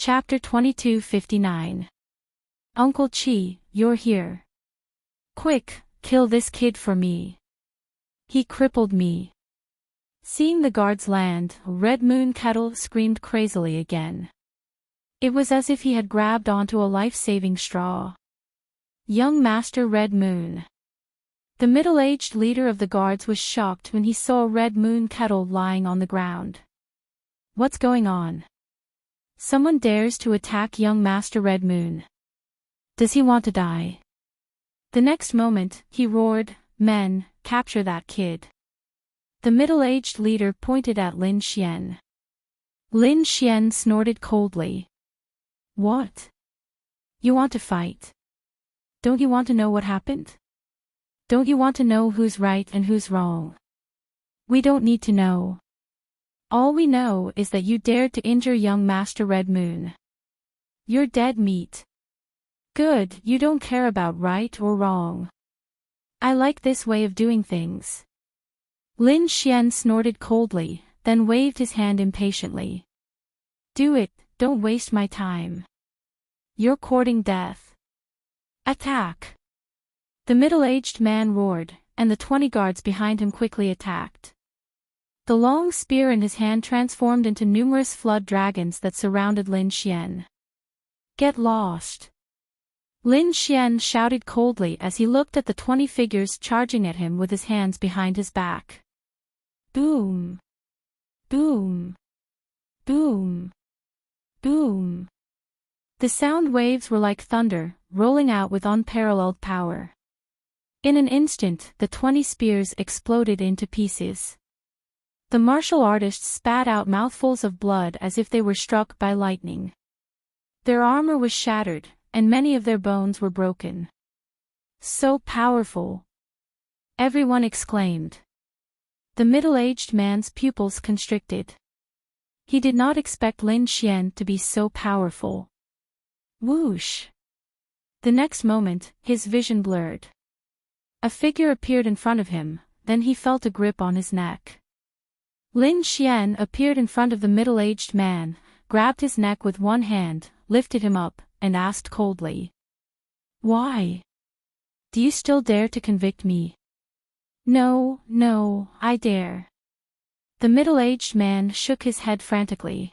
Chapter 2259. Uncle Chi, you're here. Quick, kill this kid for me. He crippled me. Seeing the guards land, Red Moon Kettle screamed crazily again. It was as if he had grabbed onto a life-saving straw. Young Master Red Moon. The middle-aged leader of the guards was shocked when he saw Red Moon Kettle lying on the ground. What's going on? Someone dares to attack young Master Red Moon. Does he want to die? The next moment, he roared, "Men, capture that kid." The middle-aged leader pointed at Lin Xian. Lin Xian snorted coldly. What? You want to fight? Don't you want to know what happened? Don't you want to know who's right and who's wrong? We don't need to know. All we know is that you dared to injure young Master Red Moon. You're dead meat. Good, you don't care about right or wrong. I like this way of doing things. Lin Xian snorted coldly, then waved his hand impatiently. Do it, don't waste my time. You're courting death. Attack! The middle-aged man roared, and the 20 guards behind him quickly attacked. The long spear in his hand transformed into numerous flood dragons that surrounded Lin Xian. Get lost! Lin Xian shouted coldly as he looked at the 20 figures charging at him with his hands behind his back. Boom! Boom! Boom! Boom! The sound waves were like thunder, rolling out with unparalleled power. In an instant, the 20 spears exploded into pieces. The martial artists spat out mouthfuls of blood as if they were struck by lightning. Their armor was shattered, and many of their bones were broken. So powerful! Everyone exclaimed. The middle-aged man's pupils constricted. He did not expect Lin Xian to be so powerful. Whoosh! The next moment, his vision blurred. A figure appeared in front of him, then he felt a grip on his neck. Lin Xian appeared in front of the middle-aged man, grabbed his neck with one hand, lifted him up, and asked coldly. Why? Do you still dare to convict me? No, no, I dare. The middle-aged man shook his head frantically.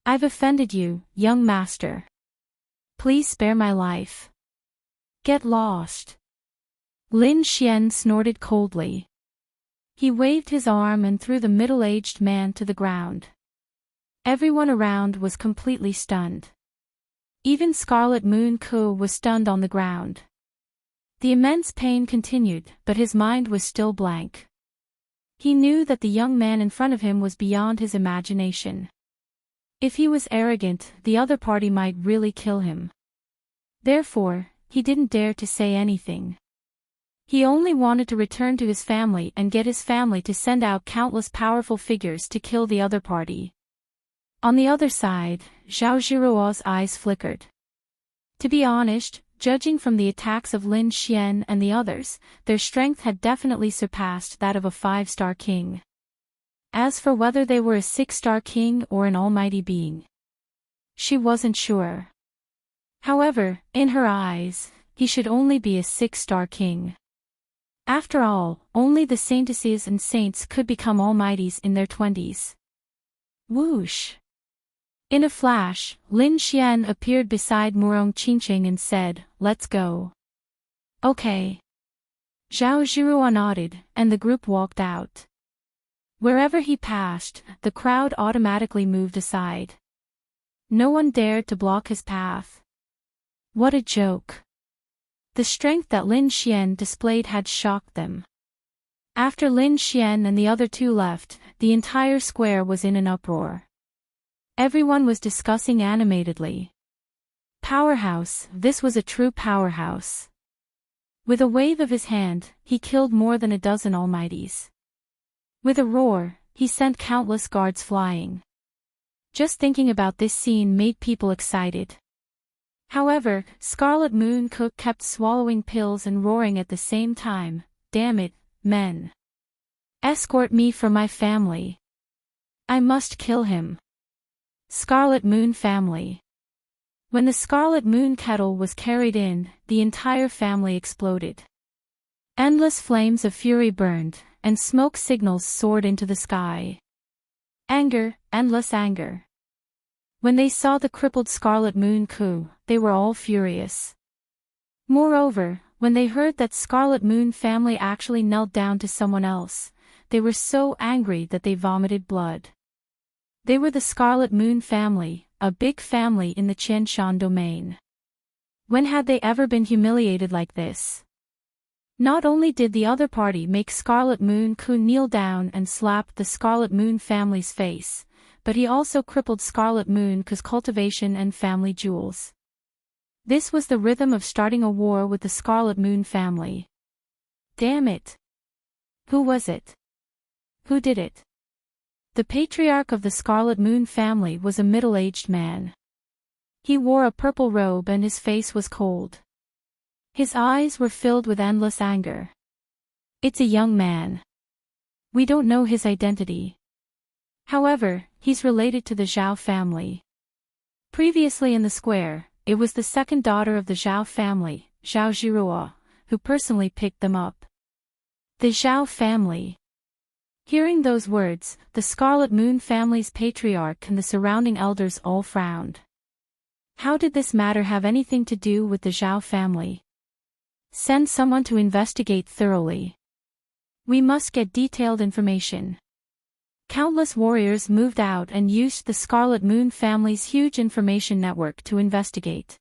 I've offended you, young master. Please spare my life. Get lost. Lin Xian snorted coldly. He waved his arm and threw the middle-aged man to the ground. Everyone around was completely stunned. Even Scarlet Moon Ku was stunned on the ground. The immense pain continued, but his mind was still blank. He knew that the young man in front of him was beyond his imagination. If he was arrogant, the other party might really kill him. Therefore, he didn't dare to say anything. He only wanted to return to his family and get his family to send out countless powerful figures to kill the other party. On the other side, Zhao Zhiruo's eyes flickered. To be honest, judging from the attacks of Lin Xian and the others, their strength had definitely surpassed that of a 5-star king. As for whether they were a 6-star king or an almighty being, she wasn't sure. However, in her eyes, he should only be a 6-star king. After all, only the saintesses and saints could become almighties in their 20s. Whoosh! In a flash, Lin Xian appeared beside Murong Qingqing and said, "Let's go." Okay. Zhao Zhiruo nodded, and the group walked out. Wherever he passed, the crowd automatically moved aside. No one dared to block his path. What a joke. The strength that Lin Xian displayed had shocked them. After Lin Xian and the other two left, the entire square was in an uproar. Everyone was discussing animatedly. Powerhouse, this was a true powerhouse. With a wave of his hand, he killed more than a dozen almighties. With a roar, he sent countless guards flying. Just thinking about this scene made people excited. However, Scarlet Moon Cook kept swallowing pills and roaring at the same time, "Damn it, men. Escort me from my family. I must kill him." Scarlet Moon family. When the Scarlet Moon kettle was carried in, the entire family exploded. Endless flames of fury burned, and smoke signals soared into the sky. Anger, endless anger. When they saw the crippled Scarlet Moon coup, they were all furious. Moreover, when they heard that Scarlet Moon family actually knelt down to someone else, they were so angry that they vomited blood. They were the Scarlet Moon family, a big family in the Qianshan domain. When had they ever been humiliated like this? Not only did the other party make Scarlet Moon Ku kneel down and slap the Scarlet Moon family's face, but he also crippled Scarlet Moon Ku's cultivation and family jewels. This was the rhythm of starting a war with the Scarlet Moon family. Damn it! Who was it? Who did it? The patriarch of the Scarlet Moon family was a middle-aged man. He wore a purple robe and his face was cold. His eyes were filled with endless anger. It's a young man. We don't know his identity. However, he's related to the Zhao family. Previously in the square, it was the second daughter of the Zhao family, Zhao Jiruo, who personally picked them up. The Zhao family. Hearing those words, the Scarlet Moon family's patriarch and the surrounding elders all frowned. How did this matter have anything to do with the Zhao family? Send someone to investigate thoroughly. We must get detailed information. Countless warriors moved out and used the Scarlet Moon family's huge information network to investigate.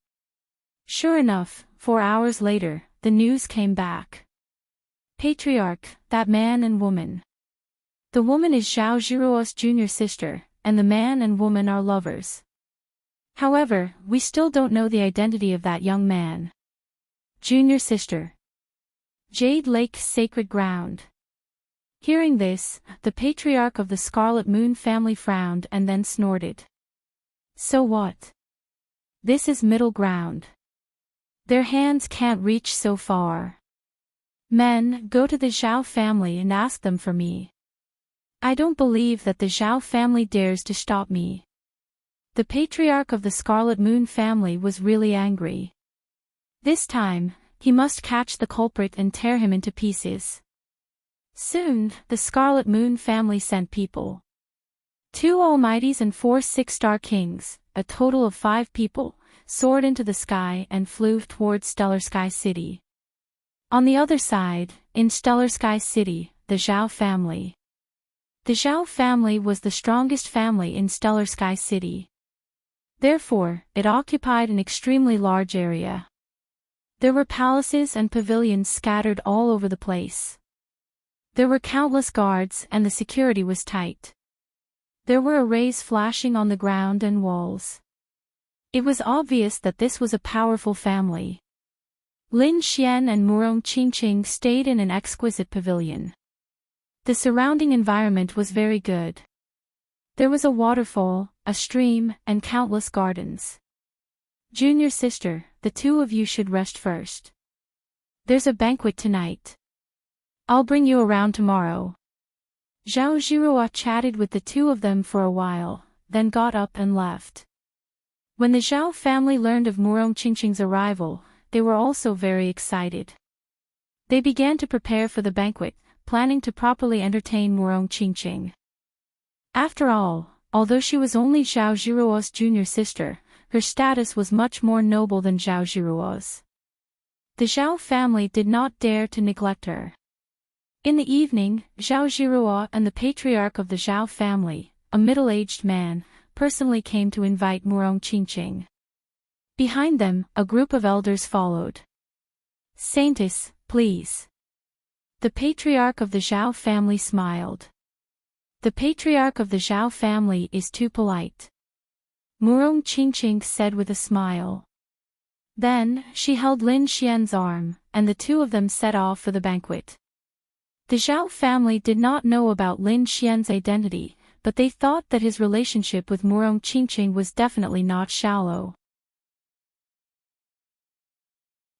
Sure enough, 4 hours later, the news came back. Patriarch, that man and woman. The woman is Zhao Jiruo's junior sister, and the man and woman are lovers. However, we still don't know the identity of that young man. Junior sister. Jade Lake Sacred Ground. Hearing this, the patriarch of the Scarlet Moon family frowned and then snorted. So what? This is middle ground. Their hands can't reach so far. Men, go to the Zhao family and ask them for me. I don't believe that the Zhao family dares to stop me. The patriarch of the Scarlet Moon family was really angry. This time, he must catch the culprit and tear him into pieces. Soon, the Scarlet Moon family sent people. 2 Almighties and 4 6-star kings, a total of 5 people, soared into the sky and flew towards Stellar Sky City. On the other side, in Stellar Sky City, the Zhao family. The Zhao family was the strongest family in Stellar Sky City. Therefore, it occupied an extremely large area. There were palaces and pavilions scattered all over the place. There were countless guards and the security was tight. There were arrays flashing on the ground and walls. It was obvious that this was a powerful family. Lin Xian and Murong Qingqing stayed in an exquisite pavilion. The surrounding environment was very good. There was a waterfall, a stream, and countless gardens. Junior sister, the 2 of you should rest first. There's a banquet tonight. I'll bring you around tomorrow. Zhao Jiruo chatted with the 2 of them for a while, then got up and left. When the Zhao family learned of Murong Qingqing's arrival, they were also very excited. They began to prepare for the banquet, planning to properly entertain Murong Qingqing. After all, although she was only Zhao Jiruo's junior sister, her status was much more noble than Zhao Jiruo's. The Zhao family did not dare to neglect her. In the evening, Zhao Jiruo and the patriarch of the Zhao family, a middle-aged man, personally came to invite Murong Qingqing. Behind them, a group of elders followed. Saintess, please. The patriarch of the Zhao family smiled. The patriarch of the Zhao family is too polite. Murong Qingqing said with a smile. Then, she held Lin Xian's arm, and the 2 of them set off for the banquet. The Zhao family did not know about Lin Xian's identity, but they thought that his relationship with Murong Qingqing was definitely not shallow.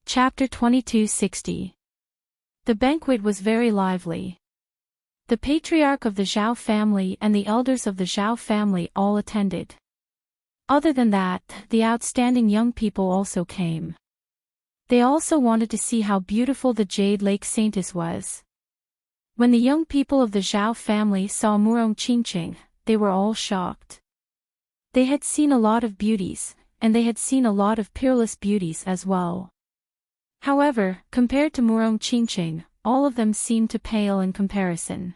Chapter 2260. The banquet was very lively. The patriarch of the Zhao family and the elders of the Zhao family all attended. Other than that, the outstanding young people also came. They also wanted to see how beautiful the Jade Lake Saintess was. When the young people of the Zhao family saw Murong Qingqing, they were all shocked. They had seen a lot of beauties, and they had seen a lot of peerless beauties as well. However, compared to Murong Qingqing, all of them seemed to pale in comparison.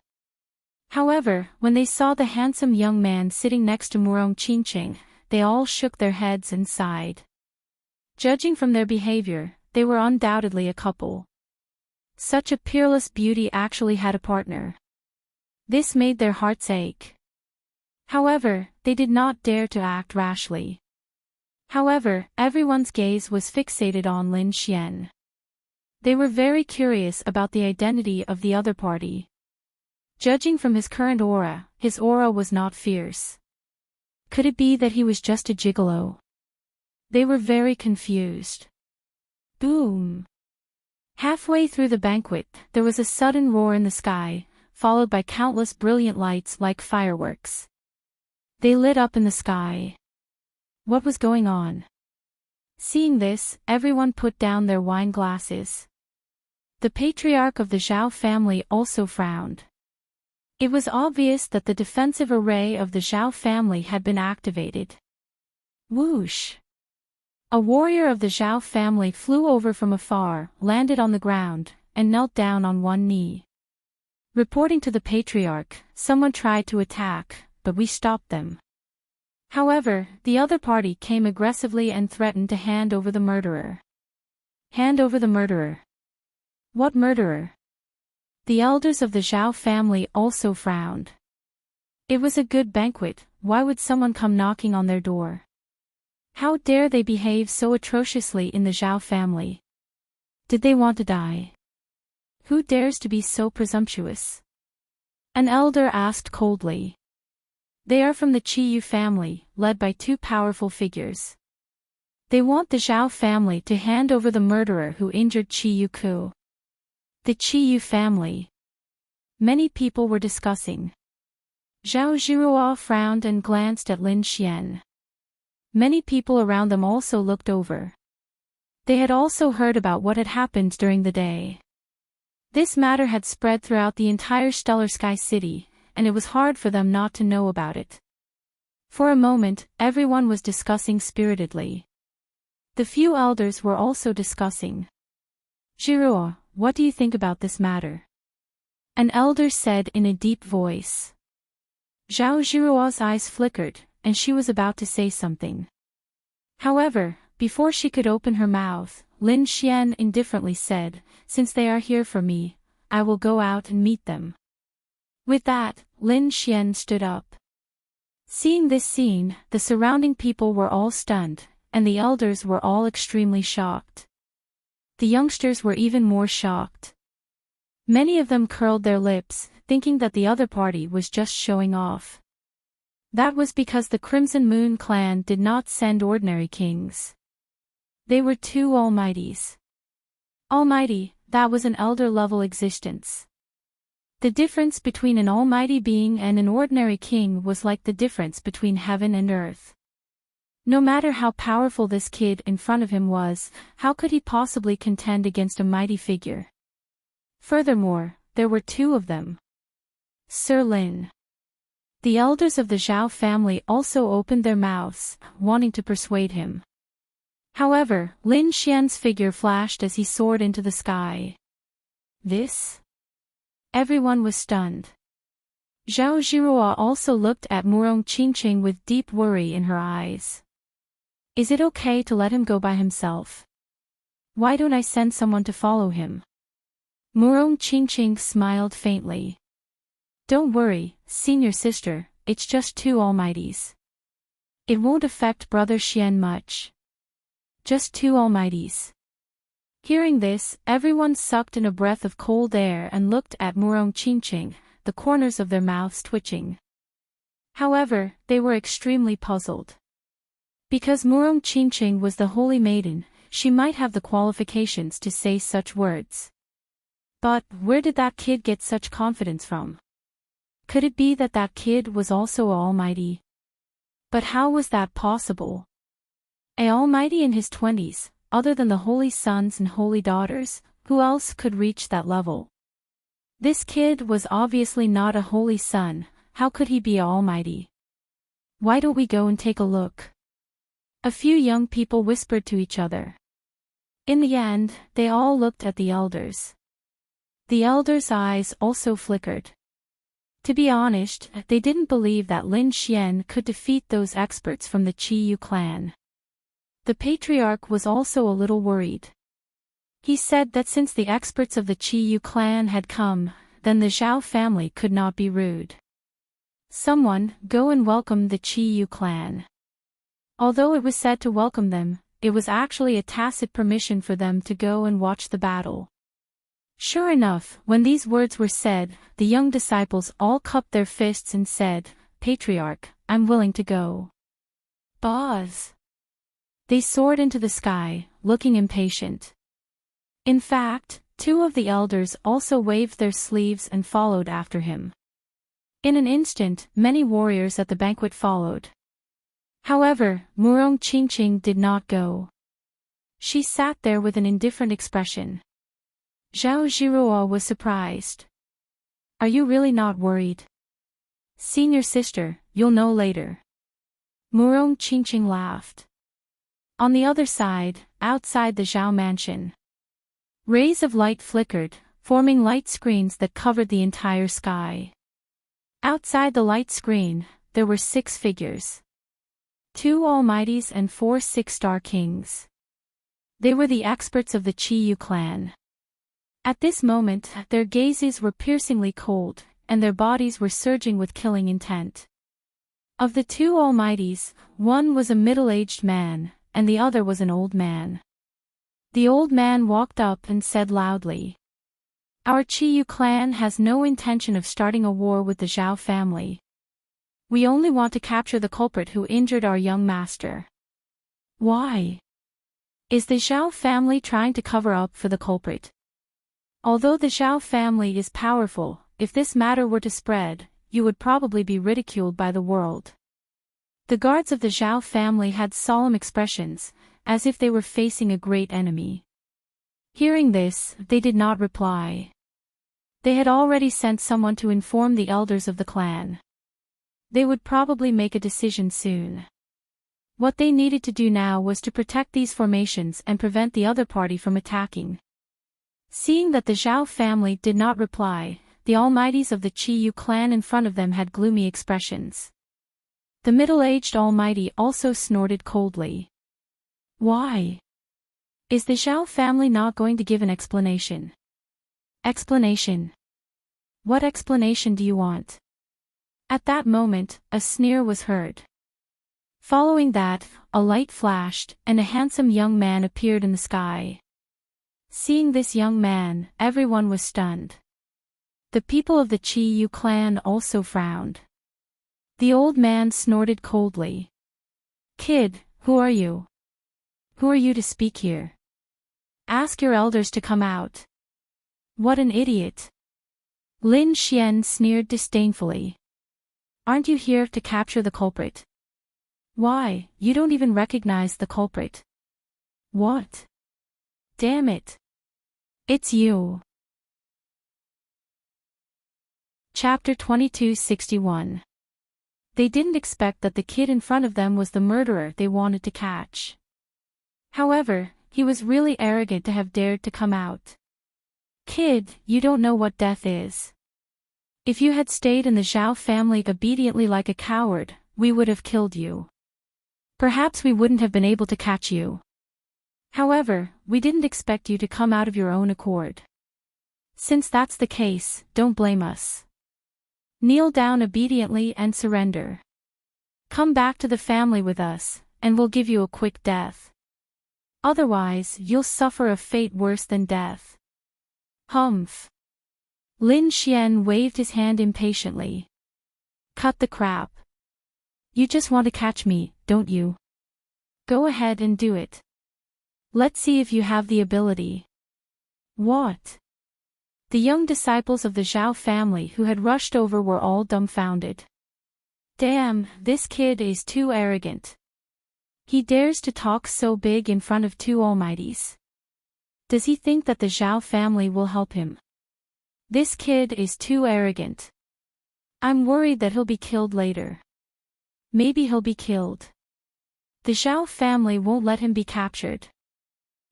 However, when they saw the handsome young man sitting next to Murong Qingqing, they all shook their heads and sighed. Judging from their behavior, they were undoubtedly a couple. Such a peerless beauty actually had a partner. This made their hearts ache. However, they did not dare to act rashly. However, everyone's gaze was fixated on Lin Xian. They were very curious about the identity of the other party. Judging from his current aura, his aura was not fierce. Could it be that he was just a gigolo? They were very confused. Boom! Halfway through the banquet, there was a sudden roar in the sky, followed by countless brilliant lights like fireworks. They lit up in the sky. What was going on? Seeing this, everyone put down their wine glasses. The patriarch of the Zhao family also frowned. It was obvious that the defensive array of the Zhao family had been activated. Whoosh! A warrior of the Zhao family flew over from afar, landed on the ground, and knelt down on one knee. Reporting to the patriarch, someone tried to attack, but we stopped them. However, the other party came aggressively and threatened to hand over the murderer. Hand over the murderer. What murderer? The elders of the Zhao family also frowned. It was a good banquet, why would someone come knocking on their door? How dare they behave so atrociously in the Zhao family? Did they want to die? Who dares to be so presumptuous? An elder asked coldly. They are from the Qiyu family, led by two powerful figures. They want the Zhao family to hand over the murderer who injured Qiyu Ku. The Qiyu family. Many people were discussing. Zhao Zhiruo frowned and glanced at Lin Xian. Many people around them also looked over. They had also heard about what had happened during the day. This matter had spread throughout the entire Stellar Sky City, and it was hard for them not to know about it. For a moment, everyone was discussing spiritedly. The few elders were also discussing. Zhiruo, what do you think about this matter? An elder said in a deep voice. Zhao Zhiruo's eyes flickered, and she was about to say something. However, before she could open her mouth, Lin Xian indifferently said, since they are here for me, I will go out and meet them. With that, Lin Xian stood up. Seeing this scene, the surrounding people were all stunned, and the elders were all extremely shocked. The youngsters were even more shocked. Many of them curled their lips, thinking that the other party was just showing off. That was because the Crimson Moon clan did not send ordinary kings. They were two almighties. Almighty, that was an elder-level existence. The difference between an almighty being and an ordinary king was like the difference between heaven and earth. No matter how powerful this kid in front of him was, how could he possibly contend against a mighty figure? Furthermore, there were two of them. Sir Lin. The elders of the Zhao family also opened their mouths, wanting to persuade him. However, Lin Xian's figure flashed as he soared into the sky. This? Everyone was stunned. Zhao Zhiruo also looked at Murong Qingqing with deep worry in her eyes. Is it okay to let him go by himself? Why don't I send someone to follow him? Murong Qingqing smiled faintly. Don't worry, senior sister, it's just two almighties. It won't affect brother Xian much. Just two almighties. Hearing this, everyone sucked in a breath of cold air and looked at Murong Qingqing, the corners of their mouths twitching. However, they were extremely puzzled. Because Murong Qingqing was the holy maiden, she might have the qualifications to say such words. But, where did that kid get such confidence from? Could it be that that kid was also almighty? But how was that possible? A almighty in his 20s, other than the holy sons and holy daughters, who else could reach that level? This kid was obviously not a holy son, how could he be almighty? Why don't we go and take a look? A few young people whispered to each other. In the end, they all looked at the elders. The elders' eyes also flickered. To be honest, they didn't believe that Lin Xian could defeat those experts from the Qiyu clan. The patriarch was also a little worried. He said that since the experts of the Qiyu clan had come, then the Zhao family could not be rude. Someone, go and welcome the Qiyu clan. Although it was said to welcome them, it was actually a tacit permission for them to go and watch the battle. Sure enough, when these words were said, the young disciples all cupped their fists and said, Patriarch, I'm willing to go. Boss. They soared into the sky, looking impatient. In fact, two of the elders also waved their sleeves and followed after him. In an instant, many warriors at the banquet followed. However, Murong Qingqing did not go. She sat there with an indifferent expression. Zhao Zhiruo was surprised. Are you really not worried? Senior sister, you'll know later. Murong Qingqing laughed. On the other side, outside the Zhao mansion, rays of light flickered, forming light screens that covered the entire sky. Outside the light screen, there were 6 figures. 2 almighties and 4 six-star kings. They were the experts of the Qiyu clan. At this moment, their gazes were piercingly cold, and their bodies were surging with killing intent. Of the 2 almighties, one was a middle-aged man, and the other was an old man. The old man walked up and said loudly, Our Qiyu clan has no intention of starting a war with the Zhao family. We only want to capture the culprit who injured our young master. Why? Is the Zhao family trying to cover up for the culprit? Although the Zhao family is powerful, if this matter were to spread, you would probably be ridiculed by the world. The guards of the Zhao family had solemn expressions, as if they were facing a great enemy. Hearing this, they did not reply. They had already sent someone to inform the elders of the clan. They would probably make a decision soon. What they needed to do now was to protect these formations and prevent the other party from attacking. Seeing that the Zhao family did not reply, the almighties of the Qiyu clan in front of them had gloomy expressions. The middle-aged almighty also snorted coldly. Why? Is the Zhao family not going to give an explanation? Explanation? What explanation do you want? At that moment, a sneer was heard. Following that, a light flashed, and a handsome young man appeared in the sky. Seeing this young man, everyone was stunned. The people of the Qiyu clan also frowned. The old man snorted coldly. Kid, who are you? Who are you to speak here? Ask your elders to come out. What an idiot. Lin Xian sneered disdainfully. Aren't you here to capture the culprit? Why, you don't even recognize the culprit. What? Damn it. It's you. Chapter 2261. They didn't expect that the kid in front of them was the murderer they wanted to catch. However, he was really arrogant to have dared to come out. Kid, you don't know what death is. If you had stayed in the Zhao family obediently like a coward, we would have killed you. Perhaps we wouldn't have been able to catch you. However, we didn't expect you to come out of your own accord. Since that's the case, don't blame us. Kneel down obediently and surrender. Come back to the family with us, and we'll give you a quick death. Otherwise, you'll suffer a fate worse than death. Humph. Lin Xian waved his hand impatiently. Cut the crap. You just want to catch me, don't you? Go ahead and do it. Let's see if you have the ability. What? The young disciples of the Zhao family who had rushed over were all dumbfounded. Damn, this kid is too arrogant. He dares to talk so big in front of two almighties. Does he think that the Zhao family will help him? This kid is too arrogant. I'm worried that he'll be killed later. Maybe he'll be killed. The Zhao family won't let him be captured.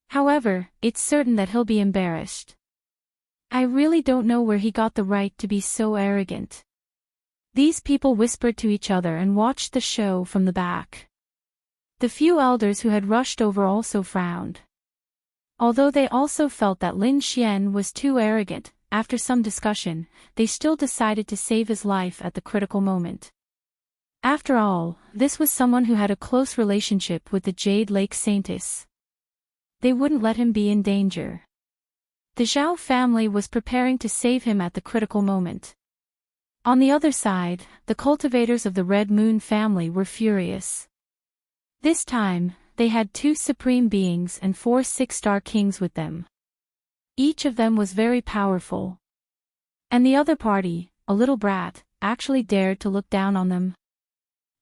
However, it's certain that he'll be embarrassed. I really don't know where he got the right to be so arrogant. These people whispered to each other and watched the show from the back. The few elders who had rushed over also frowned. Although they also felt that Lin Xian was too arrogant, after some discussion, they still decided to save his life at the critical moment. After all, this was someone who had a close relationship with the Jade Lake Saintess. They wouldn't let him be in danger. The Zhao family was preparing to save him at the critical moment. On the other side, the cultivators of the Red Moon family were furious. This time, they had 2 supreme beings and 4 6-star kings with them. Each of them was very powerful. And the other party, a little brat, actually dared to look down on them.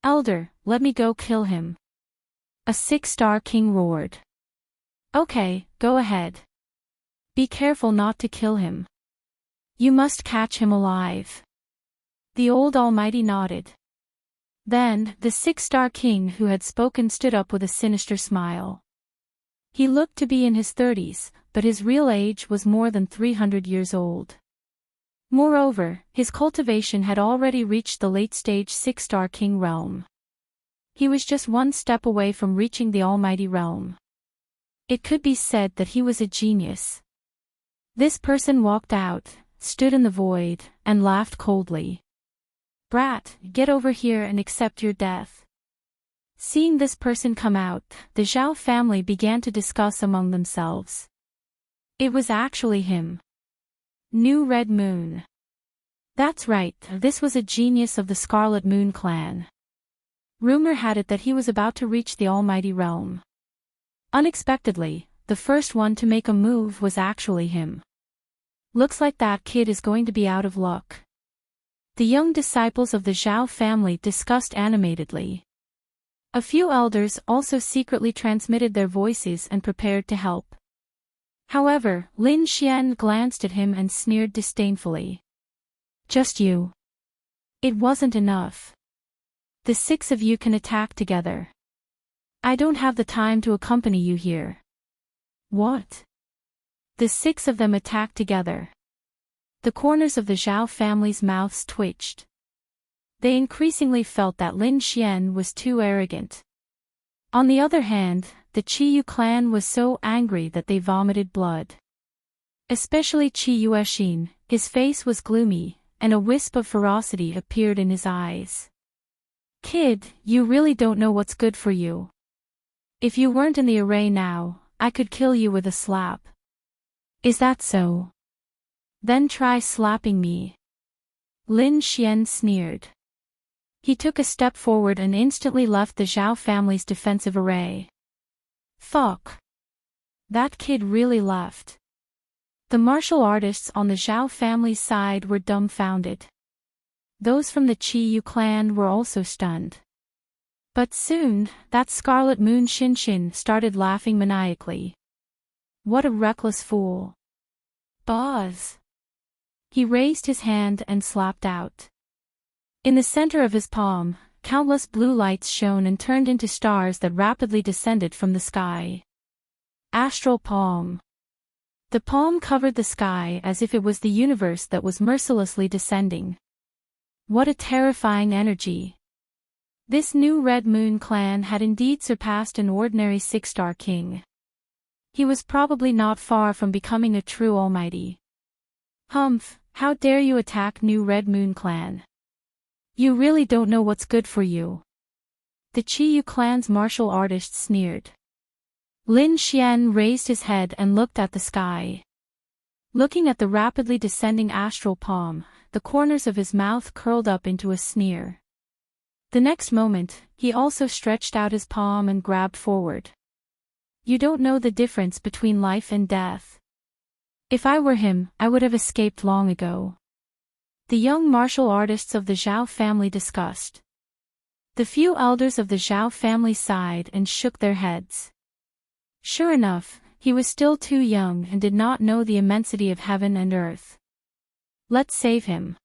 Elder, let me go kill him. A 6-star king roared. Okay, go ahead. Be careful not to kill him. You must catch him alive. The old almighty nodded. Then, the 6-star king who had spoken stood up with a sinister smile. He looked to be in his 30s, but his real age was more than 300 years old. Moreover, his cultivation had already reached the late-stage 6-star king realm. He was just one step away from reaching the almighty realm. It could be said that he was a genius. This person walked out, stood in the void, and laughed coldly. Brat, get over here and accept your death. Seeing this person come out, the Zhao family began to discuss among themselves. It was actually him. New Red Moon. That's right, this was a genius of the Scarlet Moon clan. Rumor had it that he was about to reach the almighty realm. Unexpectedly, the first one to make a move was actually him. Looks like that kid is going to be out of luck. The young disciples of the Zhao family discussed animatedly. A few elders also secretly transmitted their voices and prepared to help. However, Lin Xian glanced at him and sneered disdainfully. Just you. It wasn't enough. The 6 of you can attack together. I don't have the time to accompany you here. What? The 6 of them attacked together. The corners of the Zhao family's mouths twitched. They increasingly felt that Lin Xian was too arrogant. On the other hand, the Qiyu clan was so angry that they vomited blood. Especially Qi Yuexin, his face was gloomy, and a wisp of ferocity appeared in his eyes. Kid, you really don't know what's good for you. If you weren't in the array now, I could kill you with a slap. Is that so? Then try slapping me. Lin Xian sneered. He took a step forward and instantly left the Zhao family's defensive array. Fuck. That kid really left. The martial artists on the Zhao family's side were dumbfounded. Those from the Qiyu clan were also stunned. But soon, that Scarlet Moon Shinshin started laughing maniacally. What a reckless fool. Boz. He raised his hand and slapped out. In the center of his palm, countless blue lights shone and turned into stars that rapidly descended from the sky. Astral palm. The palm covered the sky as if it was the universe that was mercilessly descending. What a terrifying energy. This new Red Moon clan had indeed surpassed an ordinary 6-star king. He was probably not far from becoming a true almighty. Humph, how dare you attack new Red Moon clan? You really don't know what's good for you. The Qiyu clan's martial artists sneered. Lin Xian raised his head and looked at the sky. Looking at the rapidly descending astral palm, the corners of his mouth curled up into a sneer. The next moment, he also stretched out his palm and grabbed forward. You don't know the difference between life and death. If I were him, I would have escaped long ago. The young martial artists of the Zhao family discussed. The few elders of the Zhao family sighed and shook their heads. Sure enough, he was still too young and did not know the immensity of heaven and earth. Let's save him.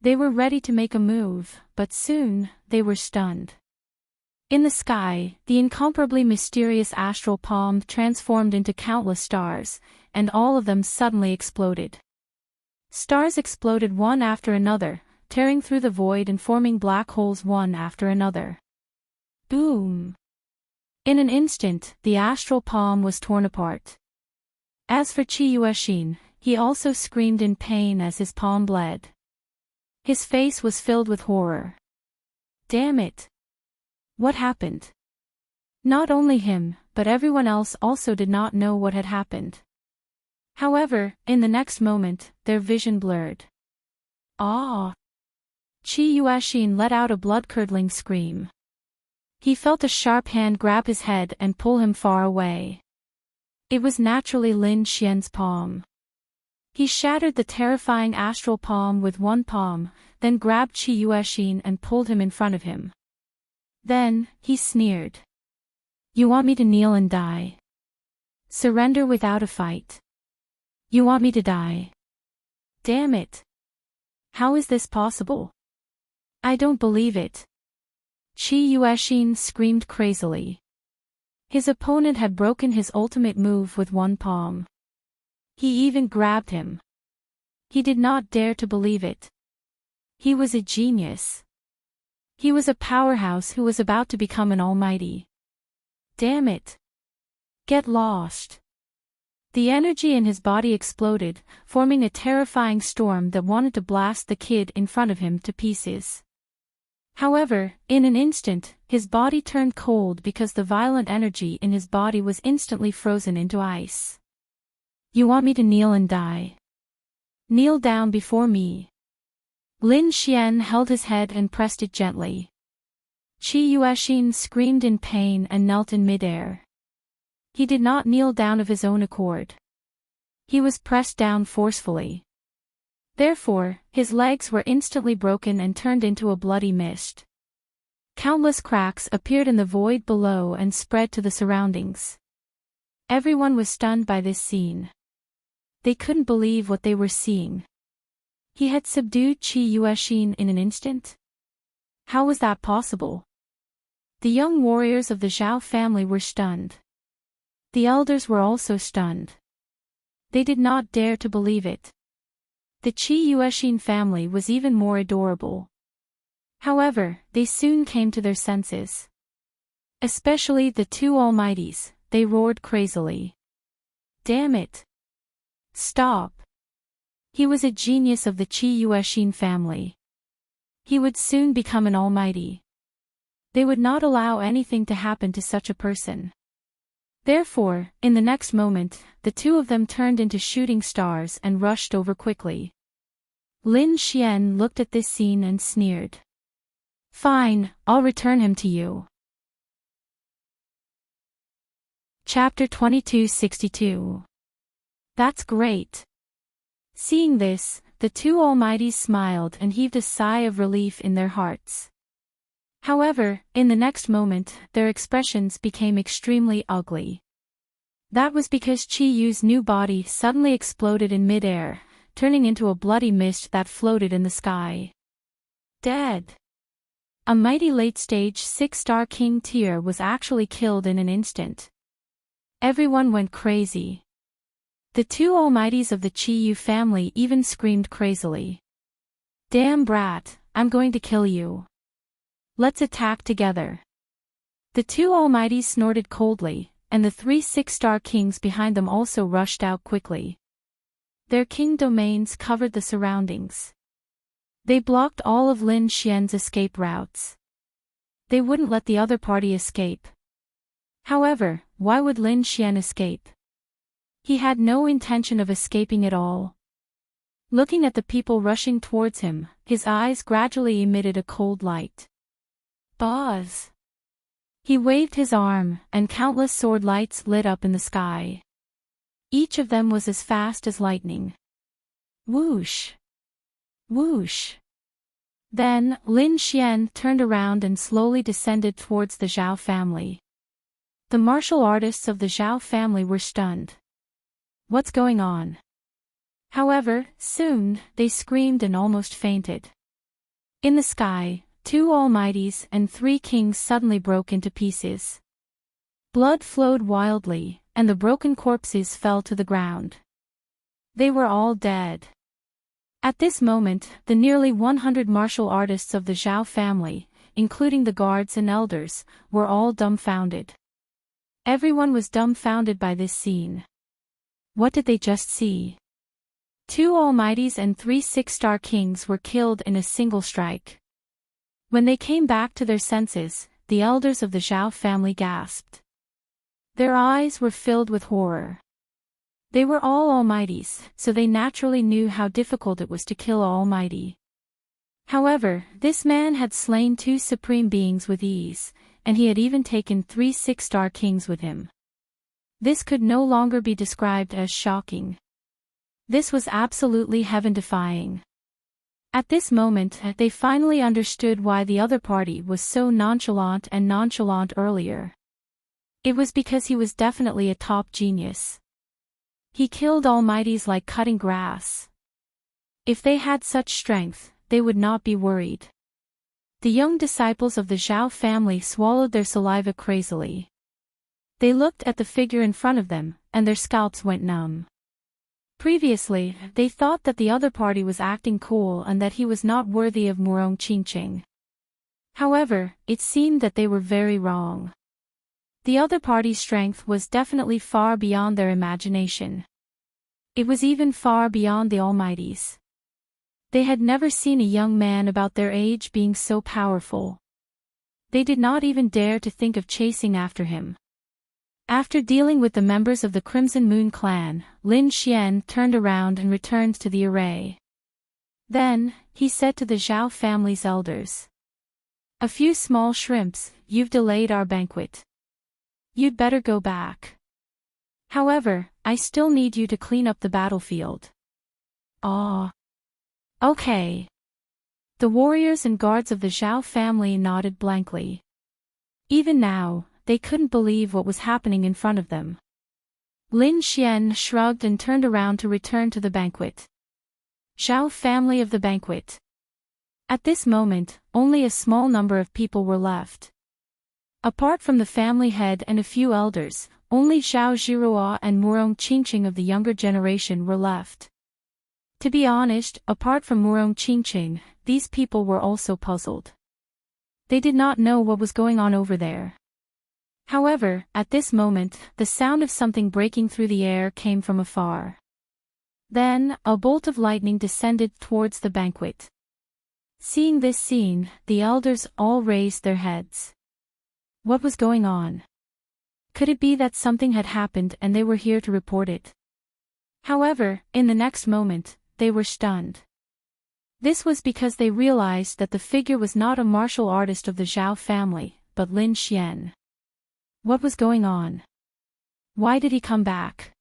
They were ready to make a move, but soon, they were stunned. In the sky, the incomparably mysterious astral palm transformed into countless stars, and all of them suddenly exploded. Stars exploded one after another, tearing through the void and forming black holes one after another. Boom! In an instant, the astral palm was torn apart. As for Qi Yuexin, he also screamed in pain as his palm bled. His face was filled with horror. Damn it! What happened? Not only him, but everyone else also did not know what had happened. However, in the next moment, their vision blurred. Ah! Qi Yuexin let out a blood-curdling scream. He felt a sharp hand grab his head and pull him far away. It was naturally Lin Xian's palm. He shattered the terrifying astral palm with one palm, then grabbed Qi Yuexin and pulled him in front of him. Then, he sneered. You want me to kneel and die? Surrender without a fight? You want me to die? Damn it! How is this possible? I don't believe it. Qi Yuexin screamed crazily. His opponent had broken his ultimate move with one palm. He even grabbed him. He did not dare to believe it. He was a genius. He was a powerhouse who was about to become an almighty. Damn it! Get lost! The energy in his body exploded, forming a terrifying storm that wanted to blast the kid in front of him to pieces. However, in an instant, his body turned cold because the violent energy in his body was instantly frozen into ice. You want me to kneel and die? Kneel down before me. Lin Xian held his head and pressed it gently. Qi Yuexin screamed in pain and knelt in midair. He did not kneel down of his own accord. He was pressed down forcefully. Therefore, his legs were instantly broken and turned into a bloody mist. Countless cracks appeared in the void below and spread to the surroundings. Everyone was stunned by this scene. They couldn't believe what they were seeing. He had subdued Qi Yuexin in an instant? How was that possible? The young warriors of the Zhao family were stunned. The elders were also stunned. They did not dare to believe it. The Qi Yuexin family was even more adorable. However, they soon came to their senses. Especially the two almighties, they roared crazily. Damn it! Stop! He was a genius of the Qi Yuexin family. He would soon become an almighty. They would not allow anything to happen to such a person. Therefore, in the next moment, the two of them turned into shooting stars and rushed over quickly. Lin Xian looked at this scene and sneered. Fine, I'll return him to you. Chapter 2262. That's great. Seeing this, the two almighties smiled and heaved a sigh of relief in their hearts. However, in the next moment, their expressions became extremely ugly. That was because Qi Yu's new body suddenly exploded in midair, turning into a bloody mist that floated in the sky. Dead. A mighty late-stage 6-star king tier was actually killed in an instant. Everyone went crazy. The two almighties of the Qi Yu family even screamed crazily. Damn brat, I'm going to kill you. Let's attack together. The two almighties snorted coldly, and the 3 6-star kings behind them also rushed out quickly. Their king domains covered the surroundings. They blocked all of Lin Xian's escape routes. They wouldn't let the other party escape. However, why would Lin Xian escape? He had no intention of escaping at all. Looking at the people rushing towards him, his eyes gradually emitted a cold light. Buzz! He waved his arm, and countless sword lights lit up in the sky. Each of them was as fast as lightning. Whoosh! Whoosh! Then, Lin Xian turned around and slowly descended towards the Zhao family. The martial artists of the Zhao family were stunned. What's going on? However, soon, they screamed and almost fainted. In the sky, 2 almighties and 3 kings suddenly broke into pieces. Blood flowed wildly, and the broken corpses fell to the ground. They were all dead. At this moment, the nearly 100 martial artists of the Zhao family, including the guards and elders, were all dumbfounded. Everyone was dumbfounded by this scene. What did they just see? 2 almighties and 3 six-star kings were killed in a single strike. When they came back to their senses, the elders of the Zhao family gasped. Their eyes were filled with horror. They were all almighties, so they naturally knew how difficult it was to kill an almighty. However, this man had slain 2 supreme beings with ease, and he had even taken 3 six-star kings with him. This could no longer be described as shocking. This was absolutely heaven-defying. At this moment, they finally understood why the other party was so nonchalant earlier. It was because he was definitely a top genius. He killed almighties like cutting grass. If they had such strength, they would not be worried. The young disciples of the Zhao family swallowed their saliva crazily. They looked at the figure in front of them, and their scalps went numb. Previously, they thought that the other party was acting cool and that he was not worthy of Murong Qingqing. However, it seemed that they were very wrong. The other party's strength was definitely far beyond their imagination. It was even far beyond the almighties. They had never seen a young man about their age being so powerful. They did not even dare to think of chasing after him. After dealing with the members of the Crimson Moon clan, Lin Xian turned around and returned to the array. Then, he said to the Zhao family's elders. "A few small shrimps, you've delayed our banquet. You'd better go back. However, I still need you to clean up the battlefield." "Ah. Okay." The warriors and guards of the Zhao family nodded blankly. Even now, they couldn't believe what was happening in front of them. Lin Xian shrugged and turned around to return to the banquet. Zhao family of the banquet. At this moment, only a small number of people were left. Apart from the family head and a few elders, only Zhao Zhiruo and Murong Qingqing of the younger generation were left. To be honest, apart from Murong Qingqing, these people were also puzzled. They did not know what was going on over there. However, at this moment, the sound of something breaking through the air came from afar. Then, a bolt of lightning descended towards the banquet. Seeing this scene, the elders all raised their heads. What was going on? Could it be that something had happened and they were here to report it? However, in the next moment, they were stunned. This was because they realized that the figure was not a martial artist of the Zhao family, but Lin Xian. What was going on? Why did he come back?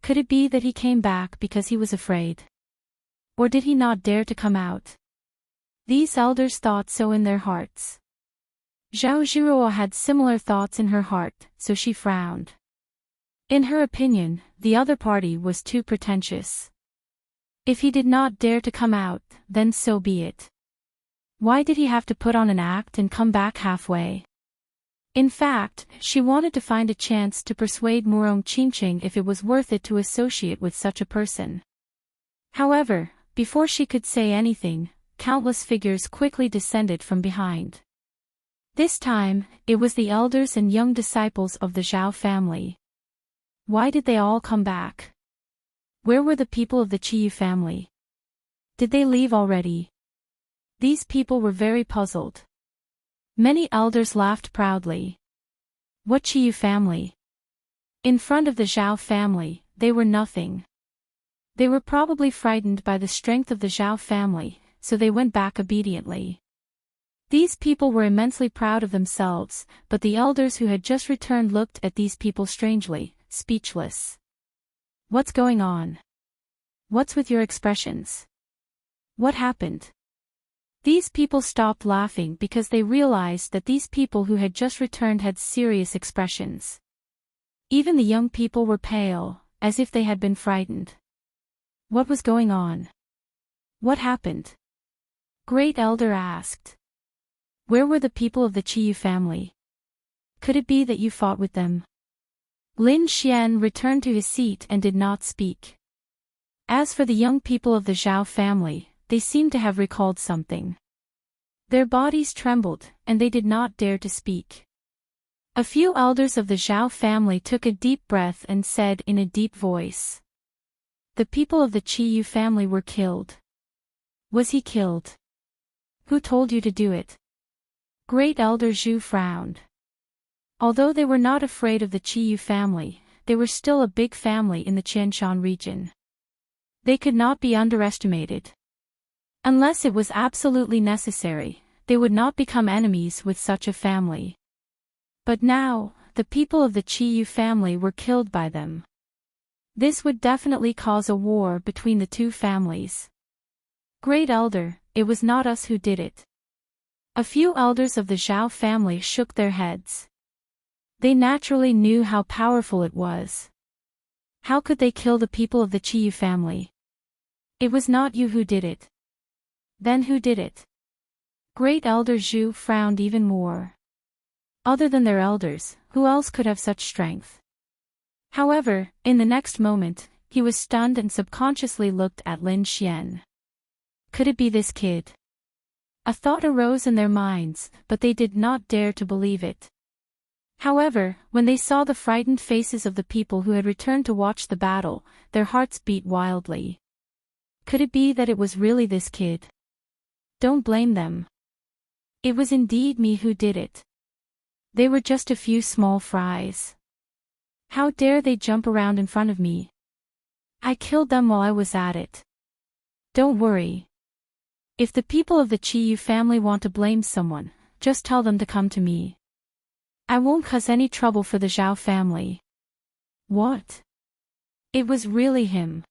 Could it be that he came back because he was afraid? Or did he not dare to come out? These elders thought so in their hearts. Zhao Zhiruo had similar thoughts in her heart, so she frowned. In her opinion, the other party was too pretentious. If he did not dare to come out, then so be it. Why did he have to put on an act and come back halfway? In fact, she wanted to find a chance to persuade Murong Qingqing if it was worth it to associate with such a person. However, before she could say anything, countless figures quickly descended from behind. This time, it was the elders and young disciples of the Zhao family. Why did they all come back? Where were the people of the Qiyu family? Did they leave already? These people were very puzzled. Many elders laughed proudly. What Qiyu family? In front of the Zhao family, they were nothing. They were probably frightened by the strength of the Zhao family, so they went back obediently. These people were immensely proud of themselves, but the elders who had just returned looked at these people strangely, speechless. What's going on? What's with your expressions? What happened? These people stopped laughing because they realized that these people who had just returned had serious expressions. Even the young people were pale, as if they had been frightened. What was going on? What happened? Great Elder asked. Where were the people of the Qiyu family? Could it be that you fought with them? Lin Xian returned to his seat and did not speak. As for the young people of the Zhao family, they seemed to have recalled something. Their bodies trembled, and they did not dare to speak. A few elders of the Zhao family took a deep breath and said in a deep voice. The people of the Qiyu family were killed. Was he killed? Who told you to do it? Great Elder Zhu frowned. Although they were not afraid of the Qiyu family, they were still a big family in the Qianshan region. They could not be underestimated. Unless it was absolutely necessary, they would not become enemies with such a family. But now, the people of the Qiyu family were killed by them. This would definitely cause a war between the two families. Great Elder, it was not us who did it. A few elders of the Zhao family shook their heads. They naturally knew how powerful it was. How could they kill the people of the Qiyu family? It was not you who did it. Then who did it? Great Elder Zhu frowned even more. Other than their elders, who else could have such strength? However, in the next moment, he was stunned and subconsciously looked at Lin Xian. Could it be this kid? A thought arose in their minds, but they did not dare to believe it. However, when they saw the frightened faces of the people who had returned to watch the battle, their hearts beat wildly. Could it be that it was really this kid? Don't blame them. It was indeed me who did it. They were just a few small fries. How dare they jump around in front of me? I killed them while I was at it. Don't worry. If the people of the Qiyu family want to blame someone, just tell them to come to me. I won't cause any trouble for the Zhao family. What? It was really him.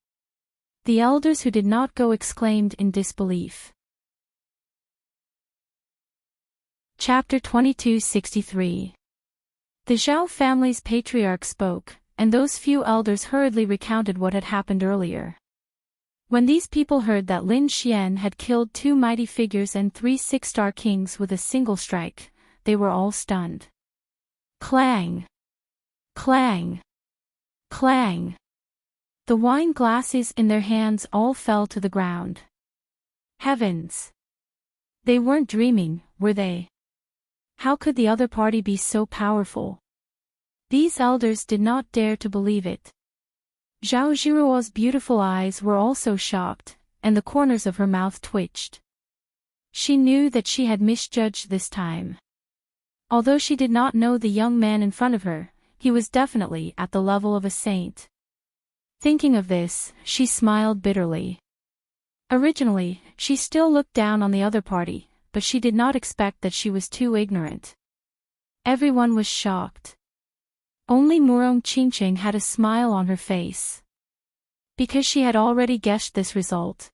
The elders who did not go exclaimed in disbelief. Chapter 2263. The Zhao family's patriarch spoke, and those few elders hurriedly recounted what had happened earlier. When these people heard that Lin Xian had killed 2 mighty figures and 3 six-star kings with a single strike, they were all stunned. Clang! Clang! Clang! The wine glasses in their hands all fell to the ground. Heavens! They weren't dreaming, were they? How could the other party be so powerful? These elders did not dare to believe it. Zhao Jiruo's beautiful eyes were also shocked, and the corners of her mouth twitched. She knew that she had misjudged this time. Although she did not know the young man in front of her, he was definitely at the level of a saint. Thinking of this, she smiled bitterly. Originally, she still looked down on the other party, but she did not expect that she was too ignorant. Everyone was shocked. Only Murong Qingqing had a smile on her face. Because she had already guessed this result.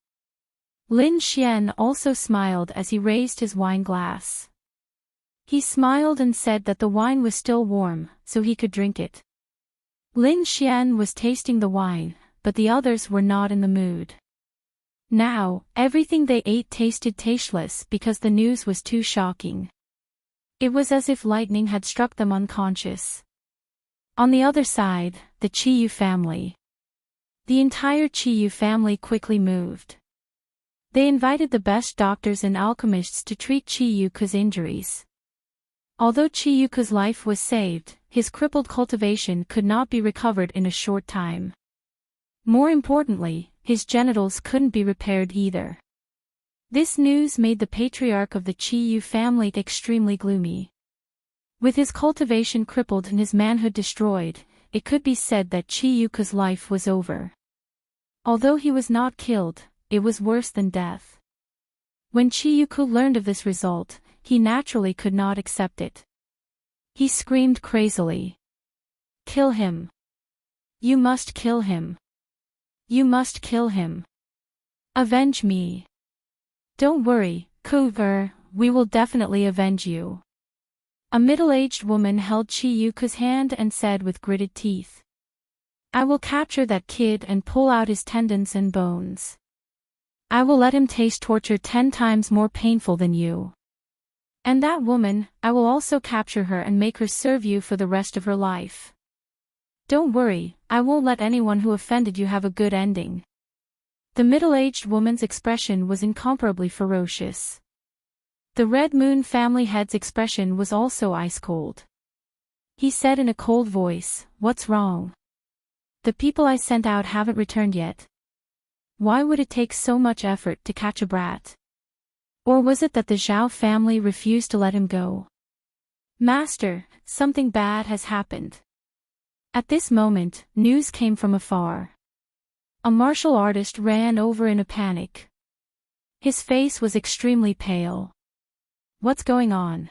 Lin Xian also smiled as he raised his wine glass. He smiled and said that the wine was still warm, so he could drink it. Lin Xian was tasting the wine, but the others were not in the mood. Now, everything they ate tasted tasteless because the news was too shocking. It was as if lightning had struck them unconscious. On the other side, the Qiyu family. The entire Qiyu family quickly moved. They invited the best doctors and alchemists to treat Qiyuka's injuries. Although Qiyuka's life was saved, his crippled cultivation could not be recovered in a short time. More importantly, his genitals couldn't be repaired either. This news made the patriarch of the Qiyu family extremely gloomy. With his cultivation crippled and his manhood destroyed, it could be said that Qiyuka's life was over. Although he was not killed, it was worse than death. When Qiyuka learned of this result, he naturally could not accept it. He screamed crazily. Kill him! You must kill him! You must kill him! Avenge me! Don't worry, Cougar, we will definitely avenge you. A middle-aged woman held Chiyuka's hand and said with gritted teeth. I will capture that kid and pull out his tendons and bones. I will let him taste torture 10 times more painful than you. And that woman, I will also capture her and make her serve you for the rest of her life. Don't worry, I won't let anyone who offended you have a good ending. The middle-aged woman's expression was incomparably ferocious. The Red Moon family head's expression was also ice-cold. He said in a cold voice, What's wrong? The people I sent out haven't returned yet. Why would it take so much effort to catch a brat? Or was it that the Zhao family refused to let him go? Master, something bad has happened. At this moment, news came from afar. A martial artist ran over in a panic. His face was extremely pale. What's going on?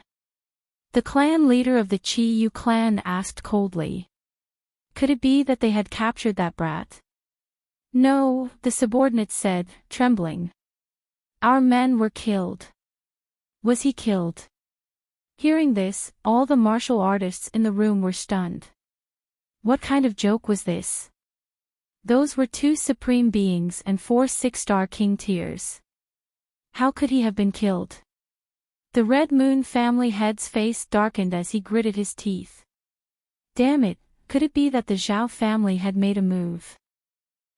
The clan leader of the Chi-Yu clan asked coldly. Could it be that they had captured that brat? No, the subordinate said, trembling. Our men were killed. Was he killed? Hearing this, all the martial artists in the room were stunned. What kind of joke was this? Those were 2 supreme beings and 4 6-star king tiers. How could he have been killed? The Red Moon family head's face darkened as he gritted his teeth. Damn it, could it be that the Zhao family had made a move?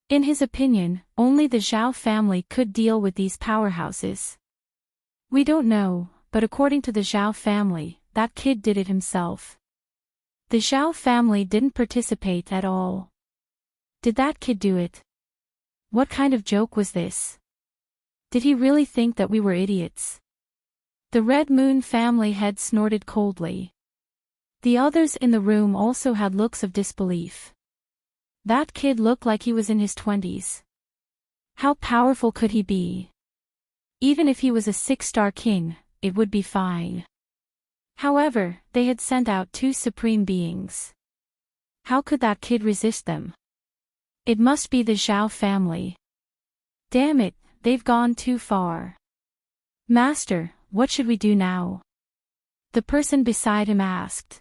In his opinion, only the Zhao family could deal with these powerhouses. We don't know, but according to the Zhao family, that kid did it himself. The Zhao family didn't participate at all. Did that kid do it? What kind of joke was this? Did he really think that we were idiots? The Red Moon family head snorted coldly. The others in the room also had looks of disbelief. That kid looked like he was in his 20s. How powerful could he be? Even if he was a 6-star king, it would be fine. However, they had sent out 2 supreme beings. How could that kid resist them? It must be the Zhao family. Damn it, they've gone too far. Master, what should we do now? The person beside him asked.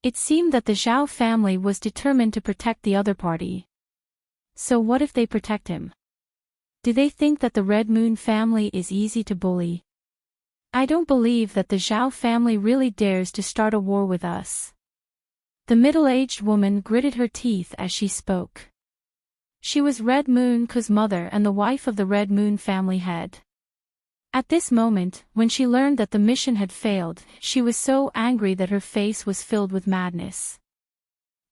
It seemed that the Zhao family was determined to protect the other party. So what if they protect him? Do they think that the Red Moon family is easy to bully? I don't believe that the Zhao family really dares to start a war with us. The middle-aged woman gritted her teeth as she spoke. She was Red Moon's mother and the wife of the Red Moon family head. At this moment, when she learned that the mission had failed, she was so angry that her face was filled with madness.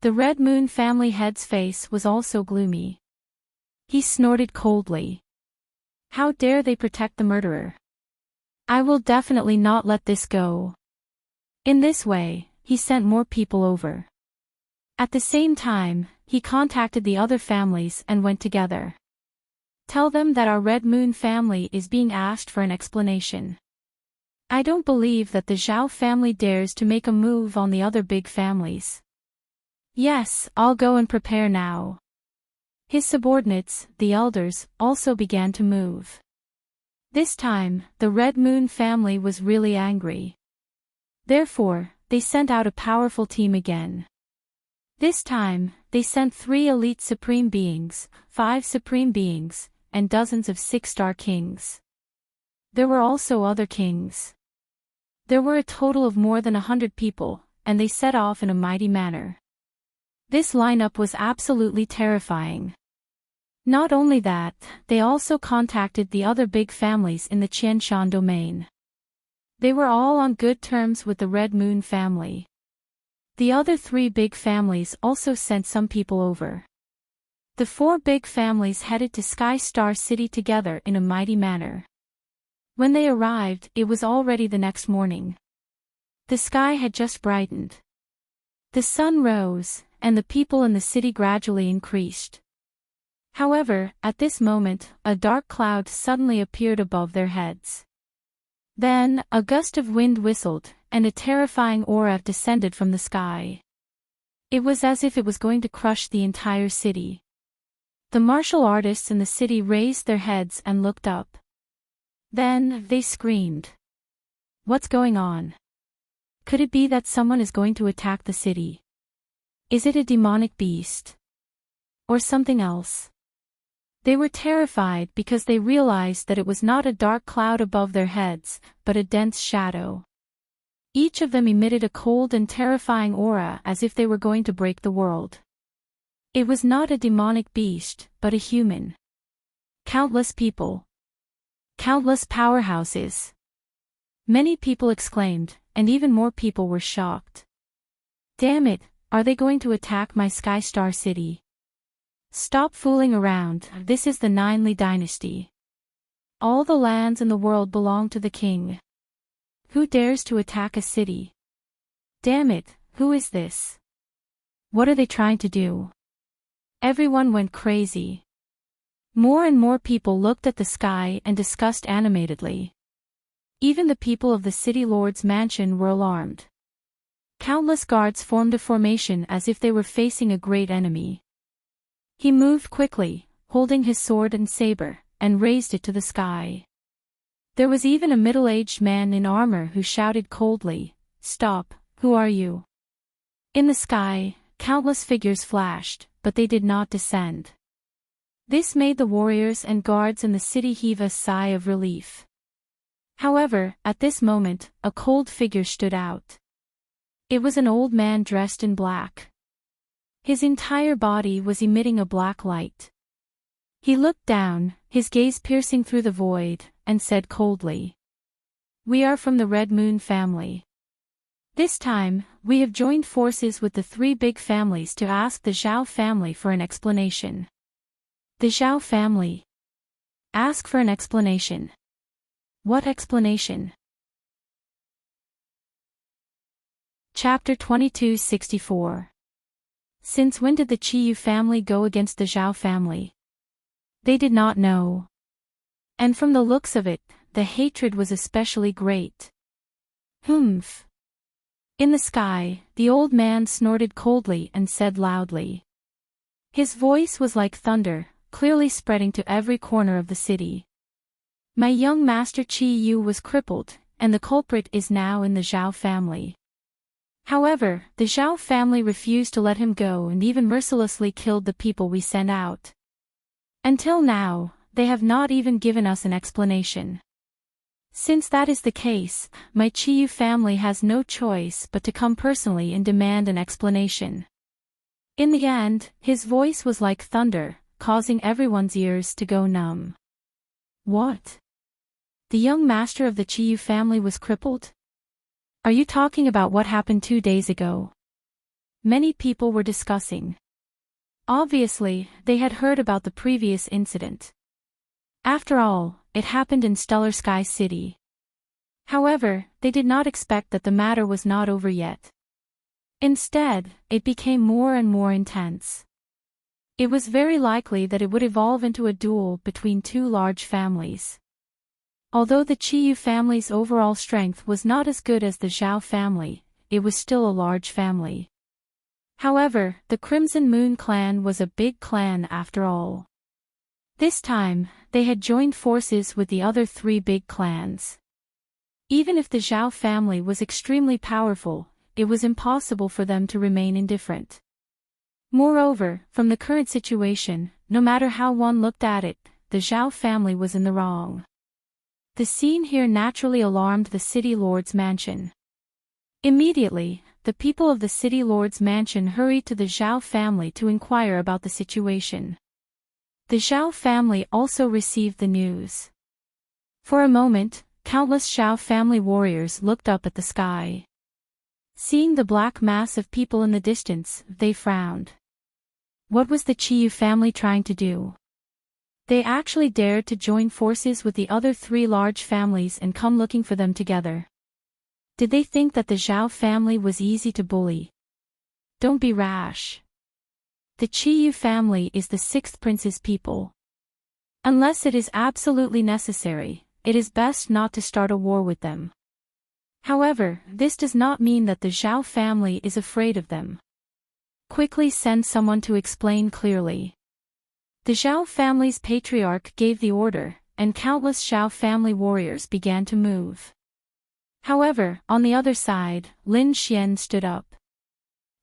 The Red Moon family head's face was also gloomy. He snorted coldly. How dare they protect the murderer? I will definitely not let this go. In this way, he sent more people over. At the same time, he contacted the other families and went together. Tell them that our Red Moon family is being asked for an explanation. I don't believe that the Zhao family dares to make a move on the other big families. Yes, I'll go and prepare now. His subordinates, the elders, also began to move. This time, the Red Moon family was really angry. Therefore, they sent out a powerful team again. This time, they sent 3 elite supreme beings, 5 supreme beings, and dozens of 6-star kings. There were also other kings. There were a total of more than 100 people, and they set off in a mighty manner. This lineup was absolutely terrifying. Not only that, they also contacted the other big families in the Qianshan domain. They were all on good terms with the Red Moon family. The other 3 big families also sent some people over. The 4 big families headed to Sky Star City together in a mighty manner. When they arrived, it was already the next morning. The sky had just brightened. The sun rose, and the people in the city gradually increased. However, at this moment, a dark cloud suddenly appeared above their heads. Then, a gust of wind whistled, and a terrifying aura descended from the sky. It was as if it was going to crush the entire city. The martial artists in the city raised their heads and looked up. Then, they screamed. What's going on? Could it be that someone is going to attack the city? Is it a demonic beast? Or something else? They were terrified because they realized that it was not a dark cloud above their heads, but a dense shadow. Each of them emitted a cold and terrifying aura as if they were going to break the world. It was not a demonic beast, but a human. Countless people. Countless powerhouses. Many people exclaimed, and even more people were shocked. Damn it, are they going to attack my Sky Star City? Stop fooling around, this is the Ninely Dynasty. All the lands in the world belong to the king. Who dares to attack a city? Damn it, who is this? What are they trying to do? Everyone went crazy. More and more people looked at the sky and discussed animatedly. Even the people of the city lord's mansion were alarmed. Countless guards formed a formation as if they were facing a great enemy. He moved quickly, holding his sword and saber, and raised it to the sky. There was even a middle-aged man in armor who shouted coldly, "Stop, who are you?" In the sky, countless figures flashed, but they did not descend. This made the warriors and guards in the city heave a sigh of relief. However, at this moment, a cold figure stood out. It was an old man dressed in black. His entire body was emitting a black light. He looked down, his gaze piercing through the void, and said coldly, "We are from the Red Moon family. This time, we have joined forces with the three big families to ask the Zhao family for an explanation." The Zhao family. Ask for an explanation. What explanation? Chapter 2264. Since when did the Qiyu family go against the Zhao family? They did not know. And from the looks of it, the hatred was especially great. Humph. In the sky, the old man snorted coldly and said loudly. His voice was like thunder, clearly spreading to every corner of the city. My young master Qi Yu was crippled, and the culprit is now in the Zhao family. However, the Zhao family refused to let him go and even mercilessly killed the people we sent out. Until now, they have not even given us an explanation. Since that is the case, my Qiyu family has no choice but to come personally and demand an explanation. In the end, his voice was like thunder, causing everyone's ears to go numb. What? The young master of the Qiyu family was crippled? Are you talking about what happened 2 days ago? Many people were discussing. Obviously, they had heard about the previous incident. After all, it happened in Stellar Sky City. However, they did not expect that the matter was not over yet. Instead, it became more and more intense. It was very likely that it would evolve into a duel between two large families. Although the Qiyu family's overall strength was not as good as the Zhao family, it was still a large family. However, the Crimson Moon clan was a big clan after all. This time, they had joined forces with the other three big clans. Even if the Zhao family was extremely powerful, it was impossible for them to remain indifferent. Moreover, from the current situation, no matter how one looked at it, the Zhao family was in the wrong. The scene here naturally alarmed the city lord's mansion. Immediately, the people of the city lord's mansion hurried to the Zhao family to inquire about the situation. The Zhao family also received the news. For a moment, countless Zhao family warriors looked up at the sky. Seeing the black mass of people in the distance, they frowned. What was the Qiyu family trying to do? They actually dared to join forces with the other three large families and come looking for them together. Did they think that the Zhao family was easy to bully? Don't be rash. The Qiyu family is the sixth prince's people. Unless it is absolutely necessary, it is best not to start a war with them. However, this does not mean that the Zhao family is afraid of them. Quickly send someone to explain clearly. The Zhao family's patriarch gave the order, and countless Zhao family warriors began to move. However, on the other side, Lin Xian stood up.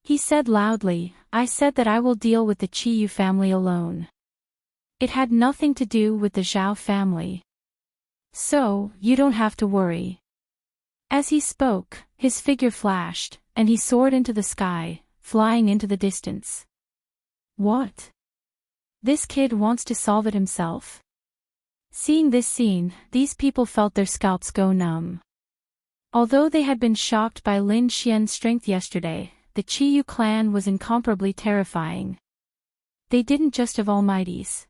He said loudly, "I said that I will deal with the Qiyu family alone. It had nothing to do with the Zhao family. So, you don't have to worry." As he spoke, his figure flashed, and he soared into the sky, flying into the distance. What? This kid wants to solve it himself? Seeing this scene, these people felt their scalps go numb. Although they had been shocked by Lin Xian's strength yesterday, the Qiyu clan was incomparably terrifying. They didn't just have almighties.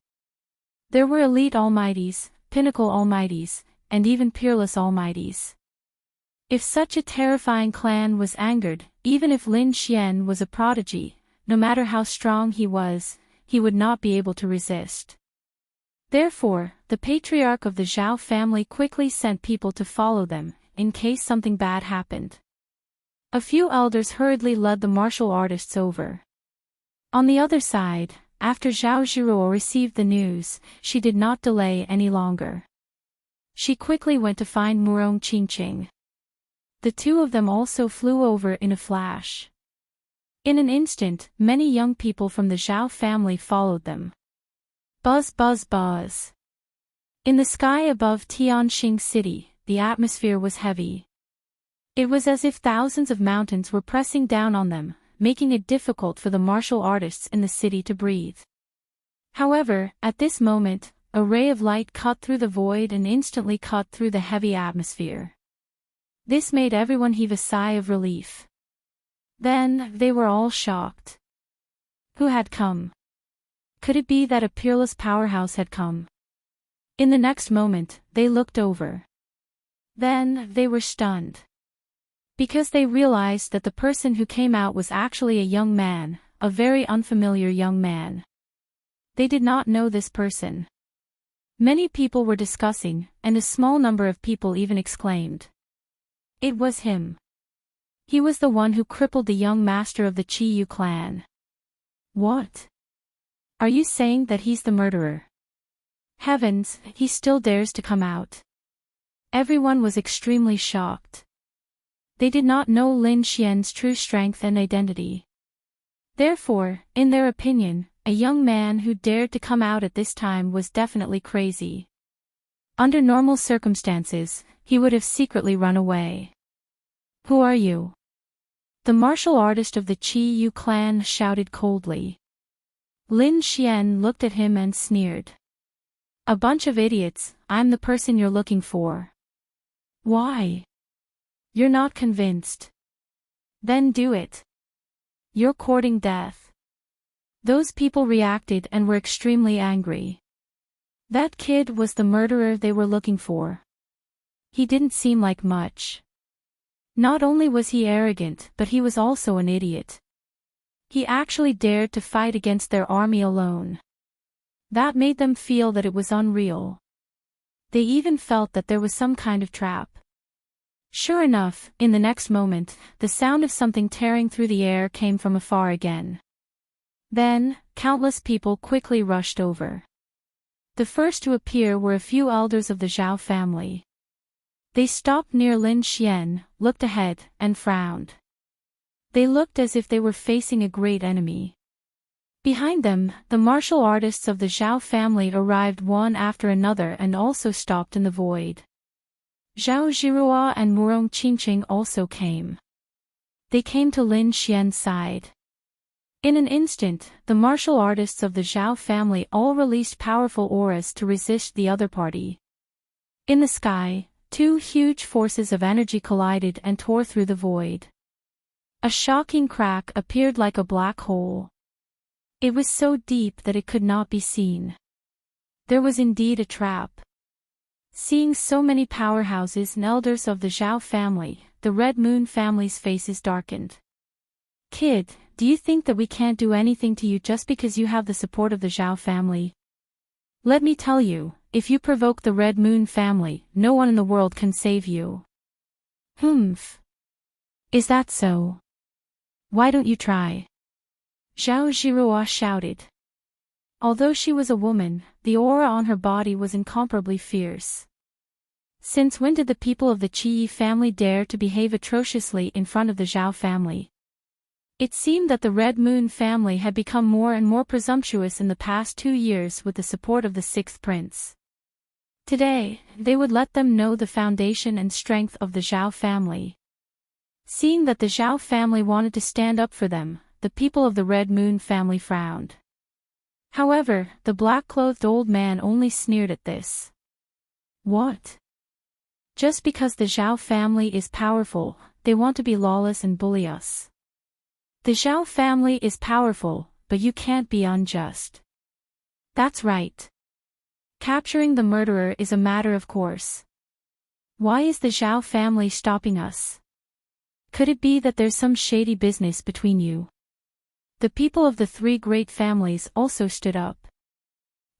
There were elite almighties, pinnacle almighties, and even peerless almighties. If such a terrifying clan was angered, even if Lin Xian was a prodigy, no matter how strong he was, he would not be able to resist. Therefore, the patriarch of the Zhao family quickly sent people to follow them, in case something bad happened. A few elders hurriedly led the martial artists over. On the other side, after Zhao Zhiruo received the news, she did not delay any longer. She quickly went to find Murong Qingqing. The two of them also flew over in a flash. In an instant, many young people from the Zhao family followed them. Buzz buzz buzz. In the sky above Tianxing City, the atmosphere was heavy. It was as if thousands of mountains were pressing down on them, making it difficult for the martial artists in the city to breathe. However, at this moment, a ray of light cut through the void and instantly cut through the heavy atmosphere. This made everyone heave a sigh of relief. Then, they were all shocked. Who had come? Could it be that a peerless powerhouse had come? In the next moment, they looked over. Then, they were stunned. Because they realized that the person who came out was actually a young man, a very unfamiliar young man. They did not know this person. Many people were discussing, and a small number of people even exclaimed. It was him. He was the one who crippled the young master of the Qiyu clan. What? Are you saying that he's the murderer? Heavens, he still dares to come out. Everyone was extremely shocked. They did not know Lin Xian's true strength and identity. Therefore, in their opinion, a young man who dared to come out at this time was definitely crazy. Under normal circumstances, he would have secretly run away. Who are you? The martial artist of the Qiyu clan shouted coldly. Lin Xian looked at him and sneered. A bunch of idiots, I'm the person you're looking for. Why? You're not convinced. Then do it. You're courting death. Those people reacted and were extremely angry. That kid was the murderer they were looking for. He didn't seem like much. Not only was he arrogant, but he was also an idiot. He actually dared to fight against their army alone. That made them feel that it was unreal. They even felt that there was some kind of trap. Sure enough, in the next moment, the sound of something tearing through the air came from afar again. Then, countless people quickly rushed over. The first to appear were a few elders of the Zhao family. They stopped near Lin Xian, looked ahead, and frowned. They looked as if they were facing a great enemy. Behind them, the martial artists of the Zhao family arrived one after another and also stopped in the void. Zhao Zhiruo and Murong Qingqing also came. They came to Lin Xian's side. In an instant, the martial artists of the Zhao family all released powerful auras to resist the other party. In the sky, two huge forces of energy collided and tore through the void. A shocking crack appeared like a black hole. It was so deep that it could not be seen. There was indeed a trap. Seeing so many powerhouses and elders of the Zhao family, the Red Moon family's faces darkened. Kid, do you think that we can't do anything to you just because you have the support of the Zhao family? Let me tell you, if you provoke the Red Moon family, no one in the world can save you. Humph. Is that so? Why don't you try? Zhao Zhiruo shouted. Although she was a woman, the aura on her body was incomparably fierce. Since when did the people of the Qi family dare to behave atrociously in front of the Zhao family? It seemed that the Red Moon family had become more and more presumptuous in the past 2 years with the support of the sixth prince. Today, they would let them know the foundation and strength of the Zhao family. Seeing that the Zhao family wanted to stand up for them, the people of the Red Moon family frowned. However, the black-clothed old man only sneered at this. What? Just because the Zhao family is powerful, they want to be lawless and bully us. The Zhao family is powerful, but you can't be unjust. That's right. Capturing the murderer is a matter of course. Why is the Zhao family stopping us? Could it be that there's some shady business between you? The people of the 3 great families also stood up.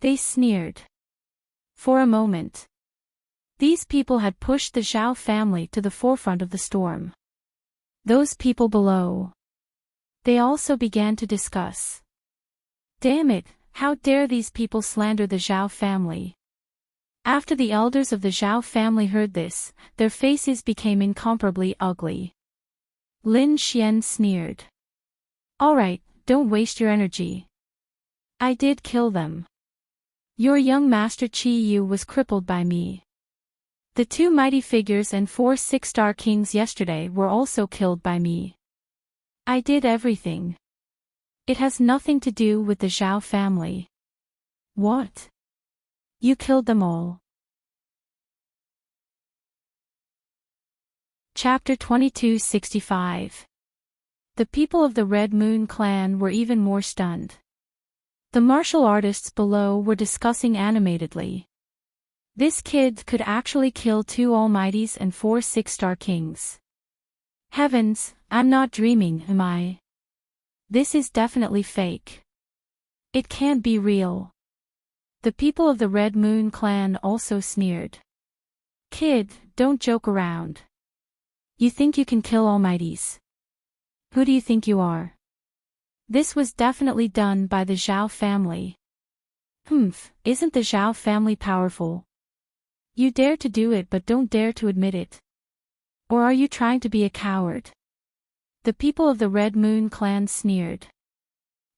They sneered. For a moment, these people had pushed the Zhao family to the forefront of the storm. Those people below. They also began to discuss. Damn it, how dare these people slander the Zhao family? After the elders of the Zhao family heard this, their faces became incomparably ugly. Lin Xian sneered. Alright, don't waste your energy. I did kill them. Your young master Qi Yu was crippled by me. The 2 mighty figures and 4 6-star kings yesterday were also killed by me. I did everything. It has nothing to do with the Zhao family. What? You killed them all. Chapter 2265. The people of the Red Moon clan were even more stunned. The martial artists below were discussing animatedly. This kid could actually kill 2 almighties and 4 6-star kings. Heavens, I'm not dreaming, am I? This is definitely fake. It can't be real. The people of the Red Moon clan also sneered. Kid, don't joke around. You think you can kill almighties? Who do you think you are? This was definitely done by the Zhao family. Isn't the Zhao family powerful? You dare to do it but don't dare to admit it. Or are you trying to be a coward? The people of the Red Moon clan sneered.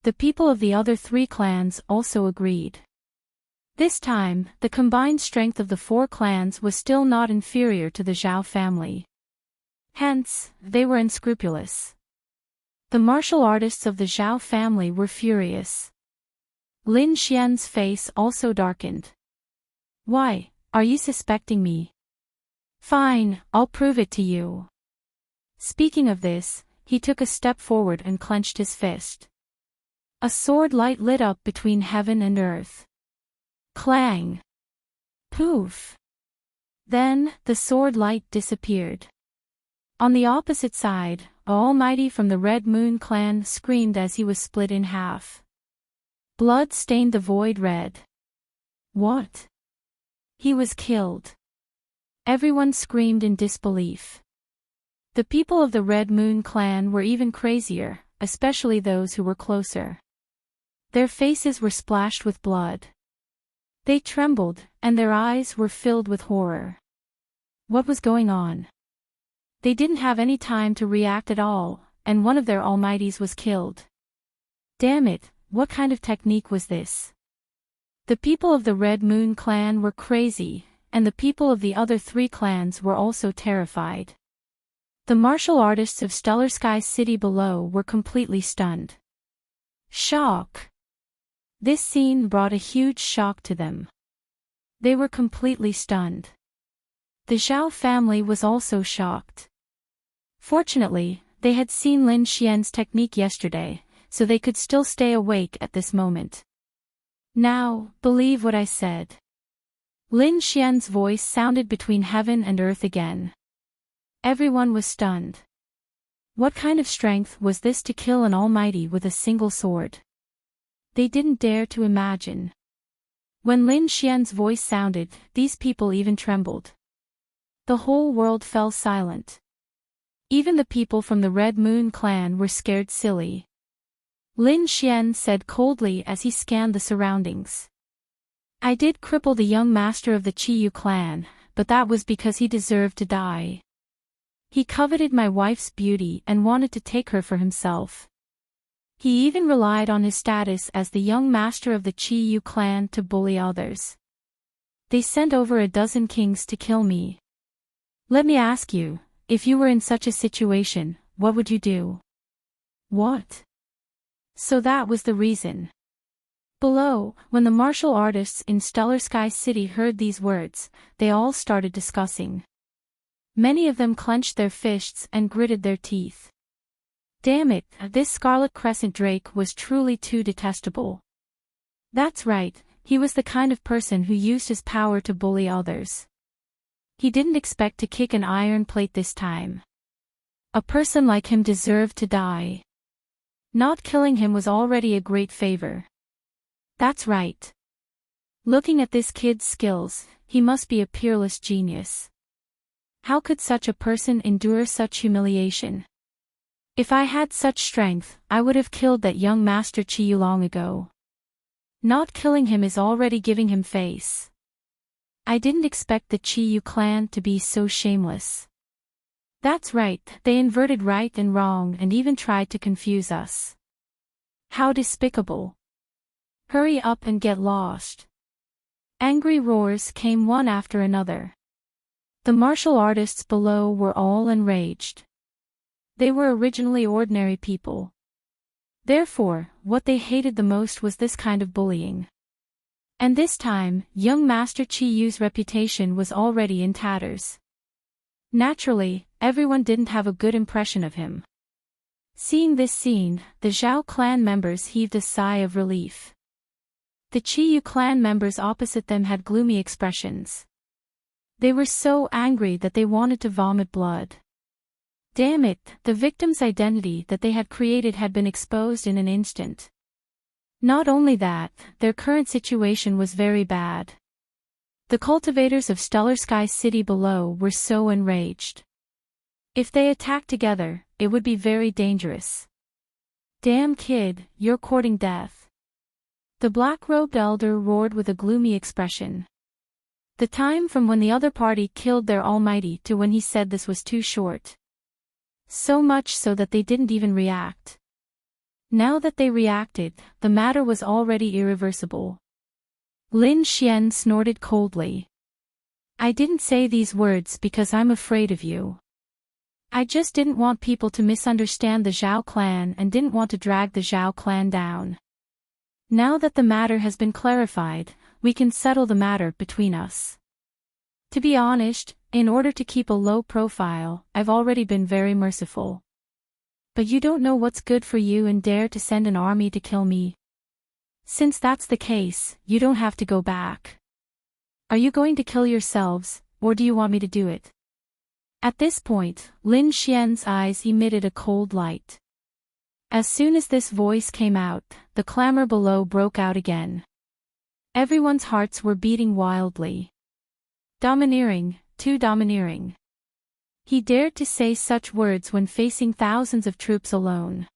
The people of the other 3 clans also agreed. This time, the combined strength of the 4 clans was still not inferior to the Zhao family. Hence, they were unscrupulous. The martial artists of the Zhao family were furious. Lin Xian's face also darkened. Why, are you suspecting me? Fine, I'll prove it to you. Speaking of this, he took a step forward and clenched his fist. A sword light lit up between heaven and earth. Clang! Poof! Then, the sword light disappeared. On the opposite side, Almighty from the Red Moon clan screamed as he was split in half. Blood stained the void red. What? He was killed. Everyone screamed in disbelief. The people of the Red Moon clan were even crazier, especially those who were closer. Their faces were splashed with blood. They trembled, and their eyes were filled with horror. What was going on? They didn't have any time to react at all, and one of their almighties was killed. Damn it, what kind of technique was this? The people of the Red Moon clan were crazy, and the people of the other 3 clans were also terrified. The martial artists of Stellar Sky City below were completely stunned. Shock! This scene brought a huge shock to them. They were completely stunned. The Zhao family was also shocked. Fortunately, they had seen Lin Xian's technique yesterday, so they could still stay awake at this moment. Now, believe what I said. Lin Xian's voice sounded between heaven and earth again. Everyone was stunned. What kind of strength was this to kill an almighty with a single sword? They didn't dare to imagine. When Lin Xian's voice sounded, these people even trembled. The whole world fell silent. Even the people from the Red Moon clan were scared silly. Lin Xian said coldly as he scanned the surroundings. I did cripple the young master of the Qiyu clan, but that was because he deserved to die. He coveted my wife's beauty and wanted to take her for himself. He even relied on his status as the young master of the Qiyu clan to bully others. They sent over a dozen kings to kill me. Let me ask you, if you were in such a situation, what would you do? What? So that was the reason. Below, when the martial artists in Stellar Sky City heard these words, they all started discussing. Many of them clenched their fists and gritted their teeth. Damn it, this Scarlet Crescent Drake was truly too detestable. That's right, he was the kind of person who used his power to bully others. He didn't expect to kick an iron plate this time. A person like him deserved to die. Not killing him was already a great favor. That's right. Looking at this kid's skills, he must be a peerless genius. How could such a person endure such humiliation? If I had such strength, I would have killed that young Master Qiyu long ago. Not killing him is already giving him face. I didn't expect the Qiyu clan to be so shameless. That's right, they inverted right and wrong and even tried to confuse us. How despicable. Hurry up and get lost. Angry roars came one after another. The martial artists below were all enraged. They were originally ordinary people. Therefore, what they hated the most was this kind of bullying. And this time, young Master Qiyu's reputation was already in tatters. Naturally, everyone didn't have a good impression of him. Seeing this scene, the Zhao clan members heaved a sigh of relief. The Qiyu clan members opposite them had gloomy expressions. They were so angry that they wanted to vomit blood. Damn it, the victim's identity that they had created had been exposed in an instant. Not only that, their current situation was very bad. The cultivators of Stellar Sky City below were so enraged. If they attacked together, it would be very dangerous. Damn kid, you're courting death. The black-robed elder roared with a gloomy expression. The time from when the other party killed their almighty to when he said this was too short. So much so that they didn't even react. Now that they reacted, the matter was already irreversible. Lin Xian snorted coldly. I didn't say these words because I'm afraid of you. I just didn't want people to misunderstand the Zhao clan and didn't want to drag the Zhao clan down. Now that the matter has been clarified, we can settle the matter between us. To be honest, in order to keep a low profile, I've already been very merciful. But you don't know what's good for you and dare to send an army to kill me. Since that's the case, you don't have to go back. Are you going to kill yourselves, or do you want me to do it? At this point, Lin Xian's eyes emitted a cold light. As soon as this voice came out, the clamor below broke out again. Everyone's hearts were beating wildly. Domineering, too domineering. He dared to say such words when facing thousands of troops alone.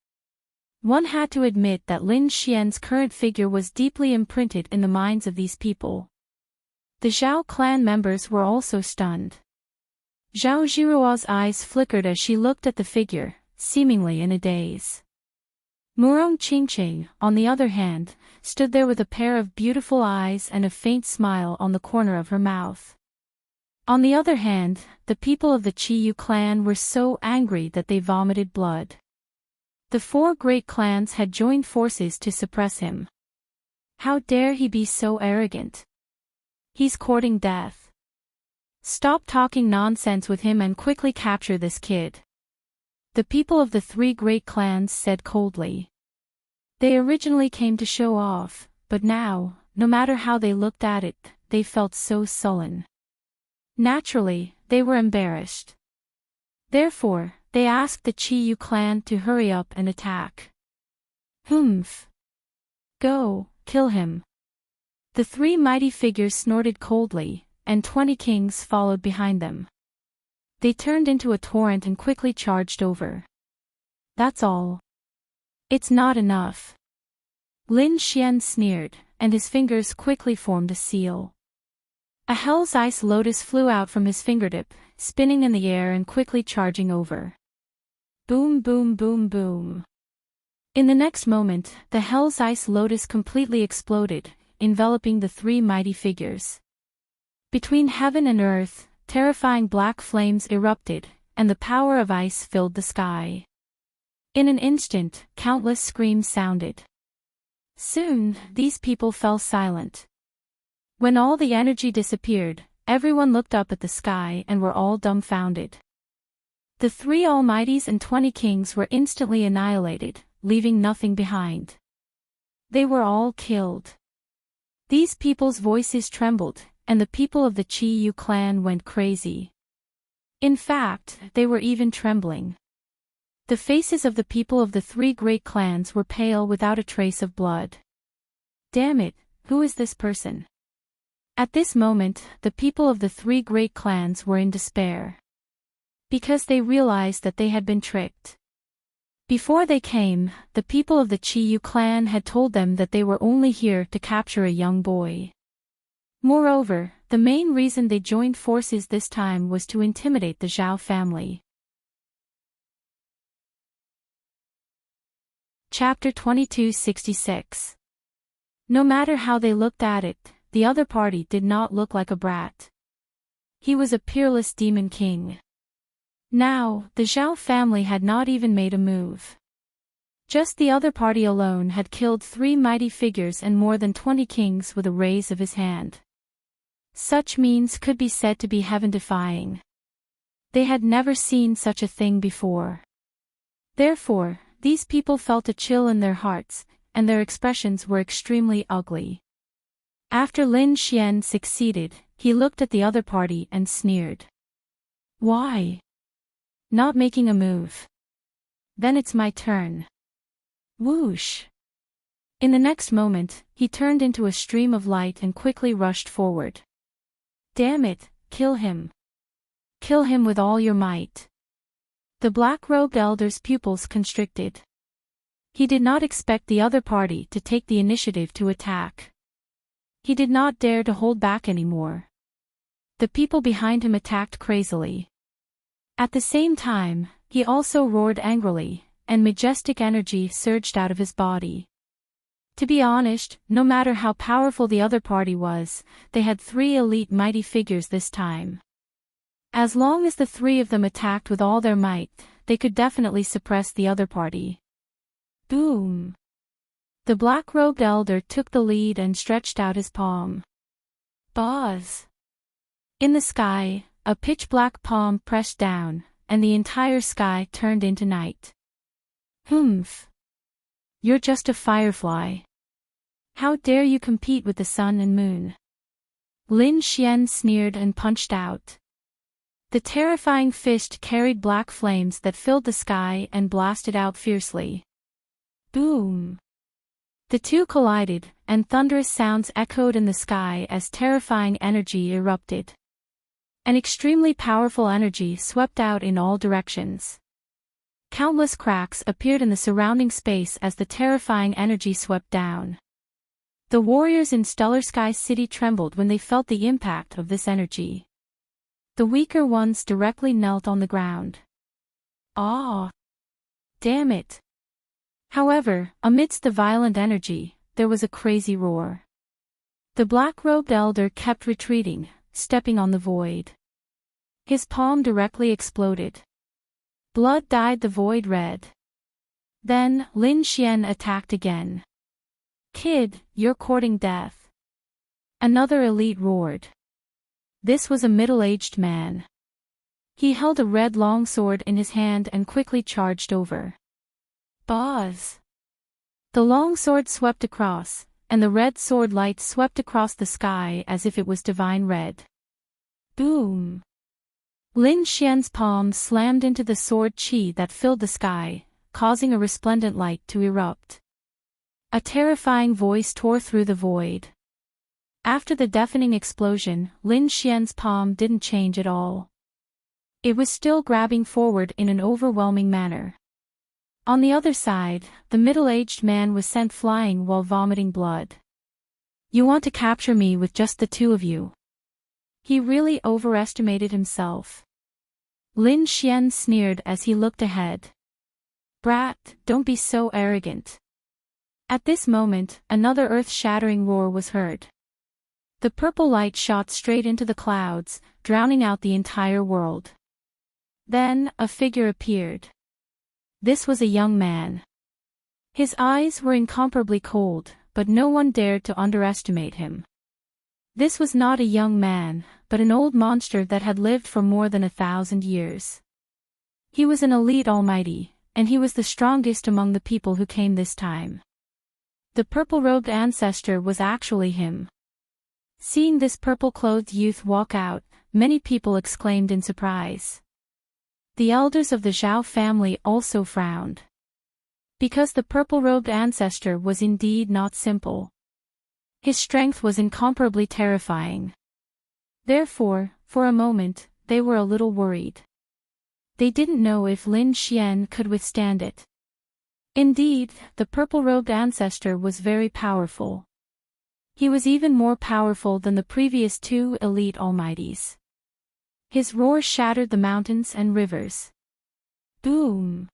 One had to admit that Lin Xian's current figure was deeply imprinted in the minds of these people. The Zhao clan members were also stunned. Zhao Jiruo's eyes flickered as she looked at the figure, seemingly in a daze. Murong Qingqing, on the other hand, stood there with a pair of beautiful eyes and a faint smile on the corner of her mouth. On the other hand, the people of the Qiyu clan were so angry that they vomited blood. The four great clans had joined forces to suppress him. How dare he be so arrogant? He's courting death. Stop talking nonsense with him and quickly capture this kid. The people of the three great clans said coldly. They originally came to show off, but now, no matter how they looked at it, they felt so sullen. Naturally, they were embarrassed. Therefore, they asked the Qiyu clan to hurry up and attack. Humph. Go, kill him. The three mighty figures snorted coldly, and 20 kings followed behind them. They turned into a torrent and quickly charged over. That's all. It's not enough. Lin Xian sneered, and his fingers quickly formed a seal. A Hell's Ice Lotus flew out from his fingertip, spinning in the air and quickly charging over. Boom boom boom boom. In the next moment, the Hell's Ice Lotus completely exploded, enveloping the three mighty figures. Between heaven and earth, terrifying black flames erupted, and the power of ice filled the sky. In an instant, countless screams sounded. Soon, these people fell silent. When all the energy disappeared, everyone looked up at the sky and were all dumbfounded. The 3 Almighties and 20 Kings were instantly annihilated, leaving nothing behind. They were all killed. These people's voices trembled, and the people of the Chi Yu clan went crazy. In fact, they were even trembling. The faces of the people of the 3 great clans were pale without a trace of blood. Damn it, who is this person? At this moment, the people of the 3 great clans were in despair. Because they realized that they had been tricked. Before they came, the people of the Chi Yu clan had told them that they were only here to capture a young boy. Moreover, the main reason they joined forces this time was to intimidate the Zhao family. Chapter 2266. No matter how they looked at it, the other party did not look like a brat. He was a peerless demon king. Now, the Zhao family had not even made a move. Just the other party alone had killed 3 mighty figures and more than 20 kings with a raise of his hand. Such means could be said to be heaven-defying. They had never seen such a thing before. Therefore, these people felt a chill in their hearts, and their expressions were extremely ugly. After Lin Xian succeeded, he looked at the other party and sneered. Why? Not making a move. Then it's my turn. Whoosh. In the next moment, he turned into a stream of light and quickly rushed forward. Damn it, kill him. Kill him with all your might. The black-robed elder's pupils constricted. He did not expect the other party to take the initiative to attack. He did not dare to hold back anymore. The people behind him attacked crazily. At the same time, he also roared angrily, and majestic energy surged out of his body. To be honest, no matter how powerful the other party was, they had 3 elite mighty figures this time. As long as the 3 of them attacked with all their might, they could definitely suppress the other party. Boom! The black-robed elder took the lead and stretched out his palm. Buzz! In the sky, a pitch-black palm pressed down, and the entire sky turned into night. Humph! You're just a firefly. How dare you compete with the sun and moon? Lin Xian sneered and punched out. The terrifying fist carried black flames that filled the sky and blasted out fiercely. Boom! The two collided, and thunderous sounds echoed in the sky as terrifying energy erupted. An extremely powerful energy swept out in all directions. Countless cracks appeared in the surrounding space as the terrifying energy swept down. The warriors in Stellar Sky City trembled when they felt the impact of this energy. The weaker ones directly knelt on the ground. Ah! Damn it! However, amidst the violent energy, there was a crazy roar. The black-robed elder kept retreating, stepping on the void. His palm directly exploded. Blood dyed the void red. Then, Lin Xian attacked again. Kid, you're courting death. Another elite roared. This was a middle-aged man. He held a red longsword in his hand and quickly charged over. Buzz! The longsword swept across, and the red sword light swept across the sky as if it was divine red. Boom! Lin Xian's palm slammed into the sword chi that filled the sky, causing a resplendent light to erupt. A terrifying voice tore through the void. After the deafening explosion, Lin Xian's palm didn't change at all. It was still grabbing forward in an overwhelming manner. On the other side, the middle-aged man was sent flying while vomiting blood. You want to capture me with just the two of you? He really overestimated himself. Lin Xian sneered as he looked ahead. Brat, don't be so arrogant. At this moment, another earth-shattering roar was heard. The purple light shot straight into the clouds, drowning out the entire world. Then, a figure appeared. This was a young man. His eyes were incomparably cold, but no one dared to underestimate him. This was not a young man, but an old monster that had lived for more than 1,000 years. He was an elite almighty, and he was the strongest among the people who came this time. The purple-robed ancestor was actually him. Seeing this purple-clothed youth walk out, many people exclaimed in surprise. The elders of the Zhao family also frowned. Because the purple-robed ancestor was indeed not simple. His strength was incomparably terrifying. Therefore, for a moment, they were a little worried. They didn't know if Lin Xian could withstand it. Indeed, the purple-robed ancestor was very powerful. He was even more powerful than the previous two elite almighties. His roar shattered the mountains and rivers. Boom!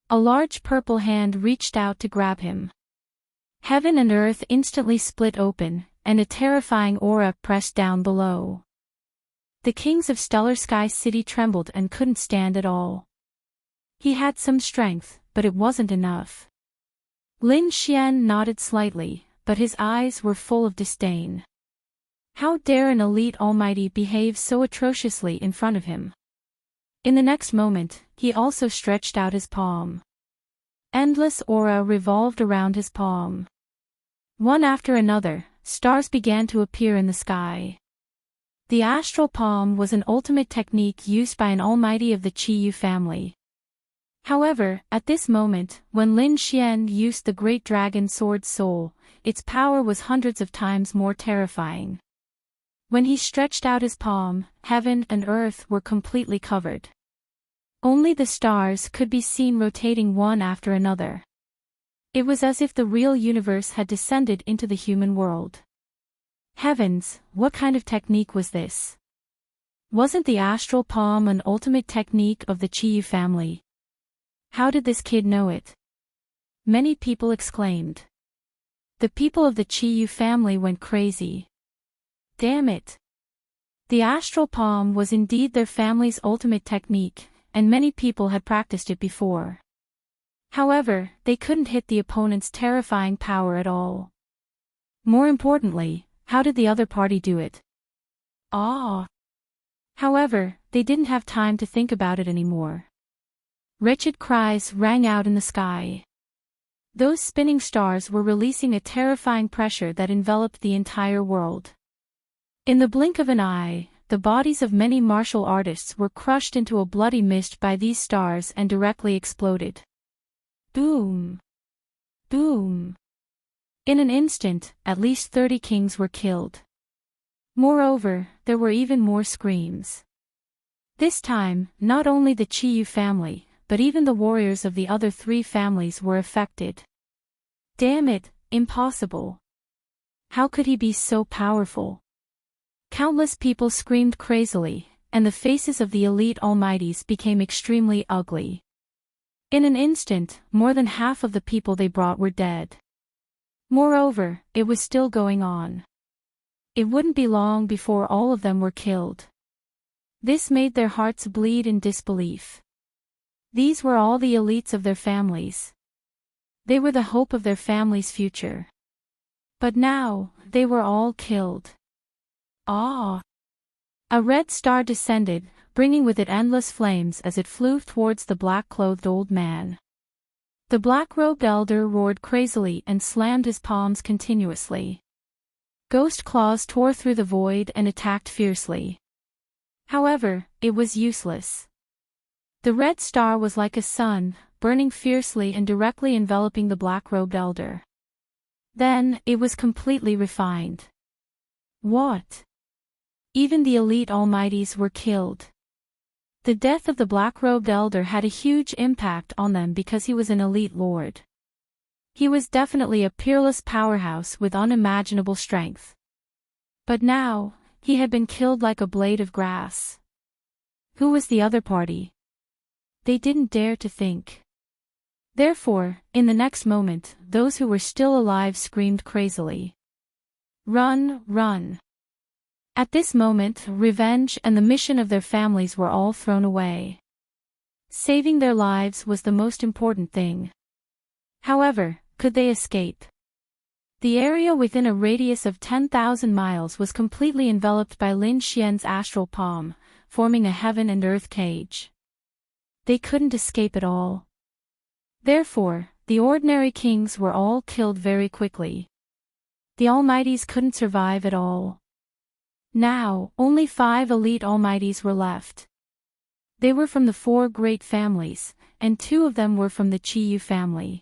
A large purple hand reached out to grab him. Heaven and earth instantly split open, and a terrifying aura pressed down below. The kings of Stellar Sky City trembled and couldn't stand at all. He had some strength, but it wasn't enough. Lin Xian nodded slightly, but his eyes were full of disdain. How dare an elite almighty behave so atrociously in front of him? In the next moment, he also stretched out his palm. Endless aura revolved around his palm. One after another, stars began to appear in the sky. The astral palm was an ultimate technique used by an almighty of the Qiyu family. However, at this moment, when Lin Xian used the great dragon sword soul, its power was hundreds of times more terrifying. When he stretched out his palm, heaven and earth were completely covered. Only the stars could be seen rotating one after another. It was as if the real universe had descended into the human world. Heavens, what kind of technique was this? Wasn't the astral palm an ultimate technique of the Qiyu family? How did this kid know it? Many people exclaimed. The people of the Qiyu family went crazy. Damn it! The astral palm was indeed their family's ultimate technique, and many people had practiced it before. However, they couldn't hit the opponent's terrifying power at all. More importantly, how did the other party do it? Ah! However, they didn't have time to think about it anymore. Wretched cries rang out in the sky. Those spinning stars were releasing a terrifying pressure that enveloped the entire world. In the blink of an eye, the bodies of many martial artists were crushed into a bloody mist by these stars and directly exploded. Boom! Boom! In an instant, at least 30 kings were killed. Moreover, there were even more screams. This time, not only the Qiyu family, but even the warriors of the other 3 families were affected. Damn it, impossible! How could he be so powerful? Countless people screamed crazily, and the faces of the elite almighties became extremely ugly. In an instant, more than half of the people they brought were dead. Moreover, it was still going on. It wouldn't be long before all of them were killed. This made their hearts bleed in disbelief. These were all the elites of their families. They were the hope of their family's future. But now, they were all killed. Ah! A red star descended, bringing with it endless flames as it flew towards the black-clothed old man. The black-robed elder roared crazily and slammed his palms continuously. Ghost claws tore through the void and attacked fiercely. However, it was useless. The red star was like a sun, burning fiercely and directly enveloping the black-robed elder. Then, it was completely refined. What? Even the elite almighties were killed. The death of the black-robed elder had a huge impact on them because he was an elite lord. He was definitely a peerless powerhouse with unimaginable strength. But now, he had been killed like a blade of grass. Who was the other party? They didn't dare to think. Therefore, in the next moment, those who were still alive screamed crazily. Run, run. At this moment, revenge and the mission of their families were all thrown away. Saving their lives was the most important thing. However, could they escape? The area within a radius of 10,000 miles was completely enveloped by Lin Xian's astral palm, forming a heaven and earth cage. They couldn't escape at all. Therefore, the ordinary kings were all killed very quickly. The Almighties couldn't survive at all. Now, only 5 elite Almighties were left. They were from the 4 great families, and 2 of them were from the Qiyu family.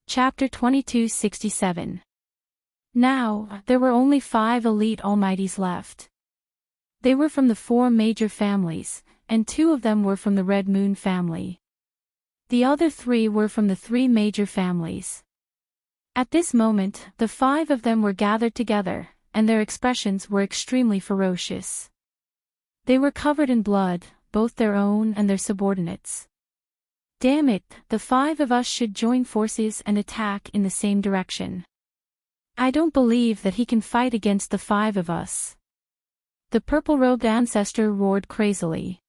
Chapter 2267. Now, there were only 5 elite Almighties left. They were from the 4 major families, and 2 of them were from the Red Moon family. The other 3 were from the 3 major families. At this moment, the 5 of them were gathered together, and their expressions were extremely ferocious. They were covered in blood, both their own and their subordinates. Damn it, the 5 of us should join forces and attack in the same direction. I don't believe that he can fight against the 5 of us. The purple-robed ancestor roared crazily.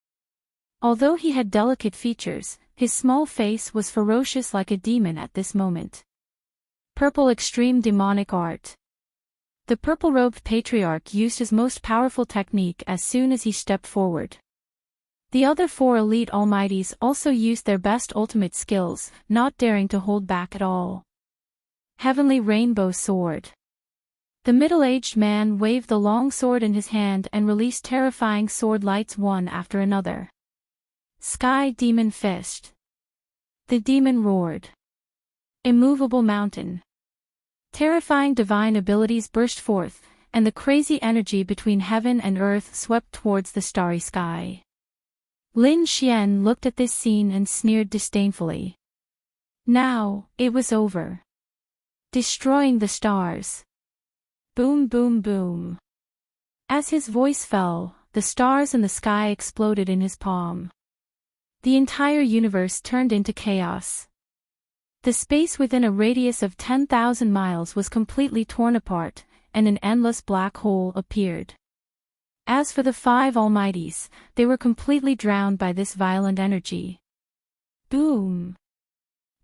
Although he had delicate features, his small face was ferocious like a demon at this moment. Purple extreme demonic art. The purple-robed patriarch used his most powerful technique as soon as he stepped forward. The other 4 elite Almighties also used their best ultimate skills, not daring to hold back at all. Heavenly Rainbow Sword. The middle-aged man waved the long sword in his hand and released terrifying sword lights one after another. Sky Demon Fist. The demon roared. Immovable Mountain. Terrifying divine abilities burst forth, and the crazy energy between heaven and earth swept towards the starry sky. Lin Xian looked at this scene and sneered disdainfully. Now, it was over. Destroying the stars. Boom boom boom. As his voice fell, the stars in the sky exploded in his palm. The entire universe turned into chaos. The space within a radius of 10,000 miles was completely torn apart, and an endless black hole appeared. As for the 5 Almighties, they were completely drowned by this violent energy. Boom!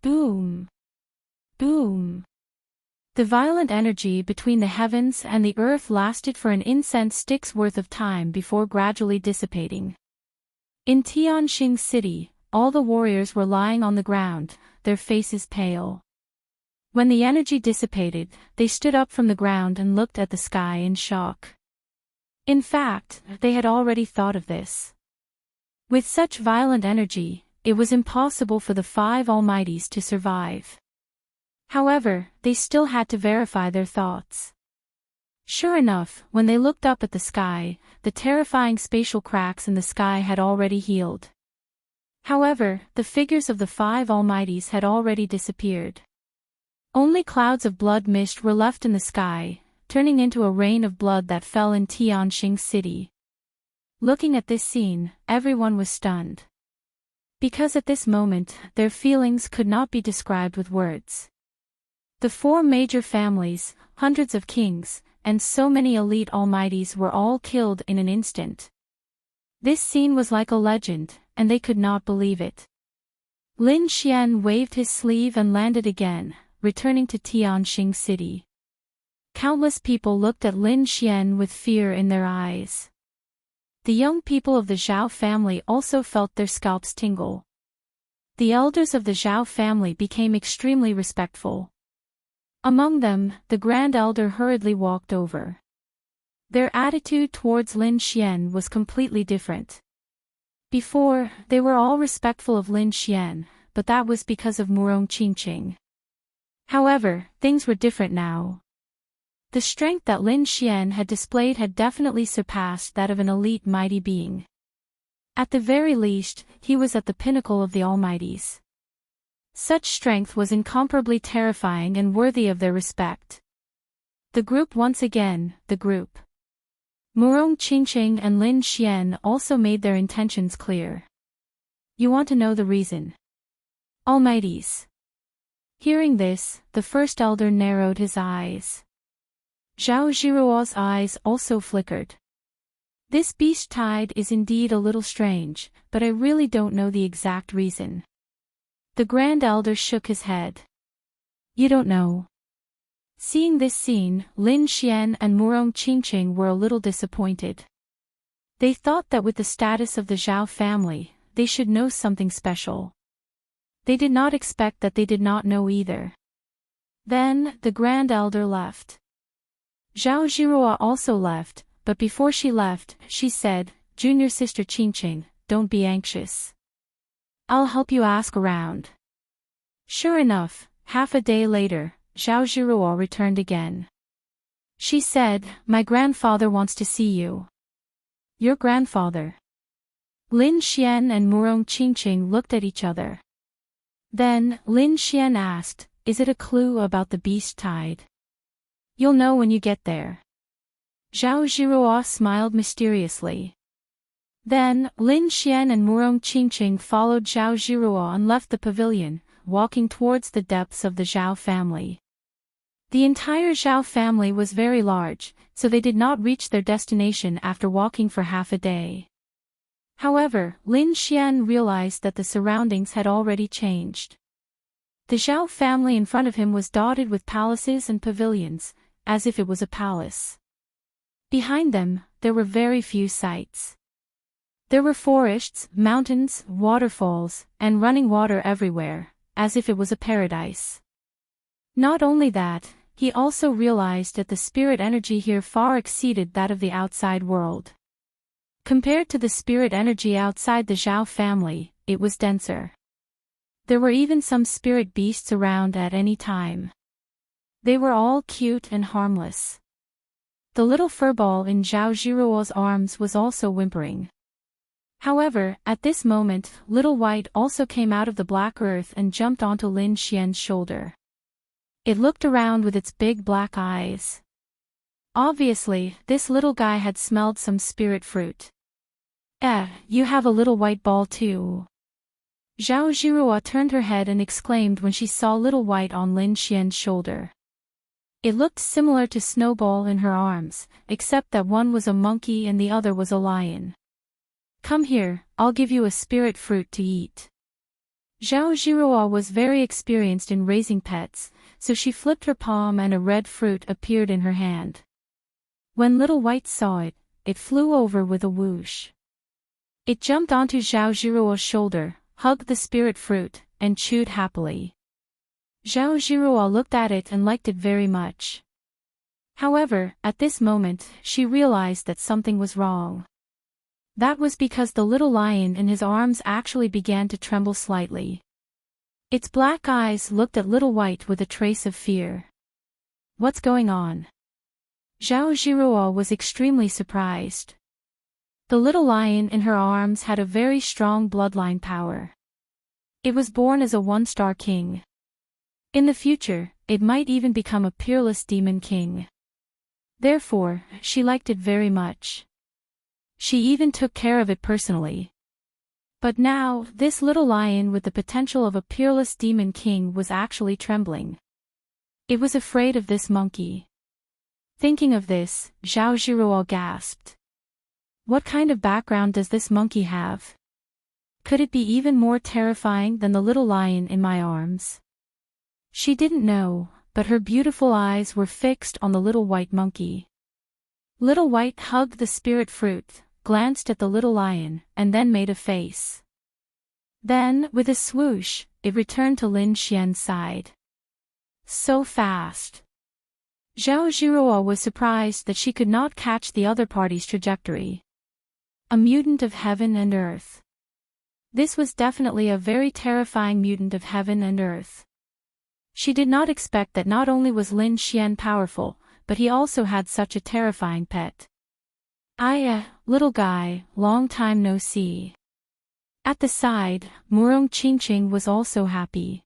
Boom! Boom! The violent energy between the heavens and the earth lasted for an incense stick's worth of time before gradually dissipating. In Tianxing City, all the warriors were lying on the ground, their faces pale. When the energy dissipated, they stood up from the ground and looked at the sky in shock. In fact, they had already thought of this. With such violent energy, it was impossible for the 5 Almighties to survive. However, they still had to verify their thoughts. Sure enough, when they looked up at the sky, the terrifying spatial cracks in the sky had already healed. However, the figures of the 5 Almighties had already disappeared. Only clouds of blood mist were left in the sky, turning into a rain of blood that fell in Tianxing City. Looking at this scene, everyone was stunned. Because at this moment, their feelings could not be described with words. The 4 major families, hundreds of kings, and so many elite Almighties were all killed in an instant. This scene was like a legend, and they could not believe it. Lin Xian waved his sleeve and landed again, returning to Tianxing City. Countless people looked at Lin Xian with fear in their eyes. The young people of the Zhao family also felt their scalps tingle. The elders of the Zhao family became extremely respectful. Among them, the Grand Elder hurriedly walked over. Their attitude towards Lin Xian was completely different. Before, they were all respectful of Lin Xian, but that was because of Murong Qingqing. However, things were different now. The strength that Lin Xian had displayed had definitely surpassed that of an elite mighty being. At the very least, he was at the pinnacle of the Almighties. Such strength was incomparably terrifying and worthy of their respect. The group once again, the group. Murong Qingqing and Lin Xian also made their intentions clear. You want to know the reason? Almighties. Hearing this, the first elder narrowed his eyes. Zhao Jiruo's eyes also flickered. This beast tide is indeed a little strange, but I really don't know the exact reason. The Grand Elder shook his head. You don't know. Seeing this scene, Lin Xian and Murong Qingqing were a little disappointed. They thought that with the status of the Zhao family, they should know something special. They did not expect that they did not know either. Then, the Grand Elder left. Zhao Jiruo also left, but before she left, she said, Junior sister Qingqing, don't be anxious. I'll help you ask around. Sure enough, half a day later, Zhao Jiruo returned again. She said, my grandfather wants to see you. Your grandfather? Lin Xian and Murong Qingqing looked at each other. Then, Lin Xian asked, is it a clue about the beast tide? You'll know when you get there. Zhao Jiruo smiled mysteriously. Then, Lin Xian and Murong Qingqing followed Zhao Jiruo and left the pavilion, walking towards the depths of the Zhao family. The entire Zhao family was very large, so they did not reach their destination after walking for half a day. However, Lin Xian realized that the surroundings had already changed. The Zhao family in front of him was dotted with palaces and pavilions, as if it was a palace. Behind them, there were very few sights. There were forests, mountains, waterfalls, and running water everywhere, as if it was a paradise. Not only that, he also realized that the spirit energy here far exceeded that of the outside world. Compared to the spirit energy outside the Zhao family, it was denser. There were even some spirit beasts around at any time. They were all cute and harmless. The little furball in Zhao Jiruo's arms was also whimpering. However, at this moment, Little White also came out of the black earth and jumped onto Lin Xian's shoulder. It looked around with its big black eyes. Obviously, this little guy had smelled some spirit fruit. You have a little white ball too. Zhao Jiruo turned her head and exclaimed when she saw Little White on Lin Xian's shoulder. It looked similar to Snowball in her arms, except that one was a monkey and the other was a lion. Come here, I'll give you a spirit fruit to eat. Zhao Jiruo was very experienced in raising pets, so she flipped her palm and a red fruit appeared in her hand. When Little White saw it, it flew over with a whoosh. It jumped onto Zhao Jiruo's shoulder, hugged the spirit fruit, and chewed happily. Zhao Jiruo looked at it and liked it very much. However, at this moment, she realized that something was wrong. That was because the little lion in his arms actually began to tremble slightly. Its black eyes looked at Little White with a trace of fear. What's going on? Zhao Jiruo was extremely surprised. The little lion in her arms had a very strong bloodline power. It was born as a one-star king. In the future, it might even become a peerless demon king. Therefore, she liked it very much. She even took care of it personally. But now, this little lion with the potential of a peerless demon king was actually trembling. It was afraid of this monkey. Thinking of this, Zhao Jiruo gasped. What kind of background does this monkey have? Could it be even more terrifying than the little lion in my arms? She didn't know, but her beautiful eyes were fixed on the little white monkey. Little White hugged the spirit fruit, glanced at the little lion, and then made a face. Then, with a swoosh, it returned to Lin Xian's side. So fast. Zhao Jiruo was surprised that she could not catch the other party's trajectory. A mutant of heaven and earth. This was definitely a very terrifying mutant of heaven and earth. She did not expect that not only was Lin Xian powerful, but he also had such a terrifying pet. Little guy, long time no see. At the side, Murong Qingqing was also happy.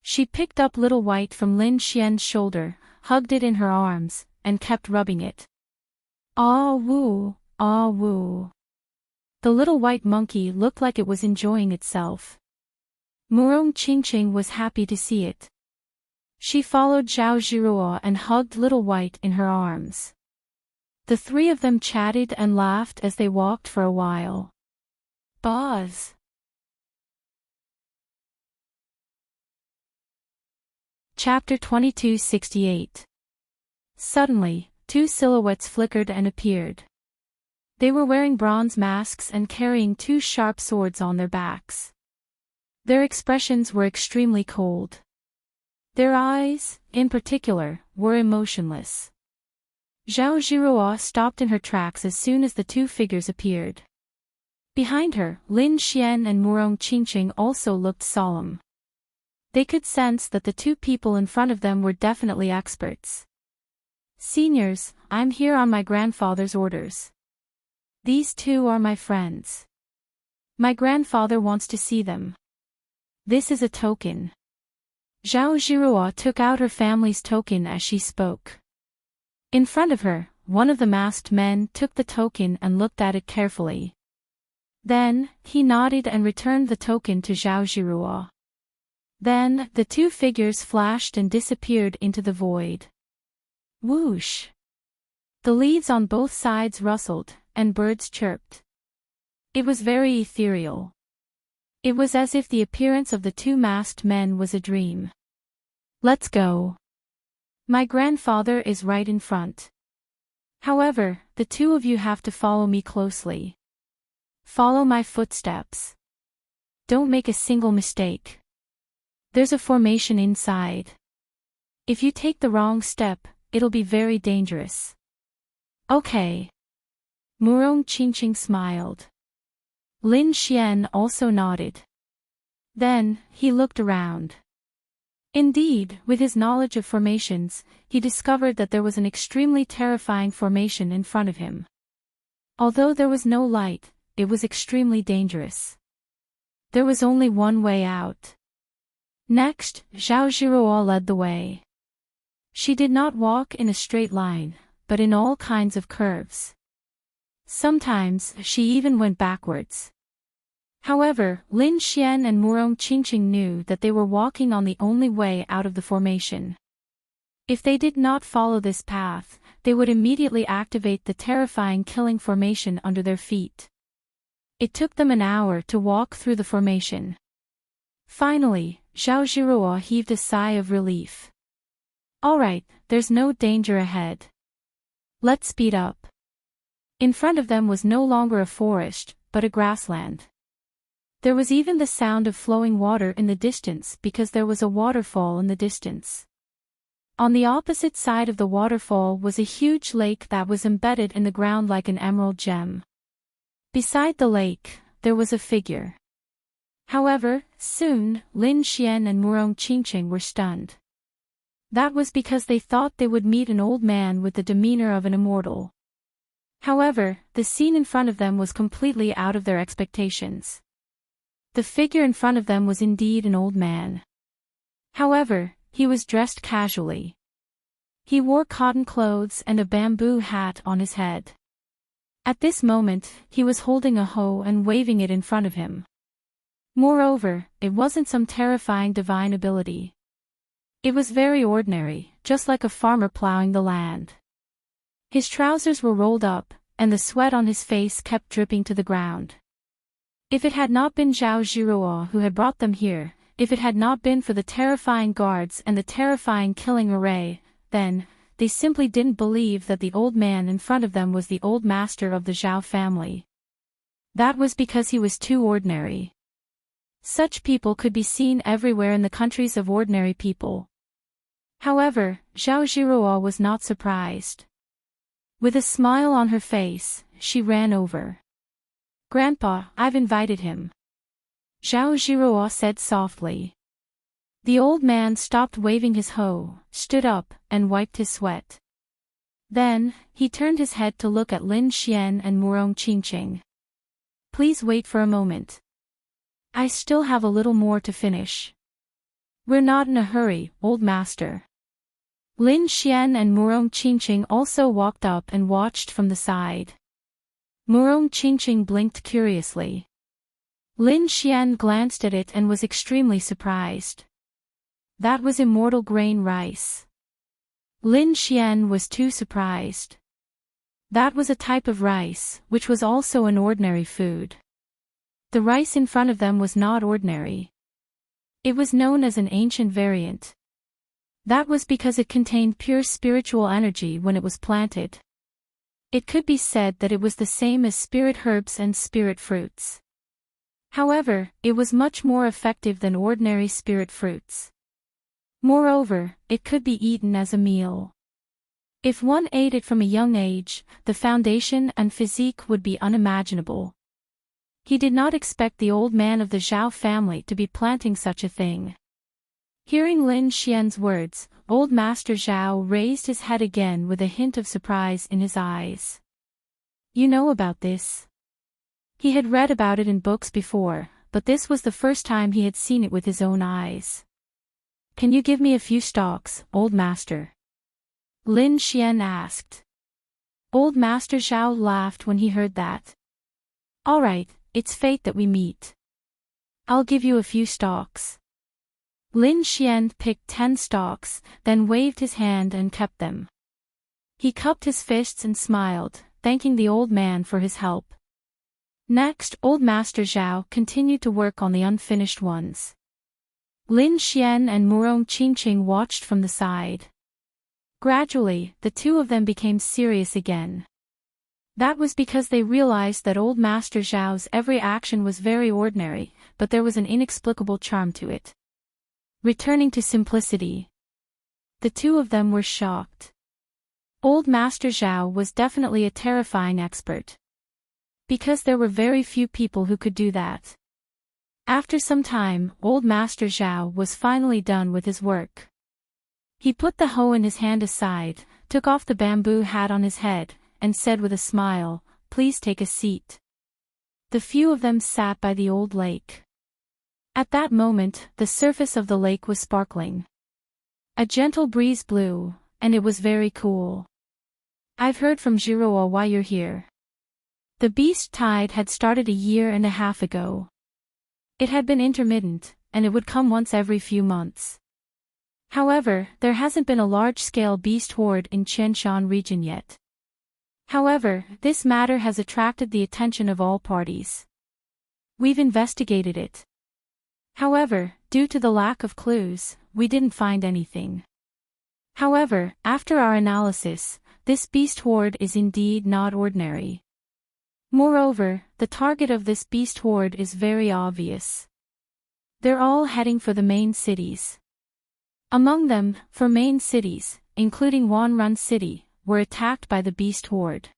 She picked up Little White from Lin Xian's shoulder, hugged it in her arms, and kept rubbing it. Ah woo, ah woo. The little white monkey looked like it was enjoying itself. Murong Qingqing was happy to see it. She followed Zhao Zhiruo and hugged Little White in her arms. The three of them chatted and laughed as they walked for a while. Buzz. Chapter 2268. Suddenly, two silhouettes flickered and appeared. They were wearing bronze masks and carrying two sharp swords on their backs. Their expressions were extremely cold. Their eyes, in particular, were emotionless. Zhao Zhiruo stopped in her tracks as soon as the two figures appeared. Behind her, Lin Xian and Murong Qingqing also looked solemn. They could sense that the two people in front of them were definitely experts. Seniors, I'm here on my grandfather's orders. These two are my friends. My grandfather wants to see them. This is a token. Zhao Zhiruo took out her family's token as she spoke. In front of her, one of the masked men took the token and looked at it carefully. Then, he nodded and returned the token to Zhao Zhiruo. Then, the two figures flashed and disappeared into the void. Whoosh! The leaves on both sides rustled, and birds chirped. It was very ethereal. It was as if the appearance of the two masked men was a dream. Let's go. My grandfather is right in front. However, the two of you have to follow me closely. Follow my footsteps. Don't make a single mistake. There's a formation inside. If you take the wrong step, it'll be very dangerous. Okay. Murong Qingqing smiled. Lin Xian also nodded. Then, he looked around. Indeed, with his knowledge of formations, he discovered that there was an extremely terrifying formation in front of him. Although there was no light, it was extremely dangerous. There was only one way out. Next, Zhao Zhiruo led the way. She did not walk in a straight line, but in all kinds of curves. Sometimes, she even went backwards. However, Lin Xian and Murong Qingqing knew that they were walking on the only way out of the formation. If they did not follow this path, they would immediately activate the terrifying killing formation under their feet. It took them an hour to walk through the formation. Finally, Zhao Zhiruo heaved a sigh of relief. Alright, there's no danger ahead. Let's speed up. In front of them was no longer a forest, but a grassland. There was even the sound of flowing water in the distance because there was a waterfall in the distance. On the opposite side of the waterfall was a huge lake that was embedded in the ground like an emerald gem. Beside the lake, there was a figure. However, soon, Lin Xian and Murong Qingqing were stunned. That was because they thought they would meet an old man with the demeanor of an immortal. However, the scene in front of them was completely out of their expectations. The figure in front of them was indeed an old man. However, he was dressed casually. He wore cotton clothes and a bamboo hat on his head. At this moment, he was holding a hoe and waving it in front of him. Moreover, it wasn't some terrifying divine ability. It was very ordinary, just like a farmer plowing the land. His trousers were rolled up, and the sweat on his face kept dripping to the ground. If it had not been Zhao Zhiruo who had brought them here, if it had not been for the terrifying guards and the terrifying killing array, then, they simply didn't believe that the old man in front of them was the old master of the Zhao family. That was because he was too ordinary. Such people could be seen everywhere in the countries of ordinary people. However, Zhao Zhiruo was not surprised. With a smile on her face, she ran over. Grandpa, I've invited him. Zhao Zhiruo said softly. The old man stopped waving his hoe, stood up, and wiped his sweat. Then, he turned his head to look at Lin Xian and Murong Qingqing. Please wait for a moment. I still have a little more to finish. We're not in a hurry, old master. Lin Xian and Murong Qingqing also walked up and watched from the side. Murong Qingqing blinked curiously. Lin Xian glanced at it and was extremely surprised. That was immortal grain rice. Lin Xian was too surprised. That was a type of rice, which was also an ordinary food. The rice in front of them was not ordinary. It was known as an ancient variant. That was because it contained pure spiritual energy when it was planted. It could be said that it was the same as spirit herbs and spirit fruits. However, it was much more effective than ordinary spirit fruits. Moreover, it could be eaten as a meal. If one ate it from a young age, the foundation and physique would be unimaginable. He did not expect the old man of the Zhao family to be planting such a thing. Hearing Lin Xian's words, old Master Zhao raised his head again with a hint of surprise in his eyes. You know about this? He had read about it in books before, but this was the first time he had seen it with his own eyes. Can you give me a few stalks, old master? Lin Xian asked. Old Master Zhao laughed when he heard that. All right, it's fate that we meet. I'll give you a few stalks. Lin Xian picked 10 stalks, then waved his hand and kept them. He cupped his fists and smiled, thanking the old man for his help. Next, old Master Zhao continued to work on the unfinished ones. Lin Xian and Murong Qingqing watched from the side. Gradually, the two of them became serious again. That was because they realized that old Master Zhao's every action was very ordinary, but there was an inexplicable charm to it. Returning to simplicity. The two of them were shocked. Old Master Zhao was definitely a terrifying expert. Because there were very few people who could do that. After some time, old Master Zhao was finally done with his work. He put the hoe in his hand aside, took off the bamboo hat on his head, and said with a smile, "Please take a seat." The few of them sat by the old lake. At that moment, the surface of the lake was sparkling. A gentle breeze blew, and it was very cool. I've heard from Jiruo why you're here. The beast tide had started a year and a half ago. It had been intermittent, and it would come once every few months. However, there hasn't been a large-scale beast horde in Qianshan region yet. However, this matter has attracted the attention of all parties. We've investigated it. However, due to the lack of clues, we didn't find anything. However, after our analysis, this beast horde is indeed not ordinary. Moreover, the target of this beast horde is very obvious. They're all heading for the main cities. Among them, 4 main cities, including Wanrun City, were attacked by the beast horde.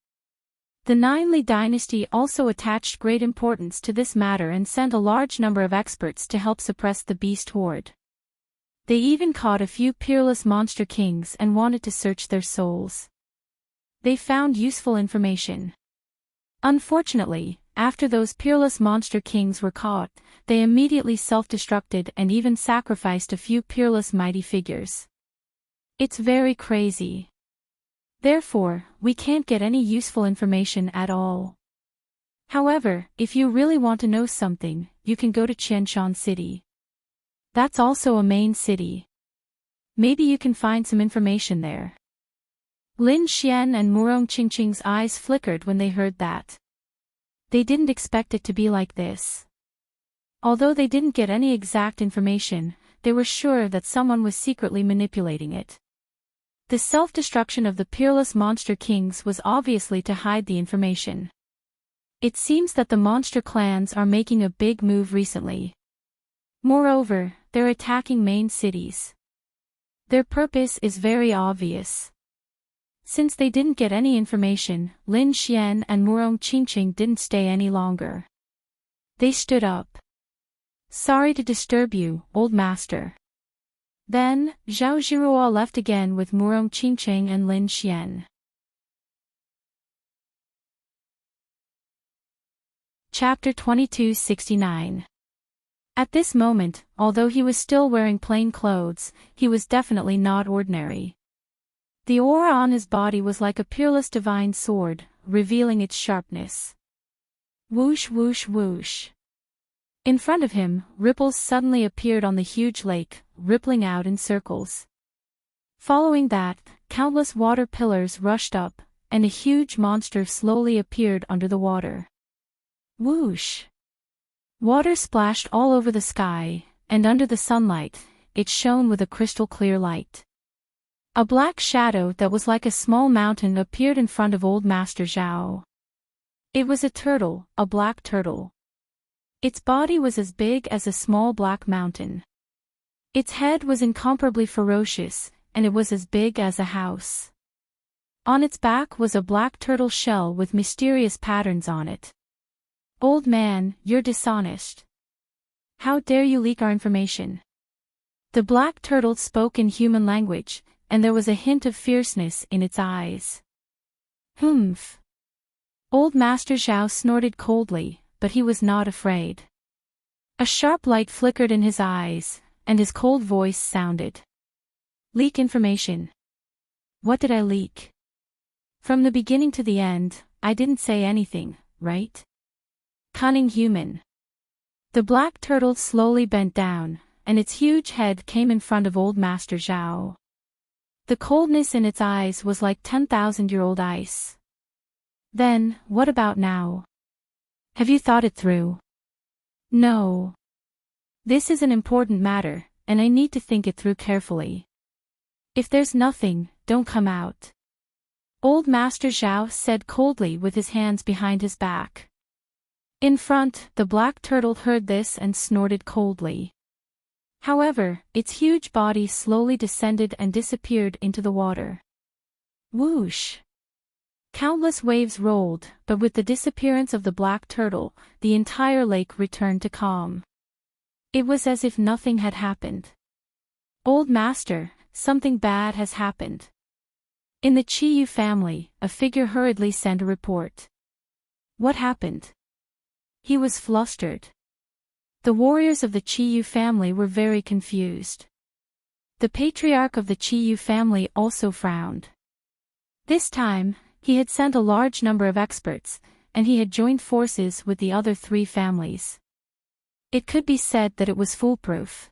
The Nine Li dynasty also attached great importance to this matter and sent a large number of experts to help suppress the beast horde. They even caught a few peerless monster kings and wanted to search their souls. They found useful information. Unfortunately, after those peerless monster kings were caught, they immediately self-destructed and even sacrificed a few peerless mighty figures. It's very crazy. Therefore, we can't get any useful information at all. However, if you really want to know something, you can go to Qianshan City. That's also a main city. Maybe you can find some information there. Lin Xian and Murong Qingqing's eyes flickered when they heard that. They didn't expect it to be like this. Although they didn't get any exact information, they were sure that someone was secretly manipulating it. The self-destruction of the peerless monster kings was obviously to hide the information. It seems that the monster clans are making a big move recently. Moreover, they're attacking main cities. Their purpose is very obvious. Since they didn't get any information, Lin Xian and Murong Qingqing didn't stay any longer. They stood up. Sorry to disturb you, old master. Then, Zhao Jiruo left again with Murong Qingqing and Lin Xian. Chapter 2269. At this moment, although he was still wearing plain clothes, he was definitely not ordinary. The aura on his body was like a peerless divine sword, revealing its sharpness. Whoosh whoosh whoosh. In front of him, ripples suddenly appeared on the huge lake, rippling out in circles. Following that, countless water pillars rushed up, and a huge monster slowly appeared under the water. Whoosh! Water splashed all over the sky, and under the sunlight, it shone with a crystal-clear light. A black shadow that was like a small mountain appeared in front of Old Master Zhao. It was a turtle, a black turtle. Its body was as big as a small black mountain. Its head was incomparably ferocious, and it was as big as a house. On its back was a black turtle shell with mysterious patterns on it. Old man, you're dishonest. How dare you leak our information? The black turtle spoke in human language, and there was a hint of fierceness in its eyes. Humph. Old Master Zhao snorted coldly, but he was not afraid. A sharp light flickered in his eyes, and his cold voice sounded. Leak information. What did I leak? From the beginning to the end, I didn't say anything, right? Cunning human. The black turtle slowly bent down, and its huge head came in front of Old Master Zhao. The coldness in its eyes was like 10,000-year-old ice. Then, what about now? Have you thought it through? No. This is an important matter, and I need to think it through carefully. If there's nothing, don't come out. Old Master Zhao said coldly with his hands behind his back. In front, the black turtle heard this and snorted coldly. However, its huge body slowly descended and disappeared into the water. Whoosh! Countless waves rolled, but with the disappearance of the black turtle, the entire lake returned to calm. It was as if nothing had happened. Old Master, something bad has happened. In the Qiyu family, a figure hurriedly sent a report. What happened? He was flustered. The warriors of the Qiyu family were very confused. The patriarch of the Qiyu family also frowned. This time, he had sent a large number of experts, and he had joined forces with the other three families. It could be said that it was foolproof.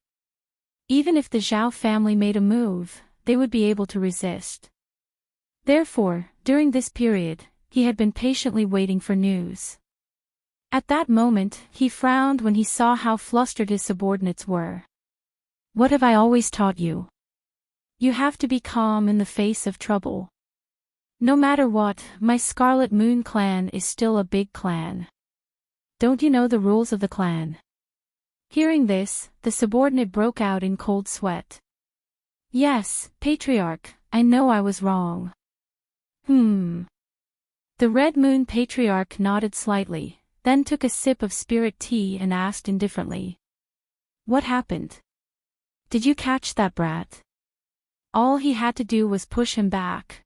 Even if the Zhao family made a move, they would be able to resist. Therefore, during this period, he had been patiently waiting for news. At that moment, he frowned when he saw how flustered his subordinates were. What have I always taught you? You have to be calm in the face of trouble. No matter what, my Scarlet Moon clan is still a big clan. Don't you know the rules of the clan? Hearing this, the subordinate broke out in cold sweat. Yes, Patriarch, I know I was wrong. The Red Moon Patriarch nodded slightly, then took a sip of spirit tea and asked indifferently. What happened? Did you catch that brat? All he had to do was push him back.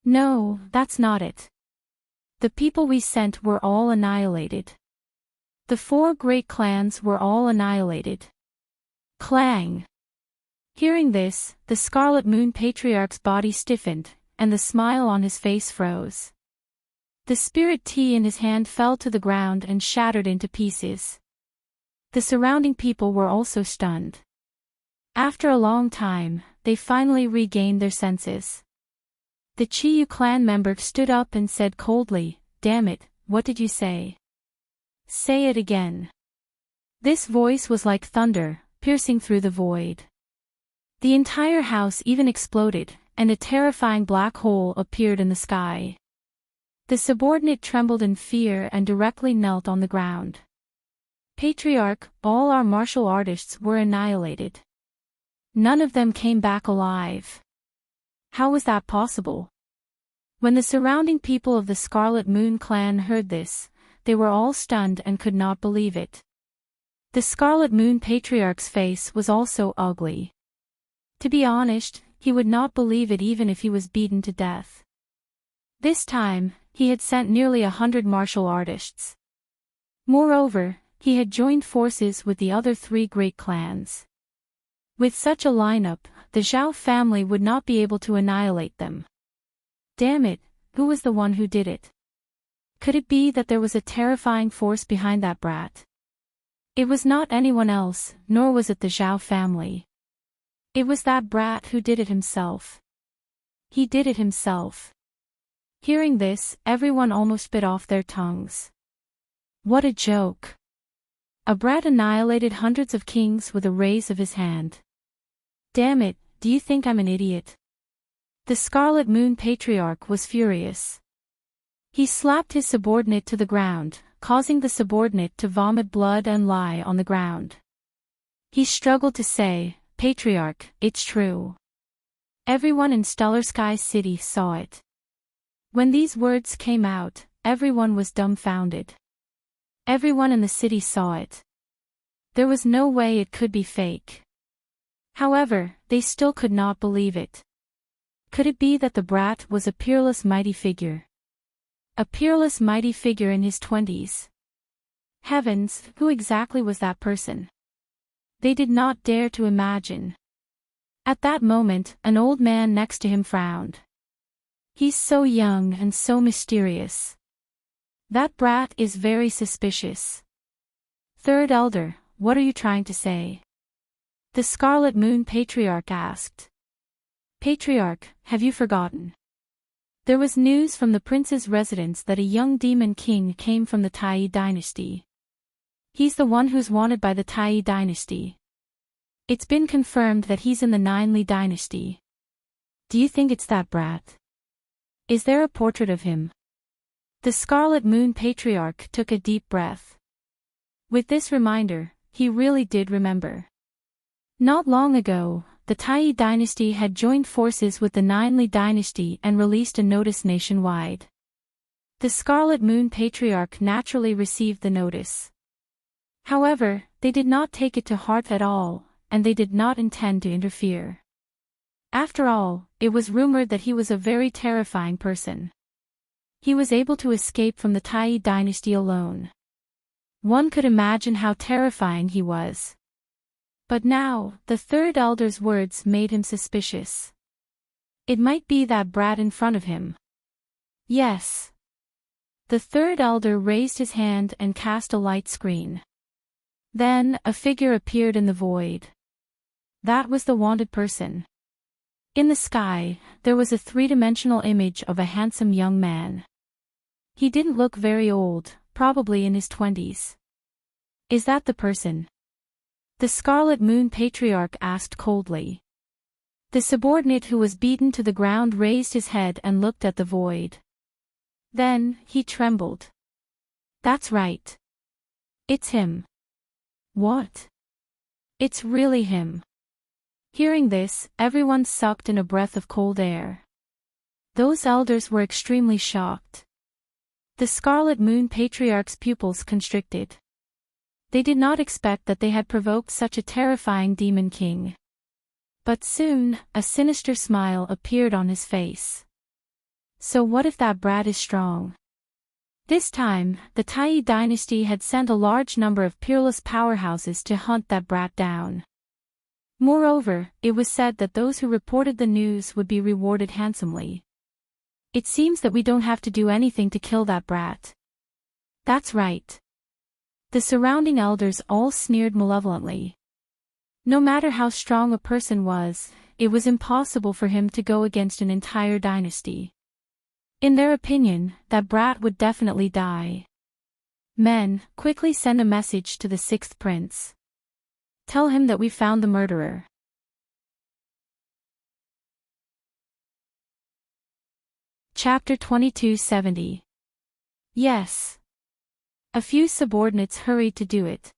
No, that's not it. The people we sent were all annihilated. The 4 great clans were all annihilated. Clang! Hearing this, the Scarlet Moon Patriarch's body stiffened, and the smile on his face froze. The spirit tea in his hand fell to the ground and shattered into pieces. The surrounding people were also stunned. After a long time, they finally regained their senses. The Qiyu clan member stood up and said coldly, "Damn it, what did you say? Say it again." This voice was like thunder, piercing through the void. The entire house even exploded, and a terrifying black hole appeared in the sky. The subordinate trembled in fear and directly knelt on the ground. Patriarch, all our martial artists were annihilated. None of them came back alive. How was that possible? When the surrounding people of the Scarlet Moon clan heard this, they were all stunned and could not believe it. The Scarlet Moon Patriarch's face was also ugly. To be honest, he would not believe it even if he was beaten to death. This time, he had sent nearly 100 martial artists. Moreover, he had joined forces with the other three great clans. With such a lineup, the Zhao family would not be able to annihilate them. Damn it, who was the one who did it? Could it be that there was a terrifying force behind that brat? It was not anyone else, nor was it the Zhao family. It was that brat who did it himself. He did it himself. Hearing this, everyone almost bit off their tongues. What a joke. A brat annihilated hundreds of kings with a raise of his hand. Damn it, do you think I'm an idiot? The Scarlet Moon Patriarch was furious. He slapped his subordinate to the ground, causing the subordinate to vomit blood and lie on the ground. He struggled to say, "Patriarch, it's true." Everyone in Stellar Sky City saw it. When these words came out, everyone was dumbfounded. Everyone in the city saw it. There was no way it could be fake. However, they still could not believe it. Could it be that the brat was a peerless mighty figure? A peerless mighty figure in his 20s. Heavens, who exactly was that person? They did not dare to imagine. At that moment, an old man next to him frowned. He's so young and so mysterious. That brat is very suspicious. Third Elder, what are you trying to say? The Scarlet Moon Patriarch asked. Patriarch, have you forgotten? There was news from the prince's residence that a young demon king came from the Tai dynasty. He's the one who's wanted by the Tai dynasty. It's been confirmed that he's in the Ninely dynasty. Do you think it's that brat? Is there a portrait of him? The Scarlet Moon Patriarch took a deep breath. With this reminder, he really did remember. Not long ago, the Tai dynasty had joined forces with the Ninely dynasty and released a notice nationwide. The Scarlet Moon Patriarch naturally received the notice. However, they did not take it to heart at all, and they did not intend to interfere. After all, it was rumored that he was a very terrifying person. He was able to escape from the Tai dynasty alone. One could imagine how terrifying he was. But now, the Third Elder's words made him suspicious. It might be that brat in front of him. Yes. The Third Elder raised his hand and cast a light screen. Then, a figure appeared in the void. That was the wanted person. In the sky, there was a three-dimensional image of a handsome young man. He didn't look very old, probably in his 20s. Is that the person? The Scarlet Moon Patriarch asked coldly. The subordinate who was beaten to the ground raised his head and looked at the void. Then, he trembled. That's right. It's him. What? It's really him. Hearing this, everyone sucked in a breath of cold air. Those elders were extremely shocked. The Scarlet Moon Patriarch's pupils constricted. They did not expect that they had provoked such a terrifying demon king. But soon, a sinister smile appeared on his face. So what if that brat is strong? This time, the Tai dynasty had sent a large number of peerless powerhouses to hunt that brat down. Moreover, it was said that those who reported the news would be rewarded handsomely. It seems that we don't have to do anything to kill that brat. That's right. The surrounding elders all sneered malevolently. No matter how strong a person was, it was impossible for him to go against an entire dynasty. In their opinion, that brat would definitely die. Men, quickly send a message to the sixth prince. Tell him that we found the murderer. Chapter 2270. Yes. A few subordinates hurried to do it.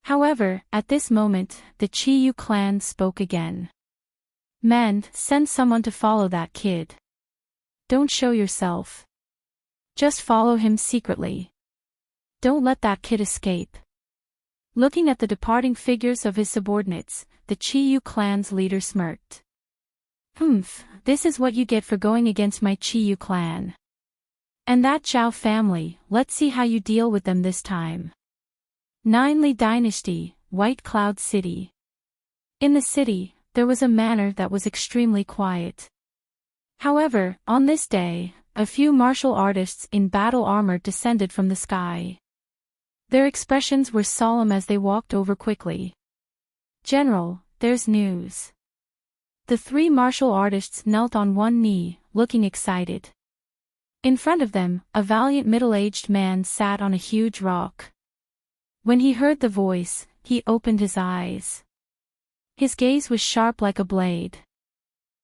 However, at this moment, the Chiyu clan spoke again. Men, send someone to follow that kid. Don't show yourself. Just follow him secretly. Don't let that kid escape. Looking at the departing figures of his subordinates, the Chiyu clan's leader smirked. This is what you get for going against my Chiyu clan. And that Zhao family, let's see how you deal with them this time. 9 Li Dynasty, White Cloud City. In the city, there was a manor that was extremely quiet. However, on this day, a few martial artists in battle armor descended from the sky. Their expressions were solemn as they walked over quickly. General, there's news. The 3 martial artists knelt on one knee, looking excited. In front of them, a valiant middle-aged man sat on a huge rock. When he heard the voice, he opened his eyes. His gaze was sharp like a blade.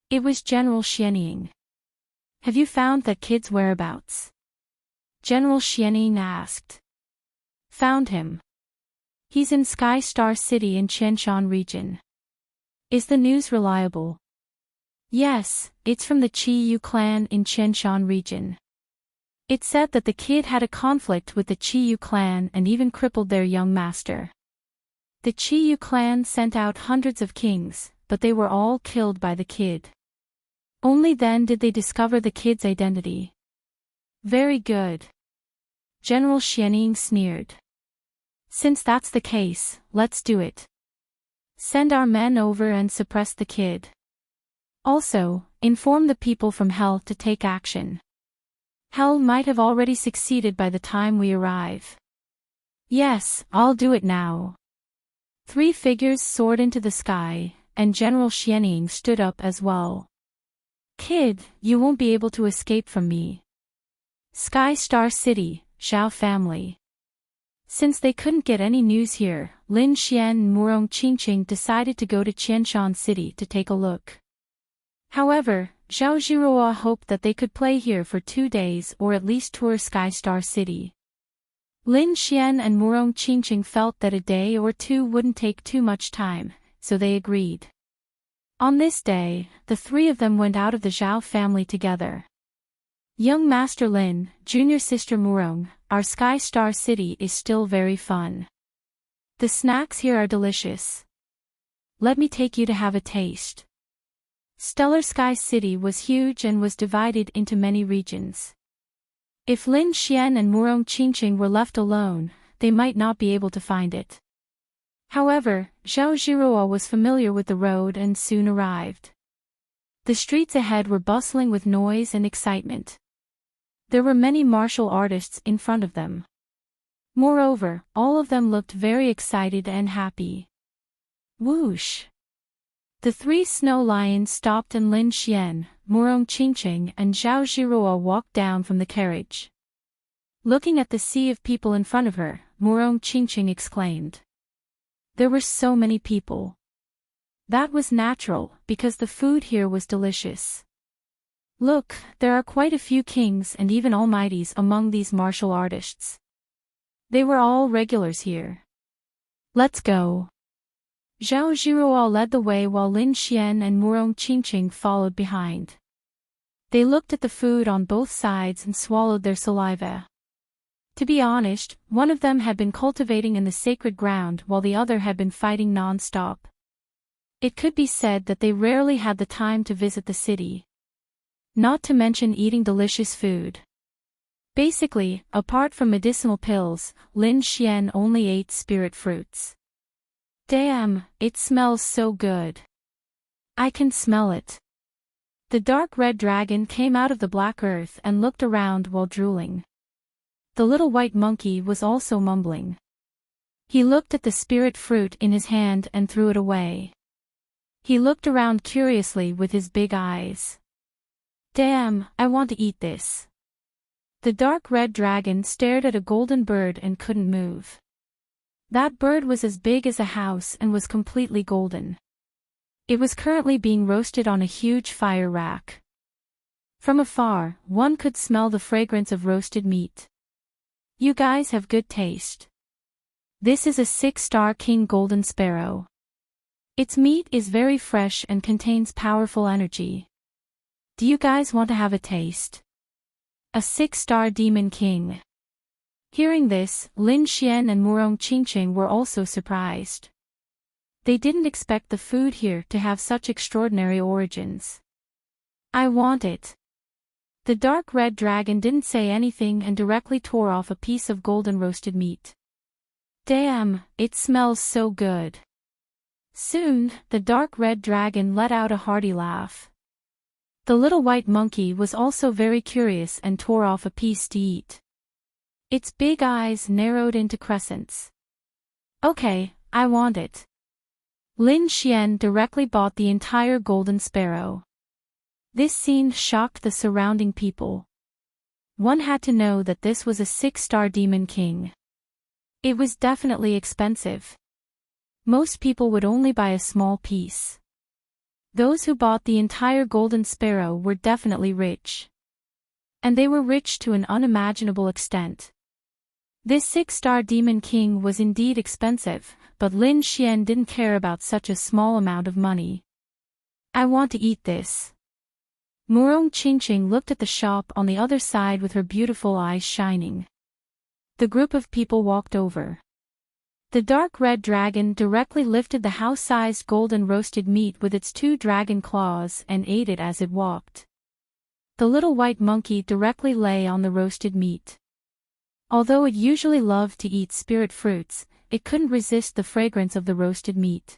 It was General Xianying. Have you found that kid's whereabouts? General Xianying asked. Found him. He's in Sky Star City in Qianshan region. Is the news reliable? Yes, it's from the Qi Yu clan in Qianshan region. It said that the kid had a conflict with the Qi Yu clan and even crippled their young master. The Qi Yu clan sent out hundreds of kings, but they were all killed by the kid. Only then did they discover the kid's identity. Very good. General Xianying sneered. Since that's the case, let's do it. Send our men over and suppress the kid. Also, inform the people from Hell to take action. Hell might have already succeeded by the time we arrive. Yes, I'll do it now. 3 figures soared into the sky, and General Xianying stood up as well. Kid, you won't be able to escape from me. Sky Star City, Zhao family. Since they couldn't get any news here, Lin Xian and Murong Qingqing decided to go to Qianshan City to take a look. However, Zhao Zhiruo hoped that they could play here for 2 days or at least tour Sky Star City. Lin Xian and Murong Qingqing felt that a day or 2 wouldn't take too much time, so they agreed. On this day, the 3 of them went out of the Zhao family together. Young Master Lin, junior sister Murong, our Sky Star City is still very fun. The snacks here are delicious. Let me take you to have a taste. Stellar Sky City was huge and was divided into many regions. If Lin Xian and Murong Qingqing were left alone, they might not be able to find it. However, Zhao Zhiruo was familiar with the road and soon arrived. The streets ahead were bustling with noise and excitement. There were many martial artists in front of them. Moreover, all of them looked very excited and happy. Whoosh! The 3 snow lions stopped and Lin Xian, Murong Qingqing and Zhao Zhiruo walked down from the carriage. Looking at the sea of people in front of her, Murong Qingqing exclaimed. There were so many people. That was natural, because the food here was delicious. Look, there are quite a few kings and even almighties among these martial artists. They were all regulars here. Let's go. Zhao Zhiruo led the way while Lin Xian and Murong Qingqing followed behind. They looked at the food on both sides and swallowed their saliva. To be honest, one of them had been cultivating in the sacred ground while the other had been fighting non-stop. It could be said that they rarely had the time to visit the city. Not to mention eating delicious food. Basically, apart from medicinal pills, Lin Xian only ate spirit fruits. Damn, it smells so good. I can smell it. The dark red dragon came out of the black earth and looked around while drooling. The little white monkey was also mumbling. He looked at the spirit fruit in his hand and threw it away. He looked around curiously with his big eyes. Damn, I want to eat this. The dark red dragon stared at a golden bird and couldn't move. That bird was as big as a house and was completely golden. It was currently being roasted on a huge fire rack. From afar, one could smell the fragrance of roasted meat. You guys have good taste. This is a 6-star king golden sparrow. Its meat is very fresh and contains powerful energy. Do you guys want to have a taste? A 6-star demon king. Hearing this, Lin Xian and Murong Qingqing were also surprised. They didn't expect the food here to have such extraordinary origins. I want it. The dark red dragon didn't say anything and directly tore off a piece of golden roasted meat. Damn, it smells so good. Soon, the dark red dragon let out a hearty laugh. The little white monkey was also very curious and tore off a piece to eat. Its big eyes narrowed into crescents. Okay, I want it. Lin Xian directly bought the entire golden sparrow. This scene shocked the surrounding people. One had to know that this was a 6-star demon king. It was definitely expensive. Most people would only buy a small piece. Those who bought the entire golden sparrow were definitely rich. And they were rich to an unimaginable extent. This 6-star demon king was indeed expensive, but Lin Xian didn't care about such a small amount of money. I want to eat this. Murong Qingqing looked at the shop on the other side with her beautiful eyes shining. The group of people walked over. The dark red dragon directly lifted the house-sized golden roasted meat with its 2 dragon claws and ate it as it walked. The little white monkey directly lay on the roasted meat. Although it usually loved to eat spirit fruits, it couldn't resist the fragrance of the roasted meat.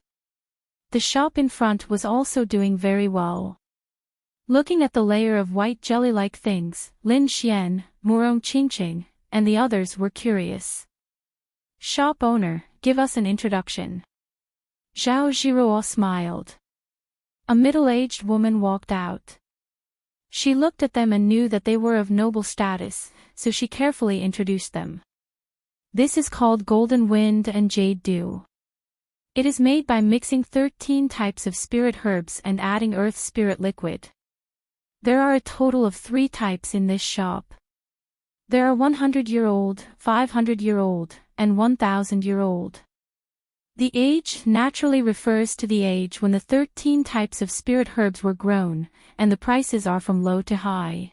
The shop in front was also doing very well. Looking at the layer of white jelly-like things, Lin Xian, Murong Qingqing, and the others were curious. Shop owner, give us an introduction. Zhao Zhiruo smiled. A middle-aged woman walked out. She looked at them and knew that they were of noble status, so she carefully introduced them. This is called Golden Wind and Jade Dew. It is made by mixing 13 types of spirit herbs and adding earth spirit liquid. There are a total of 3 types in this shop. There are 100-year-old, 500-year-old, and 1000-year-old. The age naturally refers to the age when the 13 types of spirit herbs were grown, and the prices are from low to high.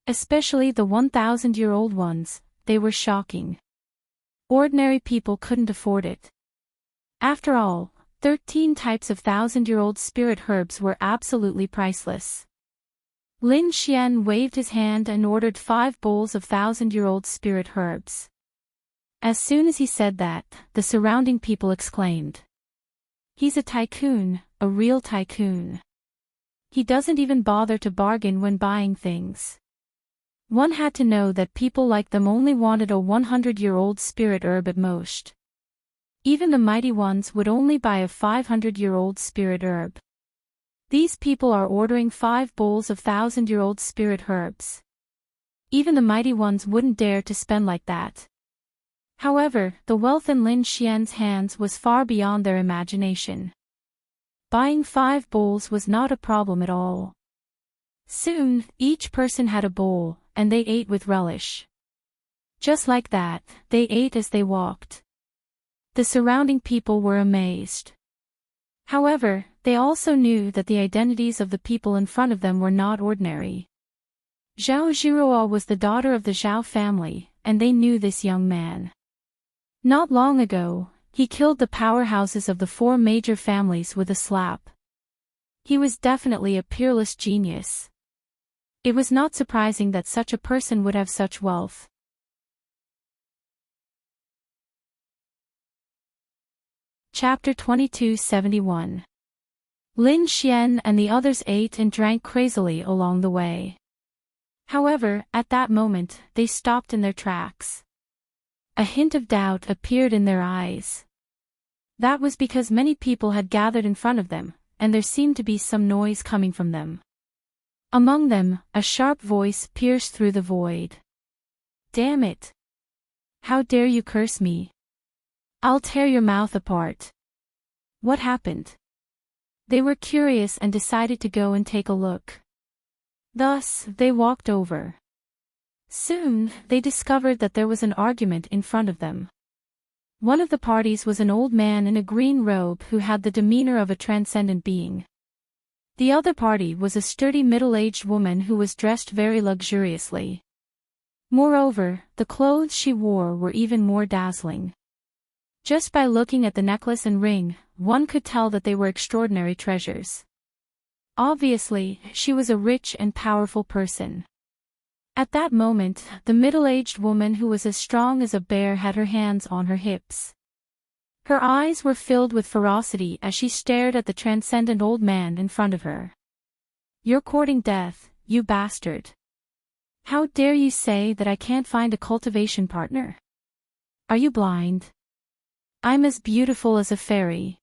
Especially the 1000-year-old ones, they were shocking. Ordinary people couldn't afford it. After all, 13 types of 1000-year-old spirit herbs were absolutely priceless. Lin Xian waved his hand and ordered 5 bowls of 1000-year-old spirit herbs. As soon as he said that, the surrounding people exclaimed. He's a tycoon, a real tycoon. He doesn't even bother to bargain when buying things. One had to know that people like them only wanted a 100-year-old spirit herb at most. Even the mighty ones would only buy a 500-year-old spirit herb. These people are ordering 5 bowls of 1000-year-old spirit herbs. Even the mighty ones wouldn't dare to spend like that. However, the wealth in Lin Xian's hands was far beyond their imagination. Buying 5 bowls was not a problem at all. Soon, each person had a bowl, and they ate with relish. Just like that, they ate as they walked. The surrounding people were amazed. However, they also knew that the identities of the people in front of them were not ordinary. Zhao Zhiruo was the daughter of the Zhao family, and they knew this young man. Not long ago, he killed the powerhouses of the 4 major families with a slap. He was definitely a peerless genius. It was not surprising that such a person would have such wealth. Chapter 2271. Lin Xian and the others ate and drank crazily along the way. However, at that moment, they stopped in their tracks. A hint of doubt appeared in their eyes. That was because many people had gathered in front of them, and there seemed to be some noise coming from them. Among them, a sharp voice pierced through the void. Damn it! How dare you curse me? I'll tear your mouth apart. What happened? They were curious and decided to go and take a look. Thus, they walked over. Soon, they discovered that there was an argument in front of them. One of the parties was an old man in a green robe who had the demeanor of a transcendent being. The other party was a sturdy middle-aged woman who was dressed very luxuriously. Moreover, the clothes she wore were even more dazzling. Just by looking at the necklace and ring, one could tell that they were extraordinary treasures. Obviously, she was a rich and powerful person. At that moment, the middle-aged woman who was as strong as a bear had her hands on her hips. Her eyes were filled with ferocity as she stared at the transcendent old man in front of her. "You're courting death, you bastard. How dare you say that I can't find a cultivation partner? Are you blind? I'm as beautiful as a fairy.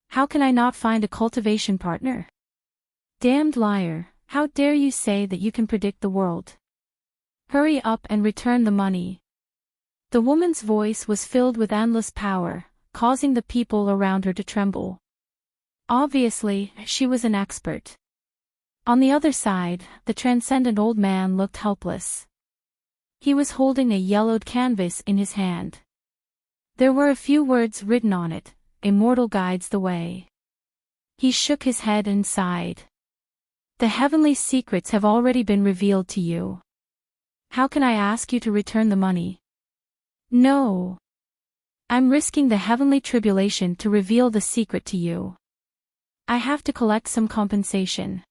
How can I not find a cultivation partner? Damned liar, how dare you say that you can predict the world? Hurry up and return the money." The woman's voice was filled with endless power, causing the people around her to tremble. Obviously, she was an expert. On the other side, the transcendent old man looked helpless. He was holding a yellowed canvas in his hand. There were a few words written on it: "Immortal guides the way." He shook his head and sighed. "The heavenly secrets have already been revealed to you. How can I ask you to return the money? No. I'm risking the heavenly tribulation to reveal the secret to you. I have to collect some compensation."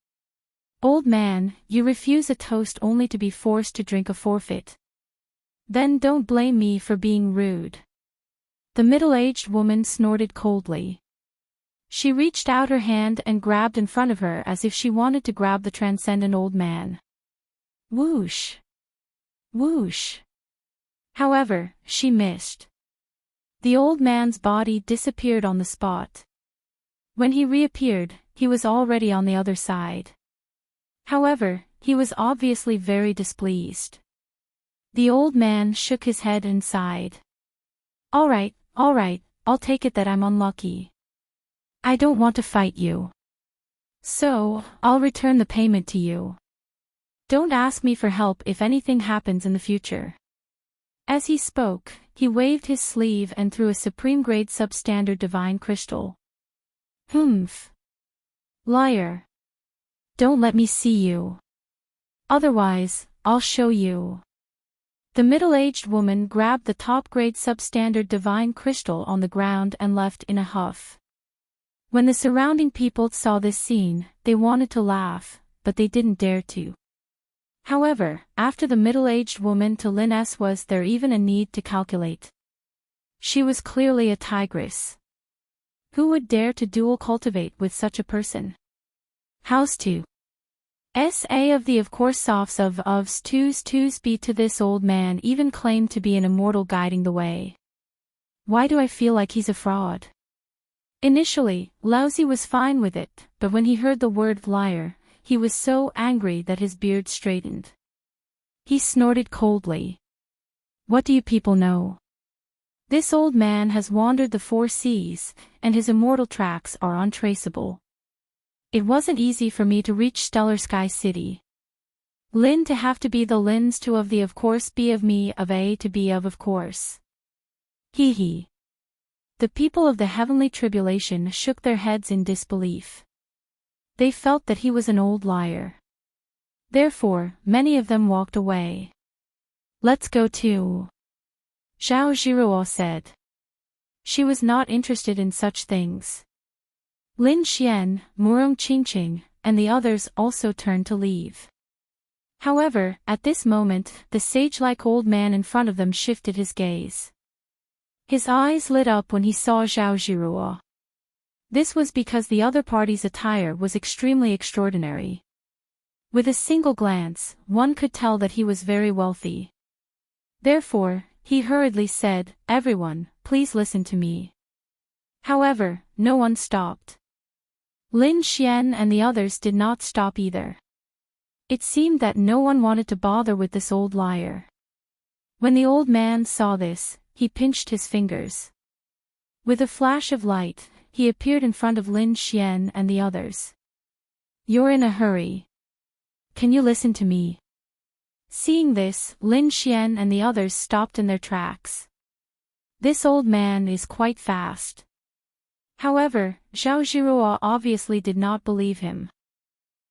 "Old man, you refuse a toast only to be forced to drink a forfeit. Then don't blame me for being rude." The middle-aged woman snorted coldly. She reached out her hand and grabbed in front of her as if she wanted to grab the transcendent old man. Whoosh! Whoosh! However, she missed. The old man's body disappeared on the spot. When he reappeared, he was already on the other side. However, he was obviously very displeased. The old man shook his head and sighed. All right, I'll take it that I'm unlucky. I don't want to fight you. So, I'll return the payment to you. Don't ask me for help if anything happens in the future." As he spoke, he waved his sleeve and threw a supreme-grade substandard divine crystal. Humph. Liar. Don't let me see you. Otherwise, I'll show you. The middle-aged woman grabbed the top-grade substandard divine crystal on the ground and left in a huff. When the surrounding people saw this scene, they wanted to laugh, but they didn't dare to. However, after the middle-aged woman to Linus, was there even a need to calculate? She was clearly a tigress. Who would dare to dual cultivate with such a person? House 2. SA of the of course softs of ofs twos be to this old man even claimed to be an immortal guiding the way. Why do I feel like he's a fraud? Initially, Lousy was fine with it, but when he heard the word liar, he was so angry that his beard straightened. He snorted coldly. What do you people know? This old man has wandered the 4 seas, and his immortal tracks are untraceable. It wasn't easy for me to reach Stellar Sky City. Lin to have to be the Lins to of the of course be of me of A to be of course. Hee hee. The people of the heavenly tribulation shook their heads in disbelief. They felt that he was an old liar. Therefore, many of them walked away. Let's go too. Zhao Jiruo said. She was not interested in such things. Lin Xian, Murong Qingqing, and the others also turned to leave. However, at this moment, the sage-like old man in front of them shifted his gaze. His eyes lit up when he saw Zhao Jiruo. This was because the other party's attire was extremely extraordinary. With a single glance, one could tell that he was very wealthy. Therefore, he hurriedly said, "Everyone, please listen to me." However, no one stopped. Lin Xian and the others did not stop either. It seemed that no one wanted to bother with this old liar. When the old man saw this, he pinched his fingers. With a flash of light, he appeared in front of Lin Xian and the others. You're in a hurry. Can you listen to me? Seeing this, Lin Xian and the others stopped in their tracks. This old man is quite fast. However, Zhao Jiruo obviously did not believe him.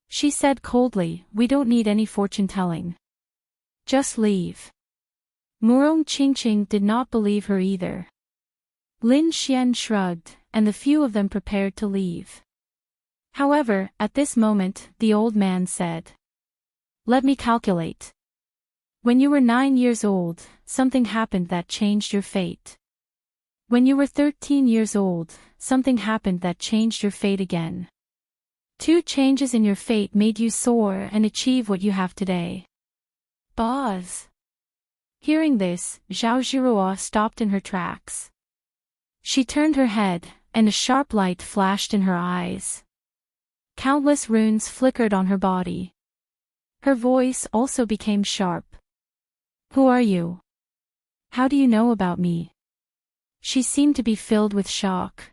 She said coldly, "We don't need any fortune-telling. Just leave." Murong Qingqing did not believe her either. Lin Xian shrugged, and the few of them prepared to leave. However, at this moment, the old man said, "Let me calculate. When you were 9 years old, something happened that changed your fate. When you were 13 years old, something happened that changed your fate again. 2 changes in your fate made you soar and achieve what you have today. Boz. Hearing this, Zhao Zhiruo stopped in her tracks. She turned her head, and a sharp light flashed in her eyes. Countless runes flickered on her body. Her voice also became sharp. Who are you? How do you know about me? She seemed to be filled with shock.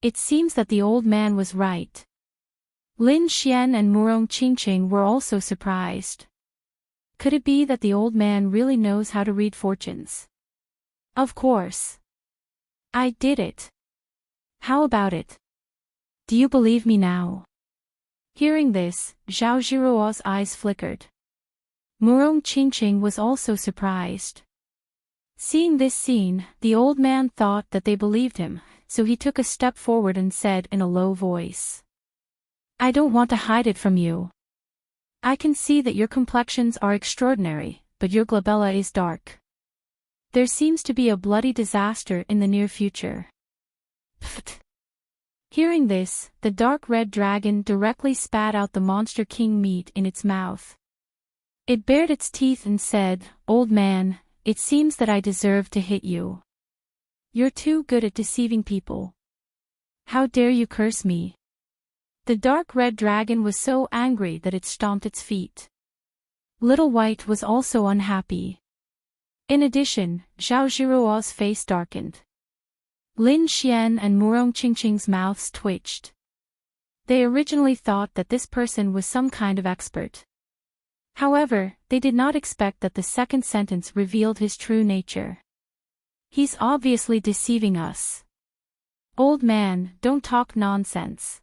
It seems that the old man was right. Lin Xian and Murong Qingqing were also surprised. Could it be that the old man really knows how to read fortunes? Of course. I did it. How about it? Do you believe me now? Hearing this, Zhao Zhiruo's eyes flickered. Murong Qingqing was also surprised. Seeing this scene, the old man thought that they believed him, so he took a step forward and said in a low voice. I don't want to hide it from you. I can see that your complexions are extraordinary, but your glabella is dark. There seems to be a bloody disaster in the near future. Pfft. Hearing this, the dark red dragon directly spat out the monster king meat in its mouth. It bared its teeth and said, Old man, it seems that I deserve to hit you. You're too good at deceiving people. How dare you curse me? The dark red dragon was so angry that it stomped its feet. Little White was also unhappy. In addition, Zhao Zhiruo's face darkened. Lin Xian and Murong Qingqing's mouths twitched. They originally thought that this person was some kind of expert. However, they did not expect that the second sentence revealed his true nature. He's obviously deceiving us. Old man, don't talk nonsense.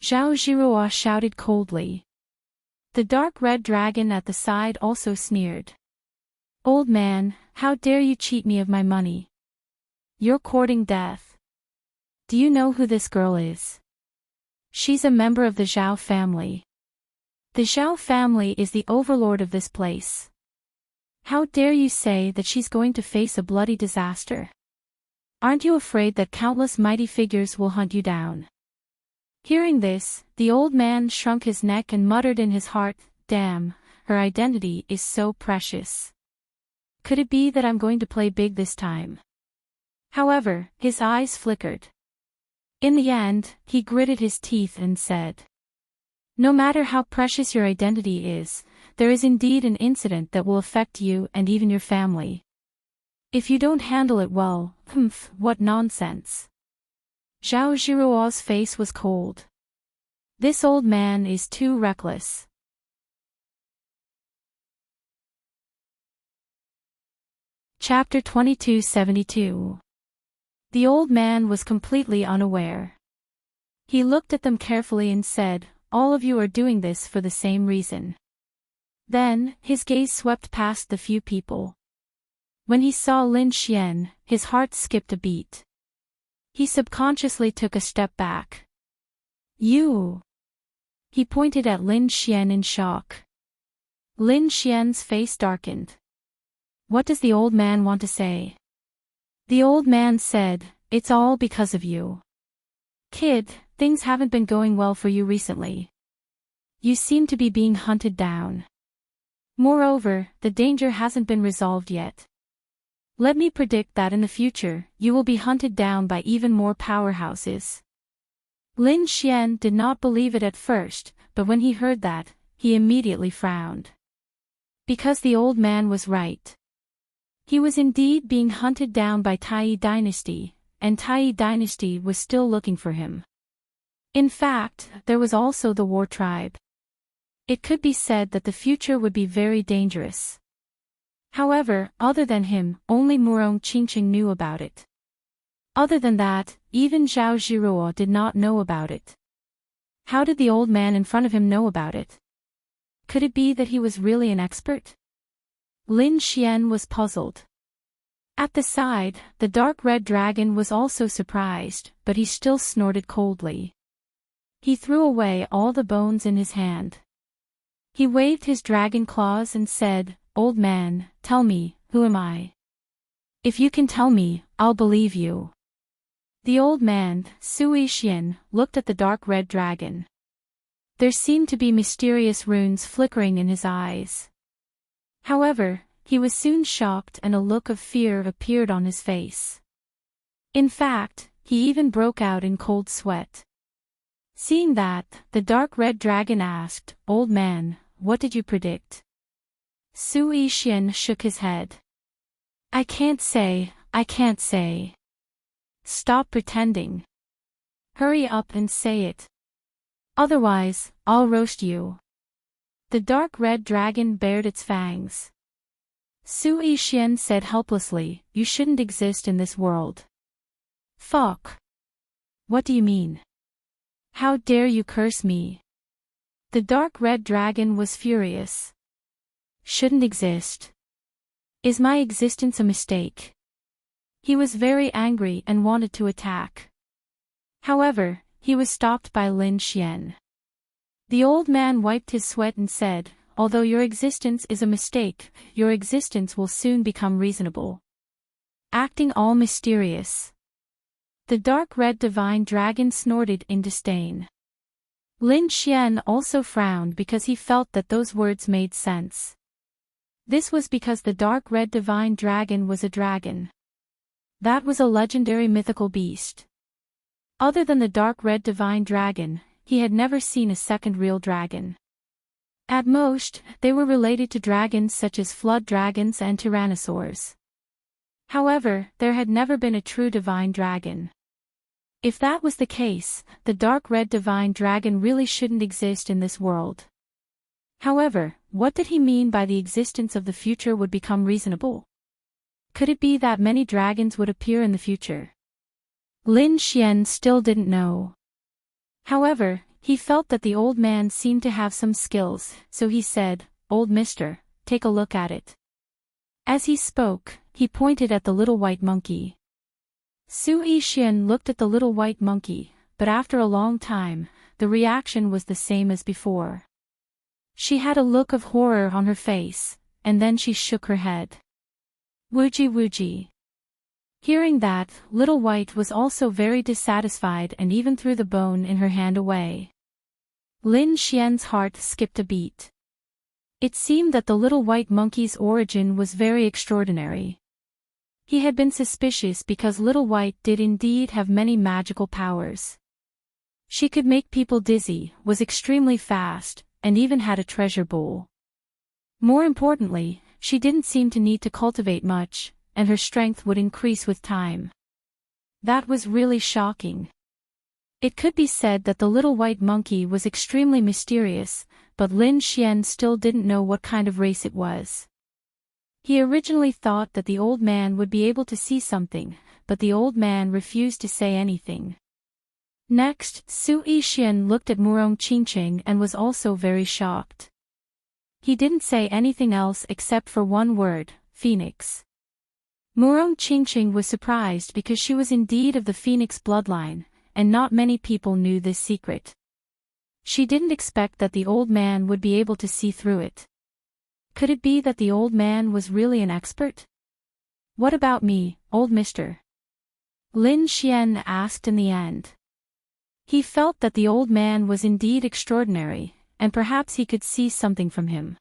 Zhao Zhiruo shouted coldly. The dark red dragon at the side also sneered. Old man, how dare you cheat me of my money? You're courting death. Do you know who this girl is? She's a member of the Zhao family. The Zhao family is the overlord of this place. How dare you say that she's going to face a bloody disaster? Aren't you afraid that countless mighty figures will hunt you down? Hearing this, the old man shrunk his neck and muttered in his heart, Damn, her identity is so precious. Could it be that I'm going to play big this time? However, his eyes flickered. In the end, he gritted his teeth and said, No matter how precious your identity is, there is indeed an incident that will affect you and even your family. If you don't handle it well, what nonsense. Zhao Zhiruo's face was cold. This old man is too reckless. Chapter 2272. The old man was completely unaware. He looked at them carefully and said, All of you are doing this for the same reason. Then, his gaze swept past the few people. When he saw Lin Xian, his heart skipped a beat. He subconsciously took a step back. You! He pointed at Lin Xian in shock. Lin Xian's face darkened. What does the old man want to say? The old man said, It's all because of you. Kid, things haven't been going well for you recently. You seem to be being hunted down. Moreover, the danger hasn't been resolved yet. Let me predict that in the future, you will be hunted down by even more powerhouses. Lin Xian did not believe it at first, but when he heard that, he immediately frowned. Because the old man was right. He was indeed being hunted down by Tai Dynasty, and Tai Dynasty was still looking for him. In fact, there was also the War Tribe. It could be said that the future would be very dangerous. However, other than him, only Murong Qingqing knew about it. Other than that, even Zhao Zhiruo did not know about it. How did the old man in front of him know about it? Could it be that he was really an expert? Lin Xian was puzzled. At the side, the dark red dragon was also surprised, but he still snorted coldly. He threw away all the bones in his hand. He waved his dragon claws and said, "Old man, tell me, who am I? If you can tell me, I'll believe you." The old man, Sui Xian, looked at the dark red dragon. There seemed to be mysterious runes flickering in his eyes. However, he was soon shocked and a look of fear appeared on his face. In fact, he even broke out in cold sweat. Seeing that, the dark red dragon asked, "Old man, what did you predict?" Sui Xian shook his head. I can't say. Stop pretending. Hurry up and say it. Otherwise, I'll roast you." The dark red dragon bared its fangs. Sui Xian said helplessly, "You shouldn't exist in this world." "Fuck. What do you mean? How dare you curse me?" The dark red dragon was furious. "Shouldn't exist? Is my existence a mistake?" He was very angry and wanted to attack. However, he was stopped by Lin Xian. The old man wiped his sweat and said, "Although your existence is a mistake, your existence will soon become reasonable." Acting all mysterious. The dark red divine dragon snorted in disdain. Lin Xian also frowned because he felt that those words made sense. This was because the dark red divine dragon was a dragon. That was a legendary mythical beast. Other than the dark red divine dragon, he had never seen a second real dragon. At most, they were related to dragons such as flood dragons and tyrannosaurs. However, there had never been a true divine dragon. If that was the case, the dark red divine dragon really shouldn't exist in this world. However, what did he mean by the existence of the future would become reasonable? Could it be that many dragons would appear in the future? Lin Xian still didn't know. However, he felt that the old man seemed to have some skills, so he said, "Old mister, take a look at it." As he spoke, he pointed at the little white monkey. Sui Xian looked at the little white monkey, but after a long time, the reaction was the same as before. She had a look of horror on her face, and then she shook her head. Wooji wooji. Hearing that, Little White was also very dissatisfied and even threw the bone in her hand away. Lin Xian's heart skipped a beat. It seemed that the little white monkey's origin was very extraordinary. He had been suspicious because Little White did indeed have many magical powers. She could make people dizzy, was extremely fast, and even had a treasure bowl. More importantly, she didn't seem to need to cultivate much, and her strength would increase with time. That was really shocking. It could be said that the little white monkey was extremely mysterious, but Lin Xian still didn't know what kind of race it was. He originally thought that the old man would be able to see something, but the old man refused to say anything. Next, Sui Xian looked at Murong Qingqing and was also very shocked. He didn't say anything else except for one word, Phoenix. Murong Qingqing was surprised because she was indeed of the Phoenix bloodline, and not many people knew this secret. She didn't expect that the old man would be able to see through it. Could it be that the old man was really an expert? What about me, old mister? Lin Xian asked in the end. He felt that the old man was indeed extraordinary, and perhaps he could see something from him.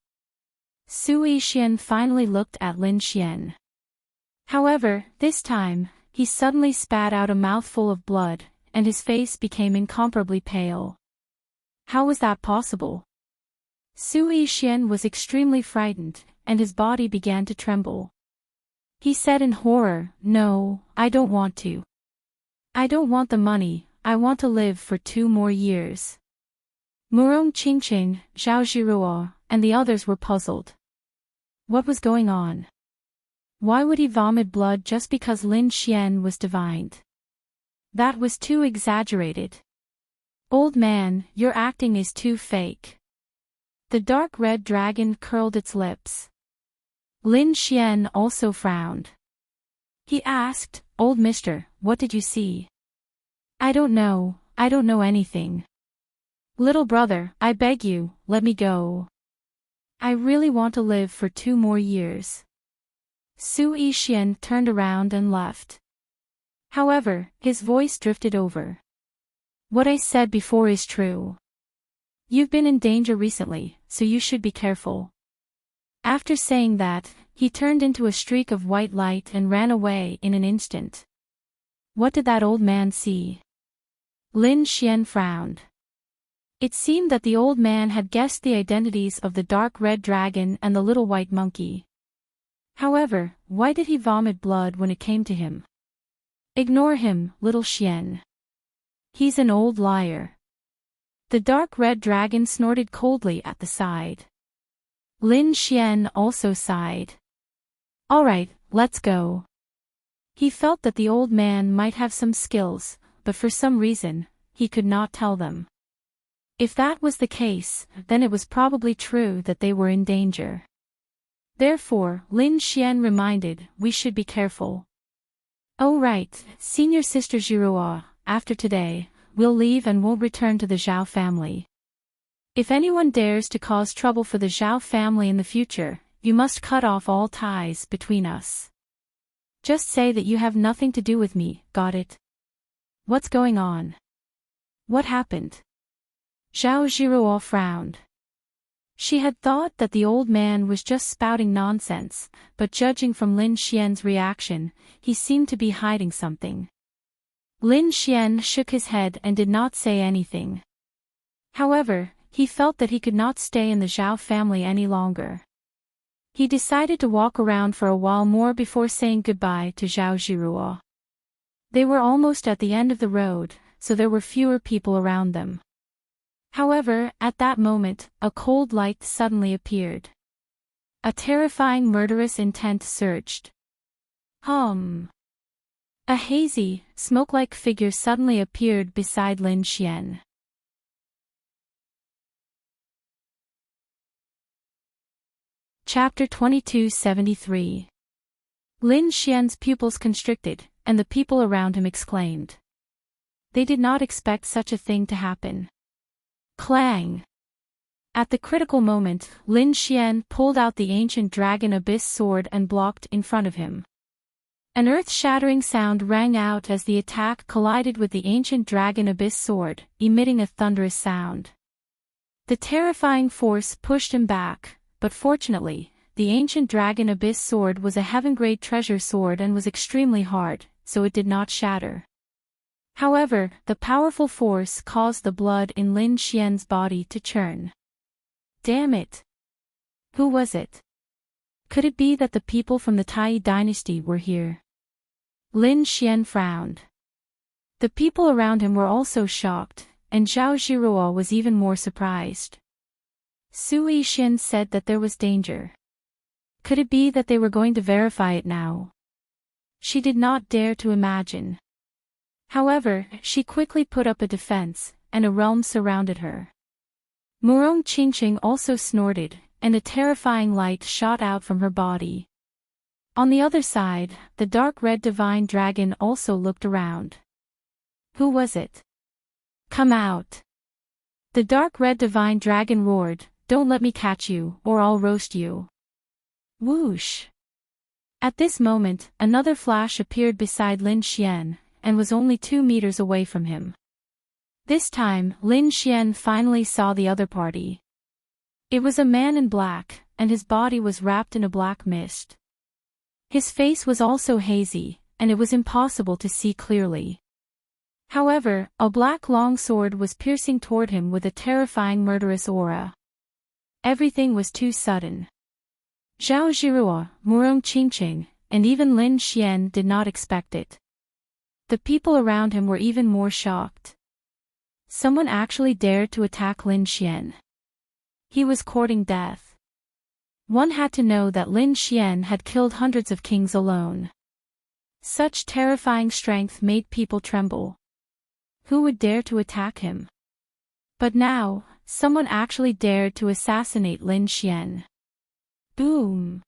Sui Xian finally looked at Lin Xian. However, this time, he suddenly spat out a mouthful of blood, and his face became incomparably pale. How was that possible? Sui Xian was extremely frightened, and his body began to tremble. He said in horror, "No, I don't want to. I don't want the money, I want to live for 2 more years." Murong Qingqing, Zhao Jiruo, and the others were puzzled. What was going on? Why would he vomit blood just because Lin Xian was divined? That was too exaggerated. Old man, your acting is too fake. The dark red dragon curled its lips. Lin Xian also frowned. He asked, "Old mister, what did you see?" I don't know anything. Little brother, I beg you, let me go." I really want to live for 2 more years. Su Yixian turned around and left. However, his voice drifted over. What I said before is true. You've been in danger recently, so you should be careful. After saying that, he turned into a streak of white light and ran away in an instant. What did that old man see? Lin Xian frowned. It seemed that the old man had guessed the identities of the dark red dragon and the little white monkey. However, why did he vomit blood when it came to him? Ignore him, little Xian. He's an old liar. The dark red dragon snorted coldly at the side. Lin Xian also sighed. All right, let's go. He felt that the old man might have some skills, but for some reason, he could not tell them. If that was the case, then it was probably true that they were in danger. Therefore, Lin Xian reminded, we should be careful. Oh right, Senior Sister Jiruo, after today, we'll leave and won't return to the Zhao family. If anyone dares to cause trouble for the Zhao family in the future, you must cut off all ties between us. Just say that you have nothing to do with me, got it? What's going on? What happened? Zhao Jiruo frowned. She had thought that the old man was just spouting nonsense, but judging from Lin Xian's reaction, he seemed to be hiding something. Lin Xian shook his head and did not say anything. However, he felt that he could not stay in the Zhao family any longer. He decided to walk around for a while more before saying goodbye to Zhao Jiruo. They were almost at the end of the road, so there were fewer people around them. However, at that moment, a cold light suddenly appeared. A terrifying murderous intent surged. A hazy, smoke-like figure suddenly appeared beside Lin Xian. Chapter 2273. Lin Xian's pupils constricted, and the people around him exclaimed. They did not expect such a thing to happen. Clang! At the critical moment, Lin Xian pulled out the ancient dragon abyss sword and blocked in front of him. An earth-shattering sound rang out as the attack collided with the ancient dragon abyss sword, emitting a thunderous sound. The terrifying force pushed him back, but fortunately, the ancient dragon abyss sword was a heaven-grade treasure sword and was extremely hard, so it did not shatter. However, the powerful force caused the blood in Lin Xian's body to churn. Damn it! Who was it? Could it be that the people from the Tai dynasty were here? Lin Xian frowned. The people around him were also shocked, and Zhao Jiruo was even more surprised. Su Yixian said that there was danger. Could it be that they were going to verify it now? She did not dare to imagine. However, she quickly put up a defense, and a realm surrounded her. Murong Qingqing also snorted, and a terrifying light shot out from her body. On the other side, the dark red divine dragon also looked around. Who was it? Come out! The dark red divine dragon roared, don't let me catch you, or I'll roast you. Whoosh! At this moment, another flash appeared beside Lin Xian, and was only 2 meters away from him. This time, Lin Xian finally saw the other party. It was a man in black, and his body was wrapped in a black mist. His face was also hazy, and it was impossible to see clearly. However, a black longsword was piercing toward him with a terrifying murderous aura. Everything was too sudden. Zhao Jiruo, Murong Qingqing, and even Lin Xian did not expect it. The people around him were even more shocked. Someone actually dared to attack Lin Xian. He was courting death. One had to know that Lin Xian had killed hundreds of kings alone. Such terrifying strength made people tremble. Who would dare to attack him? But now, someone actually dared to assassinate Lin Xian. Boom!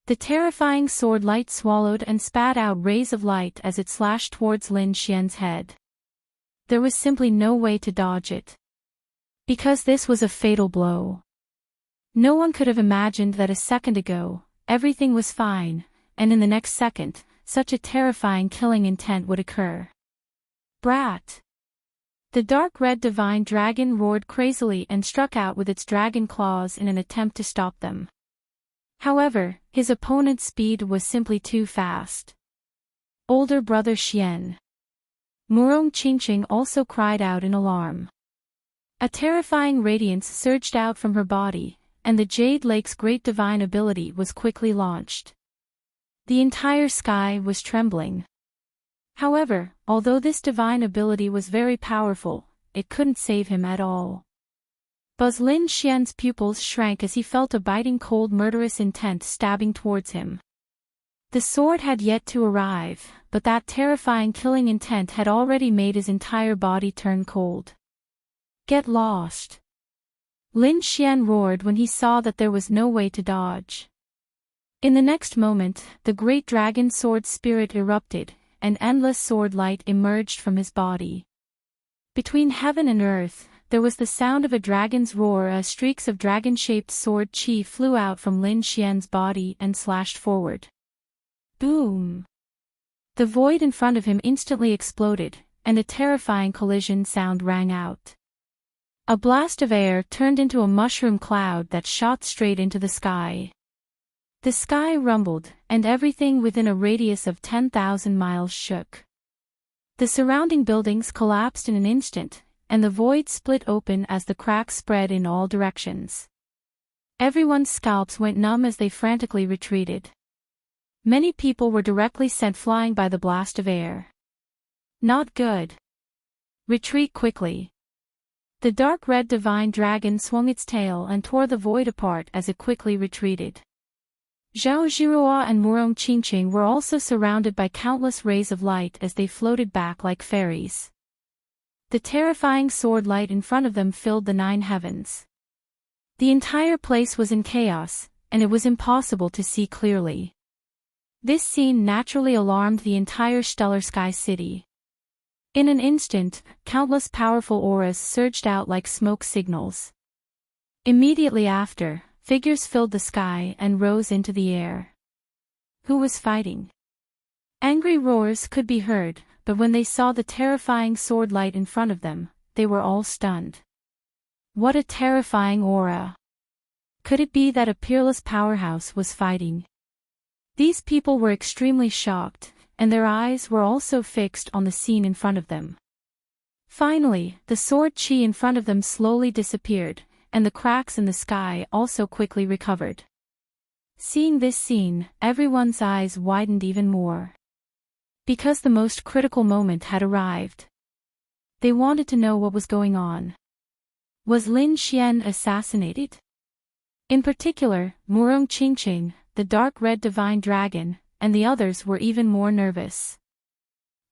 The terrifying sword light swallowed and spat out rays of light as it slashed towards Lin Xian's head. There was simply no way to dodge it. Because this was a fatal blow. No one could have imagined that a second ago, everything was fine, and in the next second, such a terrifying killing intent would occur. Brat! The dark red divine dragon roared crazily and struck out with its dragon claws in an attempt to stop them. However, his opponent's speed was simply too fast. Older brother Xian. Murong Qingqing also cried out in alarm. A terrifying radiance surged out from her body, and the Jade Lake's great divine ability was quickly launched. The entire sky was trembling. However, although this divine ability was very powerful, it couldn't save him at all. Buzz Lin Xian's pupils shrank as he felt a biting cold murderous intent stabbing towards him. The sword had yet to arrive, but that terrifying killing intent had already made his entire body turn cold. Get lost! Lin Xian roared when he saw that there was no way to dodge. In the next moment, the great dragon sword spirit erupted, and endless sword light emerged from his body. Between heaven and earth, there was the sound of a dragon's roar as streaks of dragon-shaped sword chi flew out from Lin Xian's body and slashed forward. Boom! The void in front of him instantly exploded, and a terrifying collision sound rang out. A blast of air turned into a mushroom cloud that shot straight into the sky. The sky rumbled, and everything within a radius of 10,000 miles shook. The surrounding buildings collapsed in an instant, and the void split open as the cracks spread in all directions. Everyone's scalps went numb as they frantically retreated. Many people were directly sent flying by the blast of air. Not good. Retreat quickly. The dark red divine dragon swung its tail and tore the void apart as it quickly retreated. Zhao Zhiruo and Murong Qingqing were also surrounded by countless rays of light as they floated back like fairies. The terrifying sword light in front of them filled the 9 heavens. The entire place was in chaos, and it was impossible to see clearly. This scene naturally alarmed the entire stellar sky city. In an instant, countless powerful auras surged out like smoke signals. Immediately after, figures filled the sky and rose into the air. Who was fighting? Angry roars could be heard, but when they saw the terrifying sword light in front of them, they were all stunned. What a terrifying aura! Could it be that a peerless powerhouse was fighting? These people were extremely shocked, and their eyes were also fixed on the scene in front of them. Finally, the sword chi in front of them slowly disappeared, and the cracks in the sky also quickly recovered. Seeing this scene, everyone's eyes widened even more. Because the most critical moment had arrived. They wanted to know what was going on. Was Lin Xian assassinated? In particular, Murong Qingqing, the dark red divine dragon, and the others were even more nervous.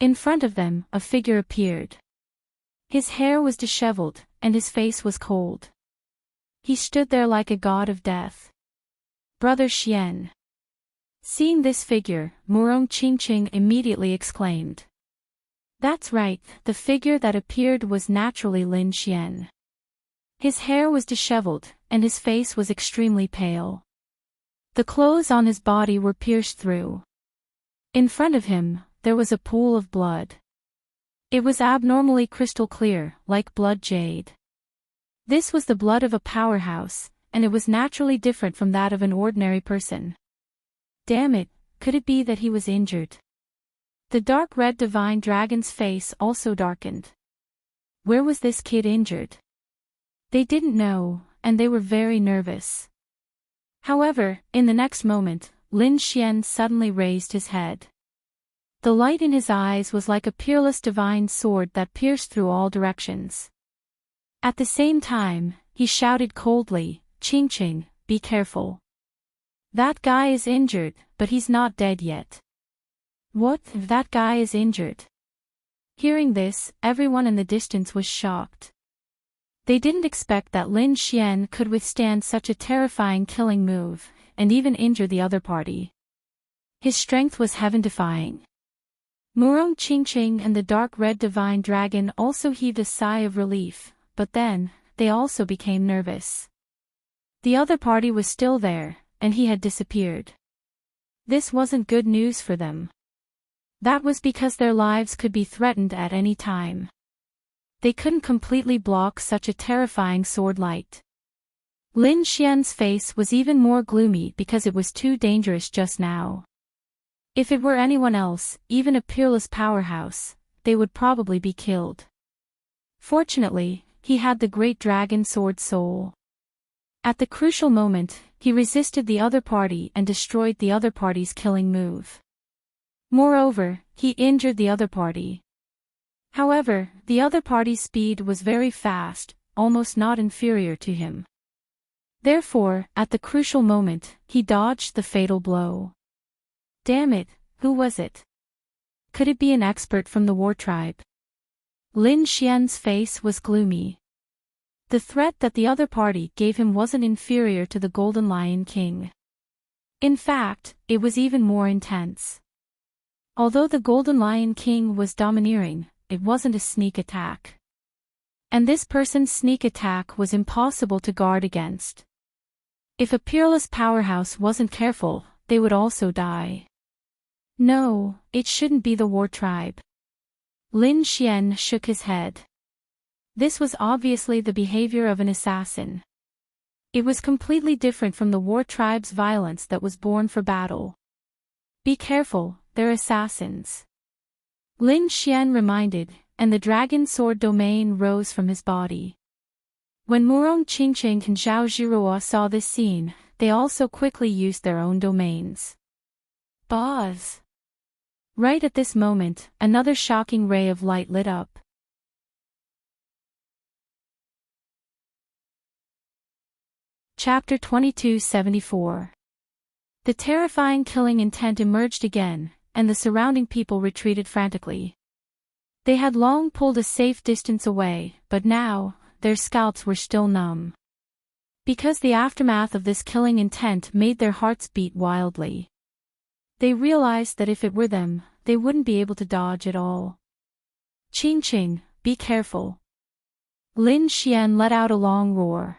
In front of them, a figure appeared. His hair was disheveled, and his face was cold. He stood there like a god of death. Brother Xian. Seeing this figure, Murong Qingqing immediately exclaimed. That's right, the figure that appeared was naturally Lin Xian. His hair was disheveled, and his face was extremely pale. The clothes on his body were pierced through. In front of him, there was a pool of blood. It was abnormally crystal clear, like blood jade. This was the blood of a powerhouse, and it was naturally different from that of an ordinary person. Damn it, could it be that he was injured? The dark red divine dragon's face also darkened. Where was this kid injured? They didn't know, and they were very nervous. However, in the next moment, Lin Xian suddenly raised his head. The light in his eyes was like a peerless divine sword that pierced through all directions. At the same time, he shouted coldly, "Qingqing, be careful. That guy is injured, but he's not dead yet." What? That guy is injured? Hearing this, everyone in the distance was shocked. They didn't expect that Lin Xian could withstand such a terrifying killing move, and even injure the other party. His strength was heaven-defying. Murong Qingqing and the dark red divine dragon also heaved a sigh of relief, but then, they also became nervous. The other party was still there, and he had disappeared. This wasn't good news for them. That was because their lives could be threatened at any time. They couldn't completely block such a terrifying sword light. Lin Xian's face was even more gloomy because it was too dangerous just now. If it were anyone else, even a peerless powerhouse, they would probably be killed. Fortunately, he had the great dragon sword soul. At the crucial moment, he resisted the other party and destroyed the other party's killing move. Moreover, he injured the other party. However, the other party's speed was very fast, almost not inferior to him. Therefore, at the crucial moment, he dodged the fatal blow. Damn it, who was it? Could it be an expert from the war tribe? Lin Xian's face was gloomy. The threat that the other party gave him wasn't inferior to the Golden Lion King. In fact, it was even more intense. Although the Golden Lion King was domineering, it wasn't a sneak attack. And this person's sneak attack was impossible to guard against. If a peerless powerhouse wasn't careful, they would also die. No, it shouldn't be the war tribe. Lin Xian shook his head. This was obviously the behavior of an assassin. It was completely different from the war tribe's violence that was born for battle. Be careful, they're assassins. Lin Xian reminded, and the dragon sword domain rose from his body. When Murong Qingqing and Zhao Zhiruo saw this scene, they also quickly used their own domains. Buzz! Right at this moment, another shocking ray of light lit up. Chapter 2274. The terrifying killing intent emerged again, and the surrounding people retreated frantically. They had long pulled a safe distance away, but now, their scalps were still numb. Because the aftermath of this killing intent made their hearts beat wildly. They realized that if it were them, they wouldn't be able to dodge at all. Qingqing, be careful. Lin Xian let out a long roar.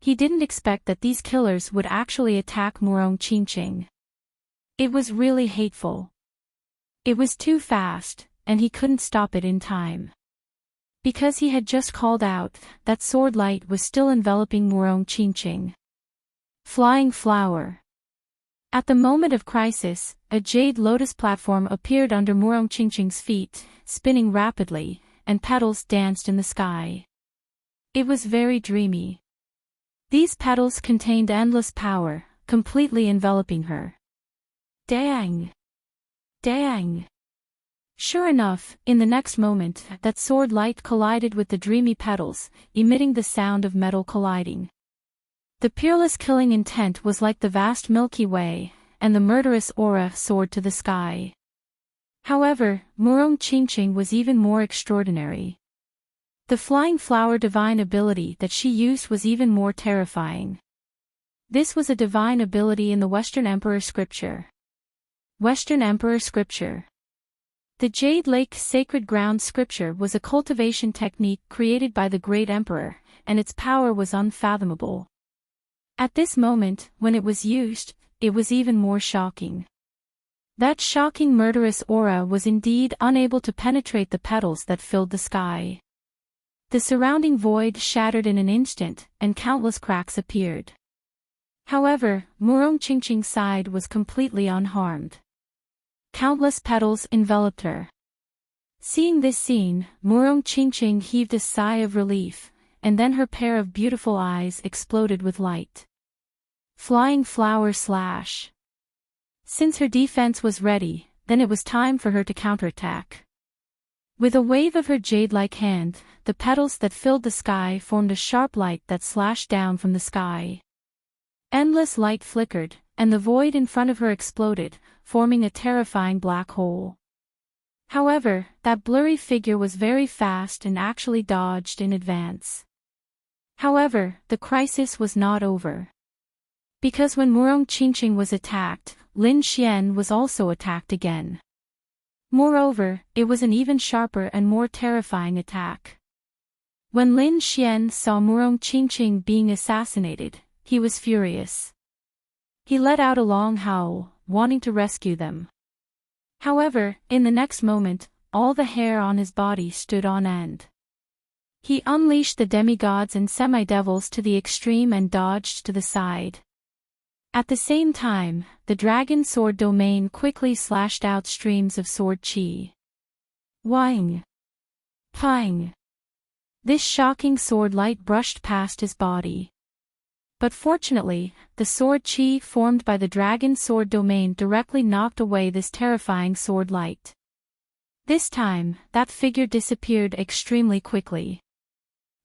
He didn't expect that these killers would actually attack Murong Qingqing. It was really hateful. It was too fast, and he couldn't stop it in time. Because he had just called out, that sword light was still enveloping Murong Qingqing. Flying flower. At the moment of crisis, a jade lotus platform appeared under Murong Qingqing's feet, spinning rapidly, and petals danced in the sky. It was very dreamy. These petals contained endless power, completely enveloping her. Dang! Dang! Sure enough, in the next moment, that sword light collided with the dreamy petals, emitting the sound of metal colliding. The peerless killing intent was like the vast Milky Way, and the murderous aura soared to the sky. However, Murong Qingqing was even more extraordinary. The flying flower divine ability that she used was even more terrifying. This was a divine ability in the Western Emperor scripture. Western Emperor scripture. The Jade Lake Sacred Ground scripture was a cultivation technique created by the Great Emperor, and its power was unfathomable. At this moment, when it was used, it was even more shocking. That shocking murderous aura was indeed unable to penetrate the petals that filled the sky. The surrounding void shattered in an instant, and countless cracks appeared. However, Murong Qingqing's side was completely unharmed. Countless petals enveloped her. Seeing this scene, Murong Qingqing heaved a sigh of relief, and then her pair of beautiful eyes exploded with light. Flying flower slash. Since her defense was ready, then it was time for her to counterattack. With a wave of her jade-like hand, the petals that filled the sky formed a sharp light that slashed down from the sky. Endless light flickered, and the void in front of her exploded, forming a terrifying black hole. However, that blurry figure was very fast and actually dodged in advance. However, the crisis was not over. Because when Murong Qingqing was attacked, Lin Xian was also attacked again. Moreover, it was an even sharper and more terrifying attack. When Lin Xian saw Murong Qingqing being assassinated, he was furious. He let out a long howl, wanting to rescue them. However, in the next moment, all the hair on his body stood on end. He unleashed the demigods and semi-devils to the extreme and dodged to the side. At the same time, the dragon sword domain quickly slashed out streams of sword chi. Wang! Pang! This shocking sword light brushed past his body. But fortunately, the sword chi formed by the dragon sword domain directly knocked away this terrifying sword light. This time, that figure disappeared extremely quickly.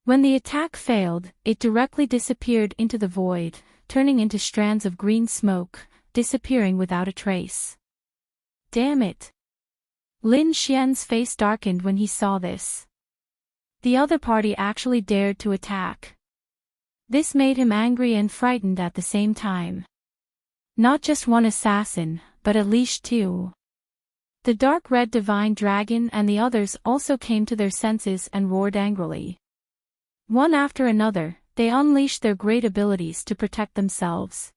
When the attack failed, it directly disappeared into the void, turning into strands of green smoke, disappearing without a trace. Damn it! Lin Xian's face darkened when he saw this. The other party actually dared to attack. This made him angry and frightened at the same time. Not just one assassin, but at least two. The dark red divine dragon and the others also came to their senses and roared angrily. One after another, they unleashed their great abilities to protect themselves.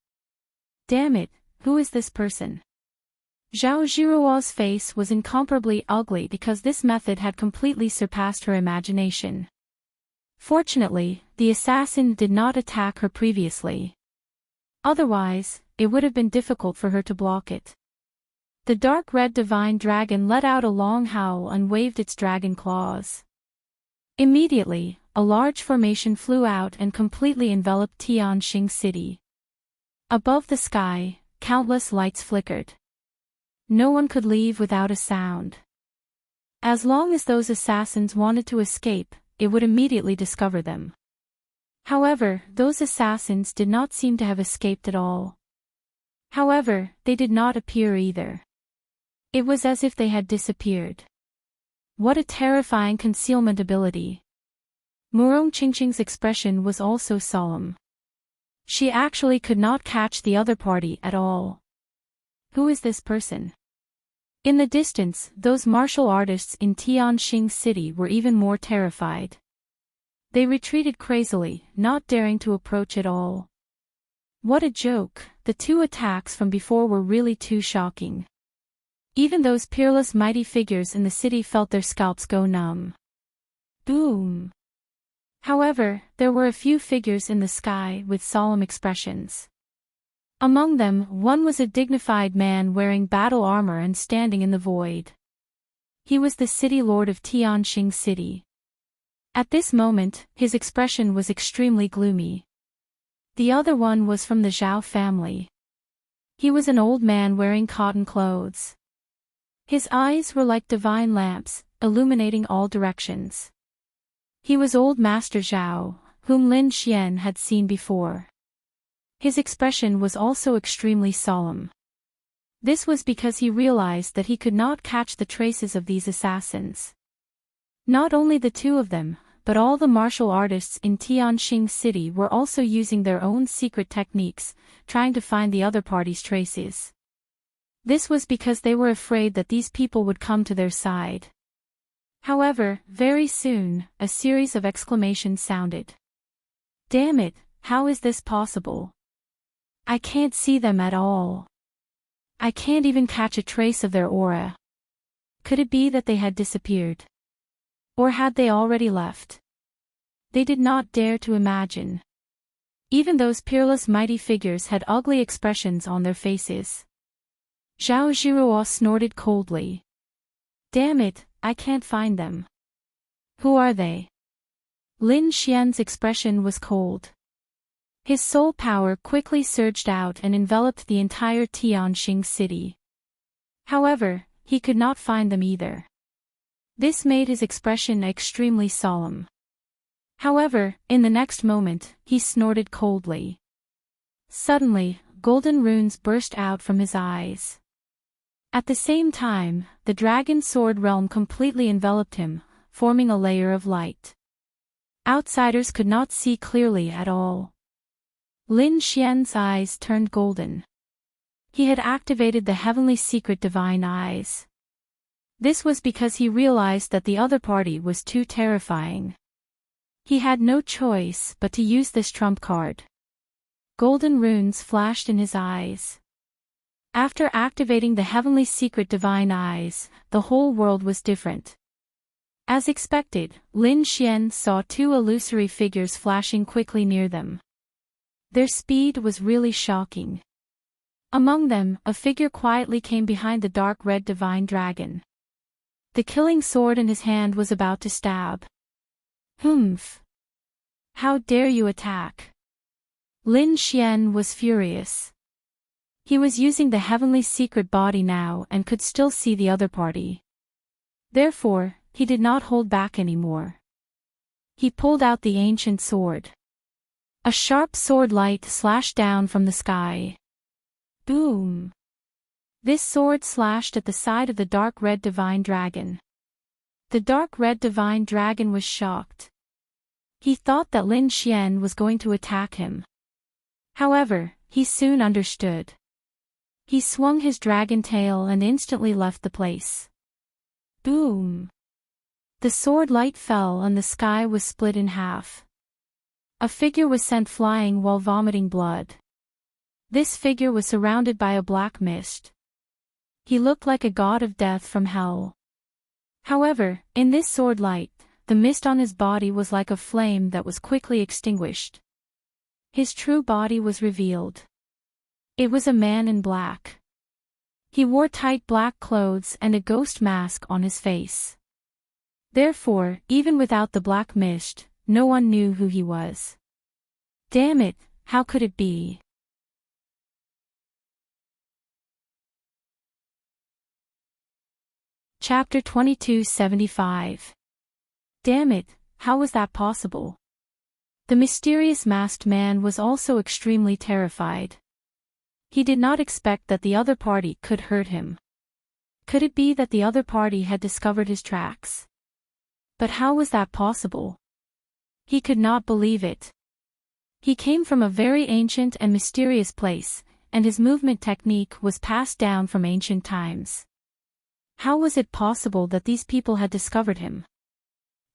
Damn it, who is this person? Zhao Jiruo's face was incomparably ugly because this method had completely surpassed her imagination. Fortunately, the assassin did not attack her previously. Otherwise, it would have been difficult for her to block it. The dark red divine dragon let out a long howl and waved its dragon claws. Immediately, a large formation flew out and completely enveloped Tianxing City. Above the sky, countless lights flickered. No one could leave without a sound. As long as those assassins wanted to escape, it would immediately discover them. However, those assassins did not seem to have escaped at all. However, they did not appear either. It was as if they had disappeared. What a terrifying concealment ability. Murong Qingqing's expression was also solemn. She actually could not catch the other party at all. Who is this person? In the distance, those martial artists in Tianxing City were even more terrified. They retreated crazily, not daring to approach at all. What a joke, the two attacks from before were really too shocking. Even those peerless mighty figures in the city felt their scalps go numb. Boom! However, there were a few figures in the sky with solemn expressions. Among them, one was a dignified man wearing battle armor and standing in the void. He was the city lord of Tianxing City. At this moment, his expression was extremely gloomy. The other one was from the Zhao family. He was an old man wearing cotton clothes. His eyes were like divine lamps, illuminating all directions. He was old Master Zhao, whom Lin Xian had seen before. His expression was also extremely solemn. This was because he realized that he could not catch the traces of these assassins. Not only the two of them, but all the martial artists in Tianxing City were also using their own secret techniques, trying to find the other party's traces. This was because they were afraid that these people would come to their side. However, very soon, a series of exclamations sounded. Damn it, how is this possible? I can't see them at all. I can't even catch a trace of their aura. Could it be that they had disappeared? Or had they already left? They did not dare to imagine. Even those peerless mighty figures had ugly expressions on their faces. Zhao Jiruo snorted coldly. Damn it, I can't find them. Who are they? Lin Xian's expression was cold. His soul power quickly surged out and enveloped the entire Tianxing City. However, he could not find them either. This made his expression extremely solemn. However, in the next moment, he snorted coldly. Suddenly, golden runes burst out from his eyes. At the same time, the dragon sword realm completely enveloped him, forming a layer of light. Outsiders could not see clearly at all. Lin Xian's eyes turned golden. He had activated the heavenly secret divine eyes. This was because he realized that the other party was too terrifying. He had no choice but to use this trump card. Golden runes flashed in his eyes. After activating the heavenly secret divine eyes, the whole world was different. As expected, Lin Xian saw two illusory figures flashing quickly near them. Their speed was really shocking. Among them, a figure quietly came behind the dark red divine dragon. The killing sword in his hand was about to stab. Humph! How dare you attack? Lin Xian was furious. He was using the heavenly secret body now and could still see the other party. Therefore, he did not hold back anymore. He pulled out the ancient sword. A sharp sword light slashed down from the sky. Boom! This sword slashed at the side of the dark red divine dragon. The dark red divine dragon was shocked. He thought that Lin Xian was going to attack him. However, he soon understood. He swung his dragon tail and instantly left the place. Boom! The sword light fell and the sky was split in half. A figure was sent flying while vomiting blood. This figure was surrounded by a black mist. He looked like a god of death from hell. However, in this sword light, the mist on his body was like a flame that was quickly extinguished. His true body was revealed. It was a man in black. He wore tight black clothes and a ghost mask on his face. Therefore, even without the black mist, no one knew who he was. Damn it, how could it be? Chapter 2275. Damn it, how was that possible? The mysterious masked man was also extremely terrified. He did not expect that the other party could hurt him. Could it be that the other party had discovered his tracks? But how was that possible? He could not believe it. He came from a very ancient and mysterious place, and his movement technique was passed down from ancient times. How was it possible that these people had discovered him?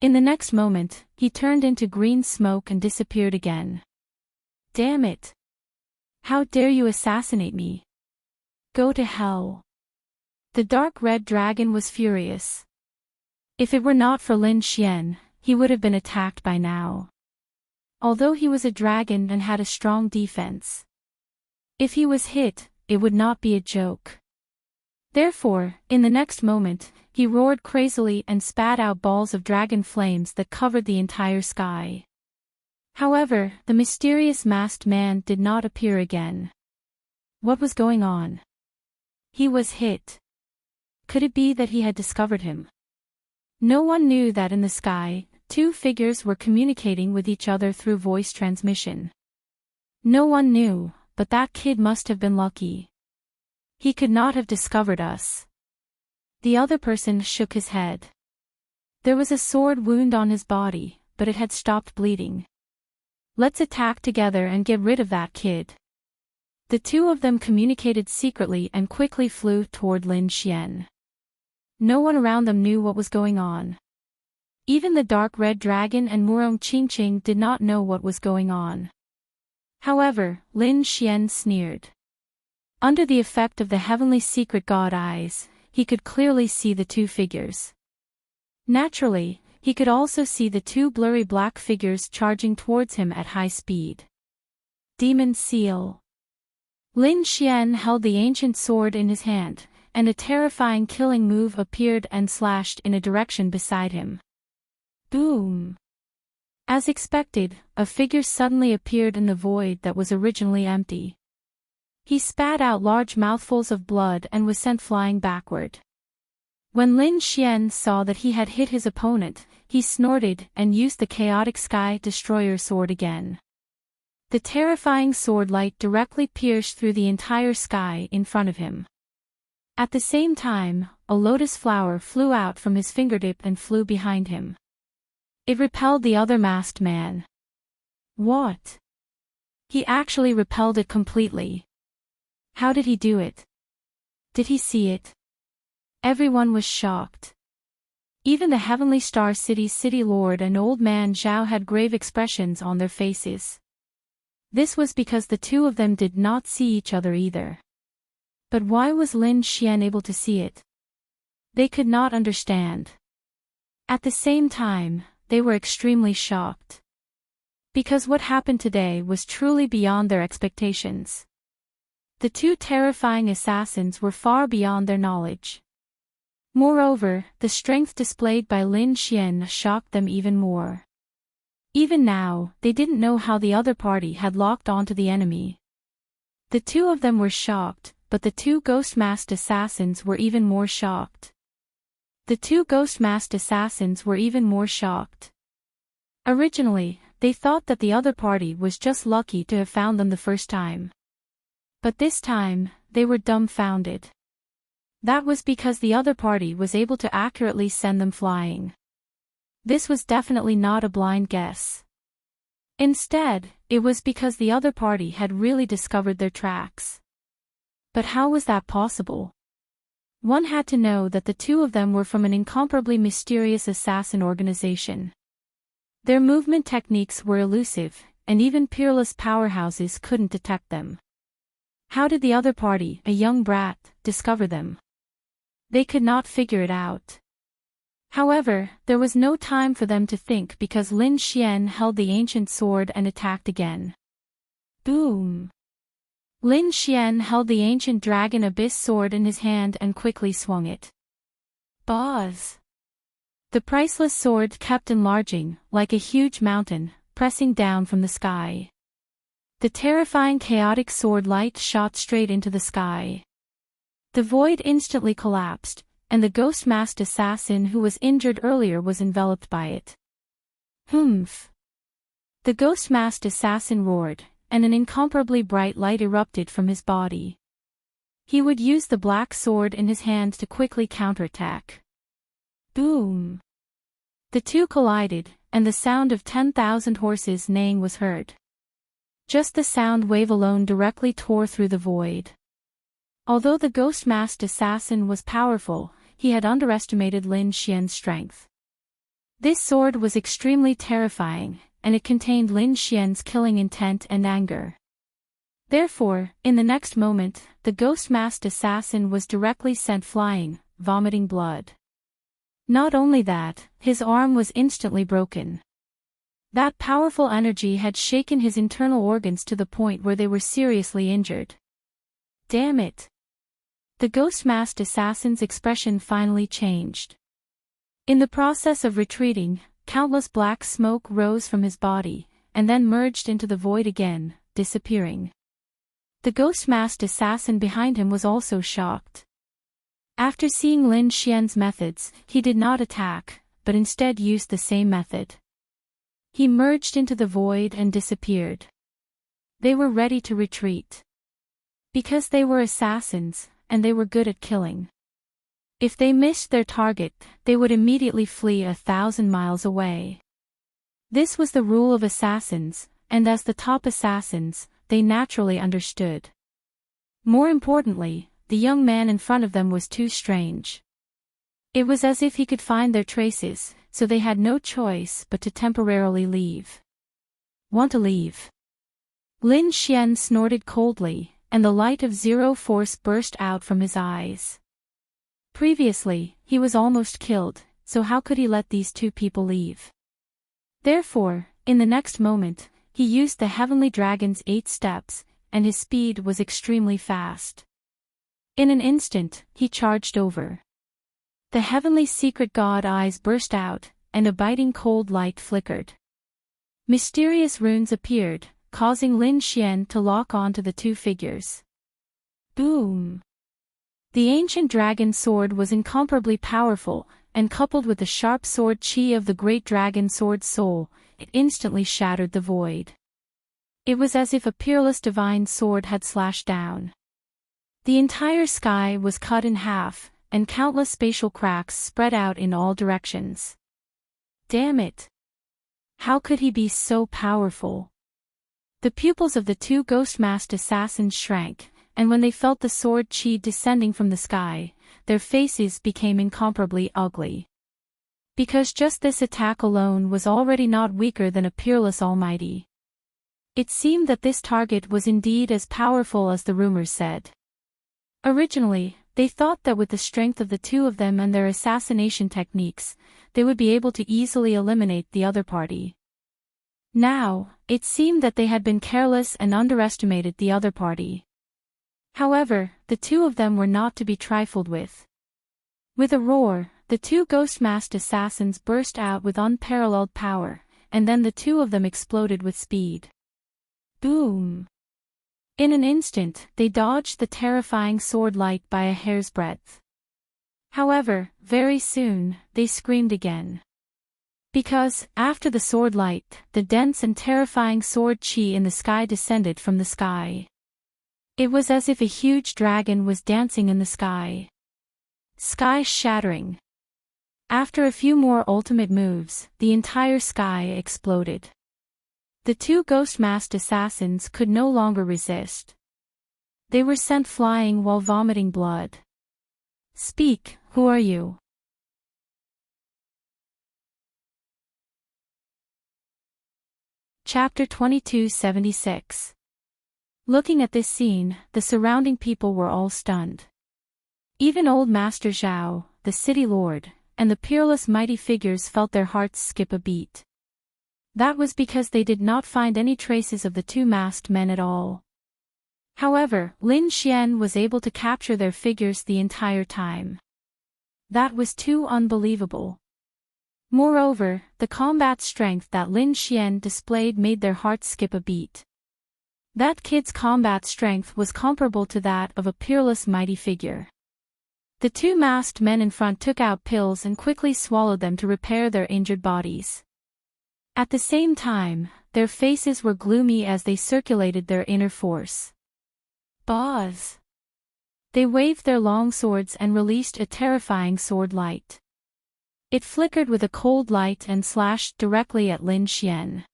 In the next moment, he turned into green smoke and disappeared again. Damn it! How dare you assassinate me? Go to hell. The dark red dragon was furious. If it were not for Lin Xian, he would have been attacked by now. Although he was a dragon and had a strong defense. If he was hit, it would not be a joke. Therefore, in the next moment, he roared crazily and spat out balls of dragon flames that covered the entire sky. However, the mysterious masked man did not appear again. What was going on? He was hit. Could it be that he had discovered him? No one knew that in the sky, two figures were communicating with each other through voice transmission. No one knew, but that kid must have been lucky. He could not have discovered us. The other person shook his head. There was a sword wound on his body, but it had stopped bleeding. Let's attack together and get rid of that kid. The two of them communicated secretly and quickly flew toward Lin Xian. No one around them knew what was going on. Even the dark red dragon and Murong Qingqing did not know what was going on. However, Lin Xian sneered. Under the effect of the heavenly secret god eyes, he could clearly see the two figures. Naturally, he could also see the two blurry black figures charging towards him at high speed. Demon Seal. Lin Xian held the ancient sword in his hand, and a terrifying killing move appeared and slashed in a direction beside him. Boom! As expected, a figure suddenly appeared in the void that was originally empty. He spat out large mouthfuls of blood and was sent flying backward. When Lin Xian saw that he had hit his opponent, he snorted and used the chaotic sky destroyer sword again. The terrifying sword light directly pierced through the entire sky in front of him. At the same time, a lotus flower flew out from his fingertip and flew behind him. It repelled the other masked man. What? He actually repelled it completely. How did he do it? Did he see it? Everyone was shocked. Even the Heavenly Star City's city lord and old man Zhao had grave expressions on their faces. This was because the two of them did not see each other either. But why was Lin Xian able to see it? They could not understand. At the same time, they were extremely shocked. Because what happened today was truly beyond their expectations. The two terrifying assassins were far beyond their knowledge. Moreover, the strength displayed by Lin Xian shocked them even more. Even now, they didn't know how the other party had locked onto the enemy. The two of them were shocked, but the two ghost-masked assassins were even more shocked. Originally, they thought that the other party was just lucky to have found them the first time. But this time, they were dumbfounded. That was because the other party was able to accurately send them flying. This was definitely not a blind guess. Instead, it was because the other party had really discovered their tracks. But how was that possible? One had to know that the two of them were from an incomparably mysterious assassin organization. Their movement techniques were elusive, and even peerless powerhouses couldn't detect them. How did the other party, a young brat, discover them? They could not figure it out. However, there was no time for them to think because Lin Xian held the ancient sword and attacked again. Boom! Lin Xian held the ancient dragon abyss sword in his hand and quickly swung it. Buzz! The priceless sword kept enlarging, like a huge mountain, pressing down from the sky. The terrifying chaotic sword light shot straight into the sky. The void instantly collapsed, and the ghost-masked assassin who was injured earlier was enveloped by it. Humph! The ghost-masked assassin roared, and an incomparably bright light erupted from his body. He would use the black sword in his hand to quickly counterattack. Boom! The two collided, and the sound of 10,000 horses neighing was heard. Just the sound wave alone directly tore through the void. Although the ghost-masked assassin was powerful, he had underestimated Lin Xian's strength. This sword was extremely terrifying, and it contained Lin Xian's killing intent and anger. Therefore, in the next moment, the ghost-masked assassin was directly sent flying, vomiting blood. Not only that, his arm was instantly broken. That powerful energy had shaken his internal organs to the point where they were seriously injured. Damn it! The ghost-masked assassin's expression finally changed. In the process of retreating, countless black smoke rose from his body, and then merged into the void again, disappearing. The ghost-masked assassin behind him was also shocked. After seeing Lin Xian's methods, he did not attack, but instead used the same method. He merged into the void and disappeared. They were ready to retreat. Because they were assassins, and they were good at killing. If they missed their target, they would immediately flee 1,000 miles away. This was the rule of assassins, and as the top assassins, they naturally understood. More importantly, the young man in front of them was too strange. It was as if he could find their traces, so they had no choice but to temporarily leave. Want to leave? Lin Xian snorted coldly, and the light of zero force burst out from his eyes. Previously, he was almost killed, so how could he let these two people leave? Therefore, in the next moment, he used the heavenly dragon's 8 steps, and his speed was extremely fast. In an instant, he charged over. The heavenly secret god eyes burst out, and a biting cold light flickered. Mysterious runes appeared, causing Lin Xian to lock onto the two figures. Boom! The ancient dragon sword was incomparably powerful, and coupled with the sharp sword chi of the great dragon sword's soul, it instantly shattered the void. It was as if a peerless divine sword had slashed down. The entire sky was cut in half, and countless spatial cracks spread out in all directions. Damn it! How could he be so powerful? The pupils of the two ghost-masked assassins shrank, and when they felt the sword chi descending from the sky, their faces became incomparably ugly. Because just this attack alone was already not weaker than a peerless almighty. It seemed that this target was indeed as powerful as the rumors said. Originally, they thought that with the strength of the two of them and their assassination techniques, they would be able to easily eliminate the other party. Now, it seemed that they had been careless and underestimated the other party. However, the two of them were not to be trifled with. With a roar, the two ghost-masked assassins burst out with unparalleled power, and then the two of them exploded with speed. Boom! In an instant, they dodged the terrifying sword light by a hair's breadth. However, very soon, they screamed again. Because, after the sword light, the dense and terrifying sword chi in the sky descended from the sky. It was as if a huge dragon was dancing in the sky. Sky shattering. After a few more ultimate moves, the entire sky exploded. The two ghost-masked assassins could no longer resist. They were sent flying while vomiting blood. Speak, who are you? Chapter 2276. Looking at this scene, the surrounding people were all stunned. Even old Master Zhao, the city lord, and the peerless mighty figures felt their hearts skip a beat. That was because they did not find any traces of the two masked men at all. However, Lin Xian was able to capture their figures the entire time. That was too unbelievable. Moreover, the combat strength that Lin Xian displayed made their hearts skip a beat. That kid's combat strength was comparable to that of a peerless mighty figure. The two masked men in front took out pills and quickly swallowed them to repair their injured bodies. At the same time, their faces were gloomy as they circulated their inner force. Boz! They waved their long swords and released a terrifying sword light. It flickered with a cold light and slashed directly at Lin Xian.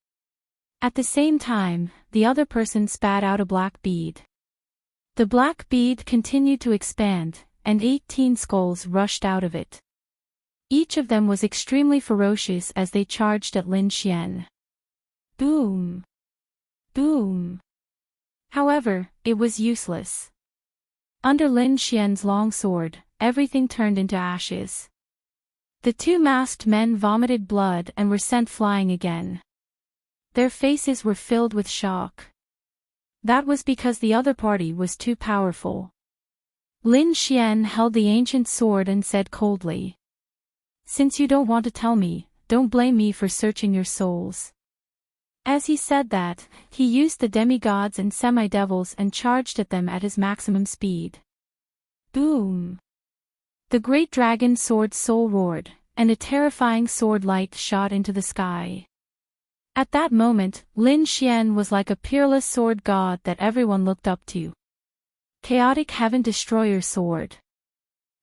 At the same time, the other person spat out a black bead. The black bead continued to expand, and 18 skulls rushed out of it. Each of them was extremely ferocious as they charged at Lin Xian. Boom! Boom! However, it was useless. Under Lin Xian's long sword, everything turned into ashes. The two masked men vomited blood and were sent flying again. Their faces were filled with shock. That was because the other party was too powerful. Lin Xian held the ancient sword and said coldly, "Since you don't want to tell me, don't blame me for searching your souls." As he said that, he used the demigods and semi-devils and charged at them at his maximum speed. Boom! The great dragon sword soul roared, and a terrifying sword light shot into the sky. At that moment, Lin Xian was like a peerless sword god that everyone looked up to. Chaotic Heaven Destroyer Sword.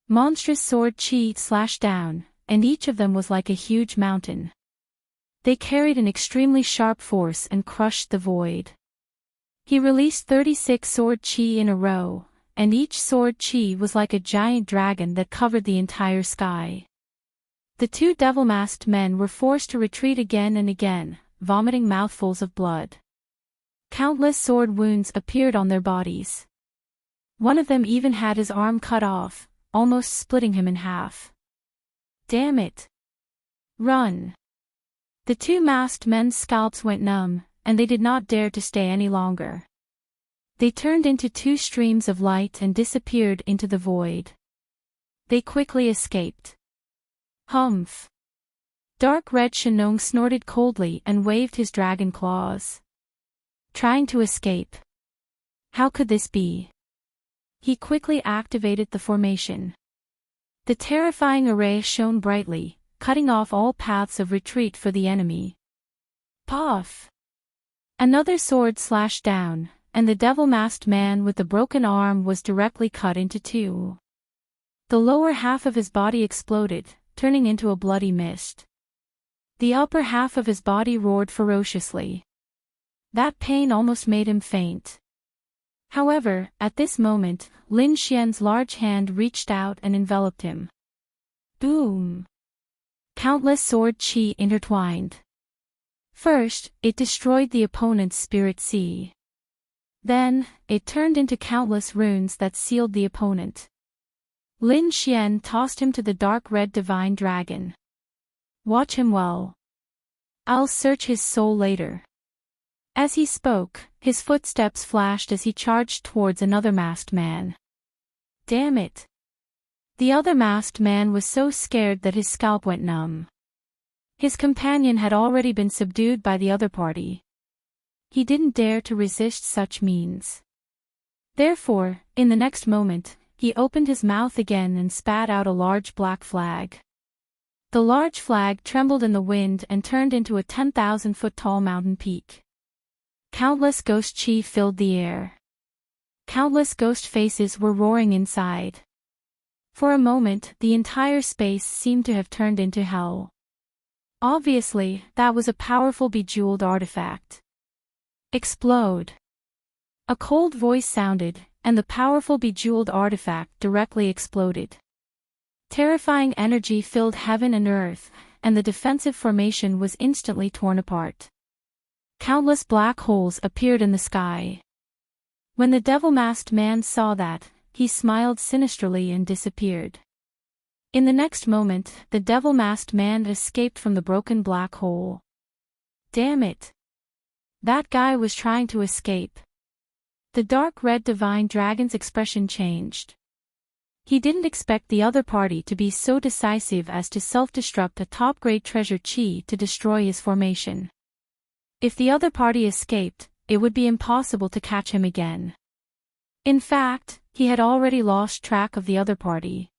Monstrous sword chi slashed down, and each of them was like a huge mountain. They carried an extremely sharp force and crushed the void. He released 36 sword chi in a row, and each sword chi was like a giant dragon that covered the entire sky. The two devil-masked men were forced to retreat again and again, vomiting mouthfuls of blood. Countless sword wounds appeared on their bodies. One of them even had his arm cut off, almost splitting him in half. Damn it! Run! The two masked men's scalps went numb, and they did not dare to stay any longer. They turned into two streams of light and disappeared into the void. They quickly escaped. Humph! Dark Red Shenong snorted coldly and waved his dragon claws. Trying to escape. How could this be? He quickly activated the formation. The terrifying array shone brightly, cutting off all paths of retreat for the enemy. Puff! Another sword slashed down, and the devil-masked man with the broken arm was directly cut into two. The lower half of his body exploded, turning into a bloody mist. The upper half of his body roared ferociously. That pain almost made him faint. However, at this moment, Lin Xian's large hand reached out and enveloped him. Boom! Countless sword chi intertwined. First, it destroyed the opponent's spirit sea. Then, it turned into countless runes that sealed the opponent. Lin Xian tossed him to the dark red divine dragon. Watch him well. I'll search his soul later. As he spoke, his footsteps flashed as he charged towards another masked man. Damn it! The other masked man was so scared that his scalp went numb. His companion had already been subdued by the other party. He didn't dare to resist such means. Therefore, in the next moment, he opened his mouth again and spat out a large black flag. The large flag trembled in the wind and turned into a 10,000-foot-tall mountain peak. Countless ghost chi filled the air. Countless ghost faces were roaring inside. For a moment, the entire space seemed to have turned into hell. Obviously, that was a powerful bejeweled artifact. Explode! A cold voice sounded, and the powerful bejeweled artifact directly exploded. Terrifying energy filled heaven and earth, and the defensive formation was instantly torn apart. Countless black holes appeared in the sky. When the devil-masked man saw that, he smiled sinisterly and disappeared. In the next moment, the devil-masked man escaped from the broken black hole. Damn it! That guy was trying to escape. The dark red divine dragon's expression changed. He didn't expect the other party to be so decisive as to self-destruct a top-grade treasure chi to destroy his formation. If the other party escaped, it would be impossible to catch him again. In fact, he had already lost track of the other party.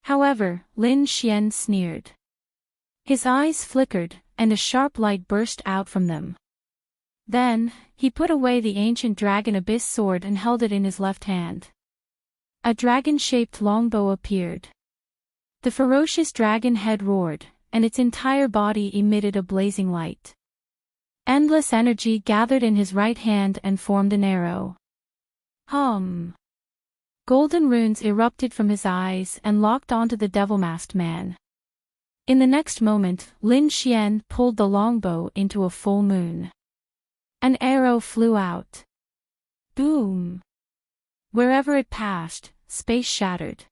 However, Lin Xian sneered. His eyes flickered, and a sharp light burst out from them. Then, he put away the ancient dragon abyss sword and held it in his left hand. A dragon-shaped longbow appeared. The ferocious dragon head roared, and its entire body emitted a blazing light. Endless energy gathered in his right hand and formed an arrow. Golden runes erupted from his eyes and locked onto the devil-masked man. In the next moment, Lin Xian pulled the longbow into a full moon. An arrow flew out. Boom! Wherever it passed, space shattered.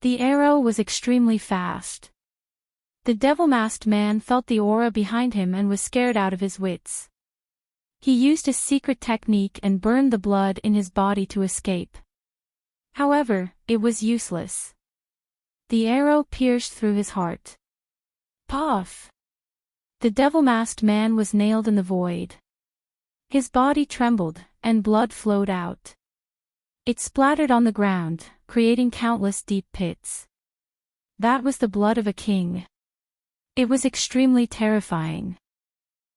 The arrow was extremely fast. The devil-masked man felt the aura behind him and was scared out of his wits. He used a secret technique and burned the blood in his body to escape. However, it was useless. The arrow pierced through his heart. Puff! The devil-masked man was nailed in the void. His body trembled, and blood flowed out. It splattered on the ground, creating countless deep pits. That was the blood of a king. It was extremely terrifying.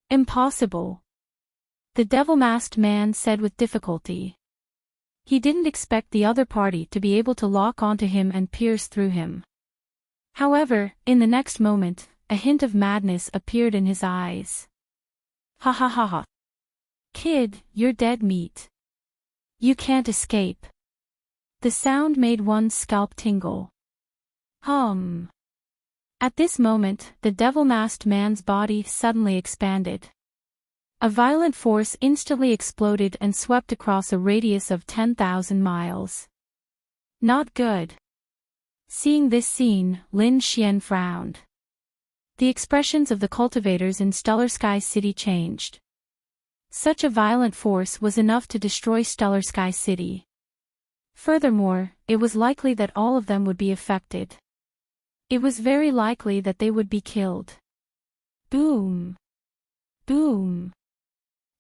Impossible. The devil-masked man said with difficulty. He didn't expect the other party to be able to lock onto him and pierce through him. However, in the next moment, a hint of madness appeared in his eyes. Ha ha ha ha. Kid, you're dead meat. You can't escape. The sound made one's scalp tingle. At this moment, the devil-masked man's body suddenly expanded. A violent force instantly exploded and swept across a radius of 10,000 miles. Not good. Seeing this scene, Lin Xian frowned. The expressions of the cultivators in Stellar Sky City changed. Such a violent force was enough to destroy Stellar Sky City. Furthermore, it was likely that all of them would be affected. It was very likely that they would be killed. Boom! Boom!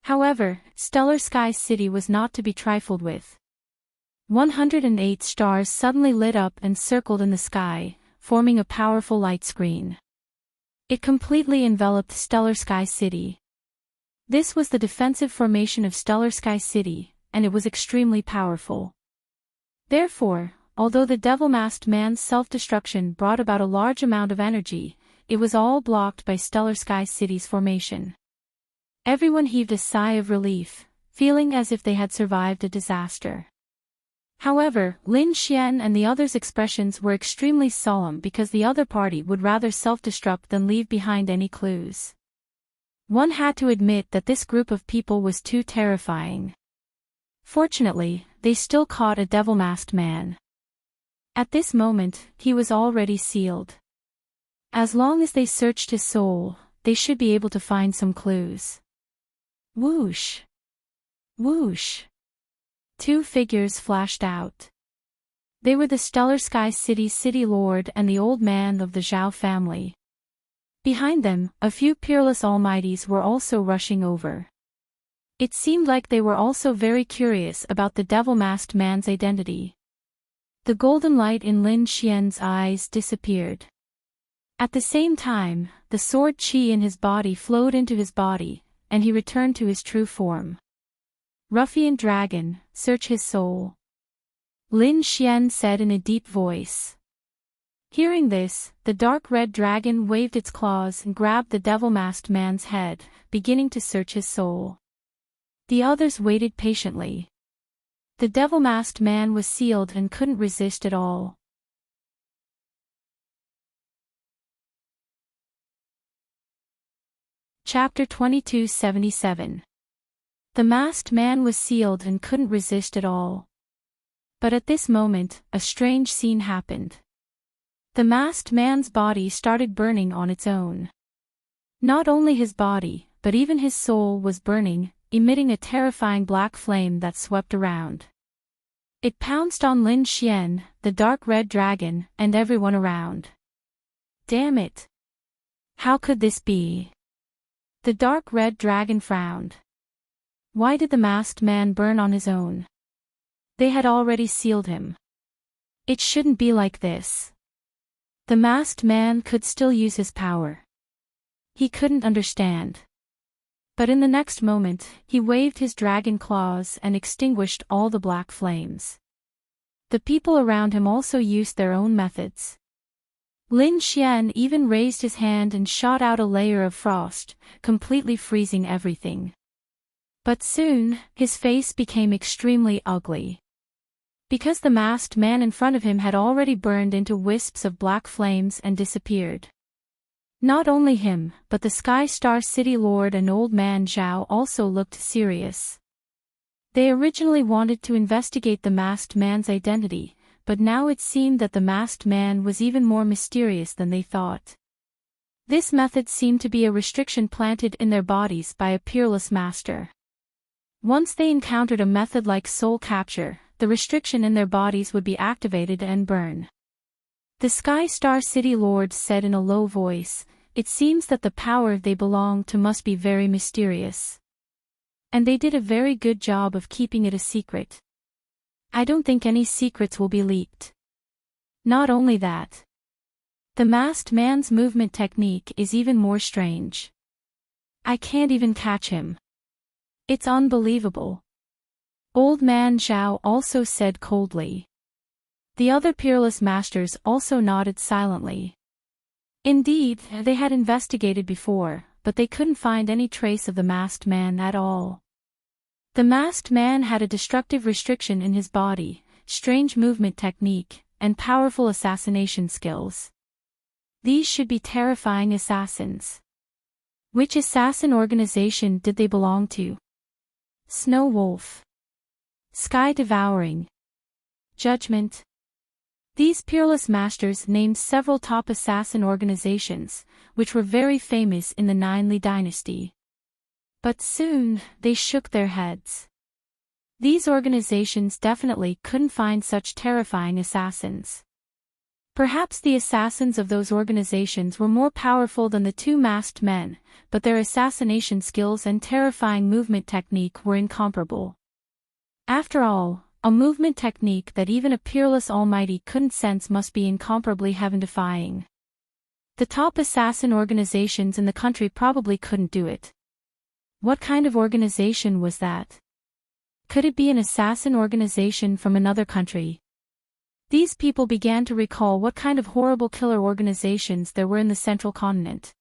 However, Stellar Sky City was not to be trifled with. 108 stars suddenly lit up and circled in the sky, forming a powerful light screen. It completely enveloped Stellar Sky City. This was the defensive formation of Stellar Sky City, and it was extremely powerful. Therefore, although the devil-masked man's self-destruction brought about a large amount of energy, it was all blocked by Stellar Sky City's formation. Everyone heaved a sigh of relief, feeling as if they had survived a disaster. However, Lin Xian and the others' expressions were extremely solemn because the other party would rather self-destruct than leave behind any clues. One had to admit that this group of people was too terrifying. Fortunately, they still caught a devil-masked man. At this moment, he was already sealed. As long as they searched his soul, they should be able to find some clues. Whoosh! Whoosh! Two figures flashed out. They were the Stellar Sky City's City Lord and the old man of the Zhao family. Behind them, a few peerless almighties were also rushing over. It seemed like they were also very curious about the devil-masked man's identity. The golden light in Lin Xian's eyes disappeared. At the same time, the sword qi in his body flowed into his body, and he returned to his true form. Ruffian dragon, search his soul. Lin Xian said in a deep voice. Hearing this, the dark red dragon waved its claws and grabbed the devil-masked man's head, beginning to search his soul. The others waited patiently. The devil-masked man was sealed and couldn't resist at all. Chapter 2277. The masked man was sealed and couldn't resist at all. But at this moment, a strange scene happened. The masked man's body started burning on its own. Not only his body, but even his soul was burning, emitting a terrifying black flame that swept around. It pounced on Lin Xian, the dark red dragon, and everyone around. Damn it! How could this be? The dark red dragon frowned. Why did the masked man burn on his own? They had already sealed him. It shouldn't be like this. The masked man could still use his power. He couldn't understand. But in the next moment, he waved his dragon claws and extinguished all the black flames. The people around him also used their own methods. Lin Xian even raised his hand and shot out a layer of frost, completely freezing everything. But soon, his face became extremely ugly. Because the masked man in front of him had already burned into wisps of black flames and disappeared. Not only him, but the Sky Star City Lord and Old Man Zhao also looked serious. They originally wanted to investigate the masked man's identity, but now it seemed that the masked man was even more mysterious than they thought. This method seemed to be a restriction planted in their bodies by a peerless master. Once they encountered a method like soul capture, the restriction in their bodies would be activated and burn. The Sky Star City Lord said in a low voice, "It seems that the power they belong to must be very mysterious. And they did a very good job of keeping it a secret. I don't think any secrets will be leaked. Not only that. The masked man's movement technique is even more strange. I can't even catch him. It's unbelievable." Old Man Zhao also said coldly. The other peerless masters also nodded silently. Indeed, they had investigated before, but they couldn't find any trace of the masked man at all. The masked man had a destructive restriction in his body, strange movement technique, and powerful assassination skills. These should be terrifying assassins. Which assassin organization did they belong to? Snow Wolf. Sky Devouring. Judgment. These peerless masters named several top assassin organizations, which were very famous in the Ninely dynasty. But soon, they shook their heads. These organizations definitely couldn't find such terrifying assassins. Perhaps the assassins of those organizations were more powerful than the two masked men, but their assassination skills and terrifying movement technique were incomparable. After all, a movement technique that even a peerless almighty couldn't sense must be incomparably heaven-defying. The top assassin organizations in the country probably couldn't do it. What kind of organization was that? Could it be an assassin organization from another country? These people began to recall what kind of horrible killer organizations there were in the central continent.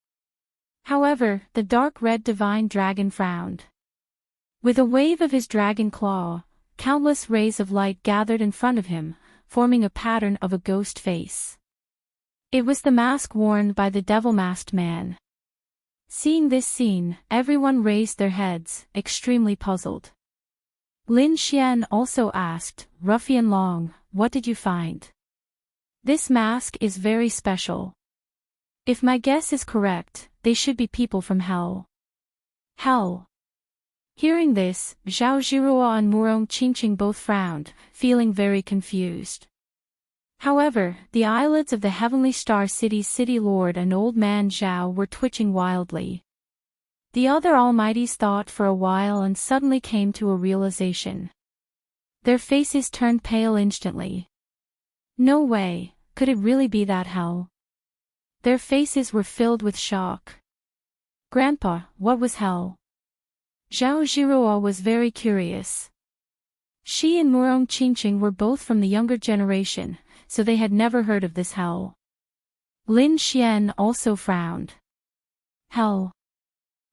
However, the dark red divine dragon frowned. With a wave of his dragon claw, countless rays of light gathered in front of him, forming a pattern of a ghost face. It was the mask worn by the devil-masked man. Seeing this scene, everyone raised their heads, extremely puzzled. Lin Xian also asked, Ruffian Long, what did you find? This mask is very special. If my guess is correct, they should be people from hell. Hell. Hearing this, Zhao Zhiruo and Murong Qingqing both frowned, feeling very confused. However, the eyelids of the Heavenly Star City's city lord and old man Zhao were twitching wildly. The other almighties thought for a while and suddenly came to a realization. Their faces turned pale instantly. No way, could it really be that hell? Their faces were filled with shock. Grandpa, what was hell? Zhao Zhiruo was very curious. She and Murong Qingqing were both from the younger generation, so they had never heard of this hell. Lin Xian also frowned. Hell.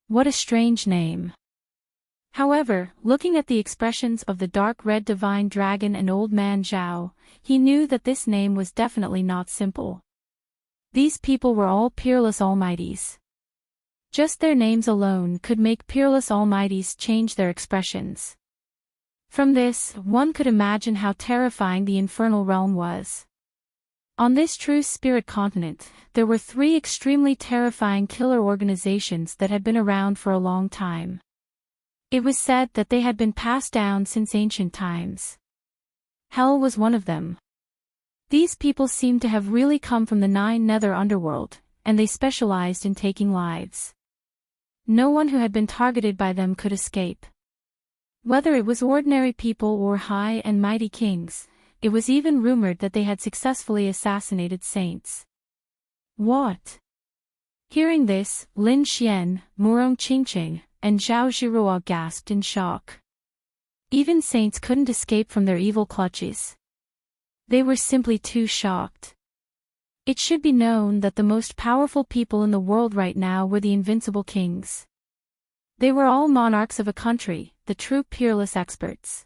What a strange name. However, looking at the expressions of the dark red divine dragon and old man Zhao, he knew that this name was definitely not simple. These people were all peerless almighties. Just their names alone could make peerless almighties change their expressions. From this, one could imagine how terrifying the infernal realm was. On this true spirit continent, there were 3 extremely terrifying killer organizations that had been around for a long time. It was said that they had been passed down since ancient times. Hell was one of them. These people seemed to have really come from the 9 nether underworld, and they specialized in taking lives. No one who had been targeted by them could escape. Whether it was ordinary people or high and mighty kings, it was even rumored that they had successfully assassinated saints. What? Hearing this, Lin Xian, Murong Qingqing, and Zhao Zhiruo gasped in shock. Even saints couldn't escape from their evil clutches. They were simply too shocked. It should be known that the most powerful people in the world right now were the invincible kings. They were all monarchs of a country, the true peerless experts.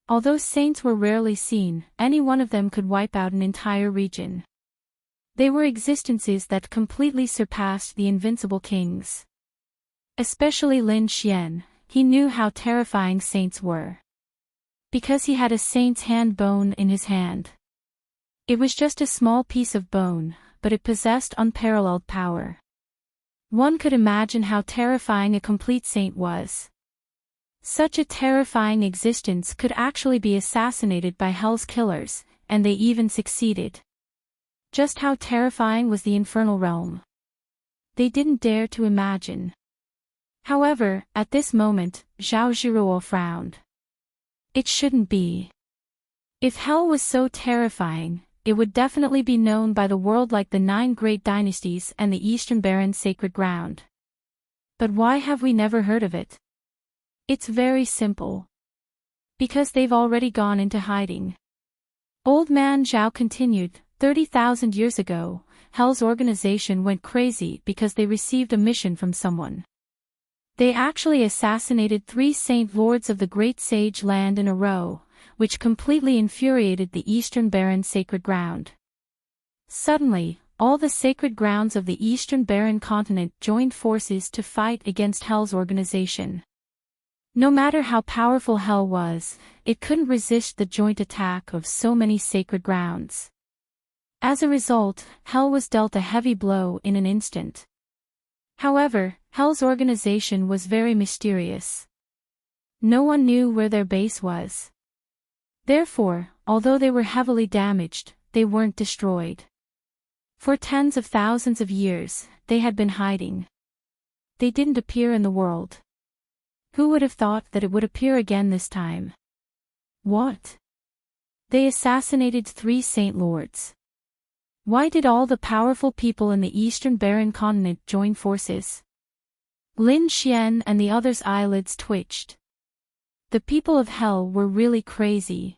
Although saints were rarely seen, any one of them could wipe out an entire region. They were existences that completely surpassed the invincible kings. Especially Lin Xian, he knew how terrifying saints were. Because he had a saint's hand bone in his hand. It was just a small piece of bone, but it possessed unparalleled power. One could imagine how terrifying a complete saint was. Such a terrifying existence could actually be assassinated by Hell's killers, and they even succeeded. Just how terrifying was the infernal realm? They didn't dare to imagine. However, at this moment, Zhao Zhiruo frowned. It shouldn't be. If Hell was so terrifying, it would definitely be known by the world like the 9 great dynasties and the Eastern Barren sacred ground. But why have we never heard of it? It's very simple. Because they've already gone into hiding. Old man Zhao continued, 30,000 years ago, Hell's organization went crazy because they received a mission from someone. They actually assassinated 3 saint lords of the great sage land in a row, which completely infuriated the Eastern Barren sacred ground. Suddenly, all the sacred grounds of the Eastern Barren continent joined forces to fight against Hell's organization. No matter how powerful Hell was, it couldn't resist the joint attack of so many sacred grounds. As a result, Hell was dealt a heavy blow in an instant. However, Hell's organization was very mysterious. No one knew where their base was. Therefore, although they were heavily damaged, they weren't destroyed. For tens of thousands of years, they had been hiding. They didn't appear in the world. Who would have thought that it would appear again this time? What? They assassinated 3 saint lords. Why did all the powerful people in the Eastern Barren continent join forces? Lin Xian and the others' eyelids twitched. The people of Hell were really crazy.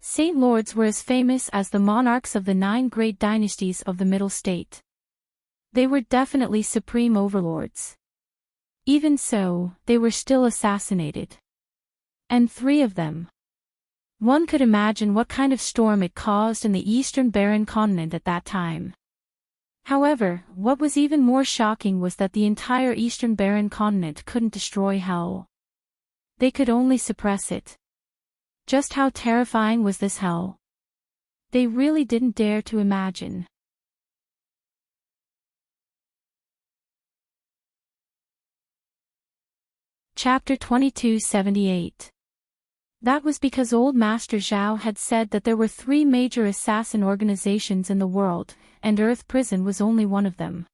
Saint lords were as famous as the monarchs of the 9 great dynasties of the Middle State. They were definitely supreme overlords. Even so, they were still assassinated. And 3 of them. One could imagine what kind of storm it caused in the Eastern Barren continent at that time. However, what was even more shocking was that the entire Eastern Barren continent couldn't destroy hell. They could only suppress it. Just how terrifying was this hell? They really didn't dare to imagine. Chapter 2278. That was because Old Master Zhao had said that there were 3 major assassin organizations in the world, and Earth Prison was only one of them.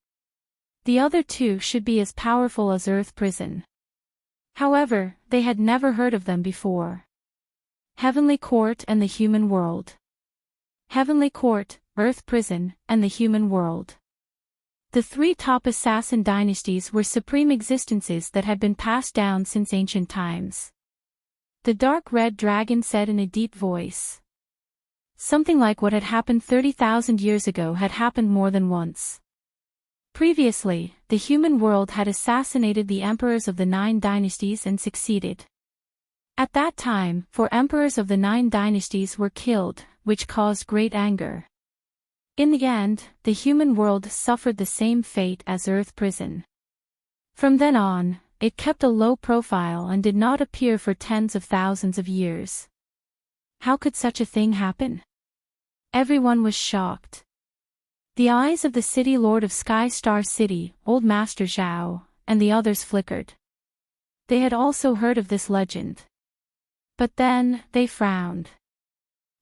The other 2 should be as powerful as Earth Prison. However, they had never heard of them before. Heavenly Court and the Human World. Heavenly Court, Earth Prison, and the Human World. The 3 top assassin dynasties were supreme existences that had been passed down since ancient times. The dark red dragon said in a deep voice. Something like what had happened 30,000 years ago had happened more than once. Previously, the human world had assassinated the emperors of the 9 dynasties and succeeded. At that time, 4 emperors of the 9 dynasties were killed, which caused great anger. In the end, the human world suffered the same fate as Earth Prison. From then on, it kept a low profile and did not appear for tens of thousands of years. How could such a thing happen? Everyone was shocked. The eyes of the city lord of Sky Star City, Old Master Zhao, and the others flickered. They had also heard of this legend. But then, they frowned.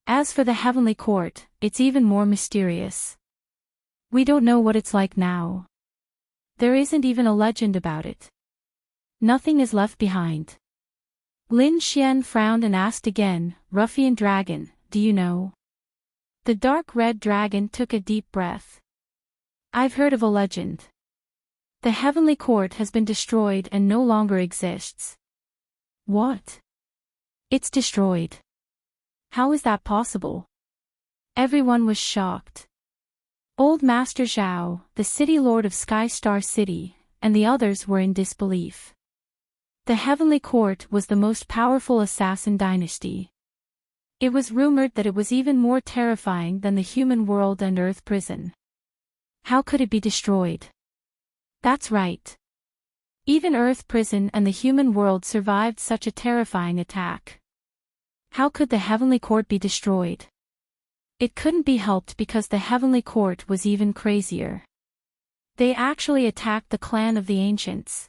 As for the Heavenly Court, it's even more mysterious. We don't know what it's like now. There isn't even a legend about it. Nothing is left behind. Lin Xian frowned and asked again, Ruffian Dragon, do you know? The dark red dragon took a deep breath. I've heard of a legend. The Heavenly Court has been destroyed and no longer exists. What? It's destroyed. How is that possible? Everyone was shocked. Old Master Zhao, the city lord of Sky Star City, and the others were in disbelief. The Heavenly Court was the most powerful assassin dynasty. It was rumored that it was even more terrifying than the human world and Earth Prison. How could it be destroyed? That's right. Even Earth Prison and the human world survived such a terrifying attack. How could the Heavenly Court be destroyed? It couldn't be helped because the Heavenly Court was even crazier. They actually attacked the clan of the Ancients.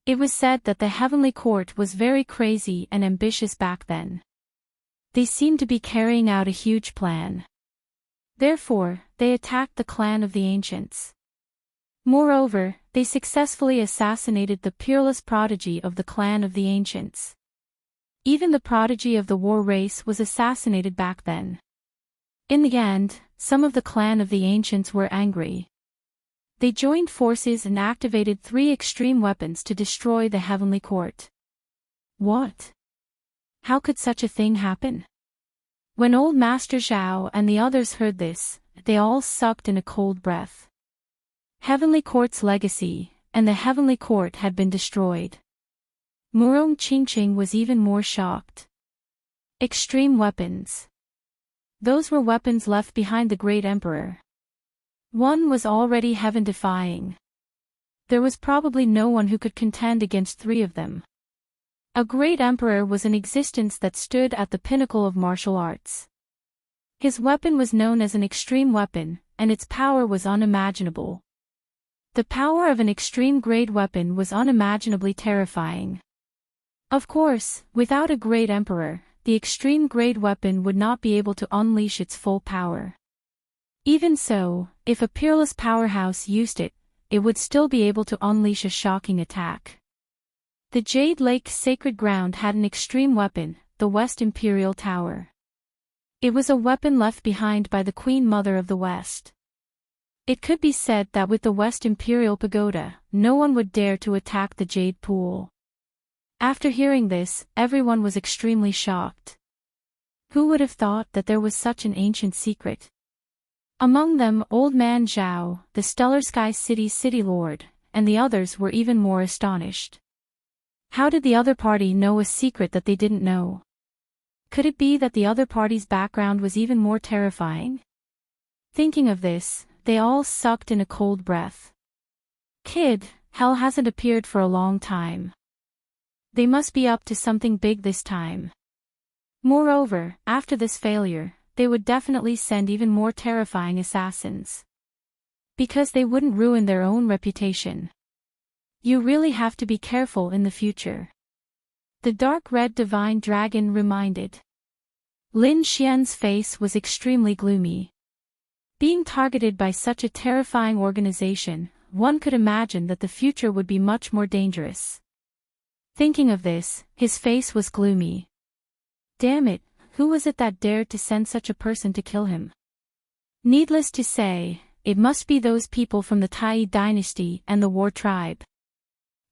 It was said that the Heavenly Court was very crazy and ambitious back then. They seemed to be carrying out a huge plan. Therefore, they attacked the clan of the Ancients. Moreover, they successfully assassinated the peerless prodigy of the clan of the Ancients. Even the prodigy of the war race was assassinated back then. In the end, some of the clan of the Ancients were angry. They joined forces and activated 3 extreme weapons to destroy the Heavenly Court. What? How could such a thing happen? When Old Master Zhao and the others heard this, they all sucked in a cold breath. Heavenly Court's legacy, and the Heavenly Court had been destroyed. Murong Qingqing was even more shocked. Extreme weapons. Those were weapons left behind the Great Emperor. One was already heaven-defying. There was probably no one who could contend against 3 of them. A Great Emperor was an existence that stood at the pinnacle of martial arts. His weapon was known as an extreme weapon, and its power was unimaginable. The power of an extreme-grade weapon was unimaginably terrifying. Of course, without a Great Emperor, the extreme-grade weapon would not be able to unleash its full power. Even so, if a peerless powerhouse used it, it would still be able to unleash a shocking attack. The Jade Lake Sacred Ground had an extreme weapon, the West Imperial Tower. It was a weapon left behind by the Queen Mother of the West. It could be said that with the West Imperial Pagoda, no one would dare to attack the Jade Pool. After hearing this, everyone was extremely shocked. Who would have thought that there was such an ancient secret? Among them, Old Man Zhao, the Stellar Sky City's city lord, and the others were even more astonished. How did the other party know a secret that they didn't know? Could it be that the other party's background was even more terrifying? Thinking of this, they all sucked in a cold breath. Kid, hell hasn't appeared for a long time. They must be up to something big this time. Moreover, after this failure, they would definitely send even more terrifying assassins. Because they wouldn't ruin their own reputation. You really have to be careful in the future. The dark red divine dragon reminded. Lin Xian's face was extremely gloomy. Being targeted by such a terrifying organization, one could imagine that the future would be much more dangerous. Thinking of this, his face was gloomy. Damn it, who was it that dared to send such a person to kill him? Needless to say, it must be those people from the Tai dynasty and the war tribe.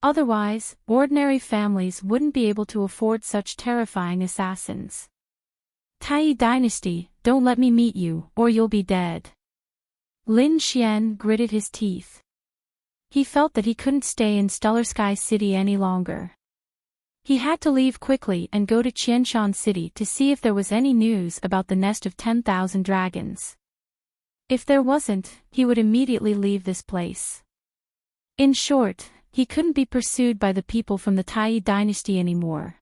Otherwise, ordinary families wouldn't be able to afford such terrifying assassins. Tai dynasty, don't let me meet you, or you'll be dead. Lin Xian gritted his teeth. He felt that he couldn't stay in Stellar Sky City any longer. He had to leave quickly and go to Qianshan City to see if there was any news about the nest of 10,000 dragons. If there wasn't, he would immediately leave this place. In short, he couldn't be pursued by the people from the Tai dynasty anymore.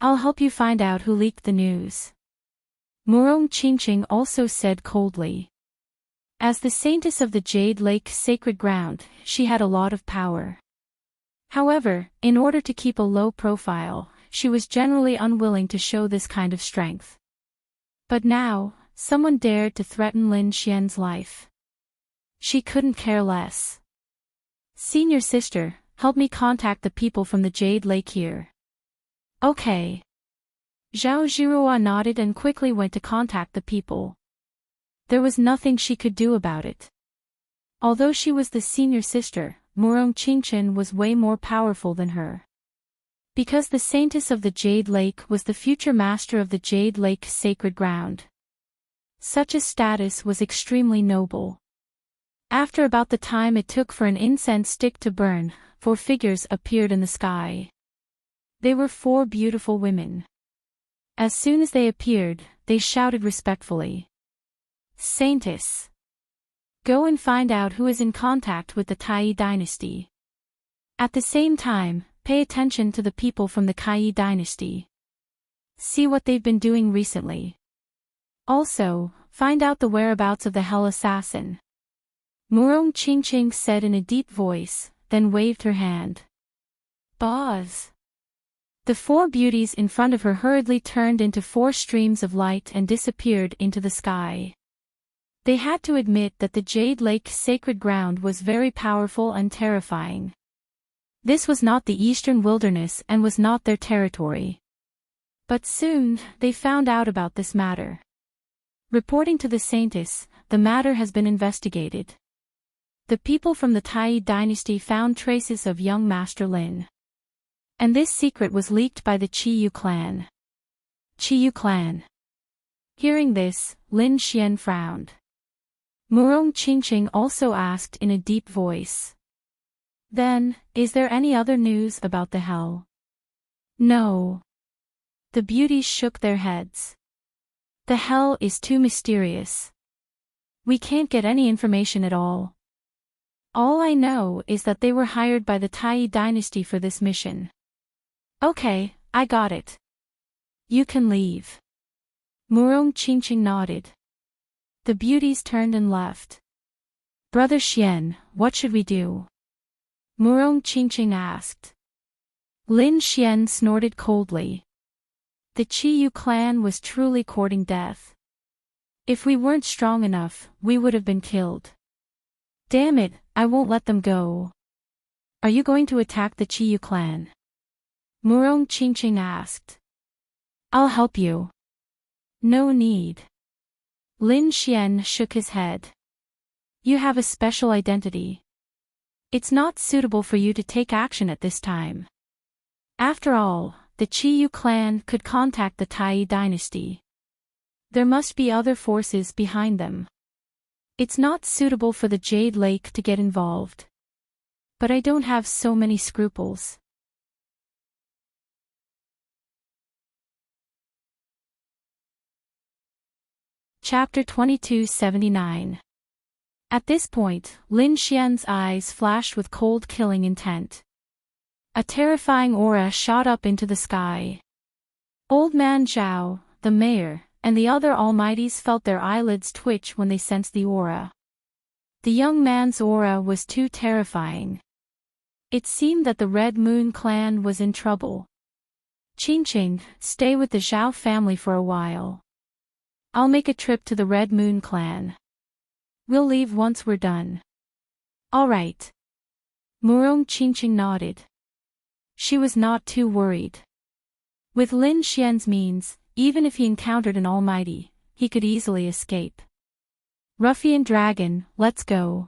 I'll help you find out who leaked the news. Murong Qingqing also said coldly. As the saintess of the Jade Lake sacred ground, she had a lot of power. However, in order to keep a low profile, she was generally unwilling to show this kind of strength. But now, someone dared to threaten Lin Xian's life. She couldn't care less. Senior sister, help me contact the people from the Jade Lake here. Okay. Zhao Zhirua nodded and quickly went to contact the people. There was nothing she could do about it. Although she was the senior sister, Murong Qingqin was way more powerful than her. Because the saintess of the Jade Lake was the future master of the Jade Lake sacred ground. Such a status was extremely noble. After about the time it took for an incense stick to burn, 4 figures appeared in the sky. They were 4 beautiful women. As soon as they appeared, they shouted respectfully. Saintess! Go and find out who is in contact with the Tai dynasty. At the same time, pay attention to the people from the Kai dynasty. See what they've been doing recently. Also, find out the whereabouts of the Hell Assassin. Murong Qingqing said in a deep voice, then waved her hand. Boz! The 4 beauties in front of her hurriedly turned into 4 streams of light and disappeared into the sky. They had to admit that the Jade Lake sacred ground was very powerful and terrifying. This was not the eastern wilderness and was not their territory. But soon, they found out about this matter. Reporting to the saintess, the matter has been investigated. The people from the Tai dynasty found traces of young Master Lin. And this secret was leaked by the Qiyu clan. Qiyu clan. Hearing this, Lin Xian frowned. Murong Qingqing also asked in a deep voice. Then, is there any other news about the hell? No. The beauties shook their heads. The hell is too mysterious. We can't get any information at all. All I know is that they were hired by the Tai dynasty for this mission. Okay, I got it. You can leave. Murong Qingqing nodded. The beauties turned and left. Brother Xian, what should we do? Murong Qingqing asked. Lin Xian snorted coldly. The Qiyu clan was truly courting death. If we weren't strong enough, we would have been killed. Damn it, I won't let them go. Are you going to attack the Qiyu clan? Murong Qingqing asked. I'll help you. No need. Lin Xian shook his head. You have a special identity. It's not suitable for you to take action at this time. After all, the Qiyu clan could contact the Tai dynasty. There must be other forces behind them. It's not suitable for the Jade Lake to get involved. But I don't have so many scruples. Chapter 2279. At this point, Lin Xian's eyes flashed with cold killing intent. A terrifying aura shot up into the sky. Old Man Zhao, the mayor, and the other almighties felt their eyelids twitch when they sensed the aura. The young man's aura was too terrifying. It seemed that the Red Moon clan was in trouble. Qingqing, stay with the Zhao family for a while. I'll make a trip to the Red Moon clan. We'll leave once we're done. All right. Murong Qingqing nodded. She was not too worried. With Lin Xian's means, even if he encountered an almighty, he could easily escape. Ruffian dragon, let's go.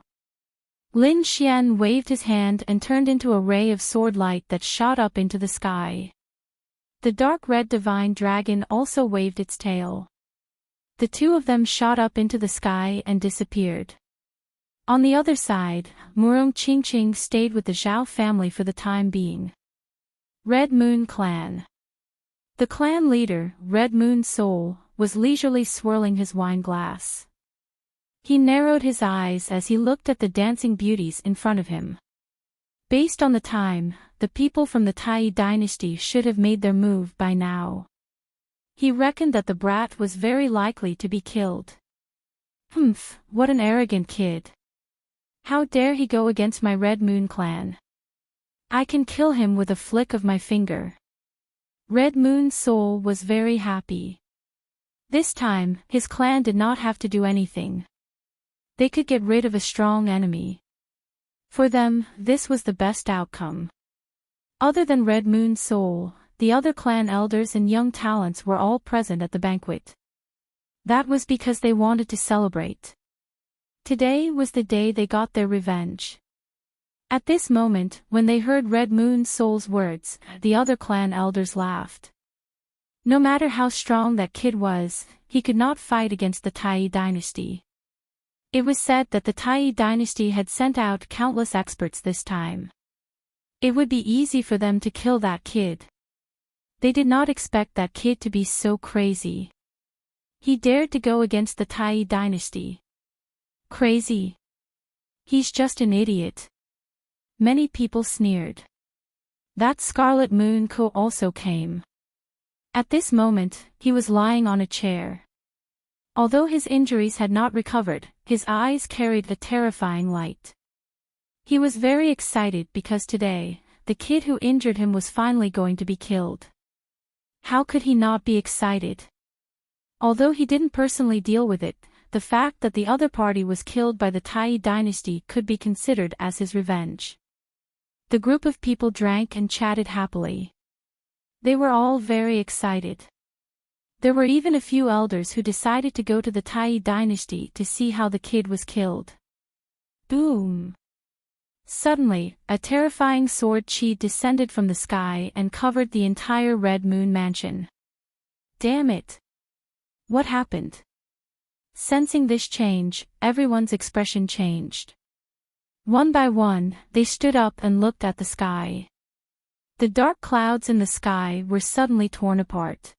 Lin Xian waved his hand and turned into a ray of sword light that shot up into the sky. The dark red divine dragon also waved its tail. The two of them shot up into the sky and disappeared. On the other side, Murong Qingqing stayed with the Zhao family for the time being. Red Moon Clan. The clan leader, Red Moon Soul, was leisurely swirling his wine glass. He narrowed his eyes as he looked at the dancing beauties in front of him. Based on the time, the people from the Tai dynasty should have made their move by now. He reckoned that the brat was very likely to be killed. Humph, what an arrogant kid. How dare he go against my Red Moon clan? I can kill him with a flick of my finger. Red Moon Soul was very happy. This time, his clan did not have to do anything. They could get rid of a strong enemy. For them, this was the best outcome. Other than Red Moon Soul, the other clan elders and young talents were all present at the banquet. That was because they wanted to celebrate. Today was the day they got their revenge. At this moment, when they heard Red Moon Soul's words, the other clan elders laughed. No matter how strong that kid was, he could not fight against the Tai dynasty. It was said that the Tai dynasty had sent out countless experts this time. It would be easy for them to kill that kid. They did not expect that kid to be so crazy. He dared to go against the Tai dynasty. Crazy? He's just an idiot. Many people sneered. That Scarlet Moon Co also came. At this moment, he was lying on a chair. Although his injuries had not recovered, his eyes carried a terrifying light. He was very excited because today, the kid who injured him was finally going to be killed. How could he not be excited? Although he didn't personally deal with it, the fact that the other party was killed by the Tai dynasty could be considered as his revenge. The group of people drank and chatted happily. They were all very excited. There were even a few elders who decided to go to the Tai dynasty to see how the kid was killed. Boom! Suddenly, a terrifying sword chi descended from the sky and covered the entire Red Moon mansion. Damn it! What happened? Sensing this change, everyone's expression changed. One by one, they stood up and looked at the sky. The dark clouds in the sky were suddenly torn apart.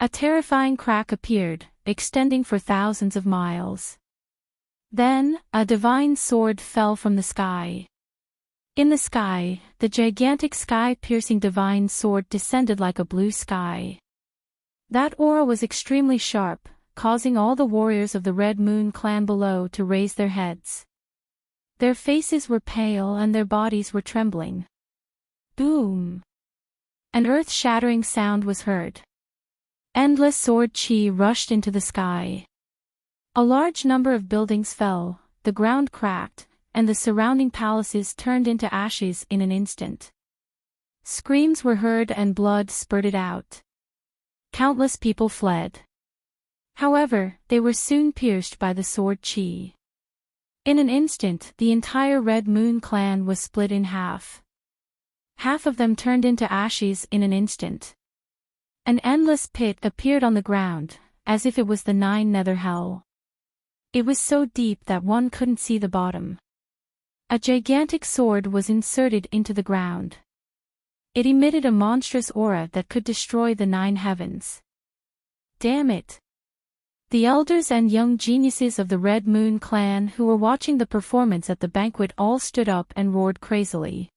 A terrifying crack appeared, extending for thousands of miles. Then, a divine sword fell from the sky. In the sky, the gigantic sky-piercing divine sword descended like a blue sky. That aura was extremely sharp, causing all the warriors of the Red Moon clan below to raise their heads. Their faces were pale and their bodies were trembling. Boom! An earth-shattering sound was heard. Endless sword chi rushed into the sky. A large number of buildings fell, the ground cracked, and the surrounding palaces turned into ashes in an instant. Screams were heard and blood spurted out. Countless people fled. However, they were soon pierced by the sword chi. In an instant, the entire Red Moon clan was split in half. Half of them turned into ashes in an instant. An endless pit appeared on the ground, as if it was the Nine Nether Hell. It was so deep that one couldn't see the bottom. A gigantic sword was inserted into the ground. It emitted a monstrous aura that could destroy the 9 heavens. Damn it! The elders and young geniuses of the Red Moon clan who were watching the performance at the banquet all stood up and roared crazily.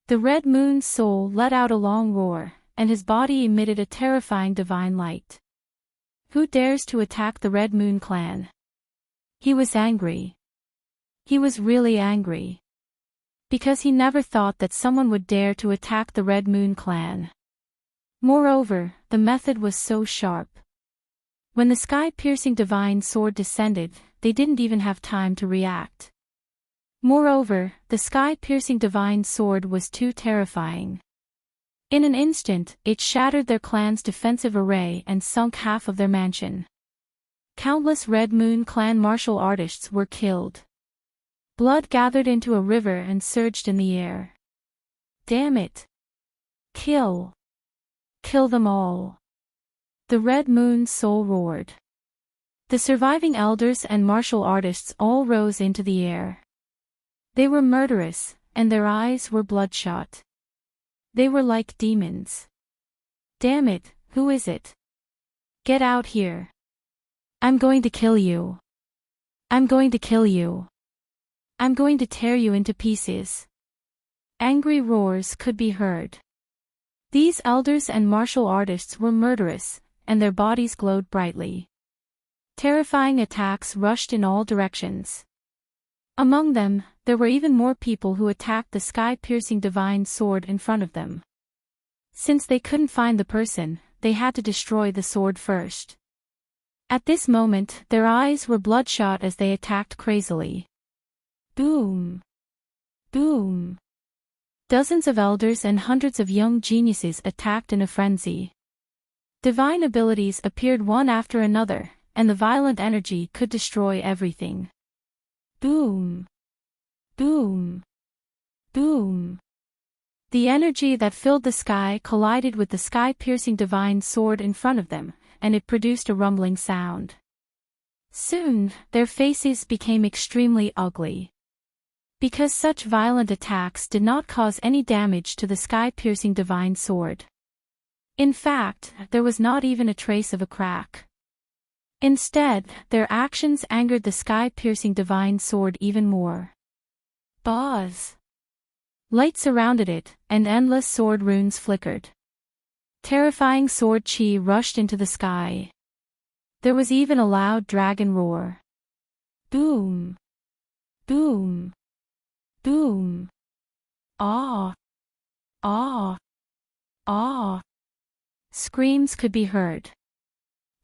The Red Moon's soul let out a long roar, and his body emitted a terrifying divine light. Who dares to attack the Red Moon clan? He was angry. He was really angry. Because he never thought that someone would dare to attack the Red Moon clan. Moreover, the method was so sharp. When the sky-piercing divine sword descended, they didn't even have time to react. Moreover, the sky-piercing divine sword was too terrifying. In an instant, it shattered their clan's defensive array and sunk half of their mansion. Countless Red Moon clan martial artists were killed. Blood gathered into a river and surged in the air. Damn it! Kill! Kill them all! The Red Moon's soul roared. The surviving elders and martial artists all rose into the air. They were murderous, and their eyes were bloodshot. They were like demons. Damn it, who is it? Get out here. I'm going to kill you. I'm going to kill you. I'm going to tear you into pieces. Angry roars could be heard. These elders and martial artists were murderous, and their bodies glowed brightly. Terrifying attacks rushed in all directions. Among them, there were even more people who attacked the sky-piercing divine sword in front of them. Since they couldn't find the person, they had to destroy the sword first. At this moment, their eyes were bloodshot as they attacked crazily. Boom! Boom! Dozens of elders and hundreds of young geniuses attacked in a frenzy. Divine abilities appeared one after another, and the violent energy could destroy everything. Boom! Boom! Boom! The energy that filled the sky collided with the sky-piercing divine sword in front of them, and it produced a rumbling sound. Soon, their faces became extremely ugly. Because such violent attacks did not cause any damage to the sky-piercing divine sword. In fact, there was not even a trace of a crack. Instead, their actions angered the sky-piercing divine sword even more. Buzz! Light surrounded it, and endless sword runes flickered. Terrifying sword chi rushed into the sky. There was even a loud dragon roar. Boom! Boom! Boom! Ah! Ah! Ah! Screams could be heard.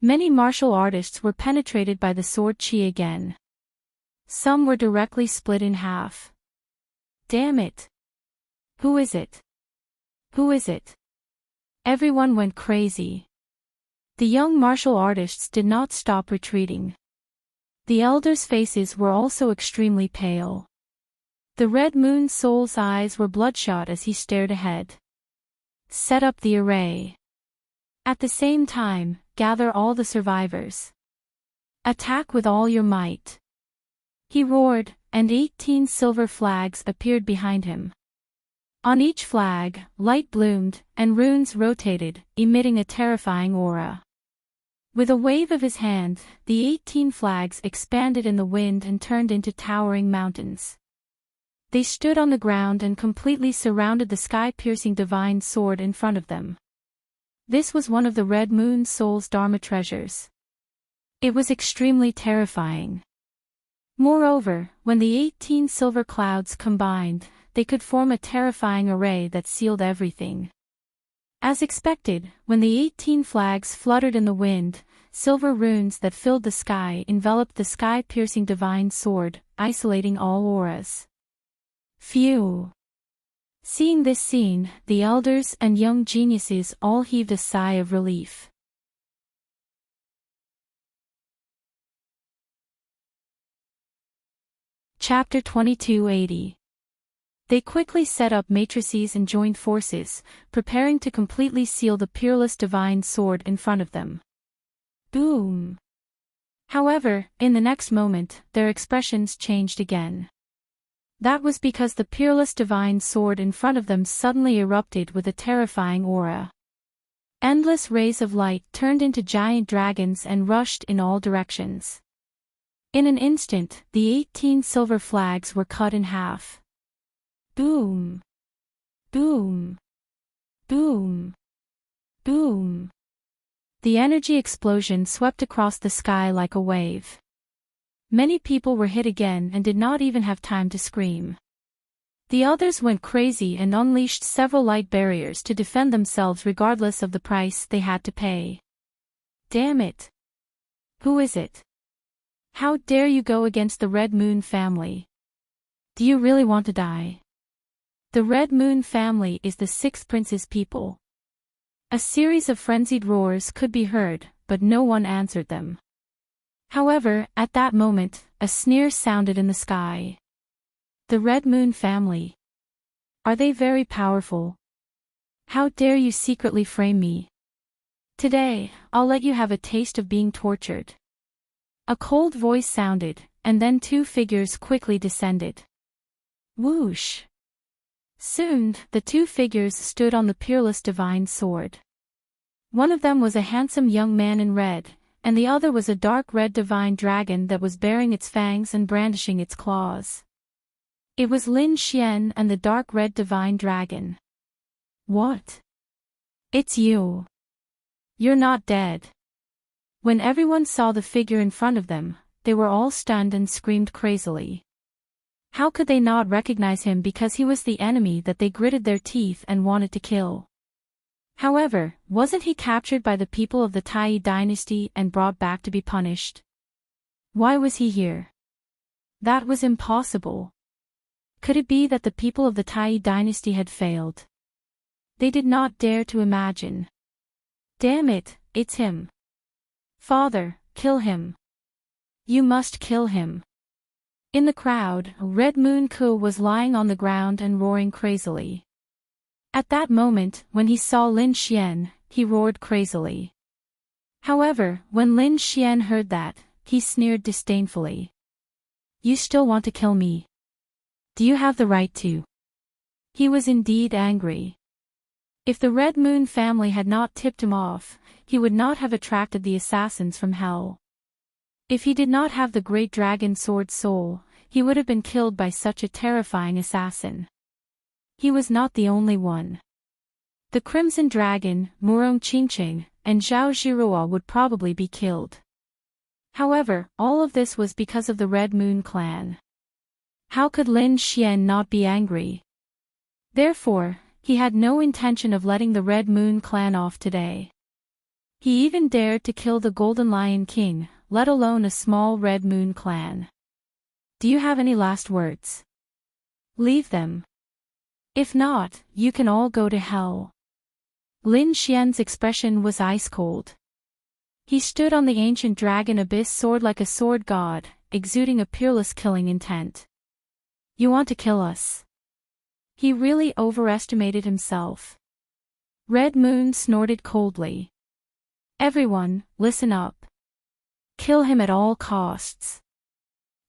Many martial artists were penetrated by the sword chi again. Some were directly split in half. Damn it! Who is it? Who is it? Everyone went crazy. The young martial artists did not stop retreating. The elders' faces were also extremely pale. The Red Moon Soul's eyes were bloodshot as he stared ahead. Set up the array. At the same time, gather all the survivors. Attack with all your might. He roared, and 18 silver flags appeared behind him. On each flag, light bloomed, and runes rotated, emitting a terrifying aura. With a wave of his hand, the 18 flags expanded in the wind and turned into towering mountains. They stood on the ground and completely surrounded the sky-piercing divine sword in front of them. This was one of the Red Moon Soul's Dharma treasures. It was extremely terrifying. Moreover, when the 18 silver clouds combined, they could form a terrifying array that sealed everything. As expected, when the 18 flags fluttered in the wind, silver runes that filled the sky enveloped the sky-piercing divine sword, isolating all auras. Phew! Seeing this scene, the elders and young geniuses all heaved a sigh of relief. Chapter 2280. They quickly set up matrices and joined forces, preparing to completely seal the peerless divine sword in front of them. Boom! However, in the next moment, their expressions changed again. That was because the peerless divine sword in front of them suddenly erupted with a terrifying aura. Endless rays of light turned into giant dragons and rushed in all directions. In an instant, the 18 silver flags were cut in half. Boom! Boom! Boom! Boom! The energy explosion swept across the sky like a wave. Many people were hit again and did not even have time to scream. The others went crazy and unleashed several light barriers to defend themselves regardless of the price they had to pay. Damn it! Who is it? How dare you go against the Red Moon family? Do you really want to die? The Red Moon family is the 6 prince's people. A series of frenzied roars could be heard, but no one answered them. However, at that moment, a sneer sounded in the sky. The Red Moon family. Are they very powerful? How dare you secretly frame me? Today, I'll let you have a taste of being tortured. A cold voice sounded, and then 2 figures quickly descended. Whoosh! Soon, the 2 figures stood on the peerless divine sword. One of them was a handsome young man in red, and the other was a dark red divine dragon that was baring its fangs and brandishing its claws. It was Lin Xian and the dark red divine dragon. What? It's you. You're not dead. When everyone saw the figure in front of them, they were all stunned and screamed crazily. How could they not recognize him because he was the enemy that they gritted their teeth and wanted to kill? However, wasn't he captured by the people of the Tai dynasty and brought back to be punished? Why was he here? That was impossible. Could it be that the people of the Tai dynasty had failed? They did not dare to imagine. Damn it, it's him. Father, kill him. You must kill him. In the crowd, Red Moon Ku was lying on the ground and roaring crazily. At that moment, when he saw Lin Xian, he roared crazily. However, when Lin Xian heard that, he sneered disdainfully. You still want to kill me? Do you have the right to? He was indeed angry. If the Red Moon family had not tipped him off, he would not have attracted the assassins from hell. If he did not have the great dragon sword soul, he would have been killed by such a terrifying assassin. He was not the only one. The Crimson Dragon, Murong Qingqing, and Zhao Zhirua would probably be killed. However, all of this was because of the Red Moon clan. How could Lin Xian not be angry? Therefore, he had no intention of letting the Red Moon clan off today. He even dared to kill the Golden Lion King, let alone a small Red Moon clan. Do you have any last words? Leave them. If not, you can all go to hell. Lin Xian's expression was ice cold. He stood on the ancient dragon abyss sword like a sword god, exuding a peerless killing intent. You want to kill us? He really overestimated himself. Red Moon snorted coldly. Everyone, listen up. Kill him at all costs.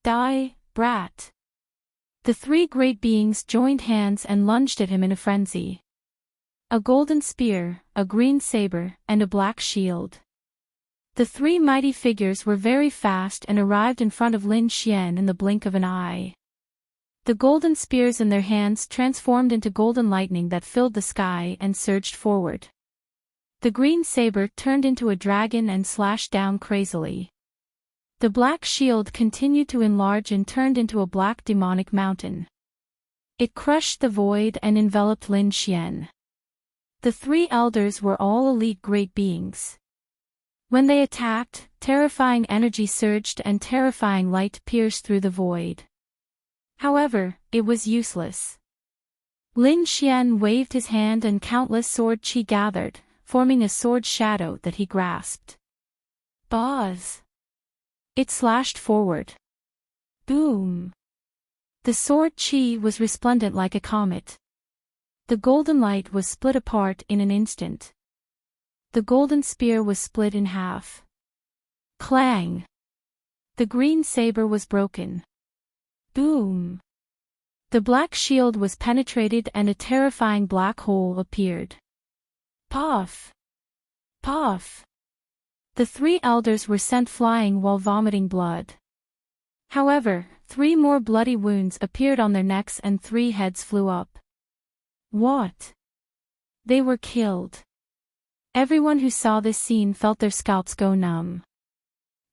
Die, brat. The 3 great beings joined hands and lunged at him in a frenzy. A golden spear, a green saber, and a black shield. The 3 mighty figures were very fast and arrived in front of Lin Xian in the blink of an eye. The golden spears in their hands transformed into golden lightning that filled the sky and surged forward. The green saber turned into a dragon and slashed down crazily. The black shield continued to enlarge and turned into a black demonic mountain. It crushed the void and enveloped Lin Xian. The 3 elders were all elite great beings. When they attacked, terrifying energy surged and terrifying light pierced through the void. However, it was useless. Lin Xian waved his hand and countless sword chi gathered, forming a sword shadow that he grasped. Buzz! It slashed forward. Boom! The sword chi was resplendent like a comet. The golden light was split apart in an instant. The golden spear was split in half. Clang! The green saber was broken. Boom! The black shield was penetrated and a terrifying black hole appeared. Puff! Puff! The 3 elders were sent flying while vomiting blood. However, 3 more bloody wounds appeared on their necks and 3 heads flew up. What? They were killed. Everyone who saw this scene felt their scalps go numb.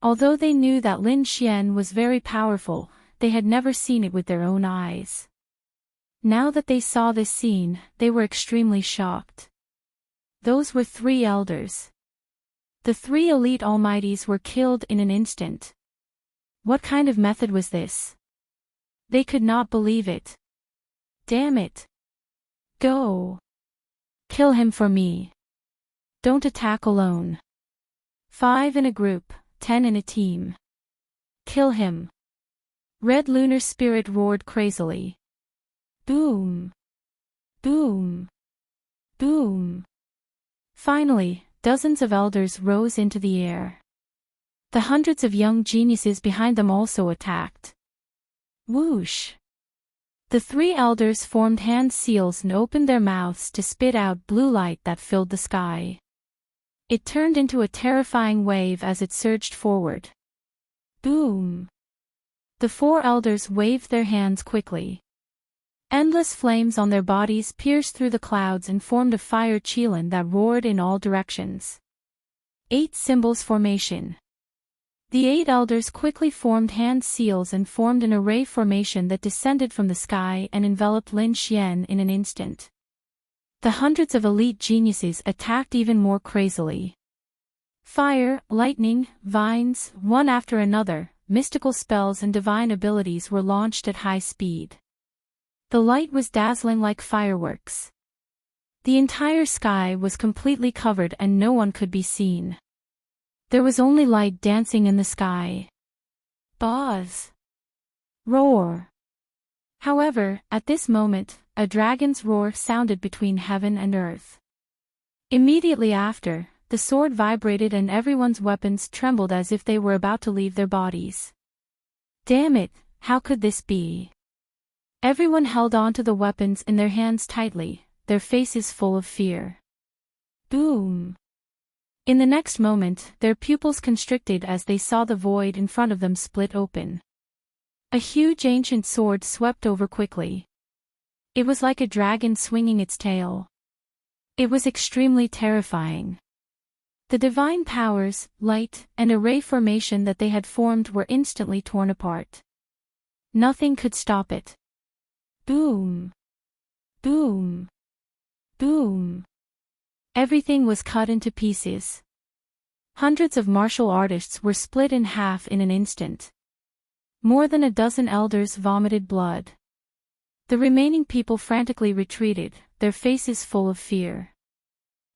Although they knew that Lin Xian was very powerful, they had never seen it with their own eyes. Now that they saw this scene, they were extremely shocked. Those were 3 elders. The 3 elite almighties were killed in an instant. What kind of method was this? They could not believe it. Damn it. Go. Kill him for me. Don't attack alone. 5 in a group, 10 in a team. Kill him. Red Lunar Spirit roared crazily. Boom. Boom. Boom. Finally, dozens of elders rose into the air. The hundreds of young geniuses behind them also attacked. Whoosh! The 3 elders formed hand seals and opened their mouths to spit out blue light that filled the sky. It turned into a terrifying wave as it surged forward. Boom! The 4 elders waved their hands quickly. Endless flames on their bodies pierced through the clouds and formed a fire chelan that roared in all directions. 8 symbols formation. The 8 elders quickly formed hand seals and formed an array formation that descended from the sky and enveloped Lin Xian in an instant. The hundreds of elite geniuses attacked even more crazily. Fire, lightning, vines, one after another, mystical spells and divine abilities were launched at high speed. The light was dazzling like fireworks. The entire sky was completely covered and no one could be seen. There was only light dancing in the sky. Buzz. Roar. However, at this moment, a dragon's roar sounded between heaven and earth. Immediately after, the sword vibrated and everyone's weapons trembled as if they were about to leave their bodies. Damn it, how could this be? Everyone held on to the weapons in their hands tightly, their faces full of fear. Boom! In the next moment, their pupils constricted as they saw the void in front of them split open. A huge ancient sword swept over quickly. It was like a dragon swinging its tail. It was extremely terrifying. The divine powers, light, and array formation that they had formed were instantly torn apart. Nothing could stop it. Boom! Boom! Boom! Everything was cut into pieces. Hundreds of martial artists were split in half in an instant. More than a dozen elders vomited blood. The remaining people frantically retreated, their faces full of fear.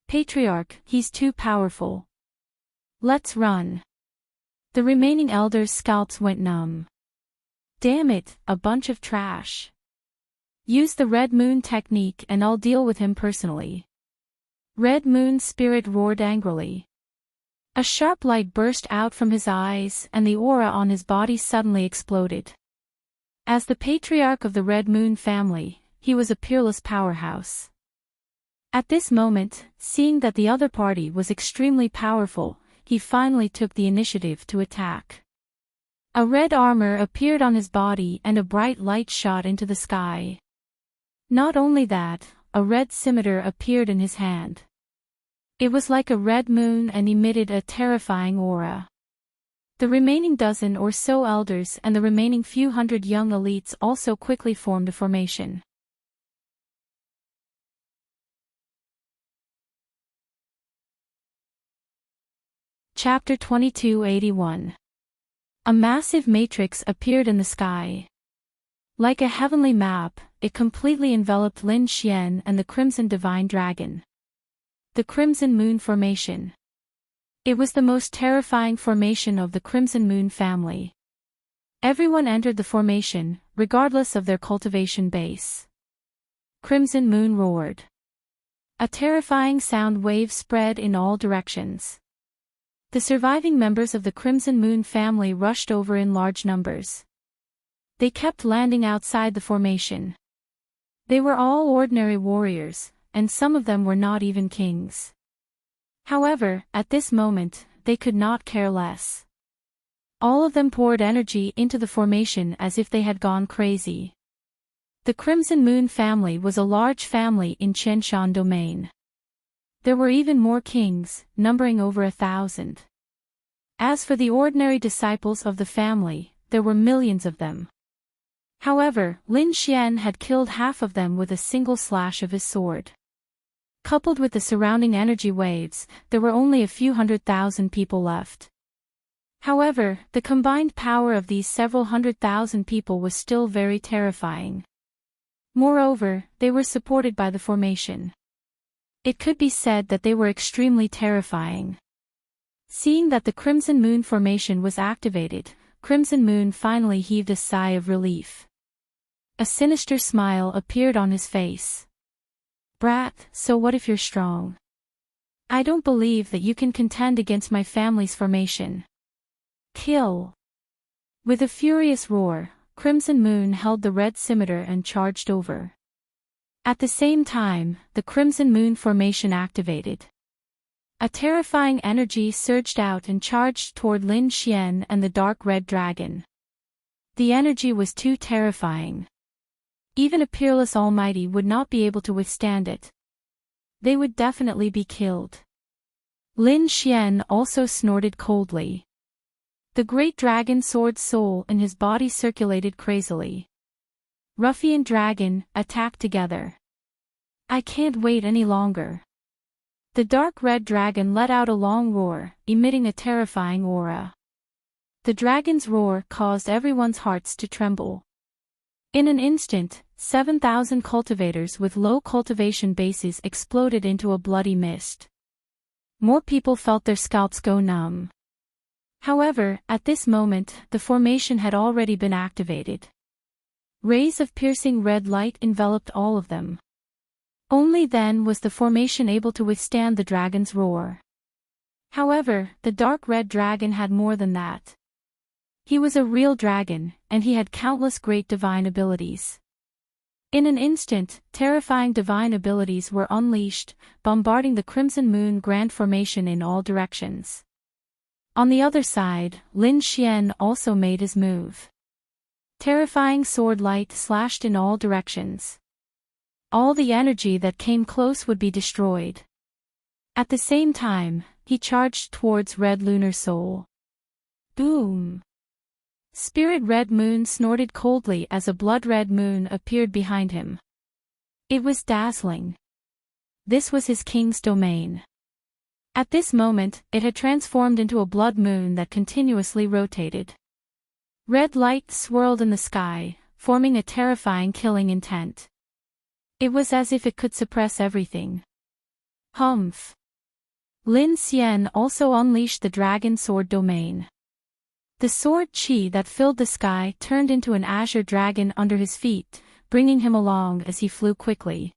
Patriarch, he's too powerful. Let's run. The remaining elders' scalps went numb. Damn it, a bunch of trash. Use the Red Moon technique and I'll deal with him personally. Red Moon Spirit roared angrily. A sharp light burst out from his eyes and the aura on his body suddenly exploded. As the patriarch of the Red Moon family, he was a peerless powerhouse. At this moment, seeing that the other party was extremely powerful, he finally took the initiative to attack. A red armor appeared on his body and a bright light shot into the sky. Not only that, a red scimitar appeared in his hand. It was like a red moon and emitted a terrifying aura. The remaining dozen or so elders and the remaining few hundred young elites also quickly formed a formation. Chapter 2281. A massive matrix appeared in the sky. Like a heavenly map, it completely enveloped Lin Xian and the Crimson Divine Dragon. The Crimson Moon Formation. It was the most terrifying formation of the Crimson Moon family. Everyone entered the formation, regardless of their cultivation base. Crimson Moon roared. A terrifying sound wave spread in all directions. The surviving members of the Crimson Moon family rushed over in large numbers. They kept landing outside the formation. They were all ordinary warriors, and some of them were not even kings. However, at this moment, they could not care less. All of them poured energy into the formation as if they had gone crazy. The Crimson Moon family was a large family in Qianshan domain. There were even more kings, numbering over 1,000. As for the ordinary disciples of the family, there were millions of them. However, Lin Xian had killed half of them with a single slash of his sword. Coupled with the surrounding energy waves, there were only a few 100,000 people left. However, the combined power of these several 100,000 people was still very terrifying. Moreover, they were supported by the formation. It could be said that they were extremely terrifying. Seeing that the Crimson Moon formation was activated, Crimson Moon finally heaved a sigh of relief. A sinister smile appeared on his face. "Brat, so what if you're strong? I don't believe that you can contend against my family's formation. Kill!" With a furious roar, Crimson Moon held the red scimitar and charged over. At the same time, the Crimson Moon formation activated. A terrifying energy surged out and charged toward Lin Xian and the dark red dragon. The energy was too terrifying. Even a peerless almighty would not be able to withstand it. They would definitely be killed. Lin Xian also snorted coldly. The great dragon sword soul in his body circulated crazily. Ruffian dragon, attack together. I can't wait any longer. The dark red dragon let out a long roar, emitting a terrifying aura. The dragon's roar caused everyone's hearts to tremble. In an instant, 7,000 cultivators with low cultivation bases exploded into a bloody mist. More people felt their scalps go numb. However, at this moment, the formation had already been activated. Rays of piercing red light enveloped all of them. Only then was the formation able to withstand the dragon's roar. However, the dark red dragon had more than that. He was a real dragon, and he had countless great divine abilities. In an instant, terrifying divine abilities were unleashed, bombarding the Crimson Moon Grand Formation in all directions. On the other side, Lin Xian also made his move. Terrifying sword light slashed in all directions. All the energy that came close would be destroyed. At the same time, he charged towards Red Lunar Soul. Boom! Spirit Red Moon snorted coldly as a blood-red moon appeared behind him. It was dazzling. This was his king's domain. At this moment, it had transformed into a blood moon that continuously rotated. Red light swirled in the sky, forming a terrifying killing intent. It was as if it could suppress everything. Humph! Lin Xian also unleashed the dragon sword domain. The sword chi that filled the sky turned into an azure dragon under his feet, bringing him along as he flew quickly.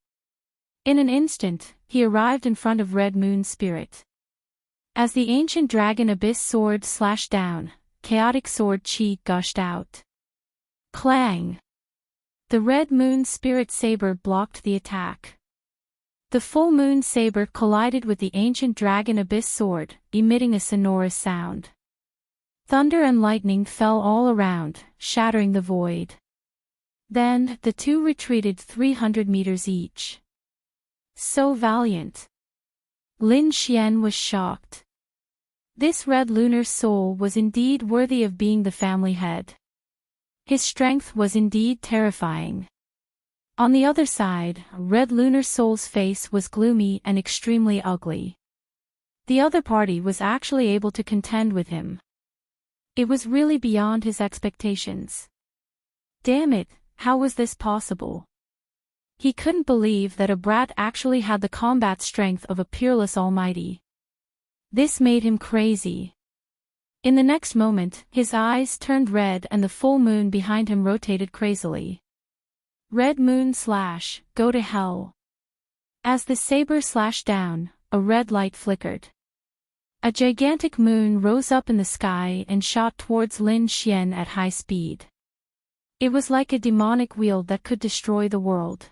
In an instant, he arrived in front of Red Moon Spirit. As the ancient dragon abyss sword slashed down, chaotic sword chi gushed out. Clang! The Red Moon Spirit saber blocked the attack. The full moon saber collided with the ancient dragon abyss sword, emitting a sonorous sound. Thunder and lightning fell all around, shattering the void. Then, the two retreated 300 meters each. So valiant! Lin Xian was shocked. This Red Lunar Soul was indeed worthy of being the family head. His strength was indeed terrifying. On the other side, Red Lunar Soul's face was gloomy and extremely ugly. The other party was actually able to contend with him. It was really beyond his expectations. Damn it, how was this possible? He couldn't believe that a brat actually had the combat strength of a peerless almighty. This made him crazy. In the next moment, his eyes turned red and the full moon behind him rotated crazily. Red moon slash, go to hell. As the saber slashed down, a red light flickered. A gigantic moon rose up in the sky and shot towards Lin Xian at high speed. It was like a demonic wheel that could destroy the world.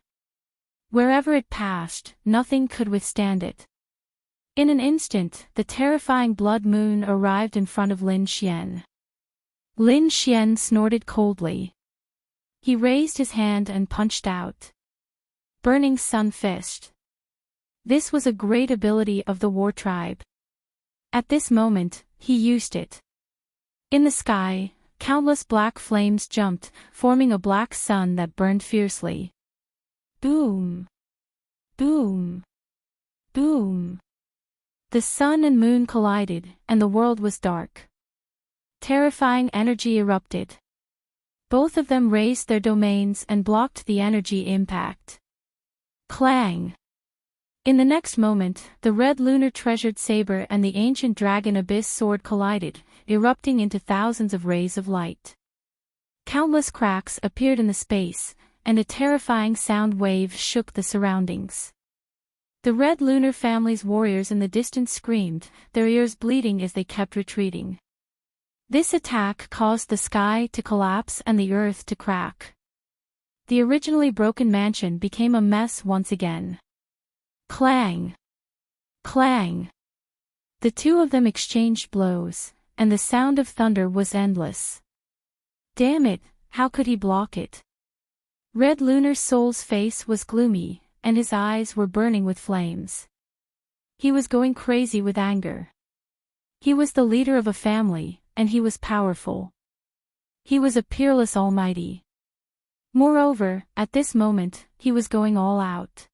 Wherever it passed, nothing could withstand it. In an instant, the terrifying blood moon arrived in front of Lin Xian. Lin Xian snorted coldly. He raised his hand and punched out. Burning Sun Fist. This was a great ability of the war tribe. At this moment, he used it. In the sky, countless black flames jumped, forming a black sun that burned fiercely. Boom! Boom! Boom! The sun and moon collided, and the world was dark. Terrifying energy erupted. Both of them raised their domains and blocked the energy impact. Clang! In the next moment, the red lunar treasured saber and the ancient dragon abyss sword collided, erupting into thousands of rays of light. Countless cracks appeared in the space, and a terrifying sound wave shook the surroundings. The red lunar family's warriors in the distance screamed, their ears bleeding as they kept retreating. This attack caused the sky to collapse and the earth to crack. The originally broken mansion became a mess once again. Clang! Clang! The two of them exchanged blows, and the sound of thunder was endless. Damn it, how could he block it? Red Lunar Soul's face was gloomy, and his eyes were burning with flames. He was going crazy with anger. He was the leader of a family, and he was powerful. He was a peerless almighty. Moreover, at this moment, he was going all out.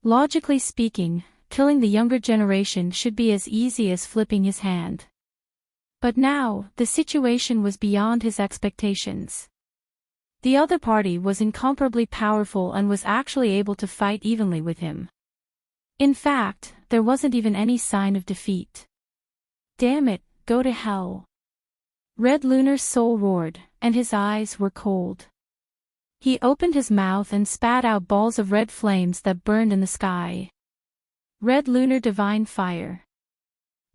Logically speaking, killing the younger generation should be as easy as flipping his hand. But now, the situation was beyond his expectations. The other party was incomparably powerful and was actually able to fight evenly with him. In fact, there wasn't even any sign of defeat. Damn it, go to hell! Red Lunar's soul roared, and his eyes were cold. He opened his mouth and spat out balls of red flames that burned in the sky. Red Lunar Divine Fire.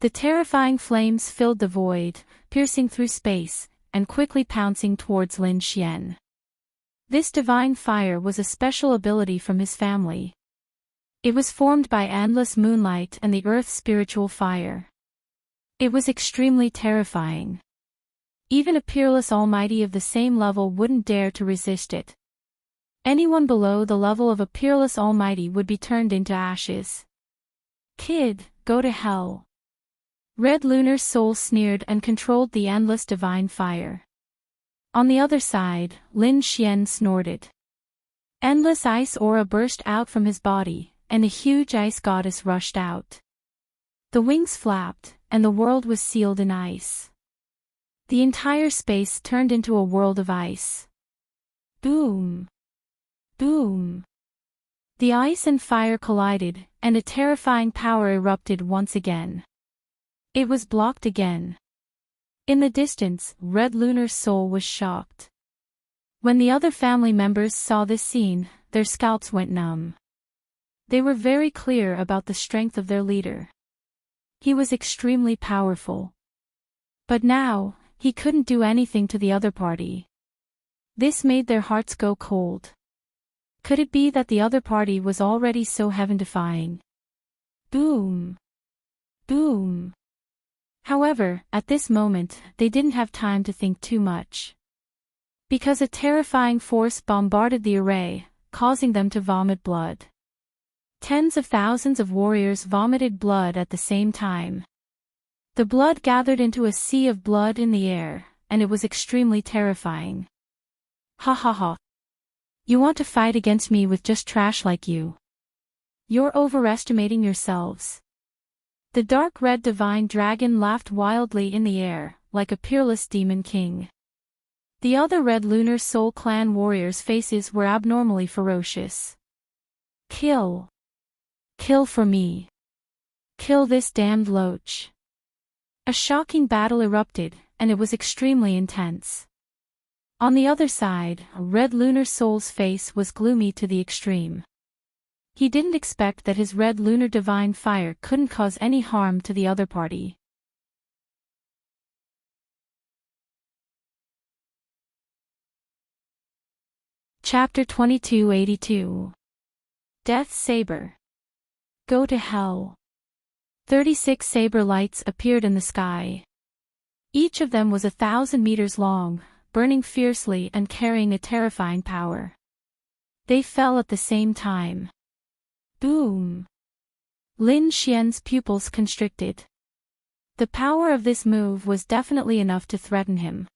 The terrifying flames filled the void, piercing through space, and quickly pouncing towards Lin Xian. This divine fire was a special ability from his family. It was formed by endless moonlight and the earth's spiritual fire. It was extremely terrifying. Even a peerless almighty of the same level wouldn't dare to resist it. Anyone below the level of a peerless almighty would be turned into ashes. Kid, go to hell. Red Lunar Soul sneered and controlled the endless divine fire. On the other side, Lin Xian snorted. Endless ice aura burst out from his body, and a huge ice goddess rushed out. The wings flapped, and the world was sealed in ice. The entire space turned into a world of ice. Boom! Boom! The ice and fire collided, and a terrifying power erupted once again. It was blocked again. In the distance, Red Lunar Soul was shocked. When the other family members saw this scene, their scalps went numb. They were very clear about the strength of their leader. He was extremely powerful. But now, he couldn't do anything to the other party. This made their hearts go cold. Could it be that the other party was already so heaven-defying? Boom! Boom! However, at this moment, they didn't have time to think too much. Because a terrifying force bombarded the array, causing them to vomit blood. Tens of thousands of warriors vomited blood at the same time. The blood gathered into a sea of blood in the air, and it was extremely terrifying. Ha ha ha. You want to fight against me with just trash like you? You're overestimating yourselves. The dark red divine dragon laughed wildly in the air, like a peerless demon king. The other Red Lunar Soul clan warriors' faces were abnormally ferocious. Kill. Kill for me. Kill this damned loach. A shocking battle erupted, and it was extremely intense. On the other side, Red Lunar Soul's face was gloomy to the extreme. He didn't expect that his Red Lunar Divine Fire couldn't cause any harm to the other party. Chapter 2282. Death Saber. Go to hell. 36 saber lights appeared in the sky. Each of them was 1,000 meters long, burning fiercely and carrying a terrifying power. They fell at the same time. Boom! Lin Xian's pupils constricted. The power of this move was definitely enough to threaten him.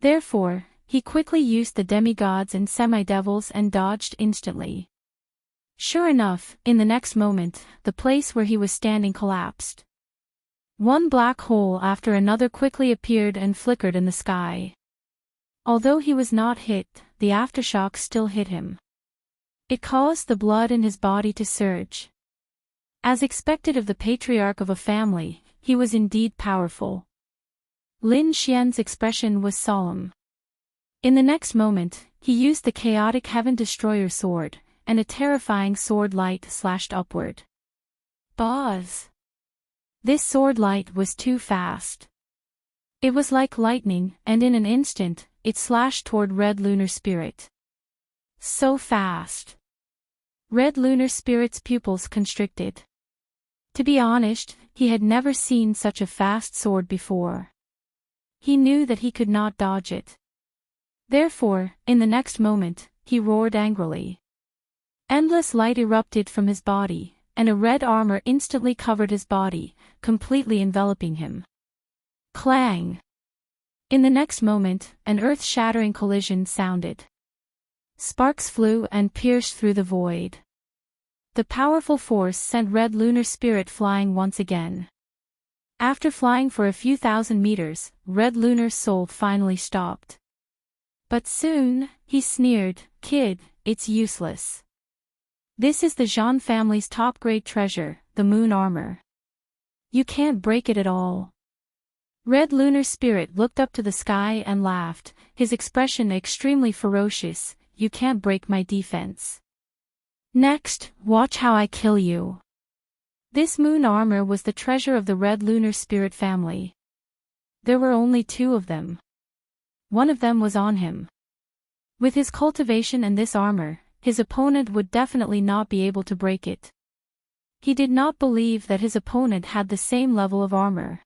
Therefore, he quickly used the demigods and semi-devils and dodged instantly. Sure enough, in the next moment, the place where he was standing collapsed. One black hole after another quickly appeared and flickered in the sky. Although he was not hit, the aftershock still hit him. It caused the blood in his body to surge. As expected of the patriarch of a family, he was indeed powerful. Lin Xian's expression was solemn. In the next moment, he used the chaotic Heaven Destroyer sword, and a terrifying sword light slashed upward. Buzz! This sword light was too fast. It was like lightning, and in an instant, it slashed toward Red Lunar Spirit. So fast. Red Lunar Spirit's pupils constricted. To be honest, he had never seen such a fast sword before. He knew that he could not dodge it. Therefore, in the next moment, he roared angrily. Endless light erupted from his body, and a red armor instantly covered his body, completely enveloping him. Clang! In the next moment, an earth-shattering collision sounded. Sparks flew and pierced through the void. The powerful force sent Red Lunar Spirit flying once again. After flying for a few thousand meters, Red Lunar's soul finally stopped. But soon, he sneered, "Kid, it's useless. This is the Zhan family's top-grade treasure, the moon armor. You can't break it at all." Red Lunar Spirit looked up to the sky and laughed, his expression extremely ferocious. "You can't break my defense. Next, watch how I kill you." This moon armor was the treasure of the Red Lunar Spirit family. There were only two of them. One of them was on him. With his cultivation and this armor, his opponent would definitely not be able to break it. He did not believe that his opponent had the same level of armor.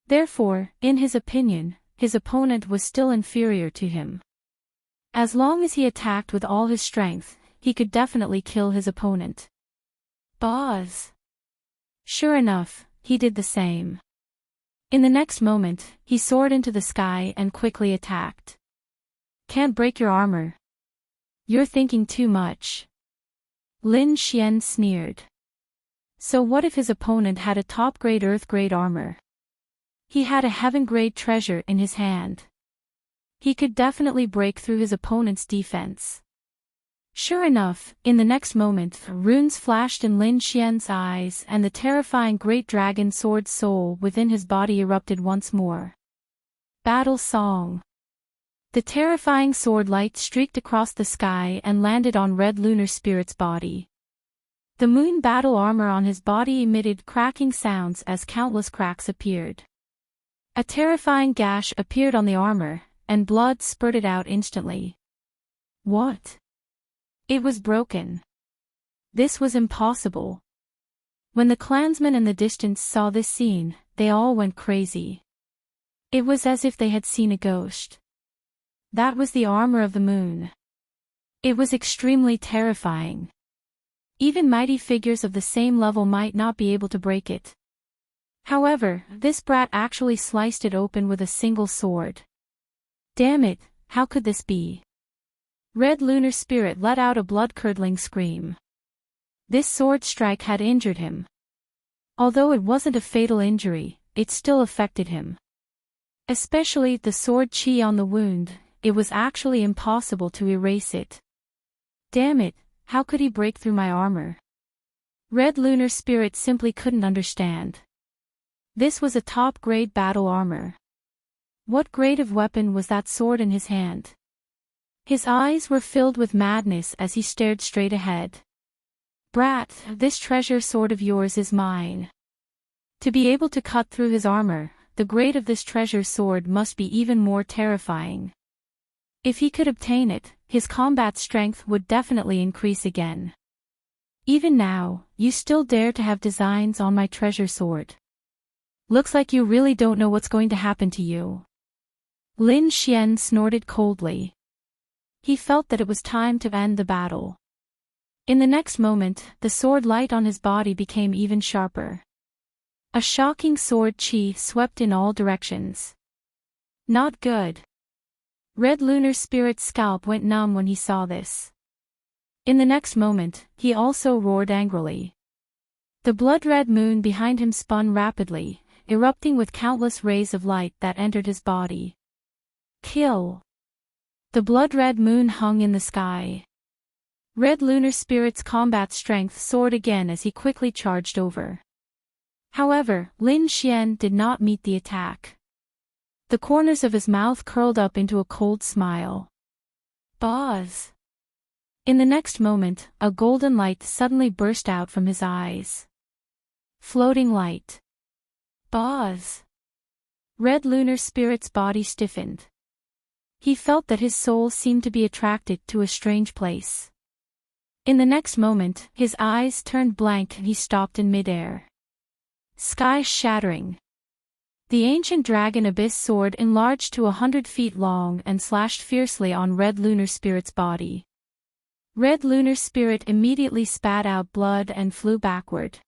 Therefore, in his opinion, his opponent was still inferior to him. As long as he attacked with all his strength, he could definitely kill his opponent. Buzz! Sure enough, he did the same. In the next moment, he soared into the sky and quickly attacked. "Can't break your armor. You're thinking too much." Lin Xian sneered. So what if his opponent had a top-grade Earth-grade armor? He had a heaven-grade treasure in his hand. He could definitely break through his opponent's defense. Sure enough, in the next moment, runes flashed in Lin Xian's eyes and the terrifying great dragon sword soul within his body erupted once more. Battle Song. The terrifying sword light streaked across the sky and landed on Red Lunar Spirit's body. The moon battle armor on his body emitted cracking sounds as countless cracks appeared. A terrifying gash appeared on the armor, and blood spurted out instantly. What? It was broken. This was impossible. When the clansmen in the distance saw this scene, they all went crazy. It was as if they had seen a ghost. That was the armor of the moon. It was extremely terrifying. Even mighty figures of the same level might not be able to break it. However, this brat actually sliced it open with a single sword. Damn it, how could this be? Red Lunar Spirit let out a blood-curdling scream. This sword strike had injured him. Although it wasn't a fatal injury, it still affected him. Especially the sword chi on the wound, it was actually impossible to erase it. Damn it, how could he break through my armor? Red Lunar Spirit simply couldn't understand. This was a top-grade battle armor. What grade of weapon was that sword in his hand? His eyes were filled with madness as he stared straight ahead. Brat, this treasure sword of yours is mine. To be able to cut through his armor, the grade of this treasure sword must be even more terrifying. If he could obtain it, his combat strength would definitely increase again. Even now, you still dare to have designs on my treasure sword. Looks like you really don't know what's going to happen to you. Lin Xian snorted coldly. He felt that it was time to end the battle. In the next moment, the sword light on his body became even sharper. A shocking sword chi swept in all directions. Not good. Red Lunar Spirit's scalp went numb when he saw this. In the next moment, he also roared angrily. The blood-red moon behind him spun rapidly, erupting with countless rays of light that entered his body. Kill! The blood-red moon hung in the sky. Red Lunar Spirit's combat strength soared again as he quickly charged over. However, Lin Xian did not meet the attack. The corners of his mouth curled up into a cold smile. Buzz! In the next moment, a golden light suddenly burst out from his eyes. Floating light. Buzz! Red Lunar Spirit's body stiffened. He felt that his soul seemed to be attracted to a strange place. In the next moment, his eyes turned blank and he stopped in midair. Sky shattering. The ancient dragon abyss sword enlarged to 100 feet long and slashed fiercely on Red Lunar Spirit's body. Red Lunar Spirit immediately spat out blood and flew backward.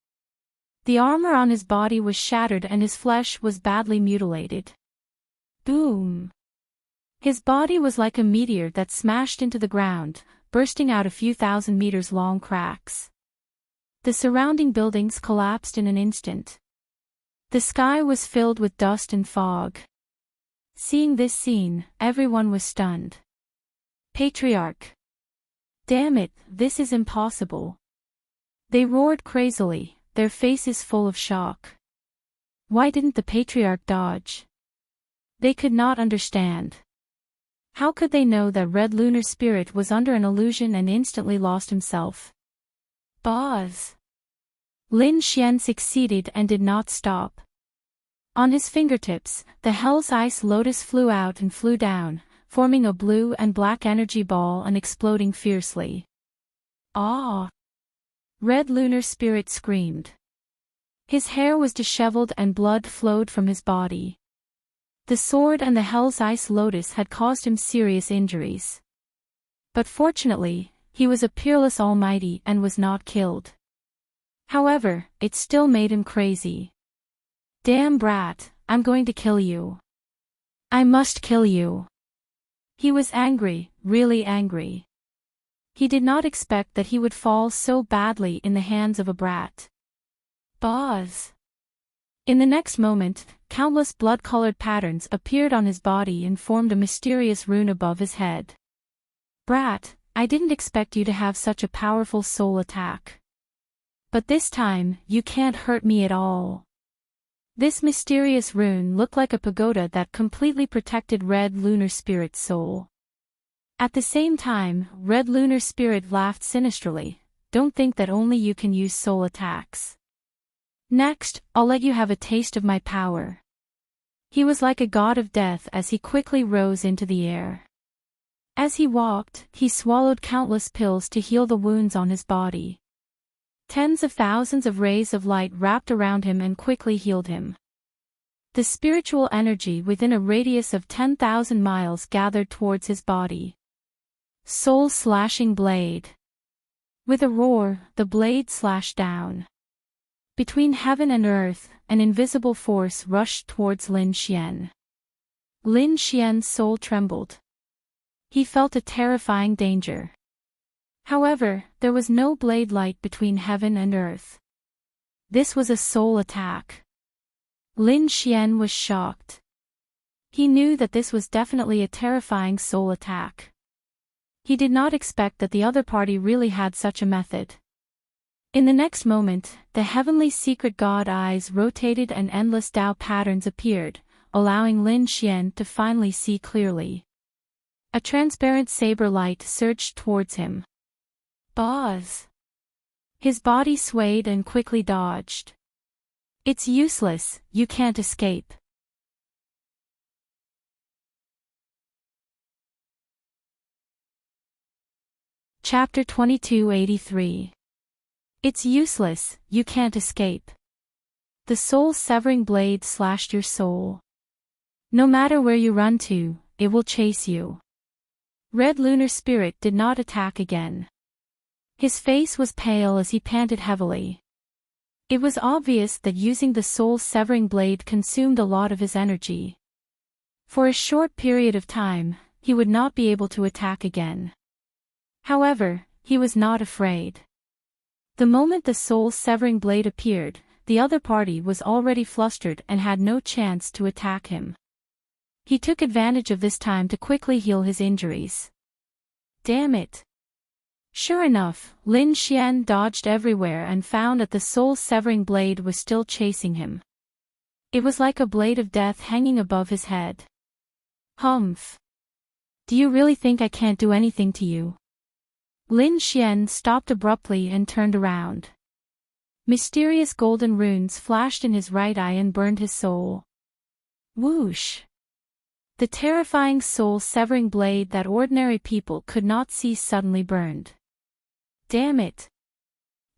The armor on his body was shattered and his flesh was badly mutilated. Boom! His body was like a meteor that smashed into the ground, bursting out a few thousand meters long cracks. The surrounding buildings collapsed in an instant. The sky was filled with dust and fog. Seeing this scene, everyone was stunned. Patriarch! Damn it, this is impossible. They roared crazily, their faces full of shock. Why didn't the Patriarch dodge? They could not understand. How could they know that Red Lunar Spirit was under an illusion and instantly lost himself? Buzz! Lin Xian succeeded and did not stop. On his fingertips, the Hell's Ice Lotus flew out and flew down, forming a blue and black energy ball and exploding fiercely. Ah! Red Lunar Spirit screamed. His hair was disheveled and blood flowed from his body. The sword and the Hell's Ice Lotus had caused him serious injuries. But fortunately, he was a peerless almighty and was not killed. However, it still made him crazy. Damn brat, I'm going to kill you. I must kill you. He was angry, really angry. He did not expect that he would fall so badly in the hands of a brat. Buzz! In the next moment, countless blood-colored patterns appeared on his body and formed a mysterious rune above his head. Brat, I didn't expect you to have such a powerful soul attack. But this time, you can't hurt me at all. This mysterious rune looked like a pagoda that completely protected Red Lunar Spirit's soul. At the same time, Red Lunar Spirit laughed sinisterly. Don't think that only you can use soul attacks. Next, I'll let you have a taste of my power. He was like a god of death as he quickly rose into the air. As he walked, he swallowed countless pills to heal the wounds on his body. Tens of thousands of rays of light wrapped around him and quickly healed him. The spiritual energy within a radius of 10,000 miles gathered towards his body. Soul-slashing blade. With a roar, the blade slashed down. Between heaven and earth, an invisible force rushed towards Lin Xian. Lin Xian's soul trembled. He felt a terrifying danger. However, there was no blade light between heaven and earth. This was a soul attack. Lin Xian was shocked. He knew that this was definitely a terrifying soul attack. He did not expect that the other party really had such a method. In the next moment, the heavenly secret god eyes rotated and endless Tao patterns appeared, allowing Lin Xian to finally see clearly. A transparent saber light surged towards him. Buzz! His body swayed and quickly dodged. It's useless, you can't escape. Chapter 2283. It's useless, you can't escape. The soul-severing blade slashed your soul. No matter where you run to, it will chase you. Red Lunar Spirit did not attack again. His face was pale as he panted heavily. It was obvious that using the soul-severing blade consumed a lot of his energy. For a short period of time, he would not be able to attack again. However, he was not afraid. The moment the soul-severing blade appeared, the other party was already flustered and had no chance to attack him. He took advantage of this time to quickly heal his injuries. Damn it! Sure enough, Lin Xian dodged everywhere and found that the soul-severing blade was still chasing him. It was like a blade of death hanging above his head. Humph! Do you really think I can't do anything to you? Lin Xian stopped abruptly and turned around. Mysterious golden runes flashed in his right eye and burned his soul. Whoosh! The terrifying soul-severing blade that ordinary people could not see suddenly burned. Damn it!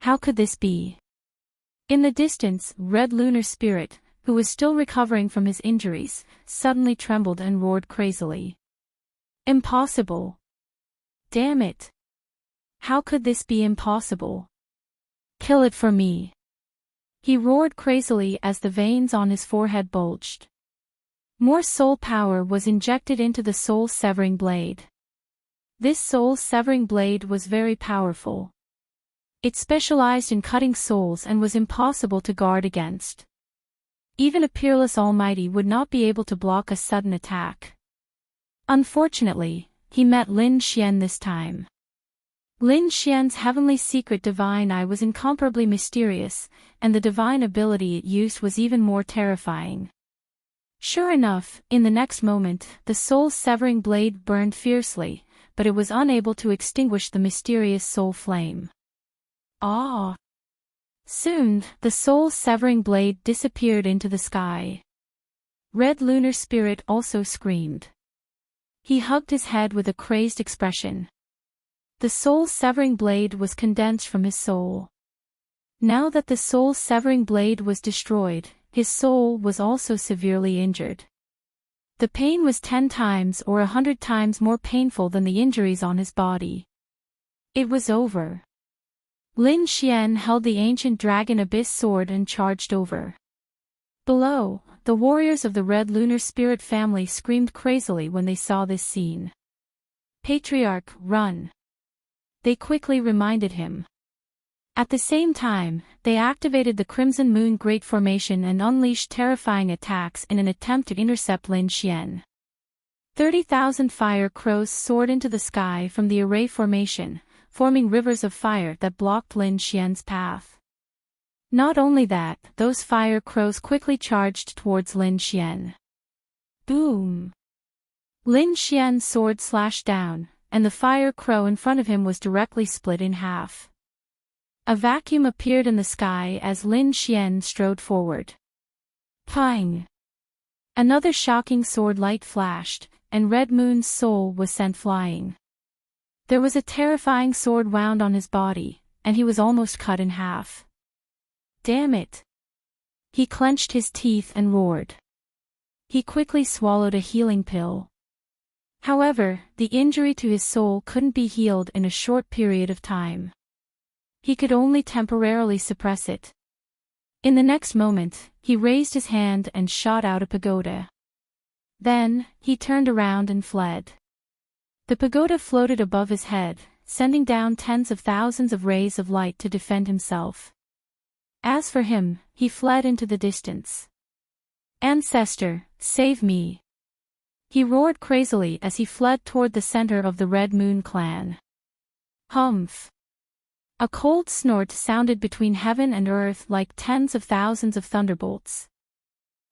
How could this be? In the distance, Red Lunar Spirit, who was still recovering from his injuries, suddenly trembled and roared crazily. Impossible! Damn it! How could this be impossible? Kill it for me! He roared crazily as the veins on his forehead bulged. More soul power was injected into the soul-severing blade. This soul-severing blade was very powerful. It specialized in cutting souls and was impossible to guard against. Even a peerless almighty would not be able to block a sudden attack. Unfortunately, he met Lin Xian this time. Lin Xian's heavenly secret divine eye was incomparably mysterious, and the divine ability it used was even more terrifying. Sure enough, in the next moment, the soul-severing blade burned fiercely, but it was unable to extinguish the mysterious soul flame. Ah! Soon, the soul-severing blade disappeared into the sky. Red Lunar Spirit also screamed. He hugged his head with a crazed expression. The soul-severing blade was condensed from his soul. Now that the soul-severing blade was destroyed, his soul was also severely injured. The pain was 10 times or 100 times more painful than the injuries on his body. It was over. Lin Xian held the ancient dragon abyss sword and charged over. Below, the warriors of the Red Lunar Spirit family screamed crazily when they saw this scene. Patriarch, run! They quickly reminded him. At the same time, they activated the Crimson Moon Great Formation and unleashed terrifying attacks in an attempt to intercept Lin Xian. 30,000 fire crows soared into the sky from the array formation, forming rivers of fire that blocked Lin Xian's path. Not only that, those fire crows quickly charged towards Lin Xian. Boom! Lin Xian's sword slashed down, and the fire crow in front of him was directly split in half. A vacuum appeared in the sky as Lin Xian strode forward. Pang! Another shocking sword light flashed, and Red Moon's soul was sent flying. There was a terrifying sword wound on his body, and he was almost cut in half. Damn it! He clenched his teeth and roared. He quickly swallowed a healing pill. However, the injury to his soul couldn't be healed in a short period of time. He could only temporarily suppress it. In the next moment, he raised his hand and shot out a pagoda. Then, he turned around and fled. The pagoda floated above his head, sending down tens of thousands of rays of light to defend himself. As for him, he fled into the distance. Ancestor, save me! He roared crazily as he fled toward the center of the Red Moon clan. Humph! A cold snort sounded between heaven and earth like tens of thousands of thunderbolts.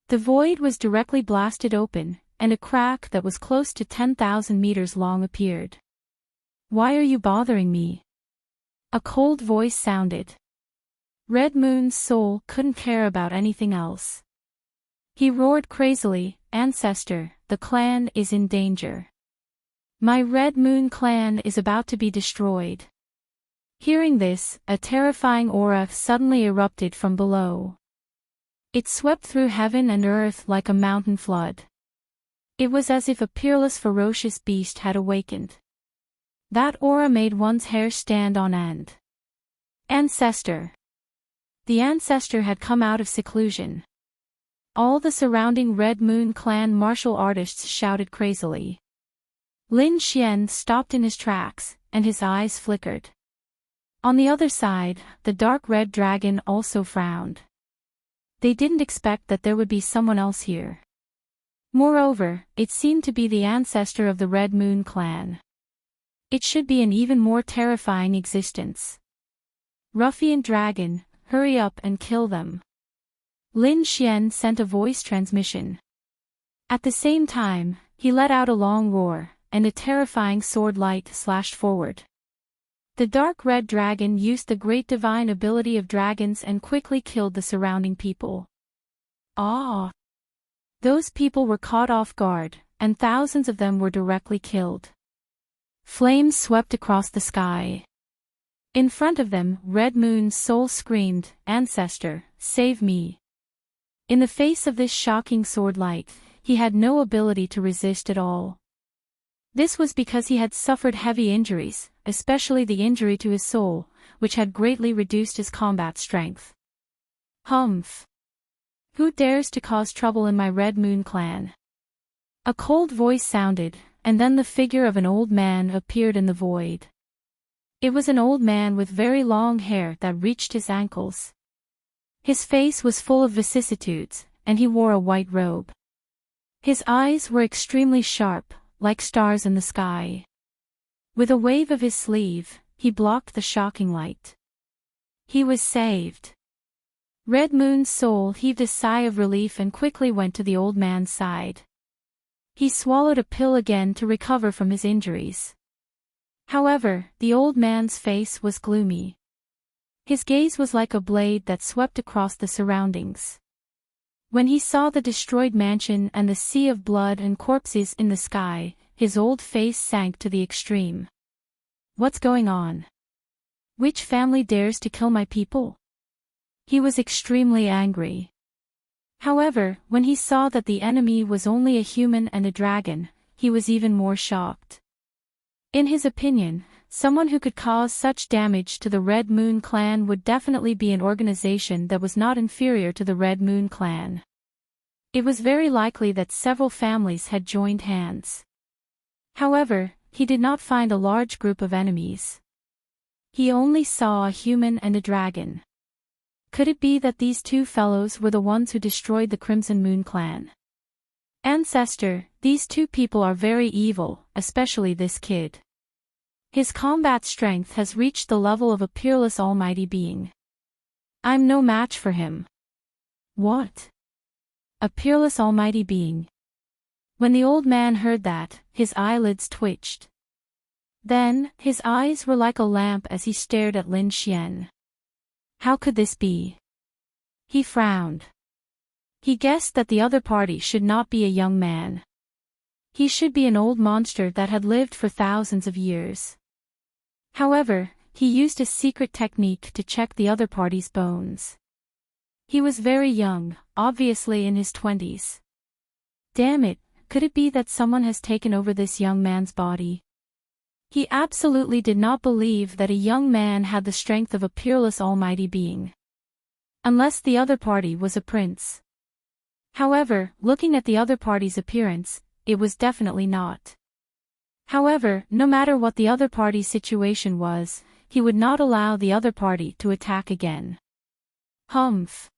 The void was directly blasted open, and a crack that was close to 10,000 meters long appeared. Why are you bothering me? A cold voice sounded. Red Moon's soul couldn't care about anything else. He roared crazily, Ancestor, the clan is in danger. My Red Moon clan is about to be destroyed. Hearing this, a terrifying aura suddenly erupted from below. It swept through heaven and earth like a mountain flood. It was as if a peerless ferocious beast had awakened. That aura made one's hair stand on end. Ancestor. The ancestor had come out of seclusion. All the surrounding Red Moon clan martial artists shouted crazily. Lin Xian stopped in his tracks, and his eyes flickered. On the other side, the dark red dragon also frowned. They didn't expect that there would be someone else here. Moreover, it seemed to be the ancestor of the Red Moon clan. It should be an even more terrifying existence. Ruffian dragon, hurry up and kill them. Lin Xian sent a voice transmission. At the same time, he let out a long roar, and a terrifying sword light slashed forward. The dark red dragon used the great divine ability of dragons and quickly killed the surrounding people. Ah! Those people were caught off guard, and thousands of them were directly killed. Flames swept across the sky. In front of them, Red Moon's soul screamed, "Ancestor, save me." In the face of this shocking sword light, he had no ability to resist at all. This was because he had suffered heavy injuries, especially the injury to his soul, which had greatly reduced his combat strength. Humph! Who dares to cause trouble in my Red Moon clan? A cold voice sounded, and then the figure of an old man appeared in the void. It was an old man with very long hair that reached his ankles. His face was full of vicissitudes, and he wore a white robe. His eyes were extremely sharp, like stars in the sky. With a wave of his sleeve, he blocked the shocking light. He was saved. Red Moon's soul heaved a sigh of relief and quickly went to the old man's side. He swallowed a pill again to recover from his injuries. However, the old man's face was gloomy. His gaze was like a blade that swept across the surroundings. When he saw the destroyed mansion and the sea of blood and corpses in the sky, his old face sank to the extreme. What's going on? Which family dares to kill my people? He was extremely angry. However, when he saw that the enemy was only a human and a dragon, he was even more shocked. In his opinion, someone who could cause such damage to the Red Moon clan would definitely be an organization that was not inferior to the Red Moon clan. It was very likely that several families had joined hands. However, he did not find a large group of enemies. He only saw a human and a dragon. Could it be that these two fellows were the ones who destroyed the Crimson Moon clan? Ancestor, these two people are very evil, especially this kid. His combat strength has reached the level of a peerless almighty being. I'm no match for him. What? A peerless almighty being. When the old man heard that, his eyelids twitched. Then, his eyes were like a lamp as he stared at Lin Xian. How could this be? He frowned. He guessed that the other party should not be a young man. He should be an old monster that had lived for thousands of years. However, he used a secret technique to check the other party's bones. He was very young, obviously in his 20s. Damn it, could it be that someone has taken over this young man's body? He absolutely did not believe that a young man had the strength of a peerless almighty being. Unless the other party was a prince. However, looking at the other party's appearance, it was definitely not. However, no matter what the other party's situation was, he would not allow the other party to attack again. Humph!